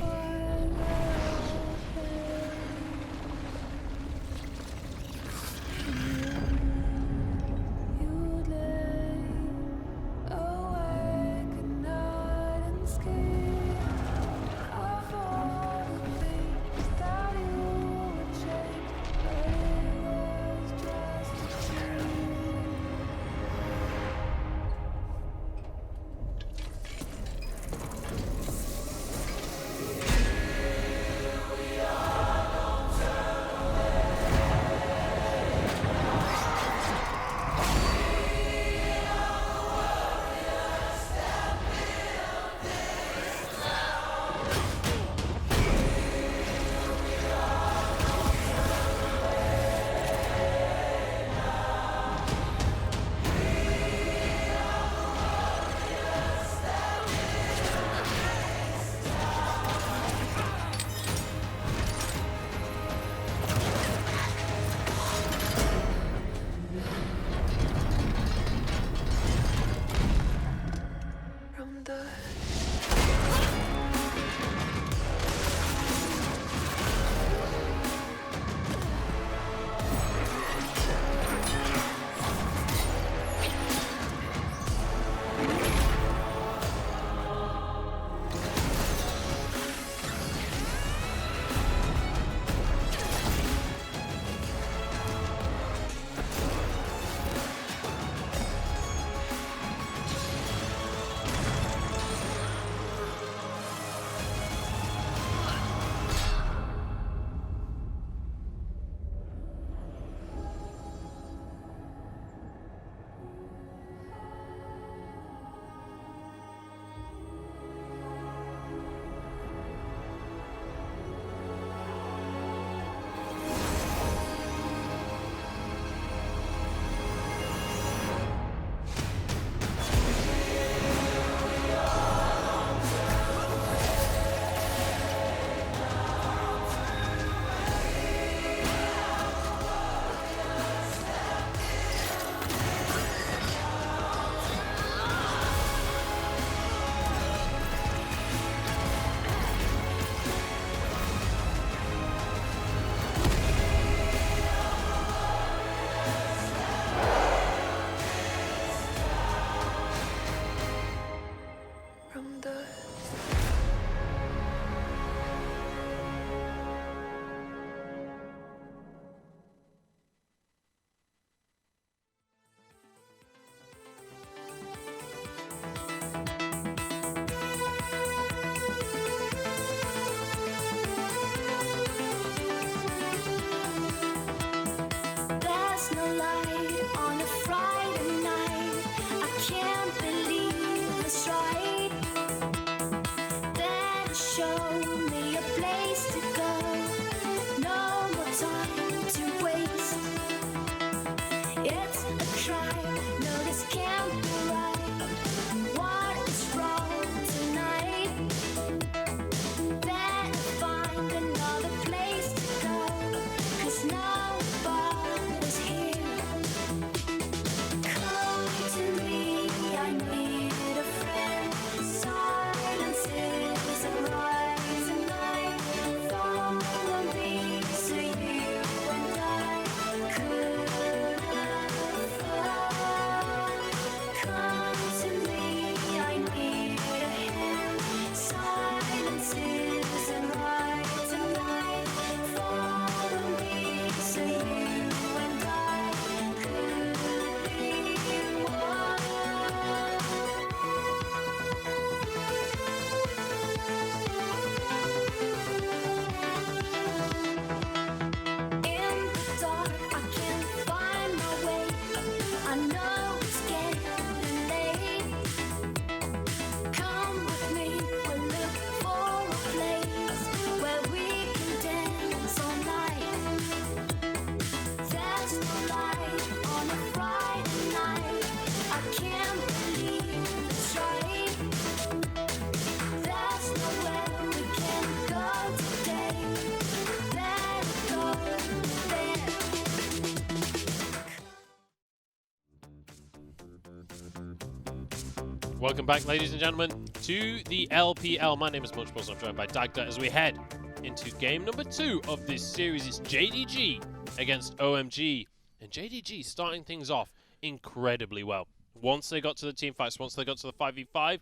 Welcome back, ladies and gentlemen, to the LPL. My name is Munchballs, and I'm joined by Dagda as we head into game number 2 of this series. It's JDG against OMG, and JDG starting things off incredibly well. Once they got to the team fights, once they got to the 5v5,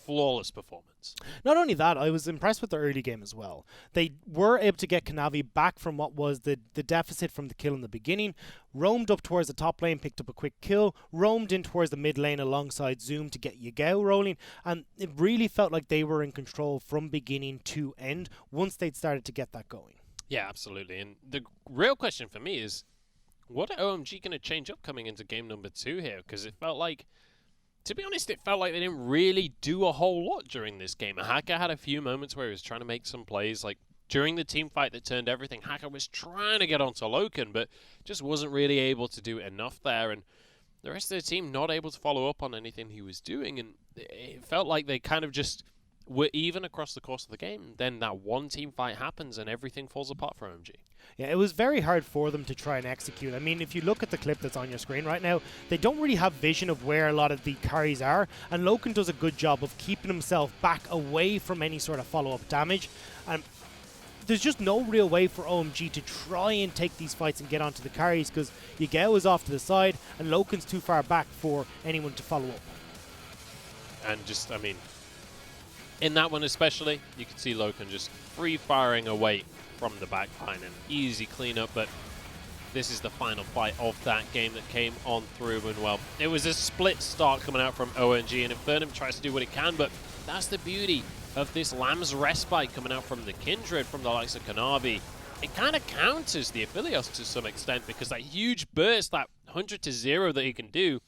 flawless performance. Not only that, I was impressed with the early game as well. They were able to get Kanavi back from what was the deficit from the kill in the beginning, roamed up towards the top lane, picked up a quick kill, roamed in towards the mid lane alongside Zoom to get Yagao rolling, and it really felt like they were in control from beginning to end once they'd started to get that going. Yeah, absolutely. And the real question for me is, what are OMG going to change up coming into game number 2 here? Because it felt like, to be honest, it felt like they didn't really do a whole lot during this game. Haka had a few moments where he was trying to make some plays. Like during the team fight that turned everything, Haka was trying to get onto Loken, but just wasn't really able to do enough there. And the rest of the team not able to follow up on anything he was doing. And it felt like they kind of just were even across the course of the game. Then that one team fight happens and everything falls apart for OMG. Yeah, it was very hard for them to try and execute. I mean, if you look at the clip that's on your screen right now, they don't really have vision of where a lot of the carries are, and Loken does a good job of keeping himself back away from any sort of follow-up damage. And there's just no real way for OMG to try and take these fights and get onto the carries because Yagao is off to the side and Loken's too far back for anyone to follow up. And just, I mean, in that one especially, you could see Loken just free-firing away from the back line, an easy cleanup, but this is the final fight of that game that came on through, and well, it was a split start coming out from OMG, and Infernum tries to do what it can, but that's the beauty of this Lamb's Respite coming out from the Kindred, from the likes of Kanavi. It kind of counters the Aphelios to some extent, because that huge burst, that 100 to 0 that he can do,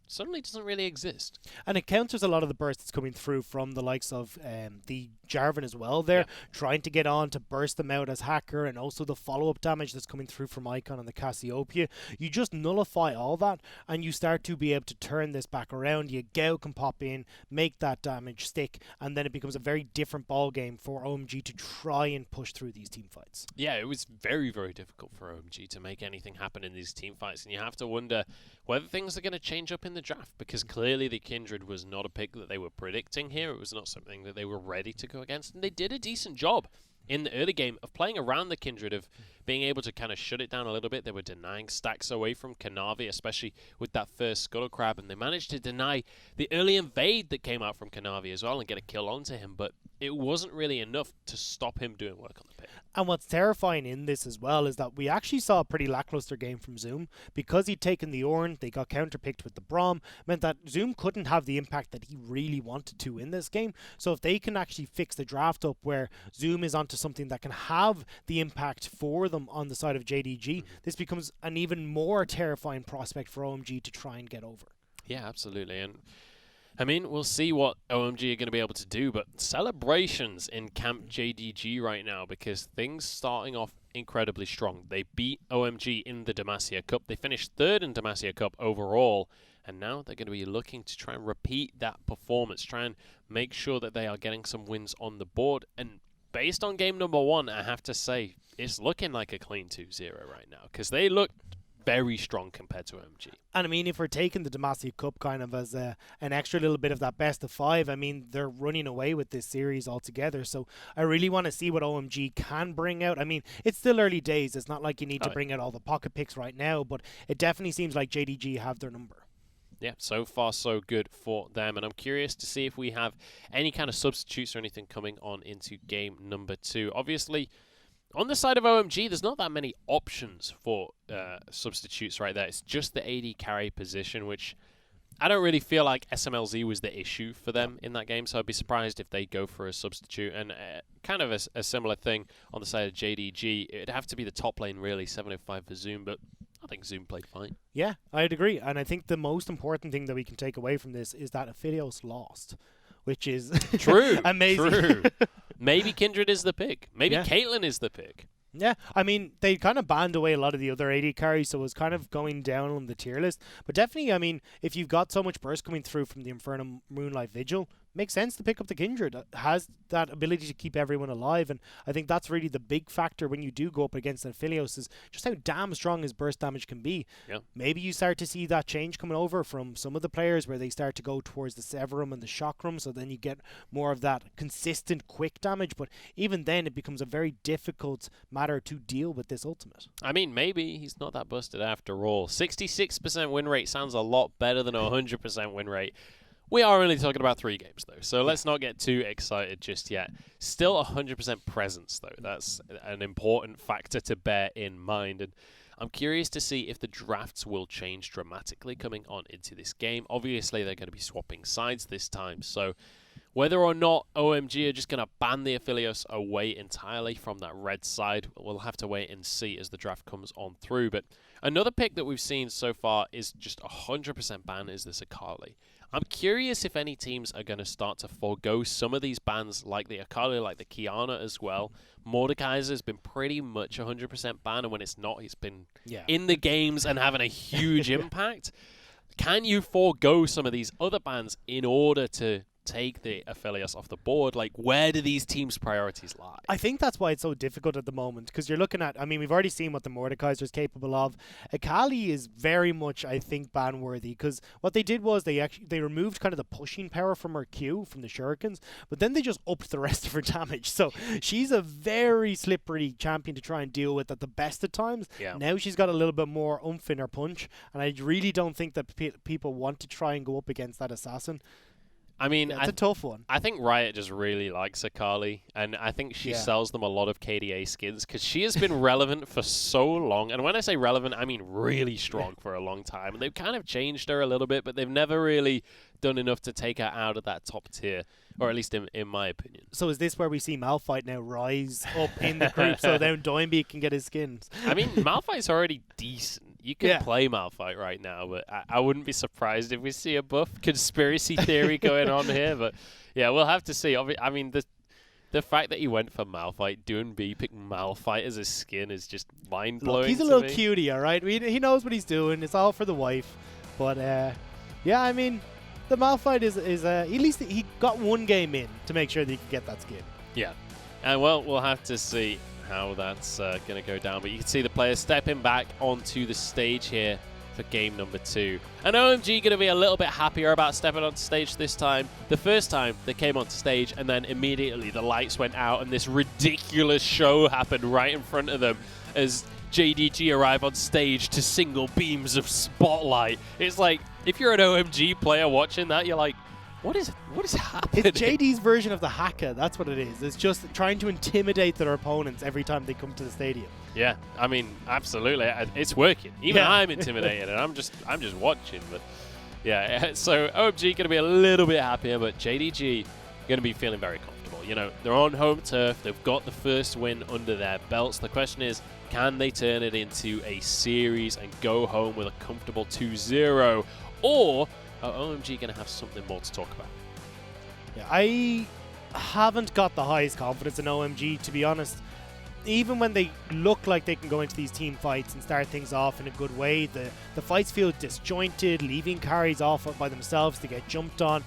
suddenly doesn't really exist. And it counters a lot of the bursts coming through from the likes of the Jarvan as well there, trying to get on to burst them out as Hacker, and also the follow-up damage that's coming through from Icon and the Cassiopeia. You just nullify all that, and you start to be able to turn this back around. Yagao can pop in, make that damage stick, and then it becomes a very different ball game for OMG to try and push through these team fights. Yeah, it was very, very difficult for OMG to make anything happen in these team fights, and you have to wonder whether things are going to change up in the draft, because clearly the Kindred was not a pick that they were predicting here. It was not something that they were ready to go against, and they did a decent job in the early game of playing around the Kindred, of being able to kind of shut it down a little bit. They were denying stacks away from Kanavi, especially with that first Scuttle Crab, and they managed to deny the early invade that came out from Kanavi as well and get a kill onto him, but it wasn't really enough to stop him doing work on the pick. And what's terrifying in this as well is that we actually saw a pretty lackluster game from Zoom. Because he'd taken the Ornn, they got counterpicked with the Braum, meant that Zoom couldn't have the impact that he really wanted to in this game. So if they can actually fix the draft up where Zoom is onto something that can have the impact for them on the side of JDG, this becomes an even more terrifying prospect for OMG to try and get over. Yeah, absolutely. And I mean, we'll see what OMG are going to be able to do, but celebrations in Camp JDG right now, because things starting off incredibly strong. They beat OMG in the Demacia Cup. They finished 3rd in Demacia Cup overall, and now they're going to be looking to try and repeat that performance, try and make sure that they are getting some wins on the board. And based on game number 1, I have to say, it's looking like a clean 2-0 right now, because they looked very strong compared to OMG. And I mean, if we're taking the Demacia Cup kind of as an extra little bit of that best of 5, I mean, they're running away with this series altogether. So I really want to see what OMG can bring out. I mean, it's still early days. It's not like you need to bring out all the pocket picks right now, but it definitely seems like JDG have their number. Yeah, so far so good for them, and I'm curious to see if we have any kind of substitutes or anything coming on into game number 2. Obviously, on the side of OMG, there's not that many options for substitutes right there. It's just the AD carry position, which I don't really feel like SMLZ was the issue for them in that game, so I'd be surprised if they go for a substitute. And kind of a similar thing on the side of JDG. It'd have to be the top lane, really, 705 for Zoom, but I think Zoom played fine. Yeah, I'd agree. And I think the most important thing that we can take away from this is that Aphelios lost, which is true, amazing. True. Maybe Kindred is the pick. Maybe Caitlyn is the pick. Yeah, I mean, they kind of banned away a lot of the other AD carries, so it was kind of going down on the tier list. But definitely, I mean, if you've got so much burst coming through from the Infernum Moonlight Vigil, makes sense to pick up the Kindred. Has that ability to keep everyone alive, and I think that's really the big factor when you do go up against an Aphelios, is just how damn strong his burst damage can be. Yeah. Maybe you start to see that change coming over from some of the players where they start to go towards the Severum and the Chakram, so then you get more of that consistent quick damage, but even then it becomes a very difficult matter to deal with this ultimate. I mean, maybe he's not that busted after all. 66% win rate sounds a lot better than a 100% win rate. We are only talking about 3 games, though, so let's not get too excited just yet. Still 100% presence, though. That's an important factor to bear in mind. And I'm curious to see if the drafts will change dramatically coming on into this game. Obviously, they're going to be swapping sides this time, so whether or not OMG are just going to ban the Aphelios away entirely from that red side, we'll have to wait and see as the draft comes on through. But another pick that we've seen so far is just 100% ban is this Akali. I'm curious if any teams are going to start to forego some of these bans like the Akali, like the Kiana as well. Mordekaiser's been pretty much 100% ban, and when it's not, he's been in the games and having a huge impact. Can you forego some of these other bans in order to take the Aphelios off the board? Like, where do these teams' priorities lie? I think that's why it's so difficult at the moment, because you're looking at, I mean, we've already seen what the Mordekaiser is capable of. Akali is very much, I think, ban-worthy, because what they did was they removed kind of the pushing power from her Q, from the Shurikens, but then they just upped the rest of her damage. So she's a very slippery champion to try and deal with at the best of times. Yeah. Now she's got a little bit more oomph in her punch, and I really don't think that people want to try and go up against that assassin. I mean, it's a tough one. I think Riot just really likes Akali, and I think she sells them a lot of KDA skins because she has been relevant for so long. And when I say relevant, I mean really strong for a long time. And they've kind of changed her a little bit, but they've never really done enough to take her out of that top tier, or at least in my opinion. So is this where we see Malphite now rise up in the group so then Doinby can get his skins? I mean, Malphite's already decent. You can play Malphite right now, but I wouldn't be surprised if we see a buff conspiracy theory going on here. But yeah, we'll have to see. I mean, the fact that he went for Malphite, Doinby picking Malphite as a skin is just mind-blowing. Look, he's a little cutie, all right? He knows what he's doing. It's all for the wife. But yeah, I mean, the Malphite is at least he got one game in to make sure that he could get that skin. Yeah, and well, we'll have to see how that's going to go down. But you can see the players stepping back onto the stage here for game number 2. And OMG going to be a little bit happier about stepping onto stage this time. The first time they came onto stage and then immediately the lights went out and this ridiculous show happened right in front of them as JDG arrive on stage to single beams of spotlight. It's like, if you're an OMG player watching that, you're like, what is happening? It's JD's version of the Haka. That's what it is. It's just trying to intimidate their opponents every time they come to the stadium. Yeah, I mean, absolutely, it's working. Even I'm intimidated, and I'm just watching. But yeah, so OMG going to be a little bit happier, but JDG going to be feeling very comfortable. You know, they're on home turf. They've got the first win under their belts. The question is, can they turn it into a series and go home with a comfortable 2-0, or are OMG going to have something more to talk about? Yeah, I haven't got the highest confidence in OMG, to be honest. Even when they look like they can go into these team fights and start things off in a good way, the fights feel disjointed, leaving carries off by themselves to get jumped on.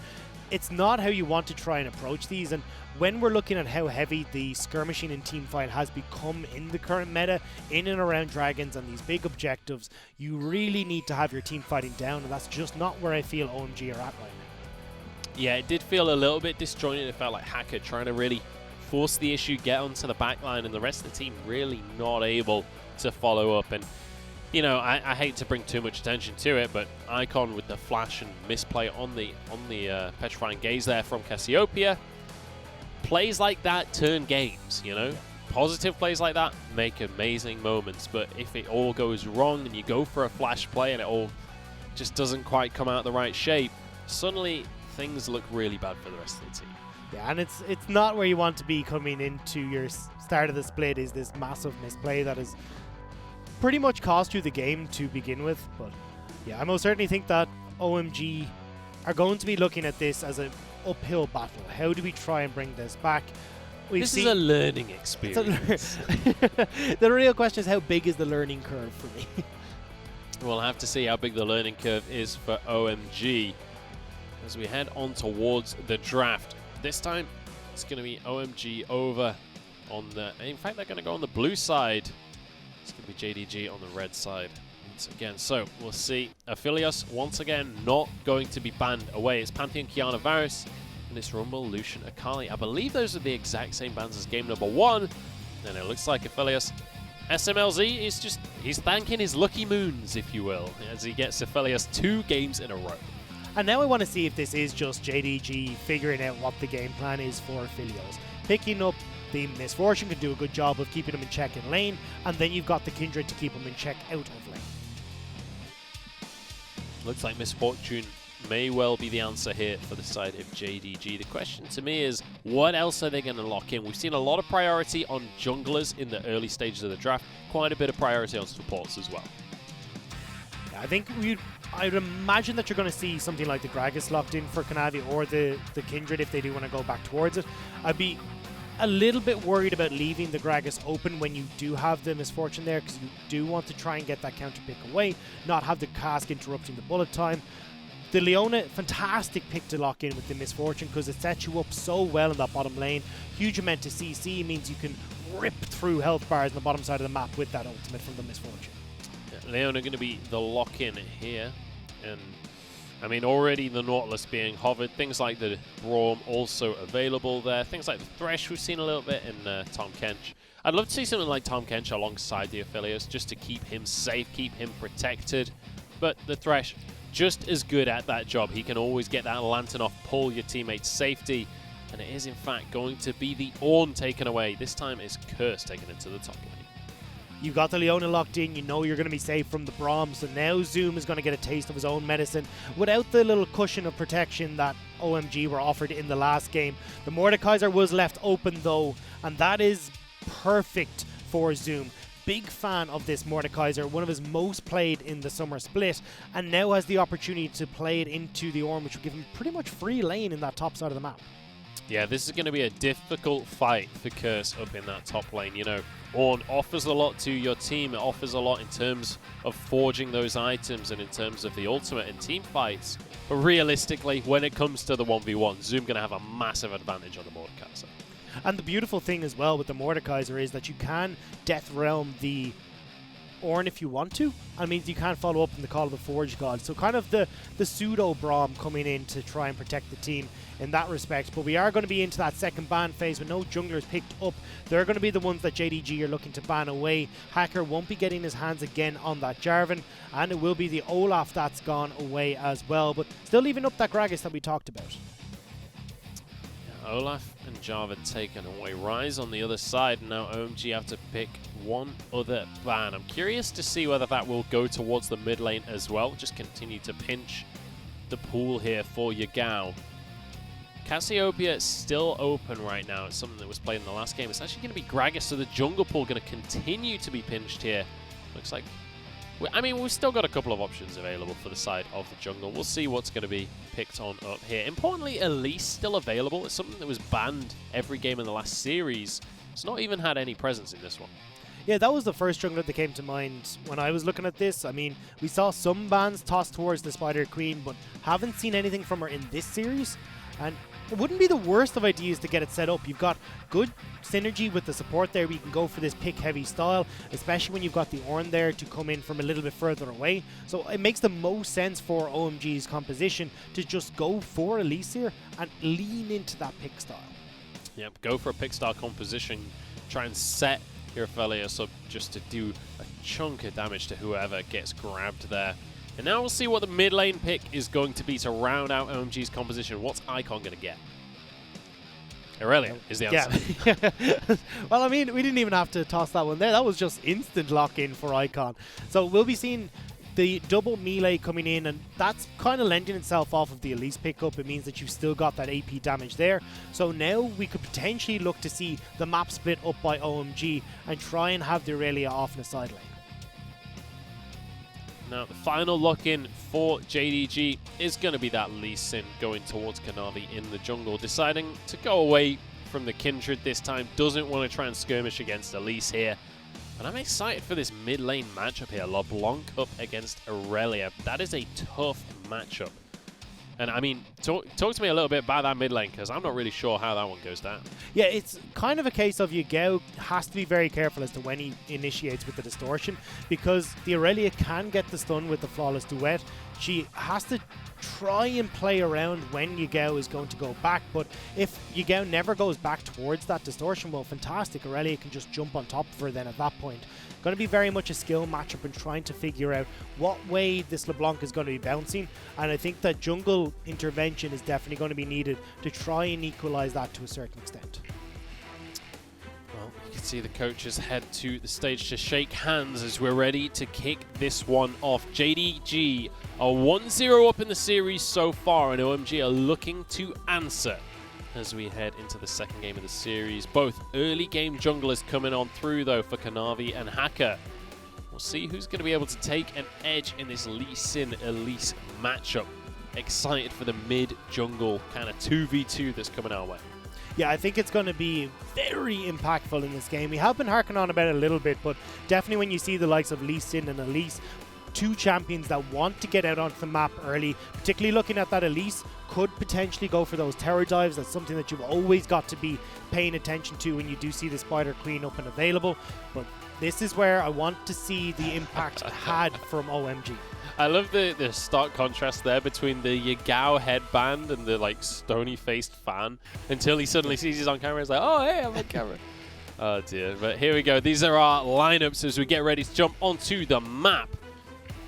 It's not how you want to try and approach these, and when we're looking at how heavy the skirmishing and team fight has become in the current meta, in and around Dragons and these big objectives, you really need to have your team fighting down, and that's just not where I feel OMG are at right now. Yeah, it did feel a little bit disjointed. It felt like Hacker trying to really force the issue, get onto the back line, and the rest of the team really not able to follow up. And, you know, I hate to bring too much attention to it, but Icon with the flash and misplay on the Petrifying Gaze there from Cassiopeia. Plays like that turn games, you know? Positive plays like that make amazing moments, but if it all goes wrong and you go for a flash play and it all just doesn't quite come out the right shape, suddenly things look really bad for the rest of the team. Yeah, and it's not where you want to be coming into your start of the split, is this massive misplay that has pretty much cost you the game to begin with. But yeah, I most certainly think that OMG are going to be looking at this as an uphill battle. How do we try and bring this back? This is a learning experience. The real question is, how big is the learning curve for me? We'll have to see how big the learning curve is for OMG. as we head on towards the draft. This time, it's going to be OMG over on the... In fact, they're going to go on the blue side. It's going to be JDG on the red side once again. So, we'll see. Aphelios, once again, not going to be banned away. It's Pantheon, Kiana, Varus, and it's Rumble, Lucian, Akali. I believe those are the exact same bans as game number 1. And it looks like Aphelios... SMLZ is just... He's thanking his lucky moons, if you will, as he gets Aphelios 2 games in a row. And now I want to see if this is just JDG figuring out what the game plan is for Aphelios. Picking up the Misfortune can do a good job of keeping him in check in lane, and then you've got the Kindred to keep him in check out of lane. Looks like Misfortune may well be the answer here for the side of JDG. The question to me is, what else are they going to lock in? We've seen a lot of priority on junglers in the early stages of the draft, quite a bit of priority on supports as well. Yeah, I think I would imagine that you're going to see something like the Gragas locked in for Kanavi or the Kindred if they do want to go back towards it. I'd be a little bit worried about leaving the Gragas open when you do have the Misfortune there, because you do want to try and get that counter pick away, not have the cask interrupting the bullet time. The Leona, fantastic pick to lock in with the Misfortune because it sets you up so well in that bottom lane. Huge amount to CC means you can rip through health bars on the bottom side of the map with that ultimate from the Misfortune. Yeah, Leona going to be the lock-in here. And, I mean, already the Nautilus being hovered. Things like the Braum also available there. Things like the Thresh we've seen a little bit in Tom Kench. I'd love to see something like Tom Kench alongside the Aphelios just to keep him safe, keep him protected. But the Thresh... just as good at that job. He can always get that lantern off, pull your teammates' safety, and it is in fact going to be the Ornn taken away. This time it's Curse taking it to the top lane. You've got the Leona locked in, you know you're going to be safe from the Braum, so now Zoom is going to get a taste of his own medicine without the little cushion of protection that OMG were offered in the last game. The Mordekaiser was left open though, and that is perfect for Zoom. Big fan of this Mordekaiser, one of his most played in the summer split, and now has the opportunity to play it into the Ornn, which will give him pretty much free lane in that top side of the map. Yeah, this is going to be a difficult fight for Curse up in that top lane. You know, Ornn offers a lot to your team. It offers a lot in terms of forging those items and in terms of the ultimate in team fights. But realistically, when it comes to the 1v1, Zoom going to have a massive advantage on the Mordekaiser. And the beautiful thing as well with the Mordekaiser is that you can Death Realm the Ornn if you want to. That means you can't follow up in the Call of the Forge God. So kind of the pseudo Braum coming in to try and protect the team in that respect. But we are going to be into that second ban phase with no junglers picked up. They're going to be the ones that JDG are looking to ban away. Hacker won't be getting his hands again on that Jarvan, and it will be the Olaf that's gone away as well. But still leaving up that Gragas that we talked about. Olaf and Jarvan taken away. Rise on the other side. Now OMG have to pick one other ban. I'm curious to see whether that will go towards the mid lane as well. Just continue to pinch the pool here for Yagao. Cassiopeia is still open right now. It's something that was played in the last game. It's actually going to be Gragas, so the jungle pool going to continue to be pinched here. Looks like... I mean, we've still got a couple of options available for the side of the jungle. We'll see what's going to be picked on up here. Importantly, Elise still available. It's something that was banned every game in the last series. It's not even had any presence in this one. Yeah, that was the first jungler that came to mind when I was looking at this. I mean, we saw some bans tossed towards the Spider Queen, but haven't seen anything from her in this series. And it wouldn't be the worst of ideas to get it set up. You've got good synergy with the support there. We can go for this pick-heavy style, especially when you've got the Ornn there to come in from a little bit further away. So it makes the most sense for OMG's composition to just go for Elise here and lean into that pick style. Yep, go for a pick style composition. Try and set your Aphelios up just to do a chunk of damage to whoever gets grabbed there. And now we'll see what the mid lane pick is going to be to round out OMG's composition. What's Icon going to get? Irelia is the answer. Yeah. Well, I mean, we didn't even have to toss that one there. That was just instant lock-in for Icon. So we'll be seeing the double melee coming in, and that's kind of lending itself off of the Elise pickup. It means that you've still got that AP damage there. So now we could potentially look to see the map split up by OMG and try and have the Irelia off in the side lane. Now, the final lock-in for JDG is going to be that Lee Sin going towards Kanavi in the jungle, deciding to go away from the Kindred this time. Doesn't want to try and skirmish against Elise here. And I'm excited for this mid-lane matchup here. LeBlanc up against Irelia. That is a tough matchup. And I mean, talk to me a little bit about that mid lane, because I'm not really sure how that one goes down. Yeah, it's kind of a case of Yagao has to be very careful as to when he initiates with the distortion, because the Aurelia can get the stun with the flawless duet. She has to try and play around when Yagao is going to go back, but if Yagao never goes back towards that distortion, well, fantastic. Aurelia can just jump on top of her then at that point. Going to be very much a skill matchup and trying to figure out what way this LeBlanc is going to be bouncing, and I think that jungle intervention is definitely going to be needed to try and equalize that to a certain extent. Well, you can see the coaches head to the stage to shake hands as we're ready to kick this one off. JDG are 1-0 up in the series so far, and OMG are looking to answer as we head into the second game of the series. Both early game junglers coming on through, though, for Kanavi and Hacker. We'll see who's going to be able to take an edge in this Lee Sin Elise matchup. Excited for the mid-jungle kind of 2v2 that's coming our way. Yeah, I think it's going to be very impactful in this game. We have been harking on about it a little bit, but definitely when you see the likes of Lee Sin and Elise, two champions that want to get out onto the map early, particularly looking at that Elise could potentially go for those tower dives. That's something that you've always got to be paying attention to when you do see the Spider Queen up and available. But this is where I want to see the impact had from OMG. I love the stark contrast there between the Yagao headband and the like stony-faced fan until he suddenly sees he's on camera. He's like, oh, hey, I'm on camera. Oh, dear. But here we go. These are our lineups as we get ready to jump onto the map.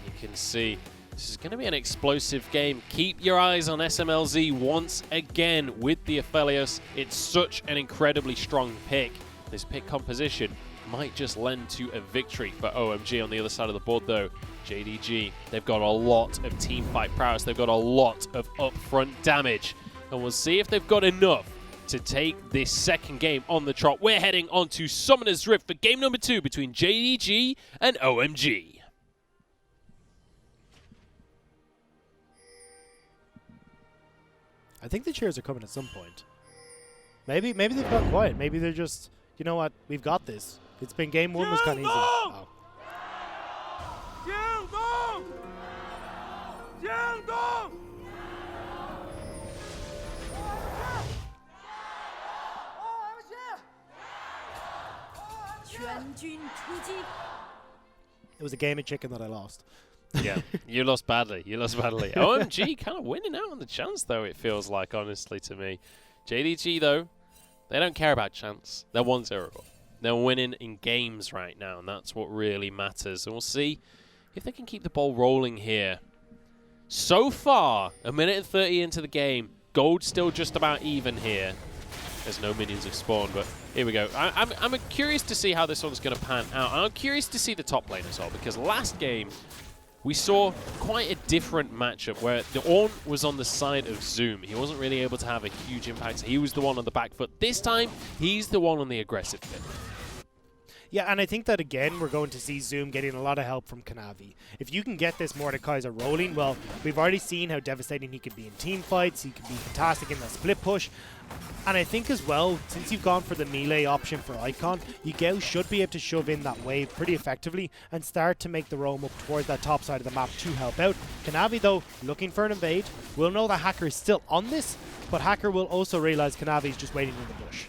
You can see this is going to be an explosive game. Keep your eyes on SMLZ once again with the Aphelios. It's such an incredibly strong pick. This pick composition might just lend to a victory for OMG. On the other side of the board, though, JDG, they've got a lot of team fight prowess. They've got a lot of upfront damage. And we'll see if they've got enough to take this second game on the trot. We're heading on to Summoner's Rift for game number 2 between JDG and OMG. I think the cheers are coming at some point. Maybe they've gone quiet. Maybe they're just, you know what, we've got this. It's been game 1 was kind of easy. Oh. It was a game of chicken that I lost. Yeah, you lost badly. You lost badly. OMG kind of winning out on the chance, though, it feels like, honestly, to me. JDG, though, they don't care about chance. They're 1-0. They're winning in games right now, and that's what really matters. And we'll see if they can keep the ball rolling here. So far, 1 minute and 30 into the game, gold still just about even here. There's no minions have spawned, but here we go. I'm curious to see how this one's going to pan out. And I'm curious to see the top lane as well, because last game, we saw quite a different matchup where the Ornn was on the side of Zoom. He wasn't really able to have a huge impact. He was the one on the back foot. This time, he's the one on the aggressive bit. Yeah, and I think that, again, we're going to see Zoom getting a lot of help from Kanavi. If you can get this Mordekaiser rolling, well, we've already seen how devastating he can be in team fights. He can be fantastic in the split push. And I think as well, since you've gone for the melee option for Icon, Yagao should be able to shove in that wave pretty effectively and start to make the roam up towards that top side of the map to help out. Kanavi, though, looking for an invade. We'll know that Hacker is still on this, but Hacker will also realize Kanavi is just waiting in the bush.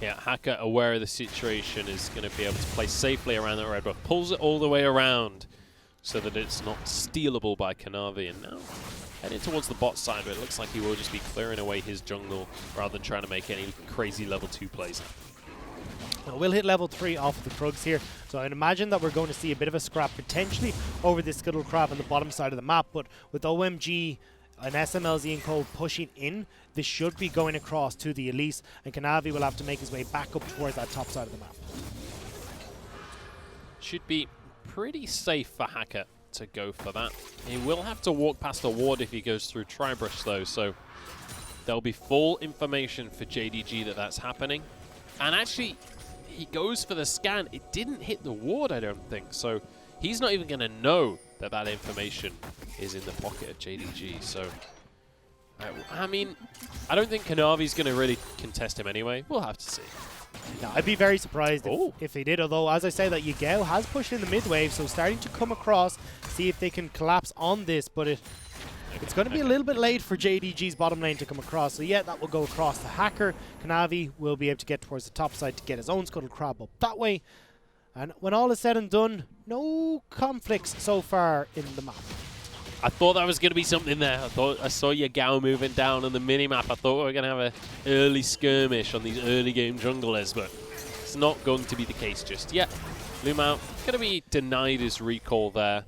Yeah, Hacker, aware of the situation, is going to be able to play safely around that red buff. Pulls it all the way around so that it's not stealable by Kanavi. And now heading towards the bot side, but it looks like he will just be clearing away his jungle rather than trying to make any crazy level 2 plays. Now we'll hit level 3 off the Krugs here, so I'd imagine that we're going to see a bit of a scrap potentially over this Scuttle Crab on the bottom side of the map, but with OMG and SMLZ and Cole pushing in, this should be going across to the Elise, and Kanavi will have to make his way back up towards that top side of the map. Should be pretty safe for Hacker to go for that. He will have to walk past a ward if he goes through Tribrush, though, so there'll be full information for JDG that that's happening. And actually, he goes for the scan. It didn't hit the ward, I don't think, so he's not even going to know that that information is in the pocket of JDG, so I mean, I don't think Kanavi's going to really contest him anyway. We'll have to see. Yeah, I'd be very surprised if they did, although, as I say, that Yagao has pushed in the mid wave, so starting to come across, see if they can collapse on this, but it It's going to be a little bit late for JDG's bottom lane to come across. So yeah, that will go across the Hacker. Kanavi will be able to get towards the top side to get his own Scuttle Crab up that way. And when all is said and done, no conflicts so far in the map. I thought that was going to be something there. I saw Yagao moving down on the minimap. I thought we were going to have an early skirmish on these early game junglers, but it's not going to be the case just yet. Lumao going to be denied his recall there.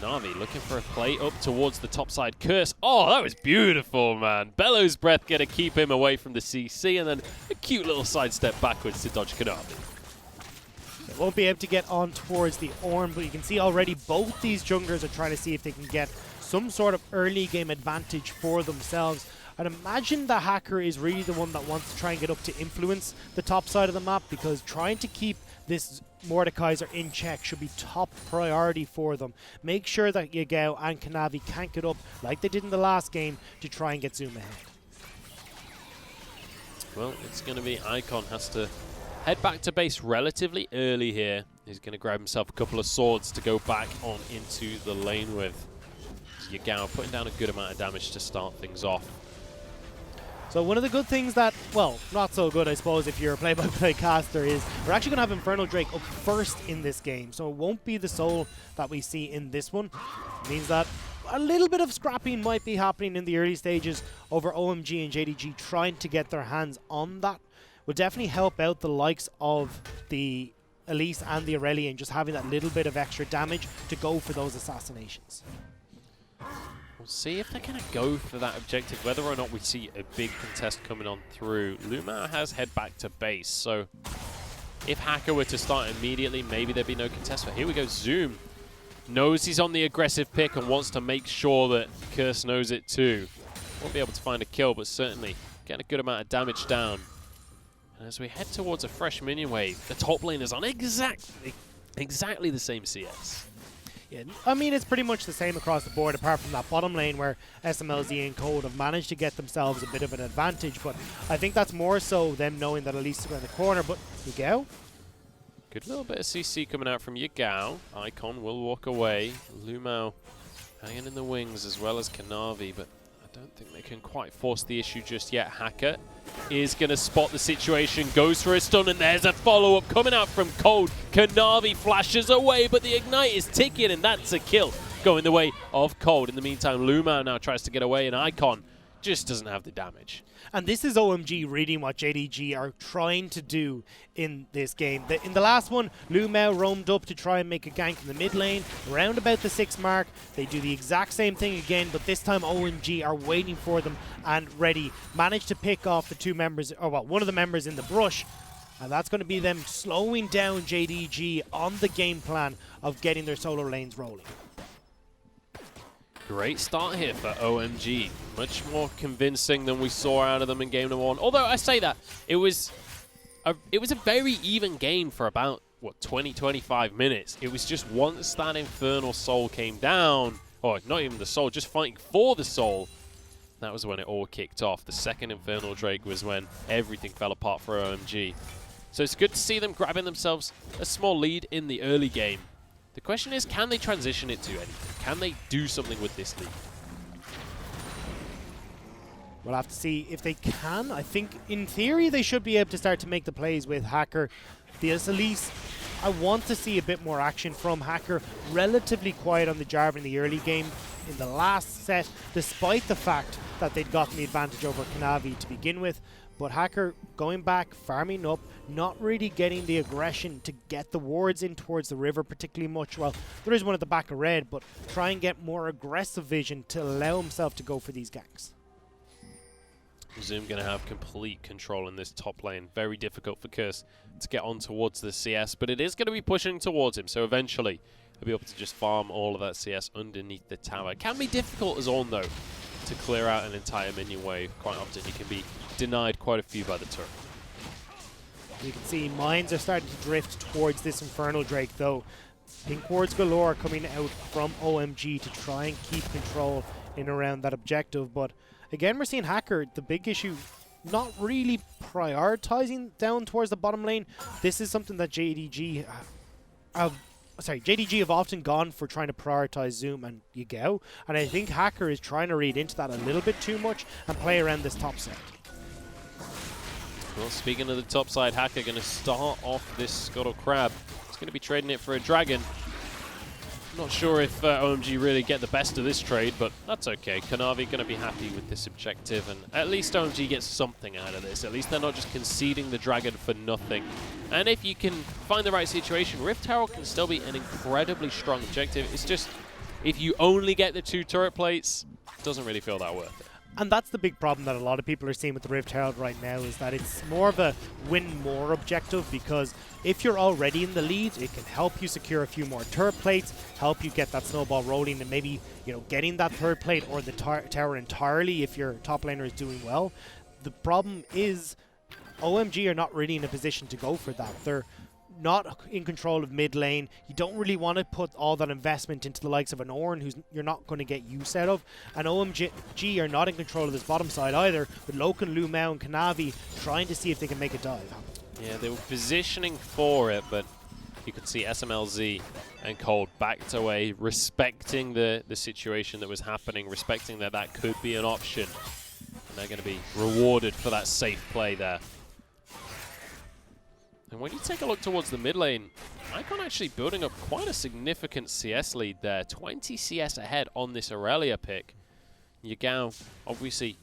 Navi looking for a play up towards the top side. Curse. Oh, that was beautiful, man. Bellows Breath going to keep him away from the CC, and then a cute little sidestep backwards to dodge Kanavi. Won't be able to get on towards the Ornn, but you can see already both these junglers are trying to see if they can get some sort of early game advantage for themselves. I'd imagine the Hacker is really the one that wants to try and get up to influence the top side of the map, because trying to keep this Mordekaiser in check should be top priority for them. Make sure that Yagao and Kanavi can't get up like they did in the last game to try and get Zoom ahead. Well, it's going to be Icon has to head back to base relatively early here. He's going to grab himself a couple of swords to go back on into the lane with. Yagao putting down a good amount of damage to start things off. So one of the good things that, well, not so good I suppose if you're a play-by-play caster, is we're actually going to have Infernal Drake up first in this game. So it won't be the soul that we see in this one. It means that a little bit of scrapping might be happening in the early stages over OMG and JDG trying to get their hands on that. Will definitely help out the likes of the Elise and the Aurelion, just having that little bit of extra damage to go for those assassinations. We'll see if they're going to go for that objective, whether or not we see a big contest coming on through. Lumao has head back to base, so if Hacker were to start immediately, maybe there'd be no contest. But here we go, Zoom knows he's on the aggressive pick and wants to make sure that Curse knows it too. Won't be able to find a kill, but certainly getting a good amount of damage down. And as we head towards a fresh minion wave, the top lane is on exactly the same CS. Yeah, I mean, it's pretty much the same across the board, apart from that bottom lane where SMLZ and Code have managed to get themselves a bit of an advantage. But I think that's more so them knowing that Elise is around the corner. But Yagao? Good little bit of CC coming out from Yagao. Icon will walk away. Lumao hanging in the wings as well as Kanavi, but I don't think they can quite force the issue just yet. Hacker is going to spot the situation, goes for a stun, and there's a follow-up coming out from Cold. Kanavi flashes away, but the Ignite is ticking, and that's a kill going the way of Cold. In the meantime, Lumao now tries to get away, and Icon just doesn't have the damage. And this is OMG reading what JDG are trying to do in this game. In the last one, Lumao roamed up to try and make a gank in the mid lane, around about the 6 mark. They do the exact same thing again, but this time OMG are waiting for them and ready. Managed to pick off the 2 members, or well, one of the members in the brush. And that's going to be them slowing down JDG on the game plan of getting their solo lanes rolling. Great start here for OMG. Much more convincing than we saw out of them in game number 1. Although I say that, it was a very even game for about, what, 20-25 minutes. It was just once that Infernal Soul came down, or not even the Soul, just fighting for the Soul, that was when it all kicked off. The second Infernal Drake was when everything fell apart for OMG. So it's good to see them grabbing themselves a small lead in the early game. The question is, can they transition it to anything? Can they do something with this lead? We'll have to see if they can. I think, in theory, they should be able to start to make the plays with Hacker. The Elise, I want to see a bit more action from Hacker. Relatively quiet on the Jarvan in the early game. In the last set, despite the fact that they'd gotten the advantage over Kanavi to begin with. But Hacker going back, farming up, not really getting the aggression to get the wards in towards the river particularly much. Well, there is one at the back of red, but try and get more aggressive vision to allow himself to go for these ganks. Zoom going to have complete control in this top lane. Very difficult for Curse to get on towards the CS, but it is going to be pushing towards him, so eventually he'll be able to just farm all of that CS underneath the tower. Can be difficult as Ornn, though, to clear out an entire minion wave. Quite often he can be denied quite a few by the turret. You can see mines are starting to drift towards this Infernal Drake, though. Pink wards galore coming out from OMG to try and keep control in around that objective. But again, we're seeing Hacker, the big issue, not really prioritizing down towards the bottom lane. This is something that JDG have JDG have often gone for trying to prioritize Zoom and Yagao, and I think Hacker is trying to read into that a little bit too much and play around this top side. Well, speaking of the top side, Hacker going to start off this Scuttle Crab. He's going to be trading it for a Dragon. Not sure if OMG really get the best of this trade, but that's okay. Kanavi going to be happy with this objective, and at least OMG gets something out of this. At least they're not just conceding the Dragon for nothing. And if you can find the right situation, Rift Herald can still be an incredibly strong objective. It's just, if you only get the 2 turret plates, it doesn't really feel that worth it. And that's the big problem that a lot of people are seeing with the Rift Herald right now, is that it's more of a win more objective, because if you're already in the lead, it can help you secure a few more turret plates, help you get that snowball rolling, and maybe, you know, getting that third plate or the tower entirely if your top laner is doing well. The problem is OMG are not really in a position to go for that. They're not in control of mid lane. You don't really want to put all that investment into the likes of an Ornn, who's you're not going to get use out of. And OMG are not in control of this bottom side either, with Loken, Lumao and Kanavi trying to see if they can make a dive happen. Yeah, they were positioning for it, but you could see SMLZ and Cold backed away, respecting the situation that was happening, respecting that that could be an option. And they're going to be rewarded for that safe play there. And when you take a look towards the mid lane, Icon actually building up quite a significant CS lead there. 20 CS ahead on this Aurelia pick. Yagao obviously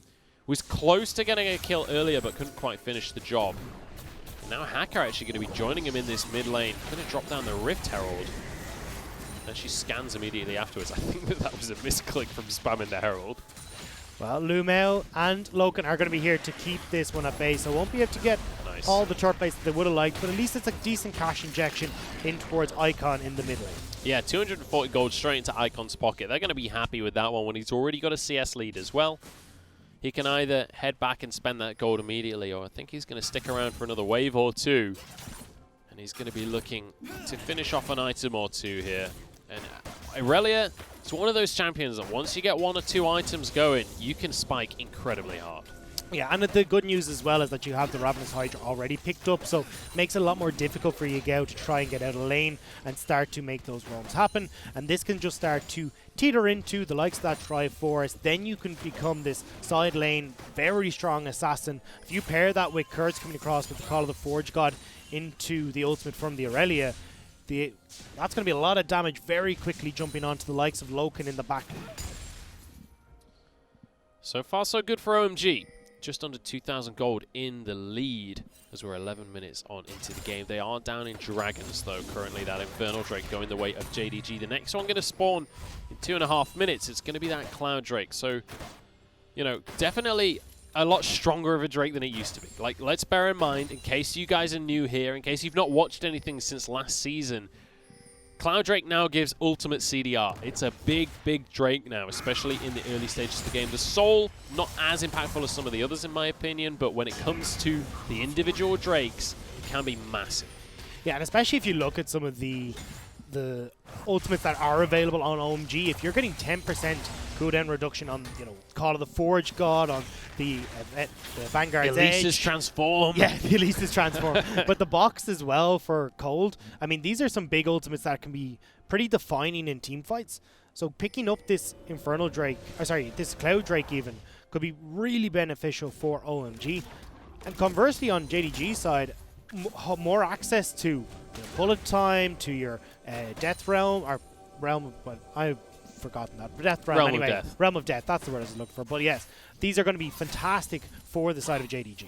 was close to getting a kill earlier, but couldn't quite finish the job. And now Hacker actually going to be joining him in this mid lane. Going to drop down the Rift Herald. And she scans immediately afterwards. I think that was a misclick from spamming the Herald. Well, Lumao and Loken are going to be here to keep this one at bay, so won't be able to get all the turret plates that they would have liked, but at least it's a decent cash injection in towards Icon in the mid lane. Yeah, 240 gold straight into Icon's pocket. They're going to be happy with that one when he's already got a CS lead as well. He can either head back and spend that gold immediately, or I think he's going to stick around for another wave or two. And he's going to be looking to finish off an item or two here. And Aurelia, it's one of those champions that once you get 1 or 2 items going, you can spike incredibly hard. Yeah, and the good news as well is that you have the Ravenous Hydra already picked up, so makes it a lot more difficult for Yagao to try and get out of lane and start to make those roams happen. And this can just start to teeter into the likes of that Triforce. Then you can become this side lane, very strong assassin. If you pair that with Kurtz coming across with the Call of the Forge God into the ultimate from the Aurelia, that's going to be a lot of damage very quickly jumping onto the likes of Loken in the back. So far, so good for OMG. Just under 2,000 gold in the lead as we're 11 minutes on into the game. They are down in Dragons, though, currently. That Infernal Drake going the way of JDG. The next one going to spawn in 2.5 minutes. It's going to be that Cloud Drake. So, you know, definitely a lot stronger of a Drake than it used to be. Like, let's bear in mind, in case you guys are new here, in case you've not watched anything since last season, Cloud Drake now gives ultimate CDR. It's a big, big Drake now, especially in the early stages of the game. The Soul, not as impactful as some of the others in my opinion, but when it comes to the individual Drakes, it can be massive. Yeah, and especially if you look at some of the ultimates that are available on OMG, if you're getting 10% cooldown reduction on, you know, Call of the Forge God, on the Vanguard's Edge. Elise's Transform. Yeah, the Elise's Transform. But the box as well for Cold. I mean, these are some big ultimates that can be pretty defining in team fights. So picking up this Infernal Drake, or sorry, this Cloud Drake even, could be really beneficial for OMG. And conversely on JDG's side, more access to your bullet time, to your Death Realm, or Realm, but I've forgotten that. Death Realm, Realm anyway. of Death. Realm of Death, that's the word I was looking for. But yes, these are going to be fantastic for the side of JDG.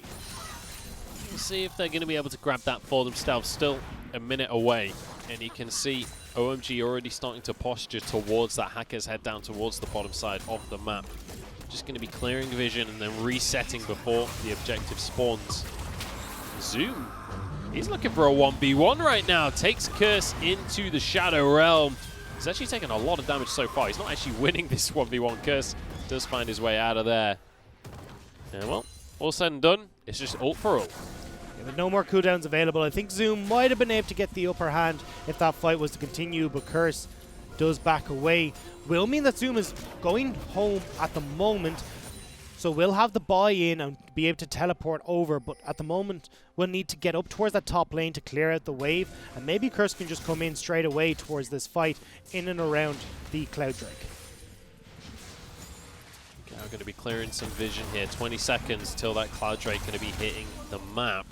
We'll see if they're going to be able to grab that for themselves. Still a minute away, and you can see OMG already starting to posture towards that Hacker's head down towards the bottom side of the map. Just going to be clearing vision and then resetting before the objective spawns. Zoom. He's looking for a 1v1 right now. Takes Curse into the Shadow Realm. He's actually taken a lot of damage so far. He's not actually winning this 1v1. Curse does find his way out of there. And well, all said and done, it's just ult for ult. Yeah, with no more cooldowns available, I think Zoom might have been able to get the upper hand if that fight was to continue, but Curse does back away. Will mean that Zoom is going home at the moment. So we'll have the buy-in and be able to teleport over, but at the moment we'll need to get up towards that top lane to clear out the wave, and maybe Curse can just come in straight away towards this fight in and around the Cloud Drake. We're going to be clearing some vision here. 20 seconds till that Cloud Drake going to be hitting the map.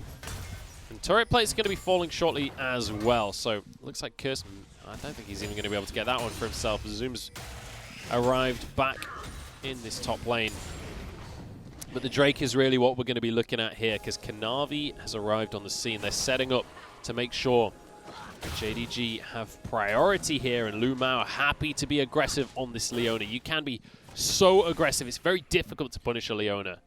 And turret plate's going to be falling shortly as well. So looks like Curse, I don't think he's even going to be able to get that one for himself. Zoom's arrived back in this top lane. But the Drake is really what we're going to be looking at here, because Kanavi has arrived on the scene. They're setting up to make sure that JDG have priority here, and Lu Mao happy to be aggressive on this Leona. You can be so aggressive. It's very difficult to punish a Leona.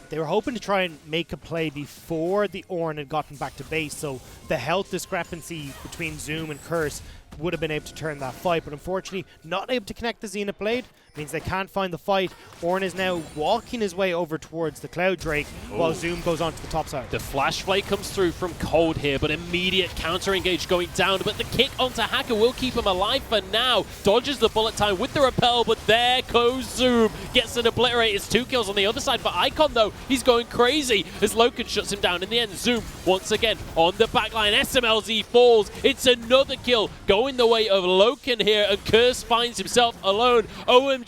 They were hoping to try and make a play before the Ornn had gotten back to base, so the health discrepancy between Zoom and Curse would have been able to turn that fight, but unfortunately not able to connect the Zenith Blade. Means they can't find the fight. Ornn is now walking his way over towards the Cloud Drake while Zoom goes on to the top side. The Flash Blade comes through from Cold here, but immediate counter engage going down, but the kick onto Hacker will keep him alive for now. Dodges the bullet time with the repel, but there goes Zoom. Gets an obliterate. It's 2 kills on the other side for Icon though. He's going crazy as Loken shuts him down. In the end, Zoom once again on the backline. SMLZ falls. It's another kill going the way of Loken here, and Curse finds himself alone. OMG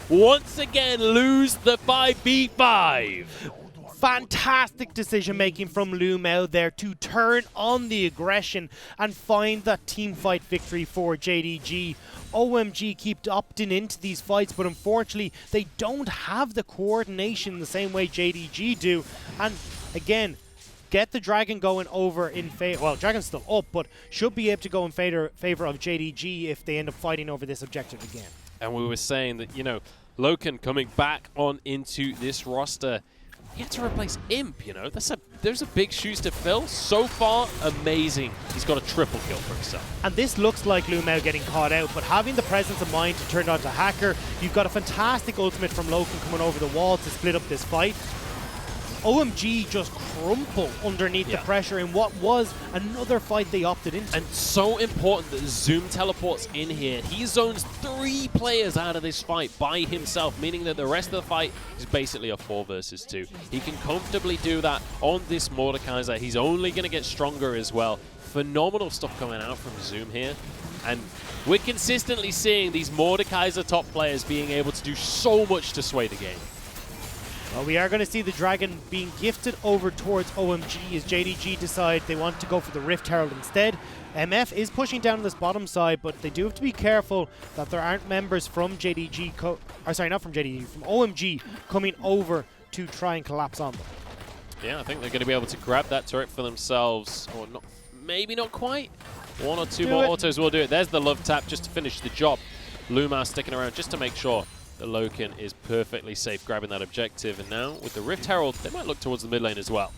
once again lose the 5v5. Fantastic decision making from Lu Mao there to turn on the aggression and find that team fight victory for JDG. OMG keep opting into these fights, but unfortunately they don't have the coordination the same way JDG do. And again, get the Dragon going over in favor. Well, Dragon's still up, but should be able to go in favor of JDG if they end up fighting over this objective again. And we were saying that, you know, Loken coming back on into this roster, he had to replace Imp, you know. There's a big shoes to fill. So far, amazing. He's got a triple kill for himself. And this looks like Lu Mao getting caught out, but having the presence of mind to turn on to Hacker, you've got a fantastic ultimate from Loken coming over the wall to split up this fight. OMG just crumple underneath the pressure in what was another fight they opted into. And so important that Zoom teleports in here. He zones 3 players out of this fight by himself, meaning that the rest of the fight is basically a 4 versus 2. He can comfortably do that on this Mordekaiser. He's only going to get stronger as well. Phenomenal stuff coming out from Zoom here. And we're consistently seeing these Mordekaiser top players being able to do so much to sway the game. Well, we are going to see the Dragon being gifted over towards OMG as JDG decide they want to go for the Rift Herald instead. MF is pushing down this bottom side, but they do have to be careful that there aren't members from JDG, from OMG coming over to try and collapse on them. Yeah, I think they're going to be able to grab that turret for themselves, or not, maybe not quite. 1 or 2 more autos will do it. There's the love tap just to finish the job. Lu Mao sticking around just to make sure that Loken is perfectly safe grabbing that objective. And now with the Rift Herald, they might look towards the mid lane as well.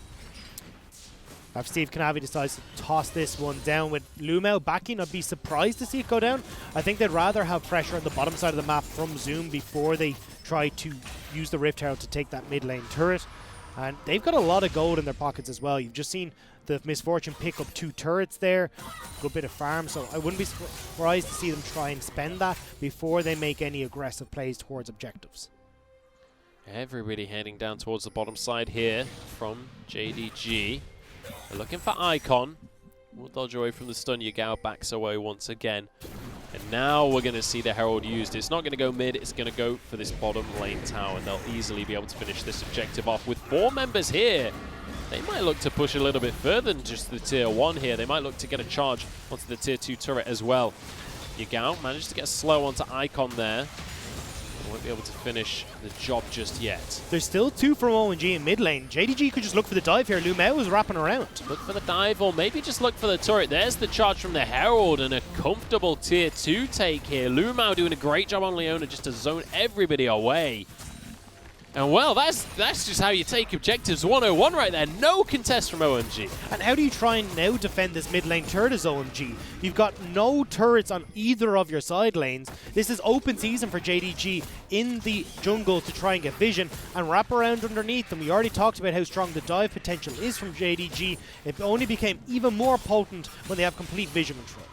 After Steve Kanavi decides to toss this one down with Lu Mao backing, I'd be surprised to see it go down. I think they'd rather have pressure on the bottom side of the map from Zoom before they try to use the Rift Herald to take that mid lane turret. And they've got a lot of gold in their pockets as well. You've just seen the Misfortune pick up 2 turrets there, good bit of farm, so I wouldn't be surprised to see them try and spend that before they make any aggressive plays towards objectives. Everybody heading down towards the bottom side here from JDG. They're looking for Icon. We'll dodge away from the stun. Yagao backs away once again. And now we're going to see the Herald used. It's not going to go mid, it's going to go for this bottom lane tower, and they'll easily be able to finish this objective off. With 4 members here, they might look to push a little bit further than just the tier 1 here. They might look to get a charge onto the tier 2 turret as well. Yagao managed to get slow onto Icon there. Won't be able to finish the job just yet. There's still 2 from OMG in mid lane. JDG could just look for the dive here. Lu Mao was wrapping around. Look for the dive, or maybe just look for the turret. There's the charge from the Herald and a comfortable tier 2 take here. Lu Mao doing a great job on Leona just to zone everybody away. And well, that's just how you take objectives 101 right there. No contest from OMG. And how do you try and now defend this mid lane turret as OMG? You've got no turrets on either of your side lanes. This is open season for JDG in the jungle to try and get vision and wrap around underneath them. We already talked about how strong the dive potential is from JDG. It only became even more potent when they have complete vision control.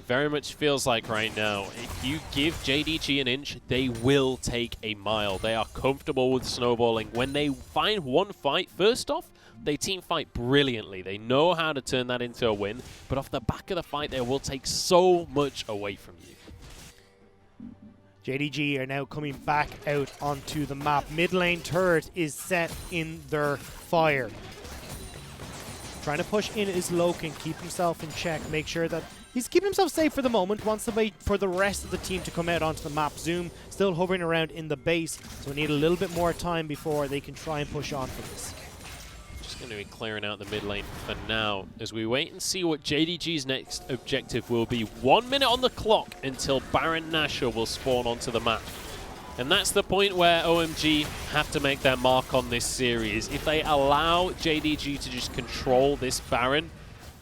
very much feels like right now, if you give JDG an inch, they will take a mile. They are comfortable with snowballing. When they find one fight, first off, they team fight brilliantly. They know how to turn that into a win, but off the back of the fight, they will take so much away from you. JDG are now coming back out onto the map. Mid lane turret is set in their fire. Trying to push in is Loken, keep himself in check, make sure that he's keeping himself safe for the moment, wants to wait for the rest of the team to come out onto the map. Zoom still hovering around in the base, so we need a little bit more time before they can try and push on for this. Just going to be clearing out the mid lane for now as we wait and see what JDG's next objective will be. 1 minute on the clock until Baron Nashor will spawn onto the map. And that's the point where OMG have to make their mark on this series. If they allow JDG to just control this Baron,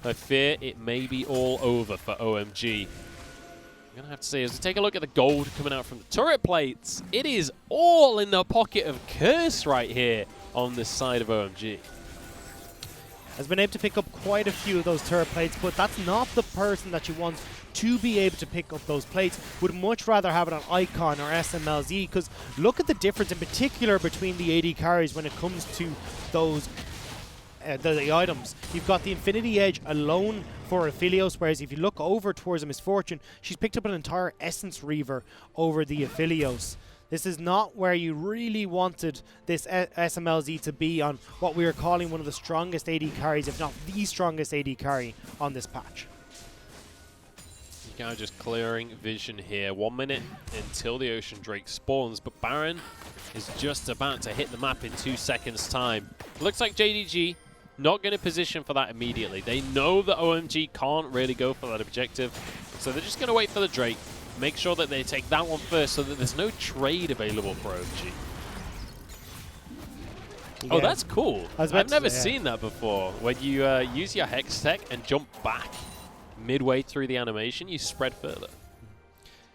I fear it may be all over for OMG. I'm going to have to say, as we take a look at the gold coming out from the turret plates, it is all in the pocket of Curse right here on this side of OMG. Has been able to pick up quite a few of those turret plates, but that's not the person that you want to be able to pick up those plates. Would much rather have it on Icon or SMLZ, because look at the difference in particular between the AD carries when it comes to those the items. You've got the Infinity Edge alone for Aphelios, whereas if you look over towards a Misfortune, she's picked up an entire Essence Reaver over the Aphelios. This is not where you really wanted this SMLZ to be on what we are calling one of the strongest AD carries, if not the strongest AD carry on this patch. Now just clearing vision here. 1 minute until the Ocean Drake spawns, but Baron is just about to hit the map in 2 seconds time. Looks like JDG not going to position for that immediately. They know that OMG can't really go for that objective, so they're just going to wait for the Drake. Make sure that they take that one first so that there's no trade available for OMG. Yeah. Oh, that's cool. I've never seen that before. When you use your Hex Tech and jump back midway through the animation, you spread further.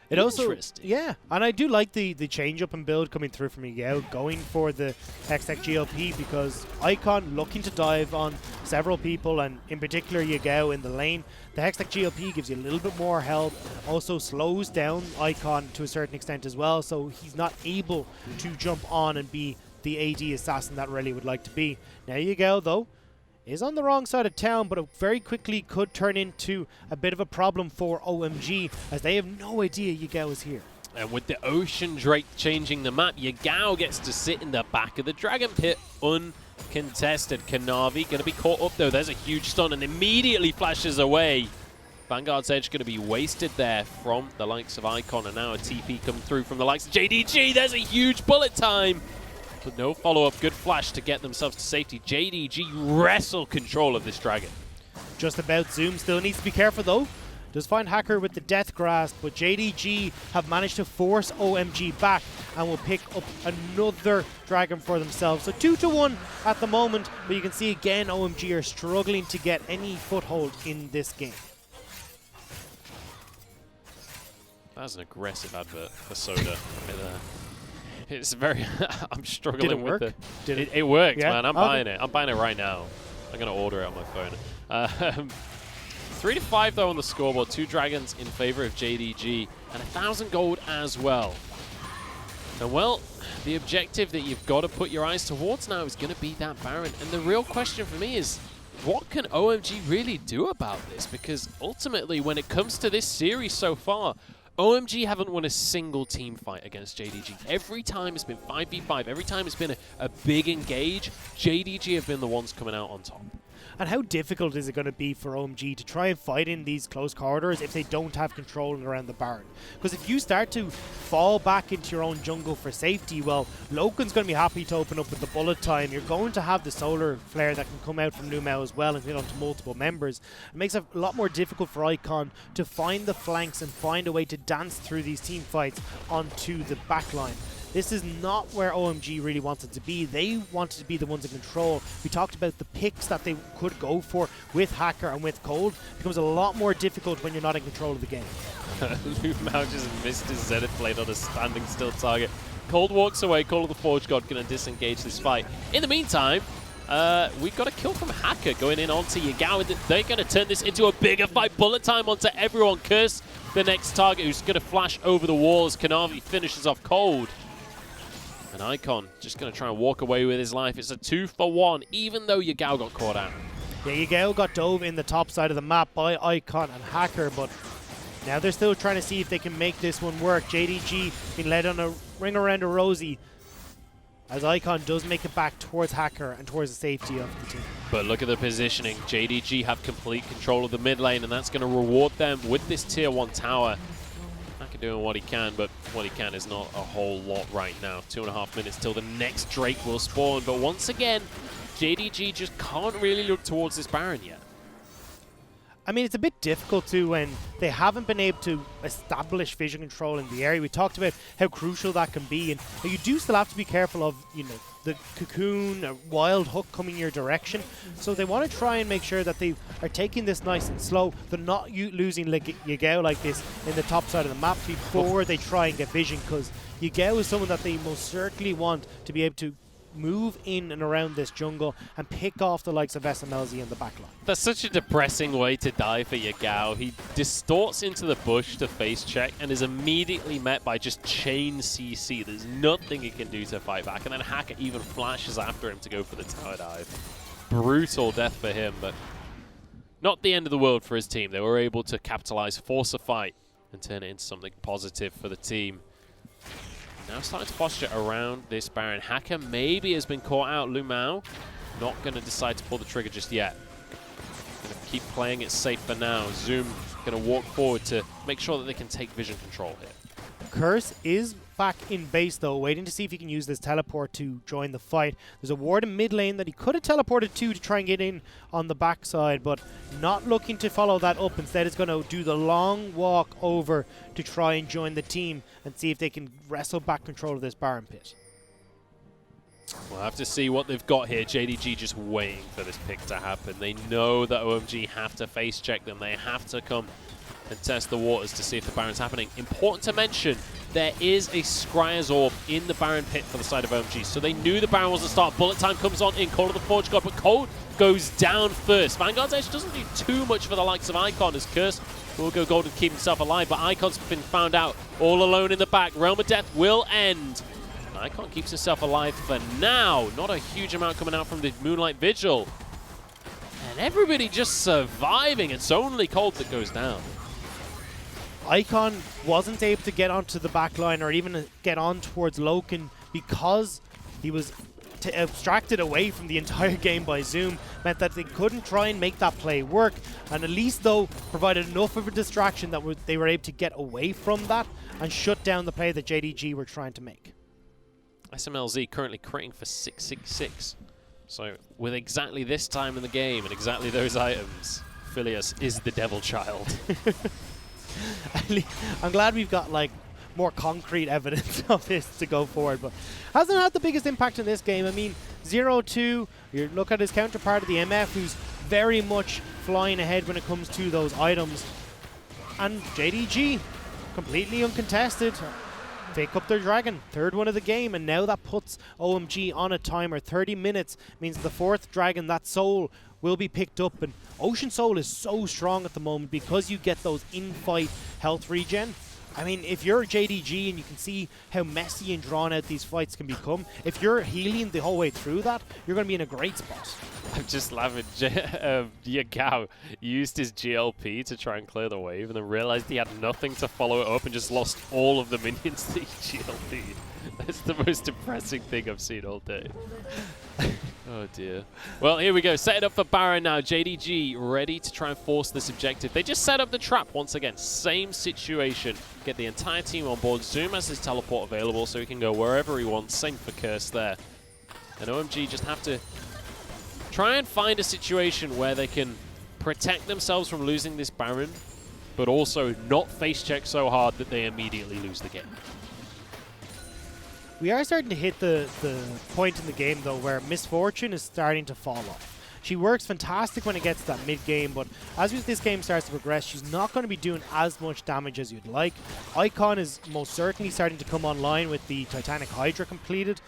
It also, yeah, and I do like the change up and build coming through from Yao, going for the Hextech GLP, because Icon looking to dive on several people, and in particular Yao in the lane. The Hextech GLP gives you a little bit more help, also slows down Icon to a certain extent as well, so he's not able to jump on and be the AD assassin that Rayleigh would like to be. Now Yao, though, is on the wrong side of town, but it very quickly could turn into a bit of a problem for OMG, as they have no idea Yao is here. And with the Ocean Drake changing the map, Yao gets to sit in the back of the Dragon Pit uncontested. Kanavi going to be caught up though. There's a huge stun and immediately flashes away. Vanguard's Edge going to be wasted there from the likes of Icon, and now a TP coming through from the likes of JDG. There's a huge bullet time. But no follow-up, good flash to get themselves to safety. JDG wrestle control of this Dragon. Just about. Zoom still needs to be careful though. Does find Hacker with the Death Grasp, but JDG have managed to force OMG back and will pick up another Dragon for themselves. So 2-1 at the moment, but you can see again OMG are struggling to get any foothold in this game. That's an aggressive advert for Soda. It's very... I'm struggling with it. It worked, yeah? Man. I'm buying it. I'm buying it right now. I'm going to order it on my phone. 3-5, though, on the scoreboard. 2 dragons in favor of JDG. And 1,000 gold as well. And, well, the objective that you've got to put your eyes towards now is going to be that Baron. And the real question for me is, what can OMG really do about this? Because, ultimately, when it comes to this series so far, OMG haven't won a single team fight against JDG. Every time it's been 5v5, every time it's been a big engage, JDG have been the ones coming out on top. And how difficult is it going to be for OMG to try and fight in these close corridors if they don't have control around the Baron? Because if you start to fall back into your own jungle for safety, well, Loken's going to be happy to open up with the bullet time. You're going to have the solar flare that can come out from Numao as well and hit onto multiple members. It makes it a lot more difficult for Icon to find the flanks and find a way to dance through these team fights onto the backline. This is not where OMG really wanted to be. They wanted to be the ones in control. We talked about the picks that they could go for with Hacker and with Cold. It becomes a lot more difficult when you're not in control of the game. Numao just missed his Zenith Blade on a standing still target. Cold walks away. Call of the Forge God going to disengage this fight. In the meantime, We got a kill from Hacker going in onto Yagao. They're going to turn this into a bigger fight. Bullet time onto everyone. Curse, the next target, who's going to flash over the wall as Kanavi finishes off cold. And Icon just going to try and walk away with his life. It's a 2-for-1, even though Yagao got caught out. Yeah, Yagao got dove in the top side of the map by Icon and Hacker, but now they're still trying to see if they can make this one work. JDG being led on a ring around a Rosie, as Icon does make it back towards Hacker and towards the safety of the team. But look at the positioning. JDG have complete control of the mid lane, and that's going to reward them with this tier 1 tower. Hacker doing what he can, but what he can is not a whole lot right now. 2.5 minutes till the next Drake will spawn. But once again, JDG just can't really look towards this Baron yet. I mean, it's a bit difficult too when they haven't been able to establish vision control in the area. We talked about how crucial that can be, and you do still have to be careful of, you know, the cocoon, a wild hook coming your direction. So they want to try and make sure that they are taking this nice and slow. They're not losing Yagao like this in the top side of the map before they try and get vision, because Yagao is someone that they most certainly want to be able to move in and around this jungle and pick off the likes of SMLZ in the backline. That's such a depressing way to die for Yagao. He distorts into the bush to face check and is immediately met by just chain CC. There's nothing he can do to fight back, and then Hacker even flashes after him to go for the tower dive. Brutal death for him, but not the end of the world for his team. They were able to capitalize, force a fight, and turn it into something positive for the team. Now starting to posture around this Baron. Hacker maybe has been caught out. Lumao not going to decide to pull the trigger just yet. Going to keep playing it safe for now. Zoom going to walk forward to make sure that they can take vision control here. Curse is back in base though, waiting to see if he can use this teleport to join the fight. There's a ward in mid lane that he could have teleported to try and get in on the backside, but not looking to follow that up. Instead, is going to do the long walk over to try and join the team and see if they can wrestle back control of this Baron pit. We'll have to see what they've got here. JDG just waiting for this pick to happen. They know that OMG have to face check them. They have to come and test the waters to see if the Baron's happening. Important to mention, there is a Scryer's Orb in the Baron pit for the side of OMG, so they knew the Baron was the start. Bullet time comes on in Call of the Forge God, but Cold goes down first. Vanguard's Edge doesn't do too much for the likes of Icon, as Curse will go gold and keep himself alive, but Icon's been found out all alone in the back. Realm of Death will end. Icon keeps himself alive for now. Not a huge amount coming out from the Moonlight Vigil. And everybody just surviving. It's only Cold that goes down. Icon wasn't able to get onto the back line or even get on towards Loken because he was abstracted away from the entire game by Zoom. Meant that they couldn't try and make that play work, and at least though provided enough of a distraction that they were able to get away from that and shut down the play that JDG were trying to make. SMLZ currently critting for 666. So with exactly this time in the game and exactly those items, Phileas is the devil child. I'm glad we've got like more concrete evidence of this to go forward, but hasn't had the biggest impact in this game. I mean, 0-2, you look at his counterpart of the MF, who's very much flying ahead when it comes to those items, and JDG completely uncontested pick up their dragon, third one of the game, and now that puts OMG on a timer. 30 minutes means the fourth dragon, that soul, will be picked up, and Ocean Soul is so strong at the moment because you get those in-fight health regen. I mean, if you're JDG and you can see how messy and drawn out these fights can become, if you're healing the whole way through that, you're going to be in a great spot. I'm just laughing. Yagao used his GLP to try and clear the wave and then realized he had nothing to follow it up and just lost all of the minions to GLP. That's the most depressing thing I've seen all day. Oh dear. Well, here we go. Set it up for Baron now. JDG ready to try and force this objective. They just set up the trap once again. Same situation. Get the entire team on board. Zoom has his teleport available so he can go wherever he wants. Same for Curse there. And OMG just have to try and find a situation where they can protect themselves from losing this Baron, but also not face check so hard that they immediately lose the game. We are starting to hit the point in the game, though, where Misfortune is starting to fall off. She works fantastic when it gets to that mid-game, but as this game starts to progress, she's not going to be doing as much damage as you'd like. Icon is most certainly starting to come online with the Titanic Hydra completed.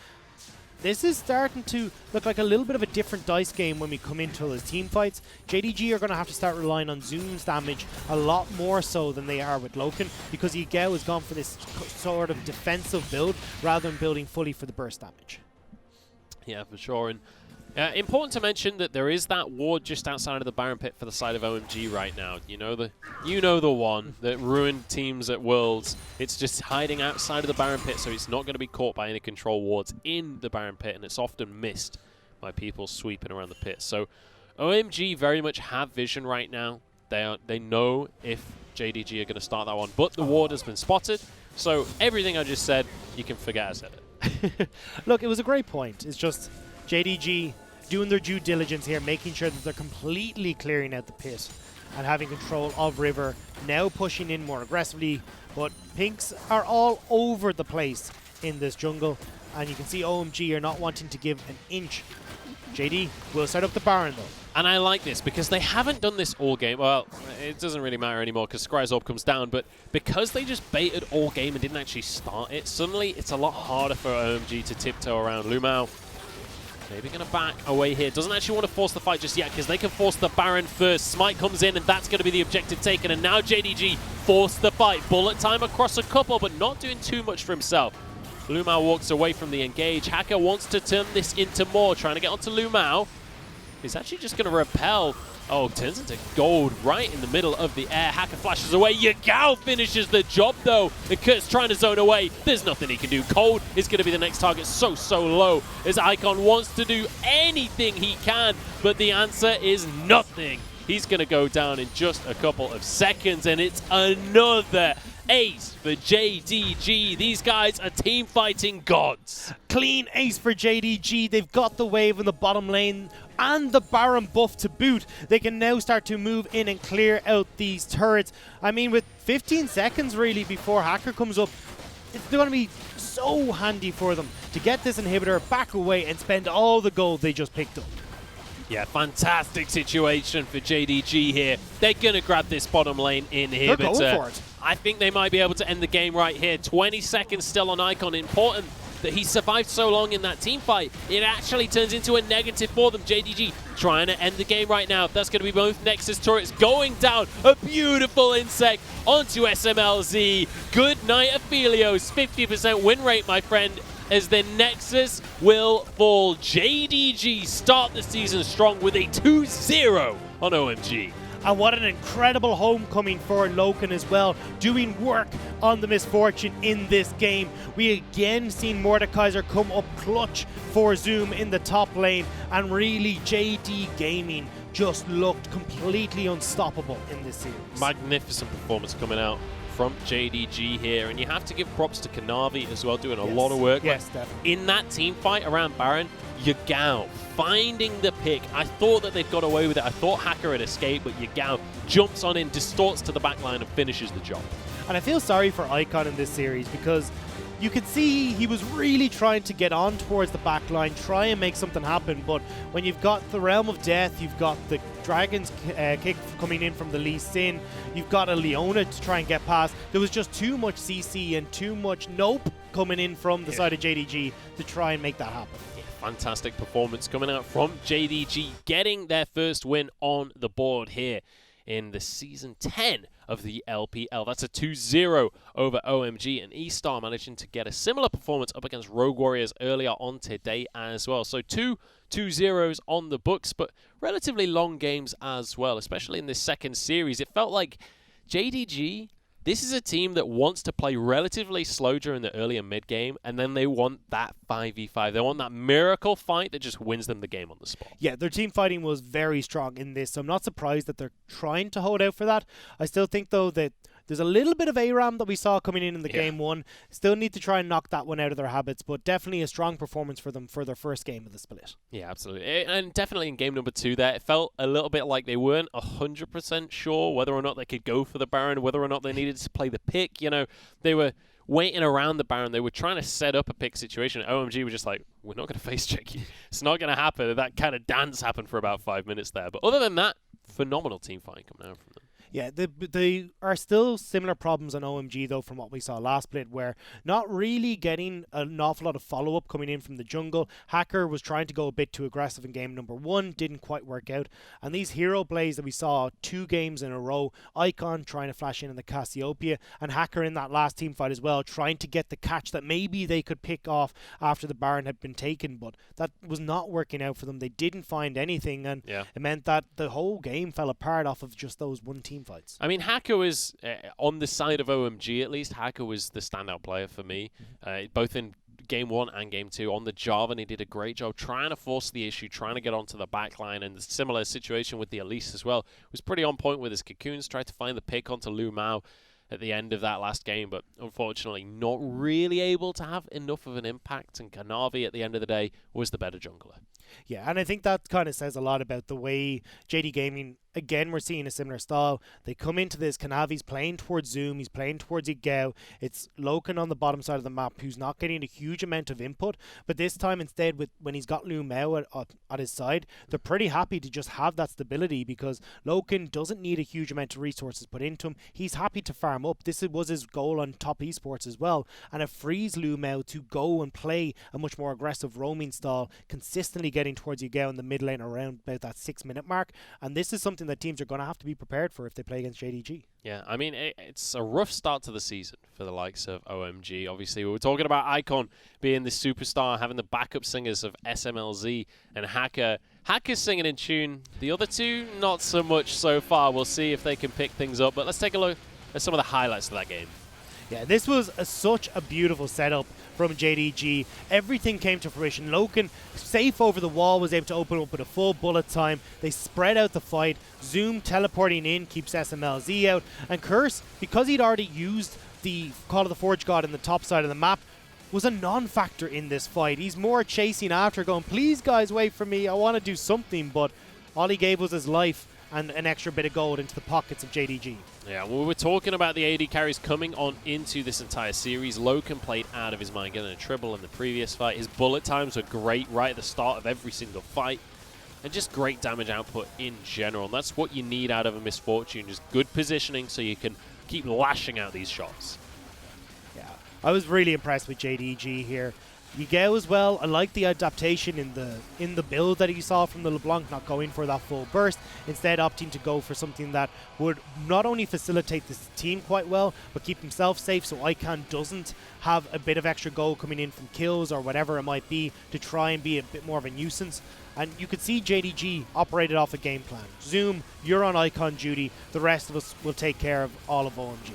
this is starting to look like a little bit of a different dice game when we come into those team fights. JDG are going to have to start relying on Zoom's damage a lot more so than they are with Loken, because Yagao has gone for this sort of defensive build rather than building fully for the burst damage. Yeah, for sure. And important to mention that there is that ward just outside of the Baron Pit for the side of OMG right now. You know the one that ruined teams at Worlds. It's just hiding outside of the Baron Pit, so it's not going to be caught by any control wards in the Baron Pit, and it's often missed by people sweeping around the pit. So OMG very much have vision right now. They know if JDG are going to start that one, but the ward has been spotted. So everything I just said, you can forget I said it. Look, it was a great point. It's just JDG doing their due diligence here, making sure that they're completely clearing out the pit and having control of River, now pushing in more aggressively, but Pinks are all over the place in this jungle, and you can see OMG are not wanting to give an inch. JD will set up the Baron though. And I like this because they haven't done this all game. Well, it doesn't really matter anymore because Scry's Orb comes down, but because they just baited all game and didn't actually start it, suddenly it's a lot harder for OMG to tiptoe around. Lumao maybe going to back away here. Doesn't actually want to force the fight just yet because they can force the Baron first. Smite comes in and that's going to be the objective taken. And now JDG forced the fight. Bullet time across a couple, but not doing too much for himself. Lumao walks away from the engage. Hacker wants to turn this into more, trying to get onto Lumao. He's actually just going to repel. Oh, turns into gold right in the middle of the air. Hacker flashes away. Yagao finishes the job, though. And Kurt's trying to zone away. There's nothing he can do. Cold is going to be the next target so low as Icon wants to do anything he can, but the answer is nothing. He's going to go down in just a couple of seconds, and it's another ace for JDG. These guys are team fighting gods. Clean ace for JDG. They've got the wave in the bottom lane and the Baron buff to boot. They can now start to move in and clear out these turrets. I mean, with 15 seconds really before Hacker comes up, it's going to be so handy for them to get this inhibitor back away and spend all the gold they just picked up. Yeah, fantastic situation for JDG here. They're going to grab this bottom lane inhibitor. They're going for it. I think they might be able to end the game right here. 20 seconds still on Icon. Important that he survived so long in that team fight. It actually turns into a negative for them. JDG trying to end the game right now. That's going to be both Nexus turrets going down. A beautiful insect onto SMLZ. Good night, Aphelios. 50% win rate, my friend, as the Nexus will fall. JDG start the season strong with a 2-0 on OMG. And what an incredible homecoming for Loken as well, doing work on the Misfortune in this game. We again seen Mordekaiser come up clutch for Zoom in the top lane, and really JD Gaming just looked completely unstoppable in this series. Magnificent performance coming out from JDG here, and you have to give props to Kanavi as well, doing a lot of work. Yes, definitely. In that team fight around Baron, Yagao finding the pick. I thought that they'd got away with it. I thought Hacker had escaped, but Yagao jumps on in, distorts to the backline, and finishes the job. And I feel sorry for Icon in this series because you could see he was really trying to get on towards the backline, try and make something happen, but when you've got the Realm of Death, you've got the Dragon's kick coming in from the Lee Sin, you've got a Leona to try and get past, there was just too much CC and too much nope coming in from the side of JDG to try and make that happen. Fantastic performance coming out from JDG, getting their first win on the board here in the Season 10 of the LPL. That's a 2-0 over OMG, and eStar managing to get a similar performance up against Rogue Warriors earlier on today as well. So 2-0s on the books, but relatively long games as well, especially in this second series. It felt like JDG, this is a team that wants to play relatively slow during the early and mid game, and then they want that 5v5. They want that miracle fight that just wins them the game on the spot. Yeah, their team fighting was very strong in this, so I'm not surprised that they're trying to hold out for that. I still think, though, that there's a little bit of ARAM that we saw coming in the game one. Still need to try and knock that one out of their habits, but definitely a strong performance for them for their first game of the split. Yeah, absolutely. And definitely in game number 2 there, it felt a little bit like they weren't 100% sure whether or not they could go for the Baron, whether or not they needed to play the pick. You know, they were waiting around the Baron. They were trying to set up a pick situation. OMG were just like, we're not going to face check you. It's not going to happen. That kind of dance happened for about 5 minutes there. But other than that, phenomenal team fighting coming out from them. Yeah, they are still similar problems on OMG, though, from what we saw last split, where not really getting an awful lot of follow-up coming in from the jungle. Hacker was trying to go a bit too aggressive in game number 1, didn't quite work out. And these hero plays that we saw 2 games in a row, Icon trying to flash in the Cassiopeia, and Hacker in that last team fight as well, trying to get the catch that maybe they could pick off after the Baron had been taken, but that was not working out for them. They didn't find anything, and it meant that the whole game fell apart off of just those one team fights. I mean, Hacker was, on the side of OMG at least, Hacker was the standout player for me, both in Game 1 and Game 2. On the Jarvan, he did a great job trying to force the issue, trying to get onto the back line, and the similar situation with the Elise as well. Was pretty on point with his cocoons, tried to find the pick onto Lu Mao at the end of that last game, but unfortunately not really able to have enough of an impact, and Kanavi at the end of the day was the better jungler. Yeah, and I think that kind of says a lot about the way JD Gaming, again, we're seeing a similar style. They come into this, Kanavi's playing towards Zoom, he's playing towards Igao. It's Loken on the bottom side of the map who's not getting a huge amount of input, but this time instead, when he's got Lu Mao at his side, they're pretty happy to just have that stability because Loken doesn't need a huge amount of resources put into him. He's happy to farm up. This was his goal on top esports as well, and it frees Lu Mao to go and play a much more aggressive roaming style, consistently getting towards Igao in the mid lane around about that 6-minute mark, and this is something that teams are going to have to be prepared for if they play against JDG. Yeah, I mean, it's a rough start to the season for the likes of OMG. Obviously, we were talking about Icon being the superstar, having the backup singers of SMLZ and Hacker. Hacker's singing in tune. The other two, not so much so far. We'll see if they can pick things up, but let's take a look at some of the highlights of that game. Yeah, this was such a beautiful setup from JDG. Everything came to fruition. Loken, safe over the wall, was able to open up with a full bullet time. They spread out the fight. Zoom teleporting in keeps SMLZ out. And Curse, because he'd already used the Call of the Forge God in the top side of the map, was a non-factor in this fight. He's more chasing after, going, please guys, wait for me. I want to do something. But all he gave was his life and an extra bit of gold into the pockets of JDG. Yeah, well, we were talking about the AD carries coming on into this entire series. Loken played out of his mind, getting a triple in the previous fight. His bullet times were great right at the start of every single fight. And just great damage output in general. And that's what you need out of a Misfortune, just good positioning so you can keep lashing out these shots. Yeah, I was really impressed with JDG here. Igao as well, I like the adaptation in the build that he saw from the LeBlanc, not going for that full burst, instead opting to go for something that would not only facilitate this team quite well, but keep himself safe so Icon doesn't have a bit of extra gold coming in from kills or whatever it might be to try and be a bit more of a nuisance. And you could see JDG operated off a game plan. Zoom, you're on Icon duty, the rest of us will take care of all of OMG.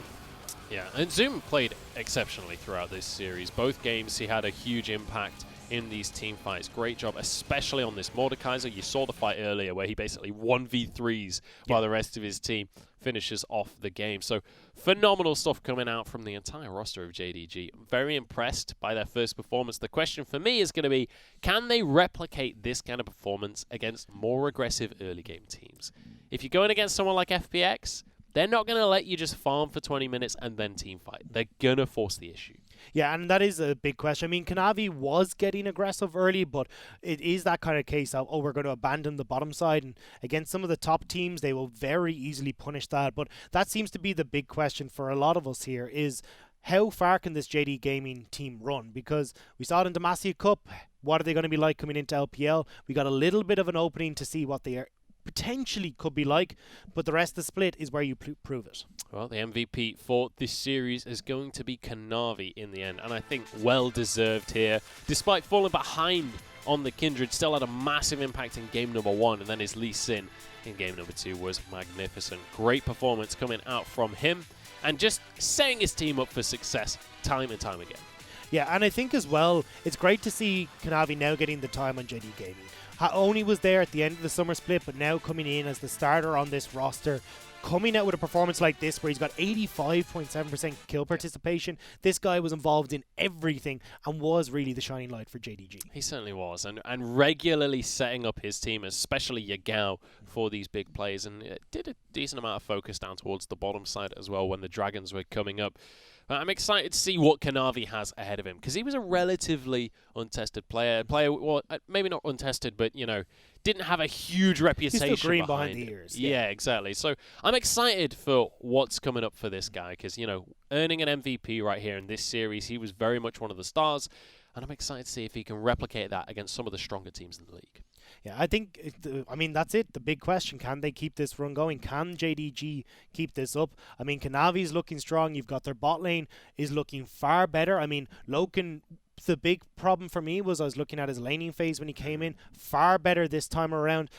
Yeah, and Zoom played exceptionally throughout this series. Both games he had a huge impact in these team fights. Great job, especially on this Mordekaiser. You saw the fight earlier where he basically 1v3s while the rest of his team finishes off the game. So phenomenal stuff coming out from the entire roster of JDG. I'm very impressed by their first performance. The question for me is going to be, can they replicate this kind of performance against more aggressive early game teams? If you're going against someone like FPX, they're not going to let you just farm for 20 minutes and then team fight. They're going to force the issue. Yeah, and that is a big question. I mean, Kanavi was getting aggressive early, but it is that kind of case of, oh, we're going to abandon the bottom side. And against some of the top teams, they will very easily punish that. But that seems to be the big question for a lot of us here is, how far can this JD Gaming team run? Because we saw it in Demacia Cup. What are they going to be like coming into LPL? We got a little bit of an opening to see what they are potentially could be like, but the rest of the split is where you prove it. Well, the MVP for this series is going to be Kanavi in the end, and I think well deserved here. Despite falling behind on the Kindred, still had a massive impact in game number 1, and then his Lee Sin in game number 2 was magnificent. Great performance coming out from him, and just setting his team up for success time and time again. Yeah, and I think as well, it's great to see Kanavi now getting the time on JD Gaming. Only was there at the end of the summer split, but now coming in as the starter on this roster, coming out with a performance like this where he's got 85.7% kill participation. This guy was involved in everything and was really the shining light for JDG. He certainly was, and regularly setting up his team, especially Yagao, for these big plays, and it did a decent amount of focus down towards the bottom side as well when the Dragons were coming up. I'm excited to see what Kanavi has ahead of him, because he was a relatively untested player. Well, maybe not untested, but, you know, didn't have a huge reputation. He's still green behind the ears. Yeah, exactly. So I'm excited for what's coming up for this guy, because, you know, earning an MVP right here in this series, he was very much one of the stars, and I'm excited to see if he can replicate that against some of the stronger teams in the league. Yeah, I think, I mean, that's it. The big question, can they keep this run going? Can JDG keep this up? I mean, Kanavi's looking strong. You've got their bot lane is looking far better. I mean, Loken, the big problem for me was I was looking at his laning phase when he came in. Far better this time around.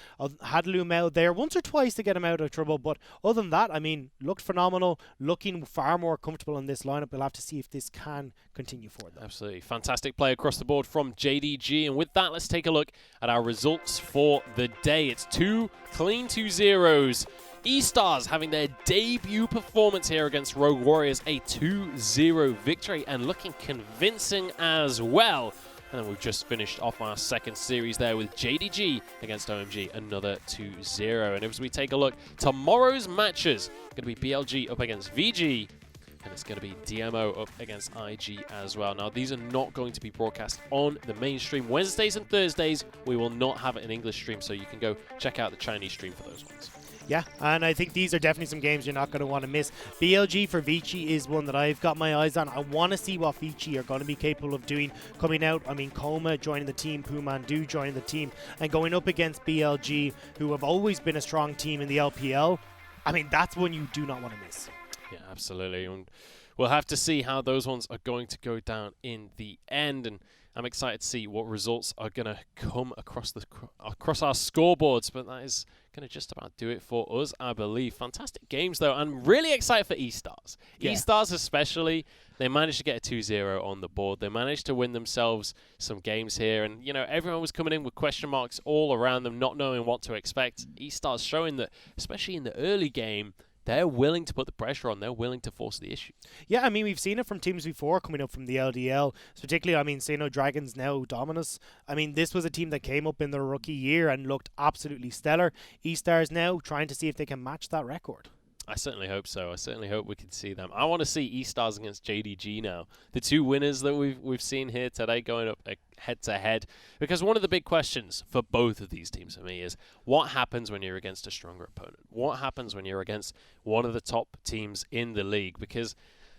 Had Lumel there once or twice to get him out of trouble, but other than that, I mean, looked phenomenal, looking far more comfortable in this lineup. We'll have to see if this can continue for them. Absolutely. Fantastic play across the board from JDG. And with that, let's take a look at our results for the day. It's 2 clean 2-0s. eStars having their debut performance here against Rogue Warriors, a 2-0 victory, and looking convincing as well. And then we've just finished off our second series there with JDG against OMG, another 2-0. And as we take a look, tomorrow's matches going to be BLG up against VG, and it's going to be DMO up against IG as well. Now, these are not going to be broadcast on the mainstream. Wednesdays and Thursdays, we will not have an English stream, so you can go check out the Chinese stream for those ones. Yeah, and I think these are definitely some games you're not going to want to miss. BLG for Vici is one that I've got my eyes on. I want to see what Vici are going to be capable of doing coming out. I mean, Koma joining the team, Pumandu joining the team, and going up against BLG, who have always been a strong team in the LPL. I mean, that's one you do not want to miss. Yeah, absolutely. And we'll have to see how those ones are going to go down in the end. And I'm excited to see what results are going to come across our scoreboards. But that is going to just about do it for us, I believe. Fantastic games, though. I'm really excited for eStars. Yeah. eStars especially, they managed to get a 2-0 on the board. They managed to win themselves some games here. And, you know, everyone was coming in with question marks all around them, not knowing what to expect. eStars showing that, especially in the early game, they're willing to put the pressure on. They're willing to force the issue. Yeah, I mean, we've seen it from teams before coming up from the LDL. Particularly, I mean, Sino Dragons, now Dominus. I mean, this was a team that came up in their rookie year and looked absolutely stellar. eStars now trying to see if they can match that record. I certainly hope so. I certainly hope we can see them. I want to see eStars against JDG now. The two winners that we've seen here today going up head-to-head. Because one of the big questions for both of these teams for me is, what happens when you're against a stronger opponent? What happens when you're against one of the top teams in the league? Because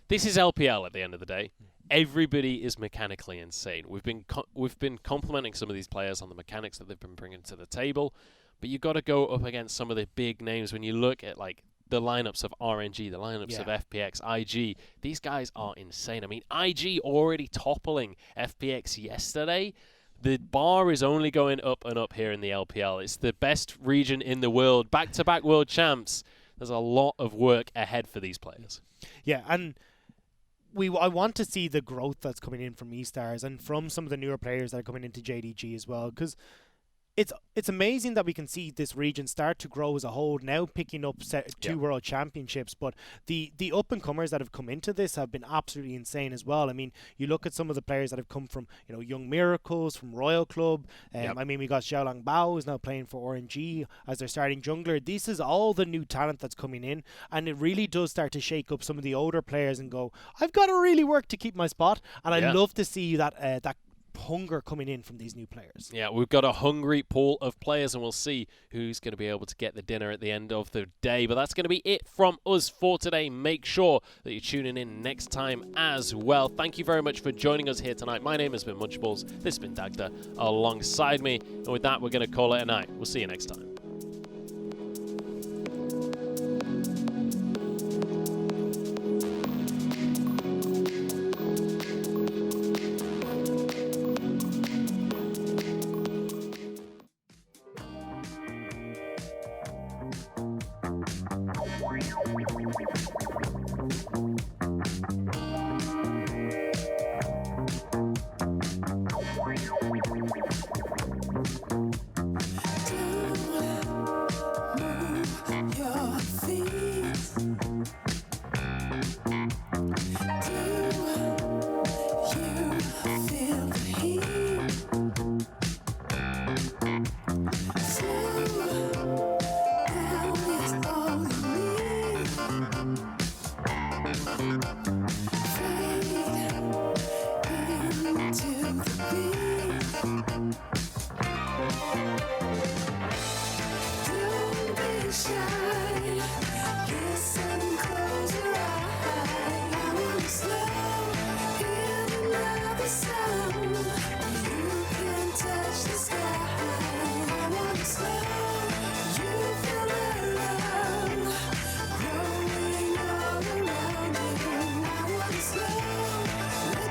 this is LPL at the end of the day. Everybody is mechanically insane. We've been complimenting some of these players on the mechanics that they've been bringing to the table. But you've got to go up against some of the big names when you look at, like, the lineups of RNG, the lineups of FPX, IG. These guys are insane. I mean, IG already toppling FPX yesterday. The bar is only going up and up here in the LPL. It's the best region in the world. Back-to-back world champs. There's a lot of work ahead for these players. Yeah, and I want to see the growth that's coming in from eStars and from some of the newer players that are coming into JDG as well, because it's amazing that we can see this region start to grow as a whole, now picking up two world championships. But the up-and-comers that have come into this have been absolutely insane as well. I mean, you look at some of the players that have come from, you know, Young Miracles, from Royal Club. I mean, we got Xiaolang Bao, who's now playing for RNG as their starting jungler. This is all the new talent that's coming in, and it really does start to shake up some of the older players and go, I've got to really work to keep my spot. And I love to see that hunger coming in from these new players. Yeah, we've got a hungry pool of players, and we'll see who's going to be able to get the dinner at the end of the day. But that's going to be it from us for today. Make sure that you're tuning in next time as well. Thank you very much for joining us here tonight. My name has been Munchables. This has been Dagda alongside me. And with that, we're going to call it a night. We'll see you next time. Too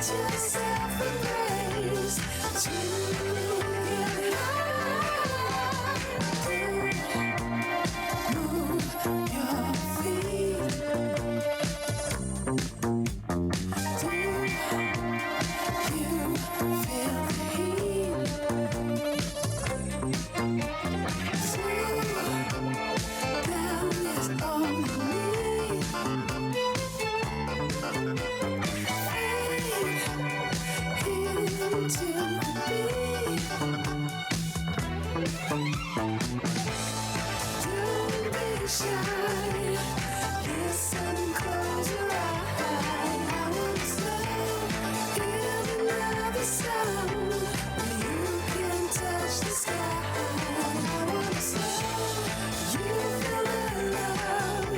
yourself embrace to get high. Move your feet. Do you feel the heat? Slow down is all you need. Into the beat. Don't be shy. Listen, close your eyes. I wanna slow. Hear another sound. You can touch the sky. I wanna slow. You feel the love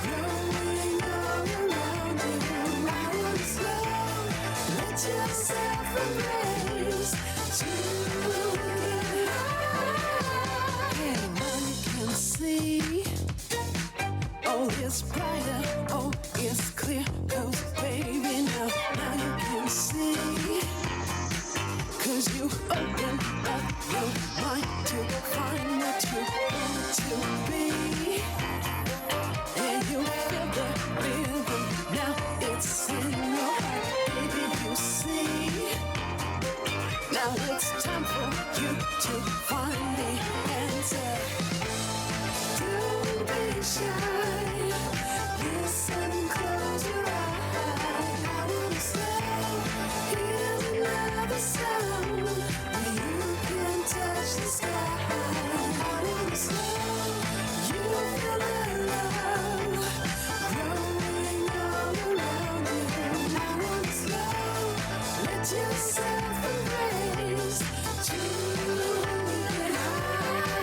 growing all around you. I wanna slow. Let yourself embrace to get high. Hey, now you can see. Oh, it's brighter. Oh, it's clear. 'Cause baby, now you can see. 'Cause you open up your mind to find what you want to be. And you feel the rhythm. Now it's in your heart, baby, you see. Now it's time for you to find the answer. Don't be shy. Listen, close your eyes. I wanna slow. Hear another sound. You can touch the sky. I wanna slow. You feel the love growing all around you. I wanna slow. Let yourself embrace to get high.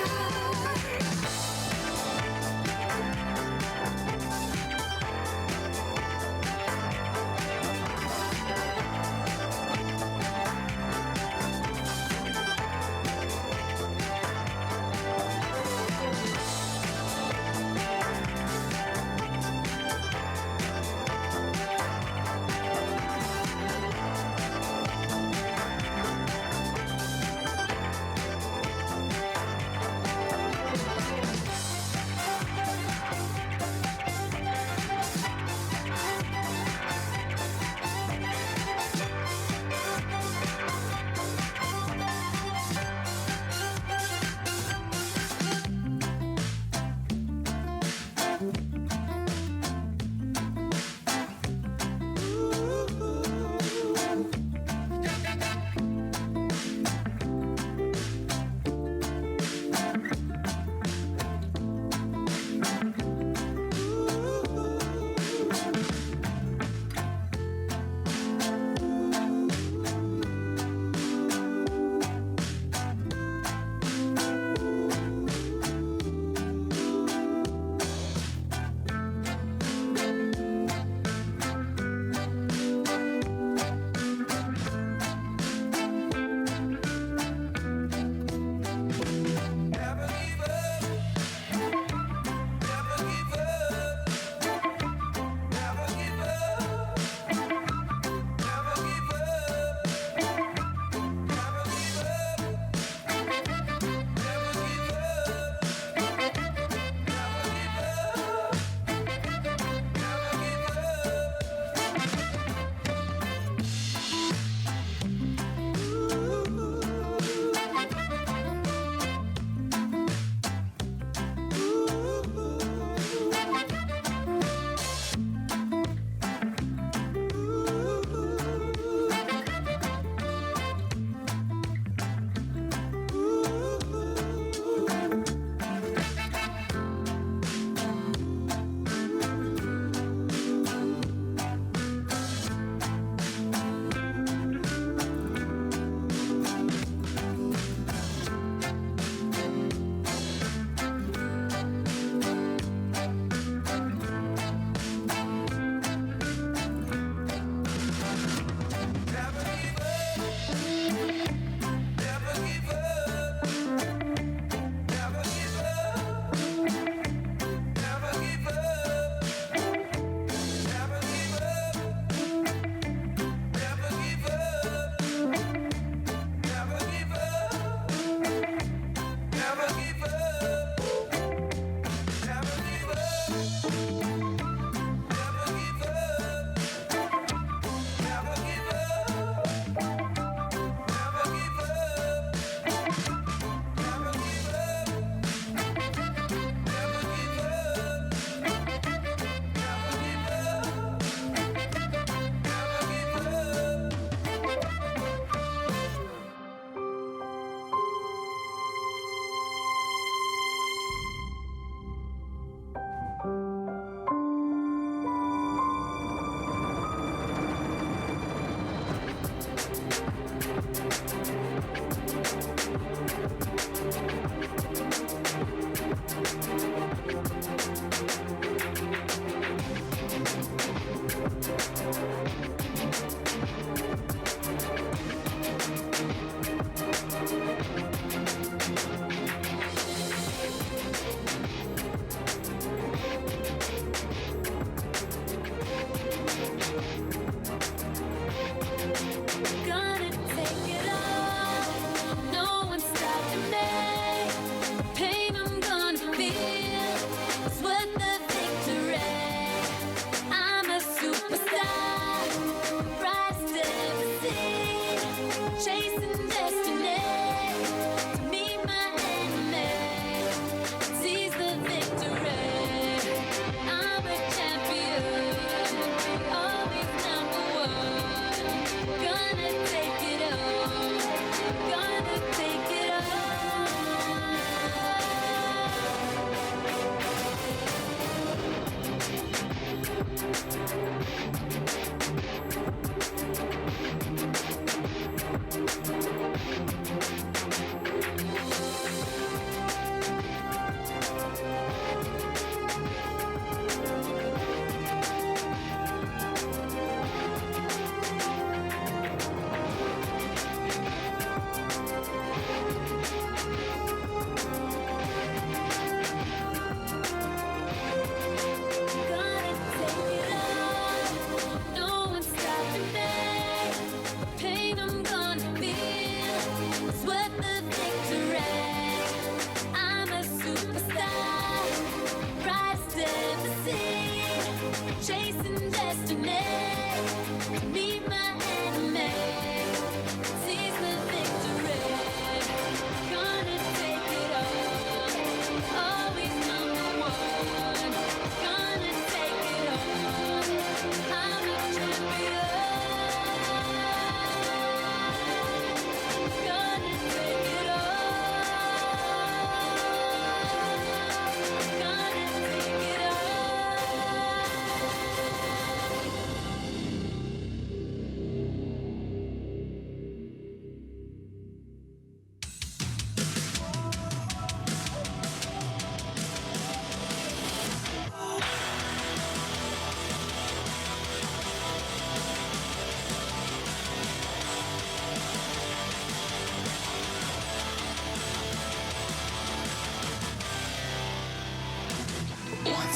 Gonna